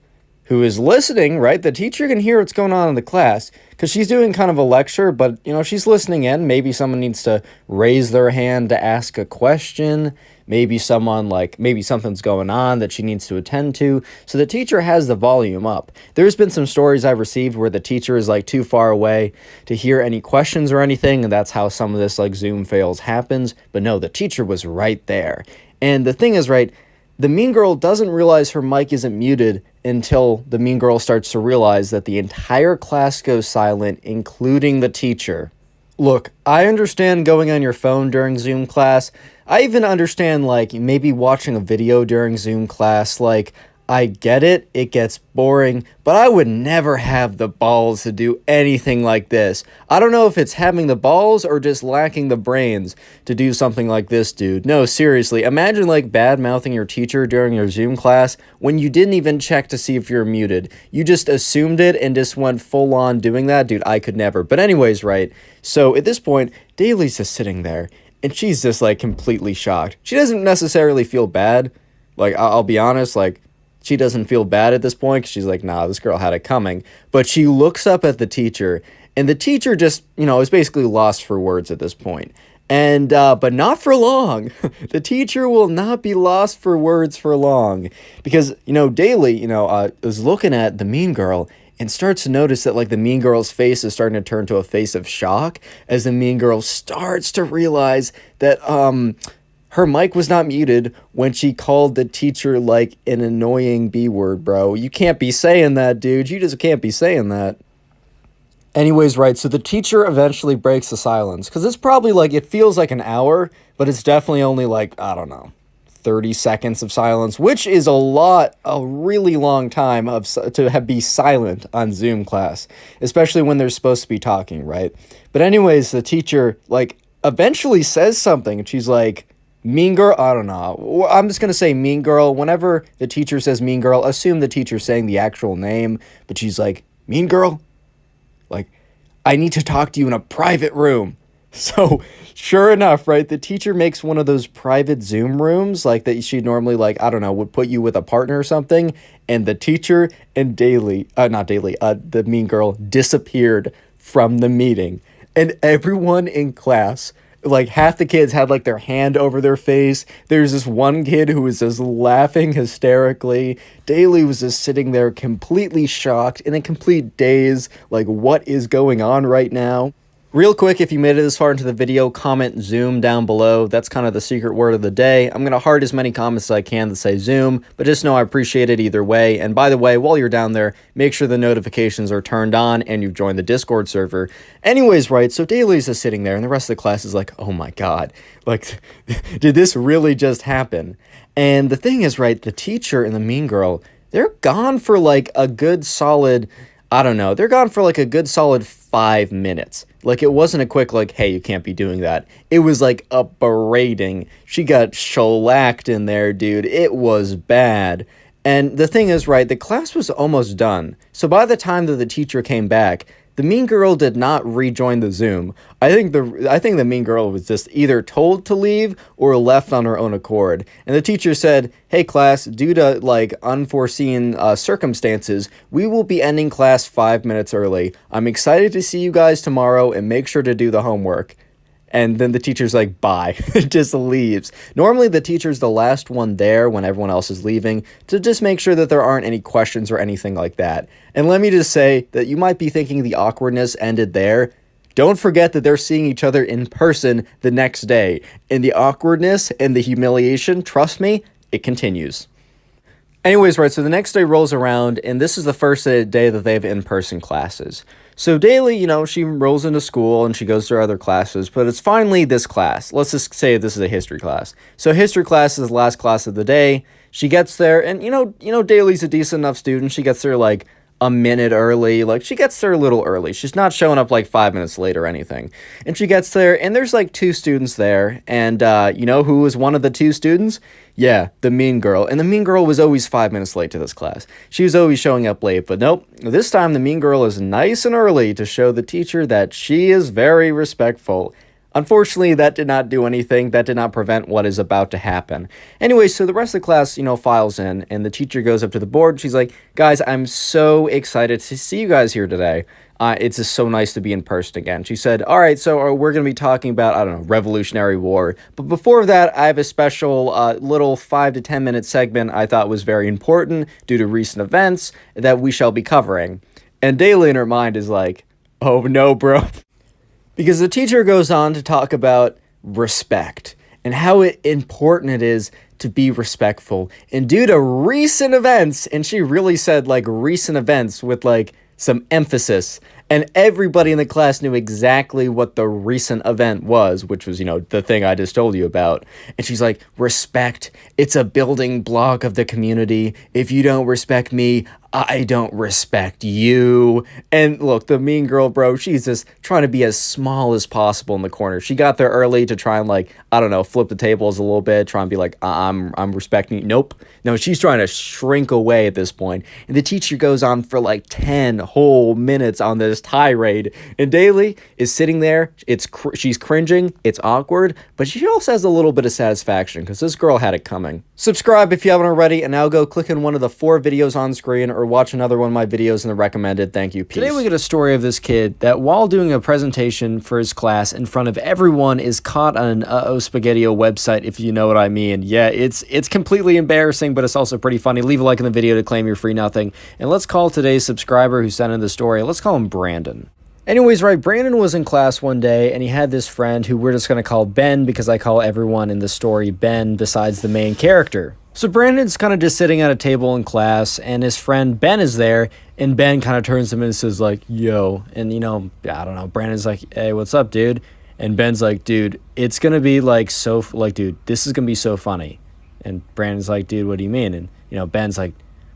who is listening, right, the teacher can hear what's going on in the class because she's doing kind of a lecture, but, she's listening in. Maybe someone needs to raise their hand to ask a question. Maybe something's going on that she needs to attend to. So the teacher has the volume up. There's been some stories I've received where the teacher is like too far away to hear any questions or anything, and that's how some of this like Zoom fails happens. But no, the teacher was right there. And the thing is, right, the mean girl doesn't realize her mic isn't muted until the mean girl starts to realize that the entire class goes silent, including the teacher. Look, I understand going on your phone during Zoom class. I even understand, like, maybe watching a video during Zoom class. Like, I get it, it gets boring, but I would never have the balls to do anything like this. I don't know if it's having the balls or just lacking the brains to do something like this, dude. No, seriously, imagine, like, bad-mouthing your teacher during your Zoom class when you didn't even check to see if you're muted. You just assumed it and just went full-on doing that. Dude, I could never. But anyways, right, so at this point, Daly's just sitting there, and she's just, like, completely shocked. She doesn't necessarily feel bad. Like, I'll be honest, like, she doesn't feel bad at this point because she's like, nah, this girl had it coming. But she looks up at the teacher, and the teacher just, is basically lost for words at this point. And, but not for long. The teacher will not be lost for words for long. Because, Daly, is looking at the mean girl and starts to notice that, like, the mean girl's face is starting to turn to a face of shock as the mean girl starts to realize that, her mic was not muted when she called the teacher, like, an annoying B word, bro. You can't be saying that, dude. You just can't be saying that. Anyways, right, so the teacher eventually breaks the silence. Because it's probably, like, it feels like an hour, but it's definitely only, like, I don't know, 30 seconds of silence, which is a really long time to be silent on Zoom class, especially when they're supposed to be talking, right? But anyways, the teacher, like, eventually says something, and she's like, "Mean girl," I don't know. I'm just going to say mean girl. Whenever the teacher says mean girl, assume the teacher's saying the actual name. But she's like, "Mean girl? Like, I need to talk to you in a private room." So, sure enough, right, the teacher makes one of those private Zoom rooms, like, that she normally, like, I don't know, would put you with a partner or something. And the teacher and the mean girl disappeared from the meeting. And everyone in class, like, half the kids had, like, their hand over their face. There's this one kid who was just laughing hysterically. Daly was just sitting there completely shocked, in a complete daze, like, what is going on right now? Real quick, if you made it this far into the video, comment Zoom down below. That's kind of the secret word of the day. I'm going to heart as many comments as I can that say Zoom, but just know I appreciate it either way. And by the way, while you're down there, make sure the notifications are turned on and you've joined the Discord server. Anyways, right, so Daly's just sitting there and the rest of the class is like, oh my god, like, did this really just happen? And the thing is, right, the teacher and the mean girl, they're gone for like a good solid, I don't know, they're gone for like a good solid 5 minutes. Like, it wasn't a quick, like, hey, you can't be doing that. It was like a berating. She got shellacked in there, dude. It was bad. And the thing is, right, the class was almost done. So by the time that the teacher came back, the mean girl did not rejoin the Zoom. I think the mean girl was just either told to leave or left on her own accord. And the teacher said, "Hey class, due to like unforeseen circumstances, we will be ending class 5 minutes early. I'm excited to see you guys tomorrow and make sure to do the homework." And then the teacher's like, bye, just leaves. Normally the teacher's the last one there when everyone else is leaving to just make sure that there aren't any questions or anything like that. And let me just say that you might be thinking the awkwardness ended there. Don't forget that they're seeing each other in person the next day. And the awkwardness and the humiliation, trust me, it continues. Anyways, right, so the next day rolls around, and this is the first day that they have in-person classes. So daily, she rolls into school and she goes to her other classes, but it's finally this class. Let's just say this is a history class. So history class is the last class of the day. She gets there, and Daly's a decent enough student. She gets there like a minute early. Like, she gets there a little early. She's not showing up like 5 minutes late or anything. And she gets there, and there's like two students there. And who was one of the two students? Yeah, the mean girl. And the mean girl was always 5 minutes late to this class. She was always showing up late. But nope, this time the mean girl is nice and early to show the teacher that she is very respectful. Unfortunately, that did not do anything. That did not prevent what is about to happen. Anyway, so the rest of the class, files in, and the teacher goes up to the board. She's like, guys, I'm so excited to see you guys here today. It's just so nice to be in person again. She said, all right, so we're going to be talking about, I don't know, Revolutionary War. But before that, I have a special little 5 to 10 minute segment I thought was very important due to recent events that we shall be covering. And Daly in her mind is like, oh no, bro. Because the teacher goes on to talk about respect and how important it is to be respectful. And due to recent events, and she really said like recent events with like some emphasis, and everybody in the class knew exactly what the recent event was, which was, the thing I just told you about. And she's like, respect, it's a building block of the community. If you don't respect me, I don't respect you. And look, the mean girl, bro, she's just trying to be as small as possible in the corner. She got there early to try and flip the tables a little bit, try and be like, I'm respecting you. Nope. No, she's trying to shrink away at this point. And the teacher goes on for like 10 whole minutes on this tirade. And Daly is sitting there. She's cringing. It's awkward, but she also has a little bit of satisfaction because this girl had it coming. Subscribe if you haven't already, and now go click on one of the 4 videos on screen or watch another one of my videos in the recommended. Thank you. Peace. Today we get a story of this kid that while doing a presentation for his class in front of everyone is caught on an Spaghetti-O website, if you know what I mean. Yeah, it's completely embarrassing, but it's also pretty funny. Leave a like in the video to claim your free nothing. And let's call today's subscriber who sent in the story. Let's call him Brandon. Anyways, right, Brandon was in class one day, and he had this friend who we're just going to call Ben because I call everyone in the story Ben besides the main character. So Brandon's kind of just sitting at a table in class, and his friend Ben is there, and Ben kind of turns to him and says, like, yo, and, I don't know, Brandon's like, hey, what's up, dude? And Ben's like, dude, it's going to be, dude, this is going to be so funny. And Brandon's like, dude, what do you mean? And, Ben's like,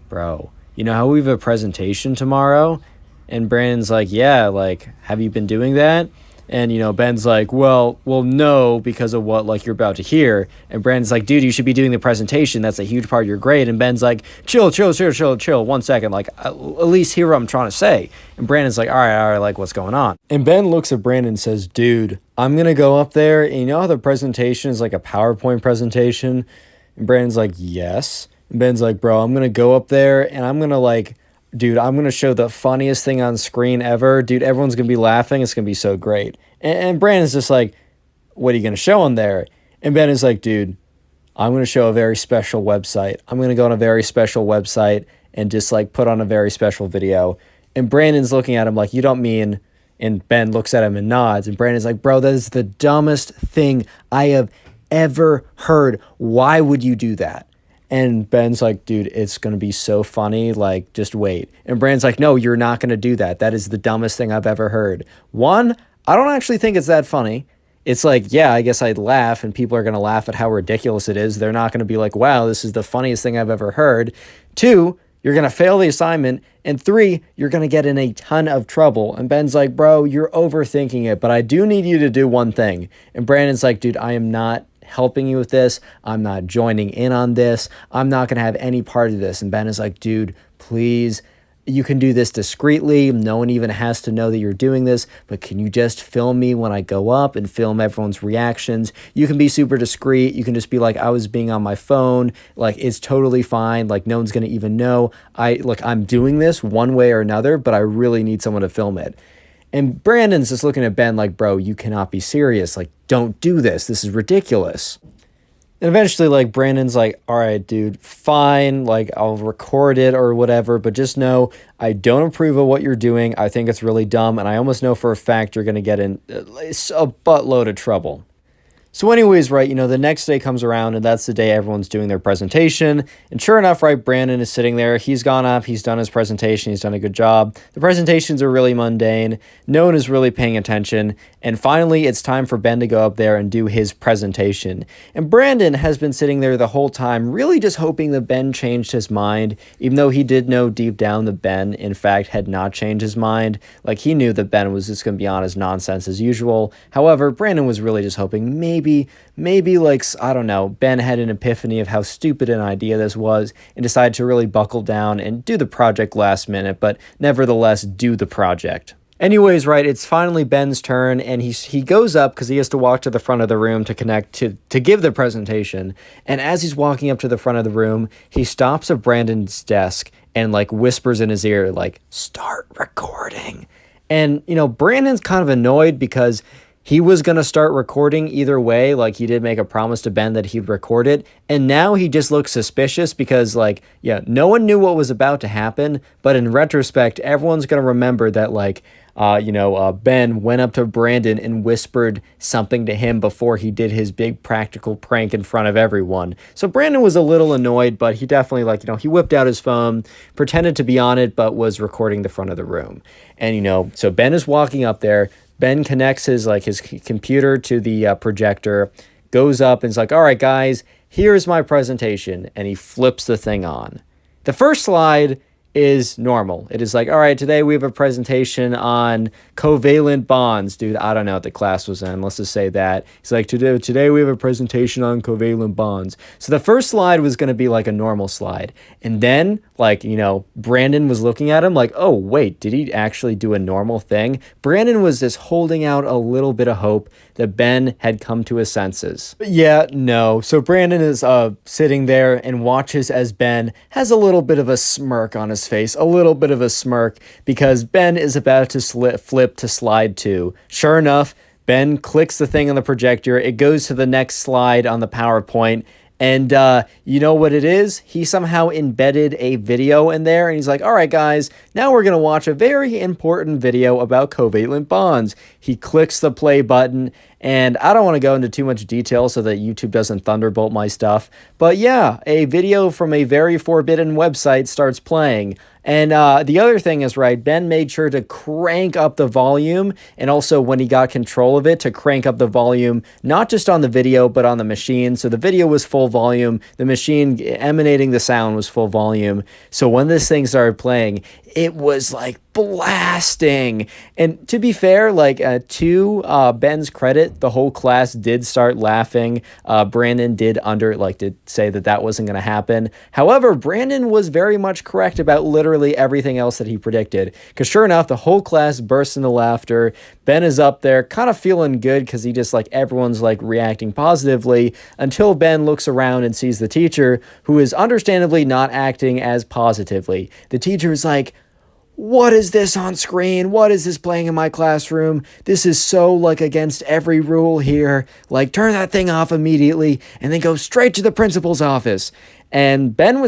bro, you know how we have a presentation tomorrow? And Brandon's like, yeah, like, have you been doing that? And, Ben's like, well, no, because of what, you're about to hear. And Brandon's like, dude, you should be doing the presentation. That's a huge part of your grade. And Ben's like, chill. 1 second. At least hear what I'm trying to say. And Brandon's like, all right, what's going on? And Ben looks at Brandon and says, dude, I'm going to go up there. And you know how the presentation is like a PowerPoint presentation? And Brandon's like, yes. And Ben's like, bro, I'm going to go up there and I'm going to dude, I'm going to show the funniest thing on screen ever. Dude, everyone's going to be laughing. It's going to be so great. And Brandon's just like, what are you going to show on there? And Ben is like, dude, I'm going to show a very special website. I'm going to go on a very special website and just put on a very special video. And Brandon's looking at him like, you don't mean, and Ben looks at him and nods. And Brandon's like, bro, that is the dumbest thing I have ever heard. Why would you do that? And Ben's like, dude, it's going to be so funny. Just wait. And Brandon's like, no, you're not going to do that. That is the dumbest thing I've ever heard. One, I don't actually think it's that funny. It's yeah, I guess I'd laugh and people are going to laugh at how ridiculous it is. They're not going to be like, wow, this is the funniest thing I've ever heard. 2, you're going to fail the assignment. And 3, you're going to get in a ton of trouble. And Ben's like, bro, you're overthinking it, but I do need you to do one thing. And Brandon's like, dude, I am not helping you with this. I'm not joining in on this. I'm not going to have any part of this. And Ben is like, dude, please, you can do this discreetly. No one even has to know that you're doing this, but can you just film me when I go up and film everyone's reactions? You can be super discreet. You can just be like, I was being on my phone. It's totally fine. No one's going to even know. I'm doing this one way or another, but I really need someone to film it. And Brandon's just looking at Ben like, bro, you cannot be serious. Like, don't do this. This is ridiculous. And eventually, like, Brandon's like, all right, dude, fine. Like, I'll record it or whatever, but just know I don't approve of what you're doing. I think it's really dumb. And I almost know for a fact you're going to get in a buttload of trouble. So anyways, right, the next day comes around and that's the day everyone's doing their presentation. And sure enough, right, Brandon is sitting there. He's gone up. He's done his presentation. He's done a good job. The presentations are really mundane. No one is really paying attention. And finally, it's time for Ben to go up there and do his presentation. And Brandon has been sitting there the whole time, really just hoping that Ben changed his mind, even though he did know deep down that Ben, in fact, had not changed his mind. Like, he knew that Ben was just going to be on his nonsense as usual. However, Brandon was really just hoping maybe like, I don't know, Ben had an epiphany of how stupid an idea this was and decided to really buckle down and do the project last minute, but nevertheless do the project. Anyways, right, it's finally Ben's turn, and he goes up because he has to walk to the front of the room to connect to give the presentation. And as he's walking up to the front of the room, he stops at Brandon's desk and like whispers in his ear, like, start recording. And, Brandon's kind of annoyed because he was going to start recording either way. Like, he did make a promise to Ben that he'd record it. And now he just looks suspicious because, like, yeah, no one knew what was about to happen. But in retrospect, everyone's going to remember that, like, Ben went up to Brandon and whispered something to him before he did his big practical prank in front of everyone. So Brandon was a little annoyed, but he definitely, like, he whipped out his phone, pretended to be on it, but was recording the front of the room. And, so Ben is walking up there. Ben connects his computer to the projector, goes up and is like, all right, guys, here's my presentation. And he flips the thing on. The first slide is normal. It is like, all right, today we have a presentation on covalent bonds. Dude, I don't know what the class was in. Let's just say that. He's like, today we have a presentation on covalent bonds. So the first slide was going to be like a normal slide. And then, like, Brandon was looking at him like, oh, wait, did he actually do a normal thing? Brandon was just holding out a little bit of hope that Ben had come to his senses. But yeah, no. So Brandon is sitting there and watches as Ben has a little bit of a smirk on his face, a little bit of a smirk, because Ben is about to flip to slide 2. Sure enough, Ben clicks the thing on the projector. It goes to the next slide on the PowerPoint. And you know what it is? He somehow embedded a video in there, and he's like, all right, guys, now we're going to watch a very important video about covalent bonds. He clicks the play button, and I don't want to go into too much detail so that YouTube doesn't thunderbolt my stuff. But yeah, a video from a very forbidden website starts playing. And the other thing is, right, Ben made sure to crank up the volume, and also when he got control of it, to crank up the volume, not just on the video, but on the machine. So the video was full volume, the machine emanating the sound was full volume. So when this thing started playing, it was like blasting. And to be fair, like to Ben's credit, the whole class did start laughing. Brandon did say that wasn't going to happen. However, Brandon was very much correct about literally everything else that he predicted. Because sure enough, the whole class burst into laughter. Ben is up there kind of feeling good because he just everyone's reacting positively, until Ben looks around and sees the teacher, who is understandably not acting as positively. The teacher is like, what is this on screen? What is this playing in my classroom? This is so against every rule here. Turn that thing off immediately and then go straight to the principal's office. And Brandon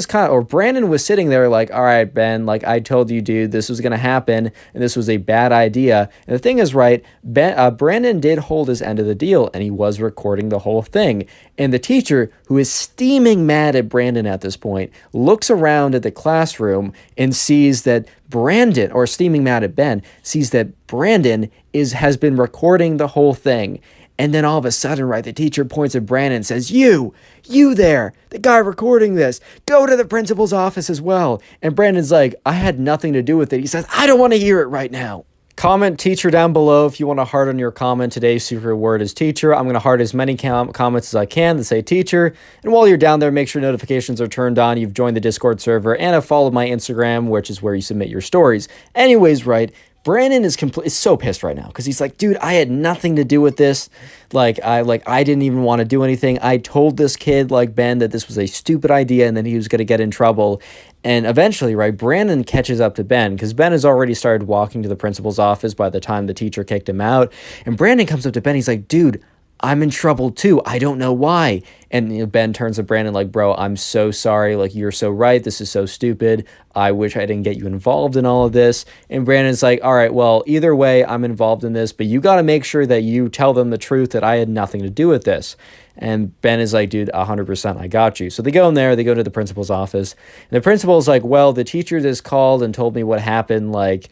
was sitting there all right, Ben, I told you, dude, this was going to happen and this was a bad idea. And the thing is, right, Brandon did hold his end of the deal and he was recording the whole thing. And the teacher, who is steaming mad at Brandon at this point, looks around at the classroom and sees that Brandon, or steaming mad at Ben, sees that Brandon has been recording the whole thing. And then all of a sudden, right, the teacher points at Brandon and says, you there, the guy recording this, go to the principal's office as well. And Brandon's like, I had nothing to do with it. He says, I don't want to hear it right now. Comment teacher down below if you want to heart on your comment. Today's secret word is teacher. I'm going to heart as many comments as I can that say teacher. And while you're down there, make sure notifications are turned on. You've joined the Discord server and have followed my Instagram, which is where you submit your stories. Anyways, right, Brandon is so pissed right now because he's like, dude, I had nothing to do with this. I didn't even want to do anything. I told this kid, like Ben, that this was a stupid idea and that he was going to get in trouble. And eventually, right, Brandon catches up to Ben because Ben has already started walking to the principal's office by the time the teacher kicked him out. And Brandon comes up to Ben. He's like, dude, I'm in trouble too. I don't know why. And Ben turns to Brandon like, bro, I'm so sorry. Like, you're so right. This is so stupid. I wish I didn't get you involved in all of this. And Brandon's like, all right, well, either way, I'm involved in this, but you got to make sure that you tell them the truth that I had nothing to do with this. And Ben is like, dude, 100%, I got you. So they go in there, they go to the principal's office. And the principal's like, well, the teacher just called and told me what happened. Like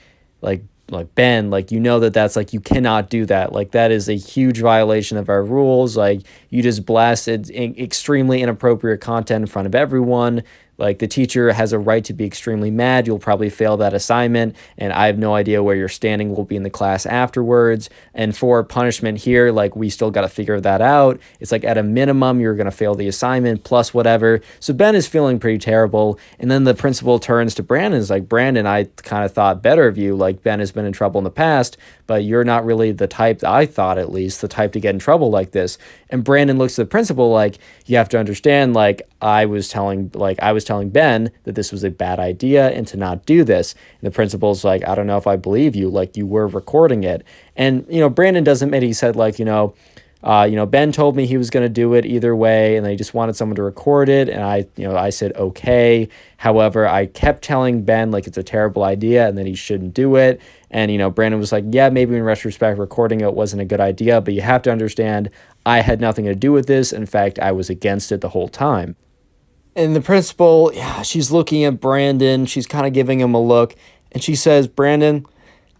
Ben, like, you know that's like, you cannot do that. Like, that is a huge violation of our rules. Like, you just blasted extremely inappropriate content in front of everyone. Like, the teacher has a right to be extremely mad. You'll probably fail that assignment, and I have no idea where your standing will be in the class afterwards. And for punishment here, like, we still got to figure that out. It's like, at a minimum, you're going to fail the assignment plus whatever. So Ben is feeling pretty terrible. And then the principal turns to Brandon and is like, Brandon, I kind of thought better of you. Like, Ben has been in trouble in the past, but you're not really the type, I thought at least, the type to get in trouble like this. And Brandon looks at the principal like, you have to understand, like, I was telling Ben that this was a bad idea and to not do this. And the principal's like, I don't know if I believe you, like, you were recording it. And, Brandon doesn't admit, he said, like, Ben told me he was going to do it either way, and they just wanted someone to record it. And I said, okay. However, I kept telling Ben, like, it's a terrible idea and that he shouldn't do it. And, Brandon was like, yeah, maybe in retrospect, recording it wasn't a good idea, but you have to understand, I had nothing to do with this. In fact, I was against it the whole time. And the principal, she's looking at Brandon. She's kind of giving him a look. And she says, Brandon,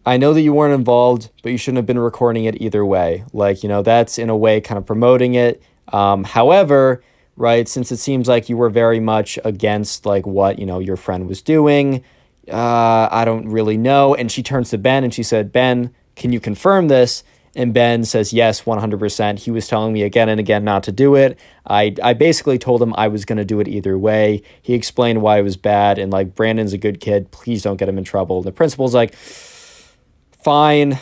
I know that you weren't involved, but you shouldn't have been recording it either way. Like, that's in a way kind of promoting it. However, right, since it seems like you were very much against, like, what, your friend was doing, I don't really know. And she turns to Ben and she said, Ben, can you confirm this? And Ben says, yes, 100%. He was telling me again and again not to do it. I basically told him I was going to do it either way. He explained why it was bad. And, like, Brandon's a good kid. Please don't get him in trouble. And the principal's like, fine,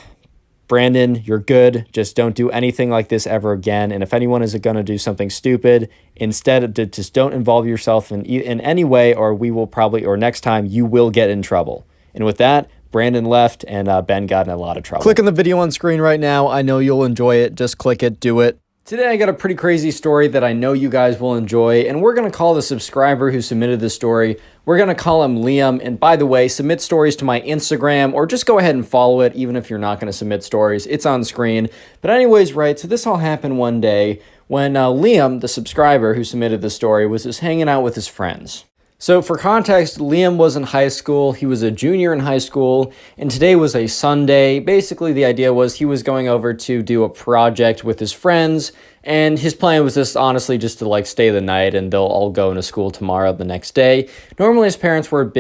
Brandon, you're good. Just don't do anything like this ever again. And if anyone is going to do something stupid, instead, just don't involve yourself in any way, or we will probably, or next time, you will get in trouble. And with that, Brandon left, and Ben got in a lot of trouble. Click on the video on screen right now. I know you'll enjoy it. Just click it. Do it. Today, I got a pretty crazy story that I know you guys will enjoy, and we're going to call the subscriber who submitted this story, we're going to call him Liam. And by the way, submit stories to my Instagram, or just go ahead and follow it, even if you're not going to submit stories. It's on screen. But anyways, right, so this all happened one day when Liam, the subscriber who submitted the story, was just hanging out with his friends. So for context, Liam was in high school. He was a junior in high school, and today was a Sunday. Basically, the idea was he was going over to do a project with his friends, and his plan was just honestly just to, like, stay the night, and they'll all go into school tomorrow the next day. Normally, his parents weren't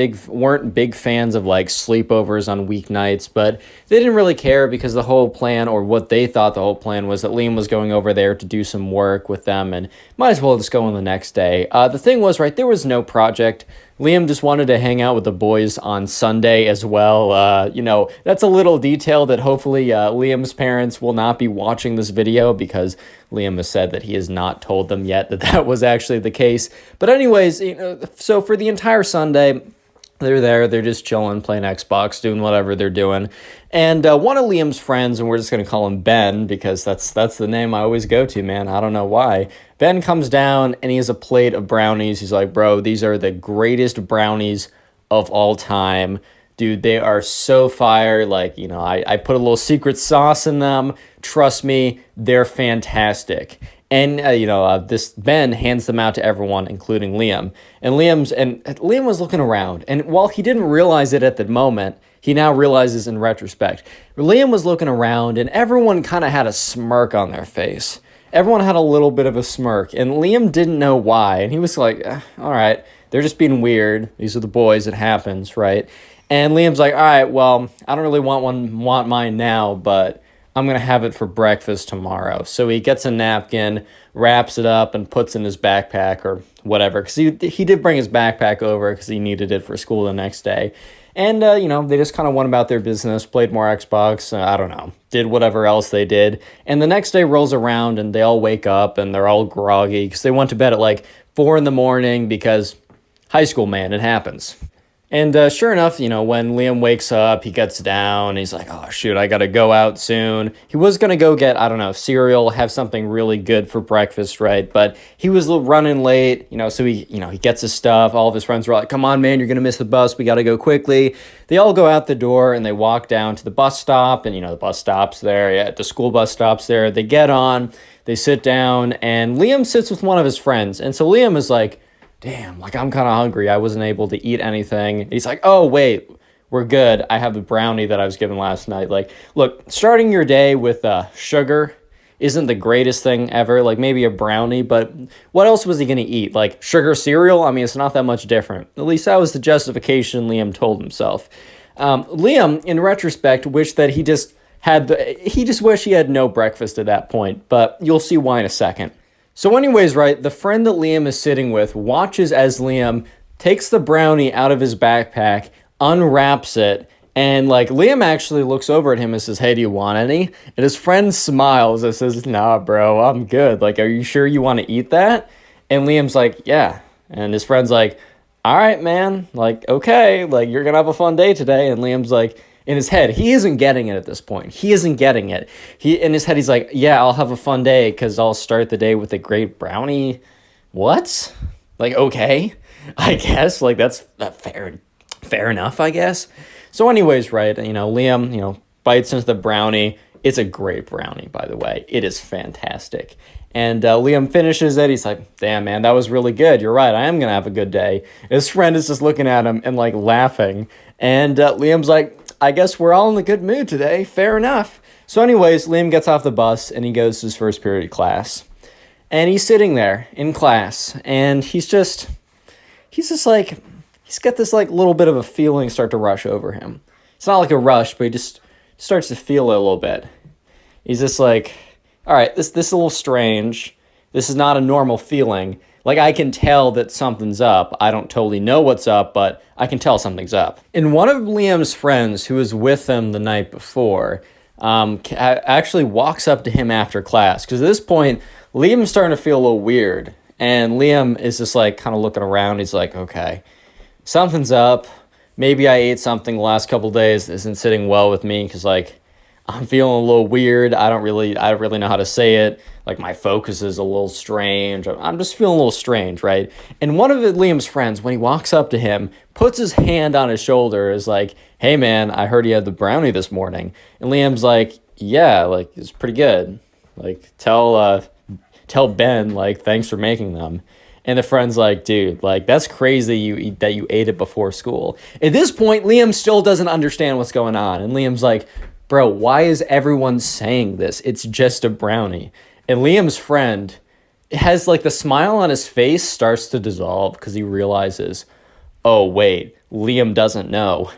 big fans of, like, sleepovers on weeknights, but they didn't really care because the whole plan, or what they thought the whole plan was, that Liam was going over there to do some work with them, and might as well just go in the next day. The thing was, right, there was no project. Liam just wanted to hang out with the boys on Sunday as well. That's a little detail that hopefully Liam's parents will not be watching this video, because Liam has said that he has not told them yet that that was actually the case. But anyways, so for the entire Sunday, they're there, they're just chilling, playing Xbox, doing whatever they're doing. And one of Liam's friends, and we're just going to call him Ben, because that's the name I always go to, man. I don't know why. Ben comes down, and he has a plate of brownies. He's like, bro, these are the greatest brownies of all time. Dude, they are so fire. Like, I put a little secret sauce in them. Trust me, they're fantastic. And, this Ben hands them out to everyone, including Liam. And Liam was looking around. And while he didn't realize it at the moment, he now realizes in retrospect. Liam was looking around, and everyone kind of had a smirk on their face. Everyone had a little bit of a smirk, and Liam didn't know why. And he was like, all right, they're just being weird. These are the boys. It happens, right? And Liam's like, all right, well, I don't really want mine now, but I'm going to have it for breakfast tomorrow. So he gets a napkin, wraps it up, and puts in his backpack, or whatever, because he did bring his backpack over because he needed it for school the next day. And, they just kind of went about their business, played more Xbox, I don't know, did whatever else they did. And the next day rolls around and they all wake up and they're all groggy because they went to bed at like 4 in the morning because high school, man, it happens. And sure enough, when Liam wakes up, he gets down. He's like, oh, shoot, I got to go out soon. He was going to go get, I don't know, cereal, have something really good for breakfast, right? But he was running late, so he gets his stuff. All of his friends were like, come on, man, you're going to miss the bus. We got to go quickly. They all go out the door and they walk down to the bus stop. And, the bus stop's there. Yeah, the school bus stop's there. They get on, they sit down, and Liam sits with one of his friends. And so Liam is like, damn, like I'm kind of hungry. I wasn't able to eat anything. He's like, oh, wait, we're good. I have the brownie that I was given last night. Like, look, starting your day with sugar isn't the greatest thing ever. Like maybe a brownie, but what else was he going to eat? Like sugar cereal? I mean, it's not that much different. At least that was the justification Liam told himself. Liam, in retrospect, wished that he just wished he had no breakfast at that point, but you'll see why in a second. So anyways, right, the friend that Liam is sitting with watches as Liam takes the brownie out of his backpack, unwraps it, and like Liam actually looks over at him and says, hey, do you want any? And his friend smiles and says, nah, bro, I'm good. Like, are you sure you want to eat that? And Liam's like, yeah. And his friend's like, all right, man, like, okay, like you're going to have a fun day today. And Liam's like, in his head, he isn't getting it at this point. He isn't getting it. In his head, he's like, yeah, I'll have a fun day because I'll start the day with a great brownie. What? Like, okay, I guess. Like, that's fair enough, I guess. So anyways, right, Liam, bites into the brownie. It's a great brownie, by the way. It is fantastic. And Liam finishes it. He's like, damn, man, that was really good. You're right. I am going to have a good day. His friend is just looking at him and, like, laughing. And Liam's like, I guess we're all in a good mood today. Fair enough. So anyways, Liam gets off the bus and he goes to his first period class. And he's sitting there in class and he's got this like little bit of a feeling start to rush over him. It's not like a rush, but he just starts to feel it a little bit. He's just like, all right, this is a little strange. This is not a normal feeling. Like, I can tell that something's up. I don't totally know what's up, but I can tell something's up. And one of Liam's friends who was with him the night before actually walks up to him after class. Because at this point, Liam's starting to feel a little weird. And Liam is just, like, kind of looking around. He's like, okay, something's up. Maybe I ate something the last couple days that isn't sitting well with me. Because, like, I'm feeling a little weird. I don't really know how to say it. Like, my focus is a little strange. I'm just feeling a little strange, right? And one of Liam's friends, when he walks up to him, puts his hand on his shoulder, is like, hey, man, I heard you had the brownie this morning. And Liam's like, yeah, like, it's pretty good. Like, tell Ben, like, thanks for making them. And the friend's like, dude, like, that's crazy that you ate it before school. At this point, Liam still doesn't understand what's going on. And Liam's like, bro, why is everyone saying this? It's just a brownie. And Liam's friend has, like, the smile on his face starts to dissolve because he realizes, oh, wait, Liam doesn't know.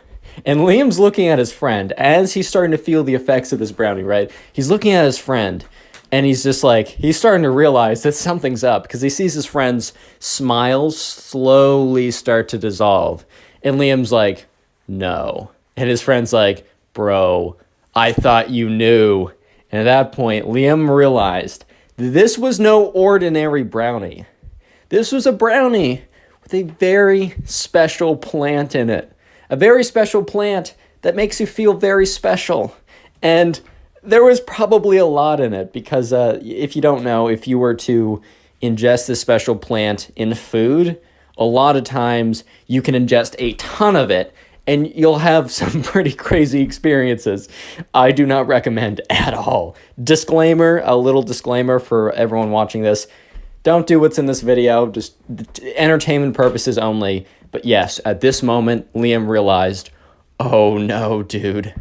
And Liam's looking at his friend as he's starting to feel the effects of this brownie, right? He's looking at his friend, and he's just like, he's starting to realize that something's up because he sees his friend's smiles slowly start to dissolve. And Liam's like, no. And his friend's like, bro, I thought you knew. And at that point, Liam realized that this was no ordinary brownie. This was a brownie with a very special plant in it. A very special plant that makes you feel very special. And there was probably a lot in it because if you don't know, if you were to ingest this special plant in food, a lot of times you can ingest a ton of it and you'll have some pretty crazy experiences. I do not recommend at all. Disclaimer, a little disclaimer for everyone watching this. Don't do what's in this video, just entertainment purposes only. But yes, at this moment, Liam realized, oh no, dude.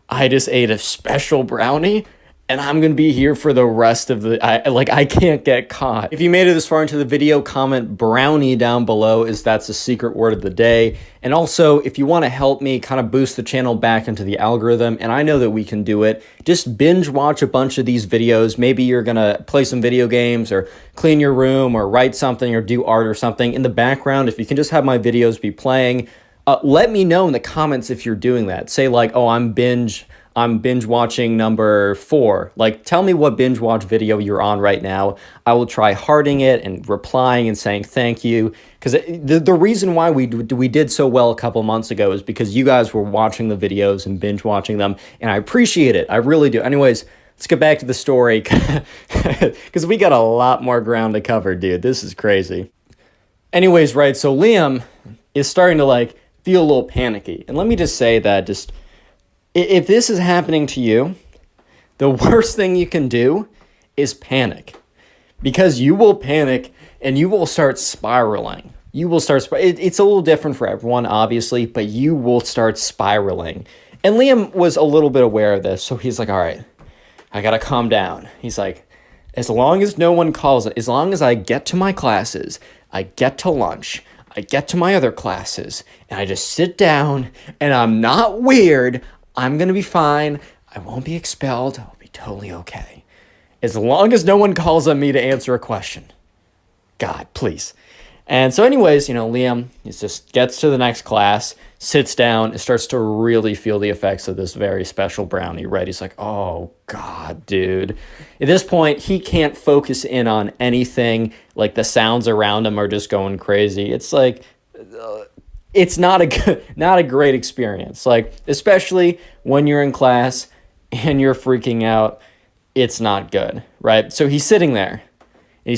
I just ate a special brownie and I'm gonna be here for the rest of the, I can't get caught. If you made it this far into the video, comment brownie down below, as that's the secret word of the day. And also, if you want to help me kind of boost the channel back into the algorithm, and I know that we can do it, just binge watch a bunch of these videos. Maybe you're gonna play some video games or clean your room or write something or do art or something in the background. If you can just have my videos be playing, let me know in the comments if you're doing that. Say like, oh, I'm binge watching number 4. Like, tell me what binge watch video you're on right now. I will try hearting it and replying and saying thank you. Because the reason why we did so well a couple months ago is because you guys were watching the videos and binge watching them. And I appreciate it. I really do. Anyways, let's get back to the story, because we got a lot more ground to cover, dude. This is crazy. Anyways, right, so Liam is starting to like feel a little panicky. And let me just say that if this is happening to you, the worst thing you can do is panic, because you will panic and you will start spiraling. It's a little different for everyone, obviously, but you will start spiraling. And Liam was a little bit aware of this, so he's like, all right, I gotta calm down. He's like, as long as no one calls it, as long as I get to my classes, I get to lunch, I get to my other classes, and I just sit down and I'm not weird, I'm going to be fine. I won't be expelled. I'll be totally okay. As long as no one calls on me to answer a question. God, please. And so anyways, Liam just gets to the next class, sits down, and starts to really feel the effects of this very special brownie, right? He's like, oh, God, dude. At this point, he can't focus in on anything. Like, the sounds around him are just going crazy. It's like... it's not a great experience. Like, especially when you're in class and you're freaking out, it's not good, right? So he's sitting there, and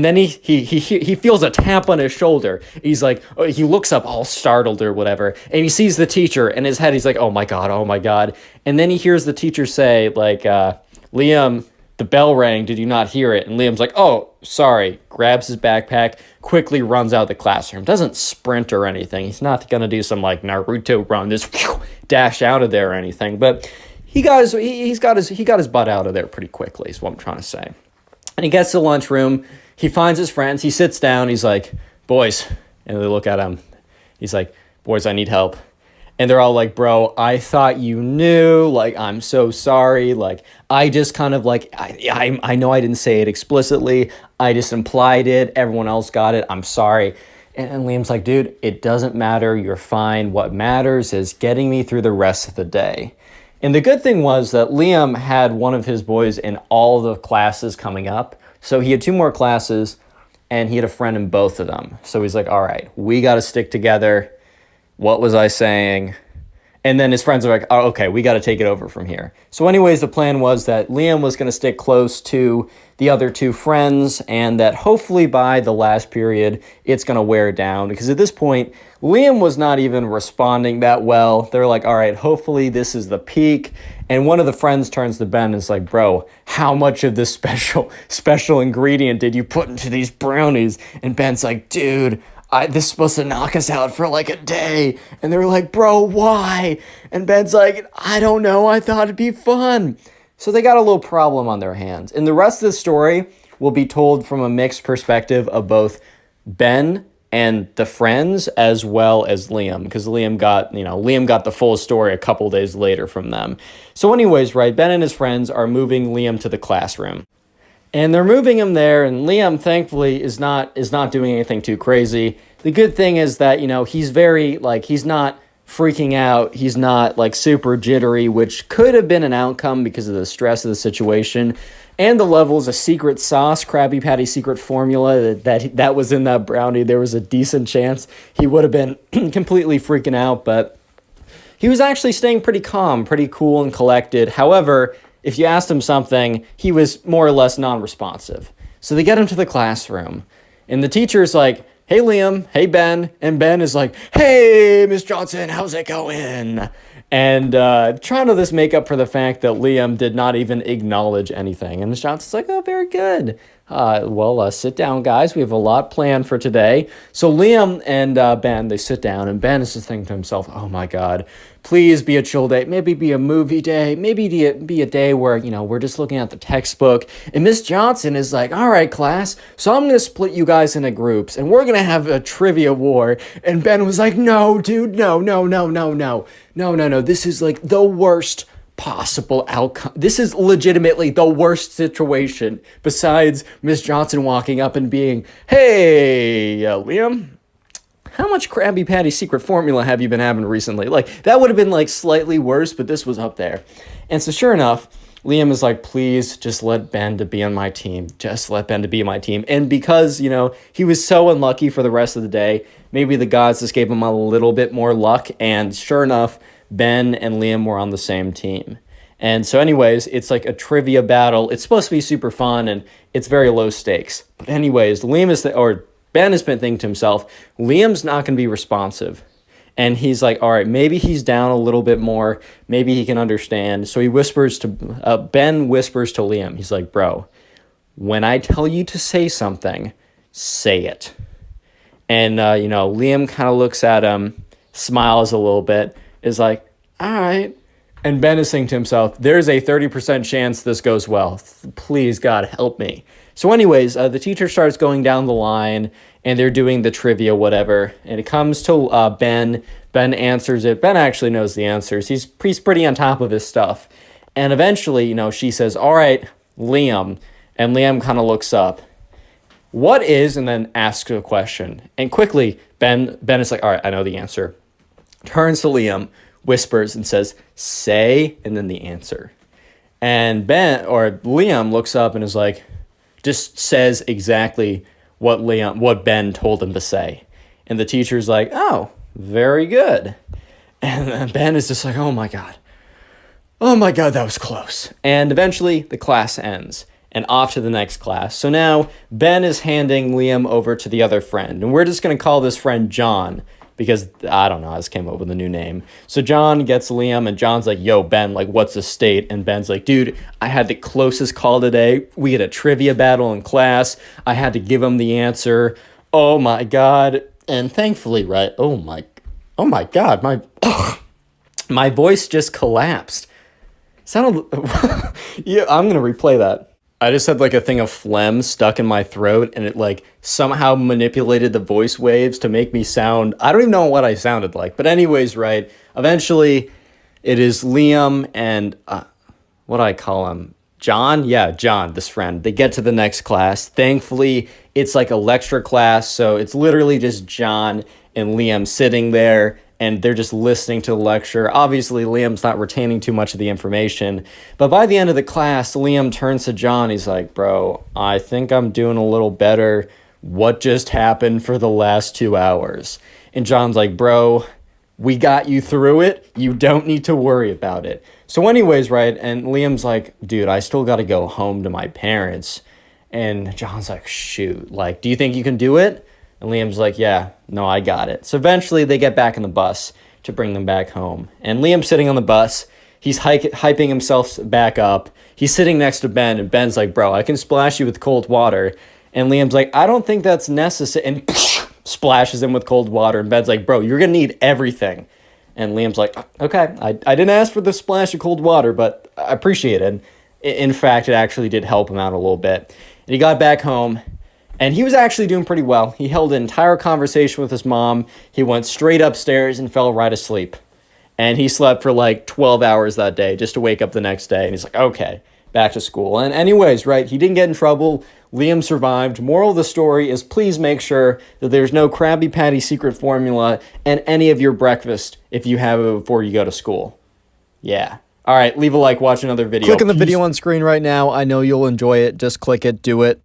then he feels a tap on his shoulder. He's like, he looks up all startled or whatever, and he sees the teacher. In his head, he's like, oh my God. And then he hears the teacher say, like, Liam, the bell rang, did you not hear it? And Liam's like, oh, sorry, grabs his backpack, quickly runs out of the classroom. Doesn't sprint or anything. He's not going to do some like Naruto run, just dash out of there or anything. But he got his butt out of there pretty quickly, is what I'm trying to say. And he gets to the lunchroom. He finds his friends. He sits down. He's like, boys. And they look at him. He's like, boys, I need help. And they're all like, bro, I thought you knew, like, I'm so sorry. Like, I just kind of like, I know I didn't say it explicitly. I just implied it. Everyone else got it. I'm sorry. And Liam's like, dude, it doesn't matter. You're fine. What matters is getting me through the rest of the day. And the good thing was that Liam had one of his boys in all the classes coming up. So he had 2 more classes and he had a friend in both of them. So he's like, all right, we got to stick together. What was I saying? And then his friends are like, oh, okay, we got to take it over from here. So anyways, the plan was that Liam was going to stick close to the other 2 friends, and that hopefully by the last period, it's going to wear down. Because at this point, Liam was not even responding that well. They're like, all right, hopefully this is the peak. And one of the friends turns to Ben and is like, bro, how much of this special ingredient did you put into these brownies? And Ben's like, dude, this is supposed to knock us out for like a day. And they're like, bro, why? And Ben's like, I don't know. I thought it'd be fun. So they got a little problem on their hands. And the rest of the story will be told from a mixed perspective of both Ben and the friends as well as Liam, because Liam got the full story a couple days later from them. So anyways, right, Ben and his friends are moving Liam to the classroom. And they're moving him there, and Liam, thankfully, is not doing anything too crazy. The good thing is that, he's very, he's not freaking out. He's not, super jittery, which could have been an outcome because of the stress of the situation. And the levels of secret sauce, Krabby Patty secret formula that was in that brownie. There was a decent chance he would have been completely freaking out, but he was actually staying pretty calm, pretty cool and collected. However, if you asked him something, he was more or less non-responsive. So they get him to the classroom, and the teacher's like, hey, Liam, hey, Ben. And Ben is like, hey, Miss Johnson, how's it going? And trying to make up for the fact that Liam did not even acknowledge anything. And Miss Johnson's like, oh, very good. Sit down, guys. We have a lot planned for today. So Liam and Ben, they sit down, and Ben is just thinking to himself, oh my God, please be a chill day. Maybe be a movie day. Maybe be a day where, we're just looking at the textbook. And Miss Johnson is like, all right, class, so I'm going to split you guys into groups, and we're going to have a trivia war. And Ben was like, no, dude, no. This is like the worst possible outcome. This is legitimately the worst situation besides Miss Johnson walking up and being, hey, Liam, how much Krabby Patty secret formula have you been having recently? Like, that would have been like slightly worse, but this was up there. And so sure enough, Liam is like, please just let Ben to be on my team. Just let Ben to be on my team. And because, he was so unlucky for the rest of the day, maybe the gods just gave him a little bit more luck. And sure enough, Ben and Liam were on the same team. And so anyways, it's like a trivia battle. It's supposed to be super fun, and it's very low stakes. But anyways, Ben has been thinking to himself, Liam's not going to be responsive. And he's like, all right, maybe he's down a little bit more. Maybe he can understand. So Ben whispers to Liam. He's like, bro, when I tell you to say something, say it. And, Liam kind of looks at him, smiles a little bit, is like, all right. And Ben is saying to himself, there's a 30% chance this goes well. Please, God, help me. So anyways, the teacher starts going down the line, and they're doing the trivia, whatever. And it comes to Ben. Ben answers it. Ben actually knows the answers. He's pretty on top of his stuff. And eventually, she says, all right, Liam. And Liam kind of looks up. What is, and then asks a question. And quickly, Ben is like, all right, I know the answer. Turns to Liam, whispers, and says, say, and then the answer. And Liam looks up and is like, just says exactly what Ben told him to say. And the teacher's like, oh, very good. And then Ben is just like, oh my God, that was close. And eventually the class ends and off to the next class. So now Ben is handing Liam over to the other friend, and we're just going to call this friend John, because I don't know, I just came up with a new name. So John gets Liam, and John's like, yo, Ben, like, what's the state? And Ben's like, dude, I had the closest call today. We had a trivia battle in class. I had to give him the answer. Oh my God. And thankfully, right? Oh my God, my voice just collapsed. Sounded, yeah, I'm going to replay that. I just had like a thing of phlegm stuck in my throat, and it like somehow manipulated the voice waves to make me sound, I don't even know what I sounded like. But anyways, right, eventually it is Liam and, what do I call him? John? Yeah, John, this friend. They get to the next class. Thankfully, it's like a lecture class, so it's literally just John and Liam sitting there, and they're just listening to the lecture. Obviously, Liam's not retaining too much of the information. But by the end of the class, Liam turns to John. He's like, bro, I think I'm doing a little better. What just happened for the last 2 hours? And John's like, bro, we got you through it. You don't need to worry about it. So anyways, right, and Liam's like, dude, I still got to go home to my parents. And John's like, shoot, like, do you think you can do it? And Liam's like, yeah, no, I got it. So eventually they get back in the bus to bring them back home. And Liam's sitting on the bus. He's hyping himself back up. He's sitting next to Ben, and Ben's like, bro, I can splash you with cold water. And Liam's like, I don't think that's necessary. And splashes him with cold water. And Ben's like, bro, you're going to need everything. And Liam's like, okay, I didn't ask for the splash of cold water, but I appreciate it. In fact, it actually did help him out a little bit. And he got back home. And he was actually doing pretty well. He held an entire conversation with his mom. He went straight upstairs and fell right asleep. And he slept for like 12 hours that day just to wake up the next day. And he's like, okay, back to school. And anyways, right, he didn't get in trouble. Liam survived. Moral of the story is please make sure that there's no Krabby Patty secret formula in any of your breakfast if you have it before you go to school. Yeah. All right, leave a like, watch another video. Click on the video on screen right now. I know you'll enjoy it. Just click it, do it.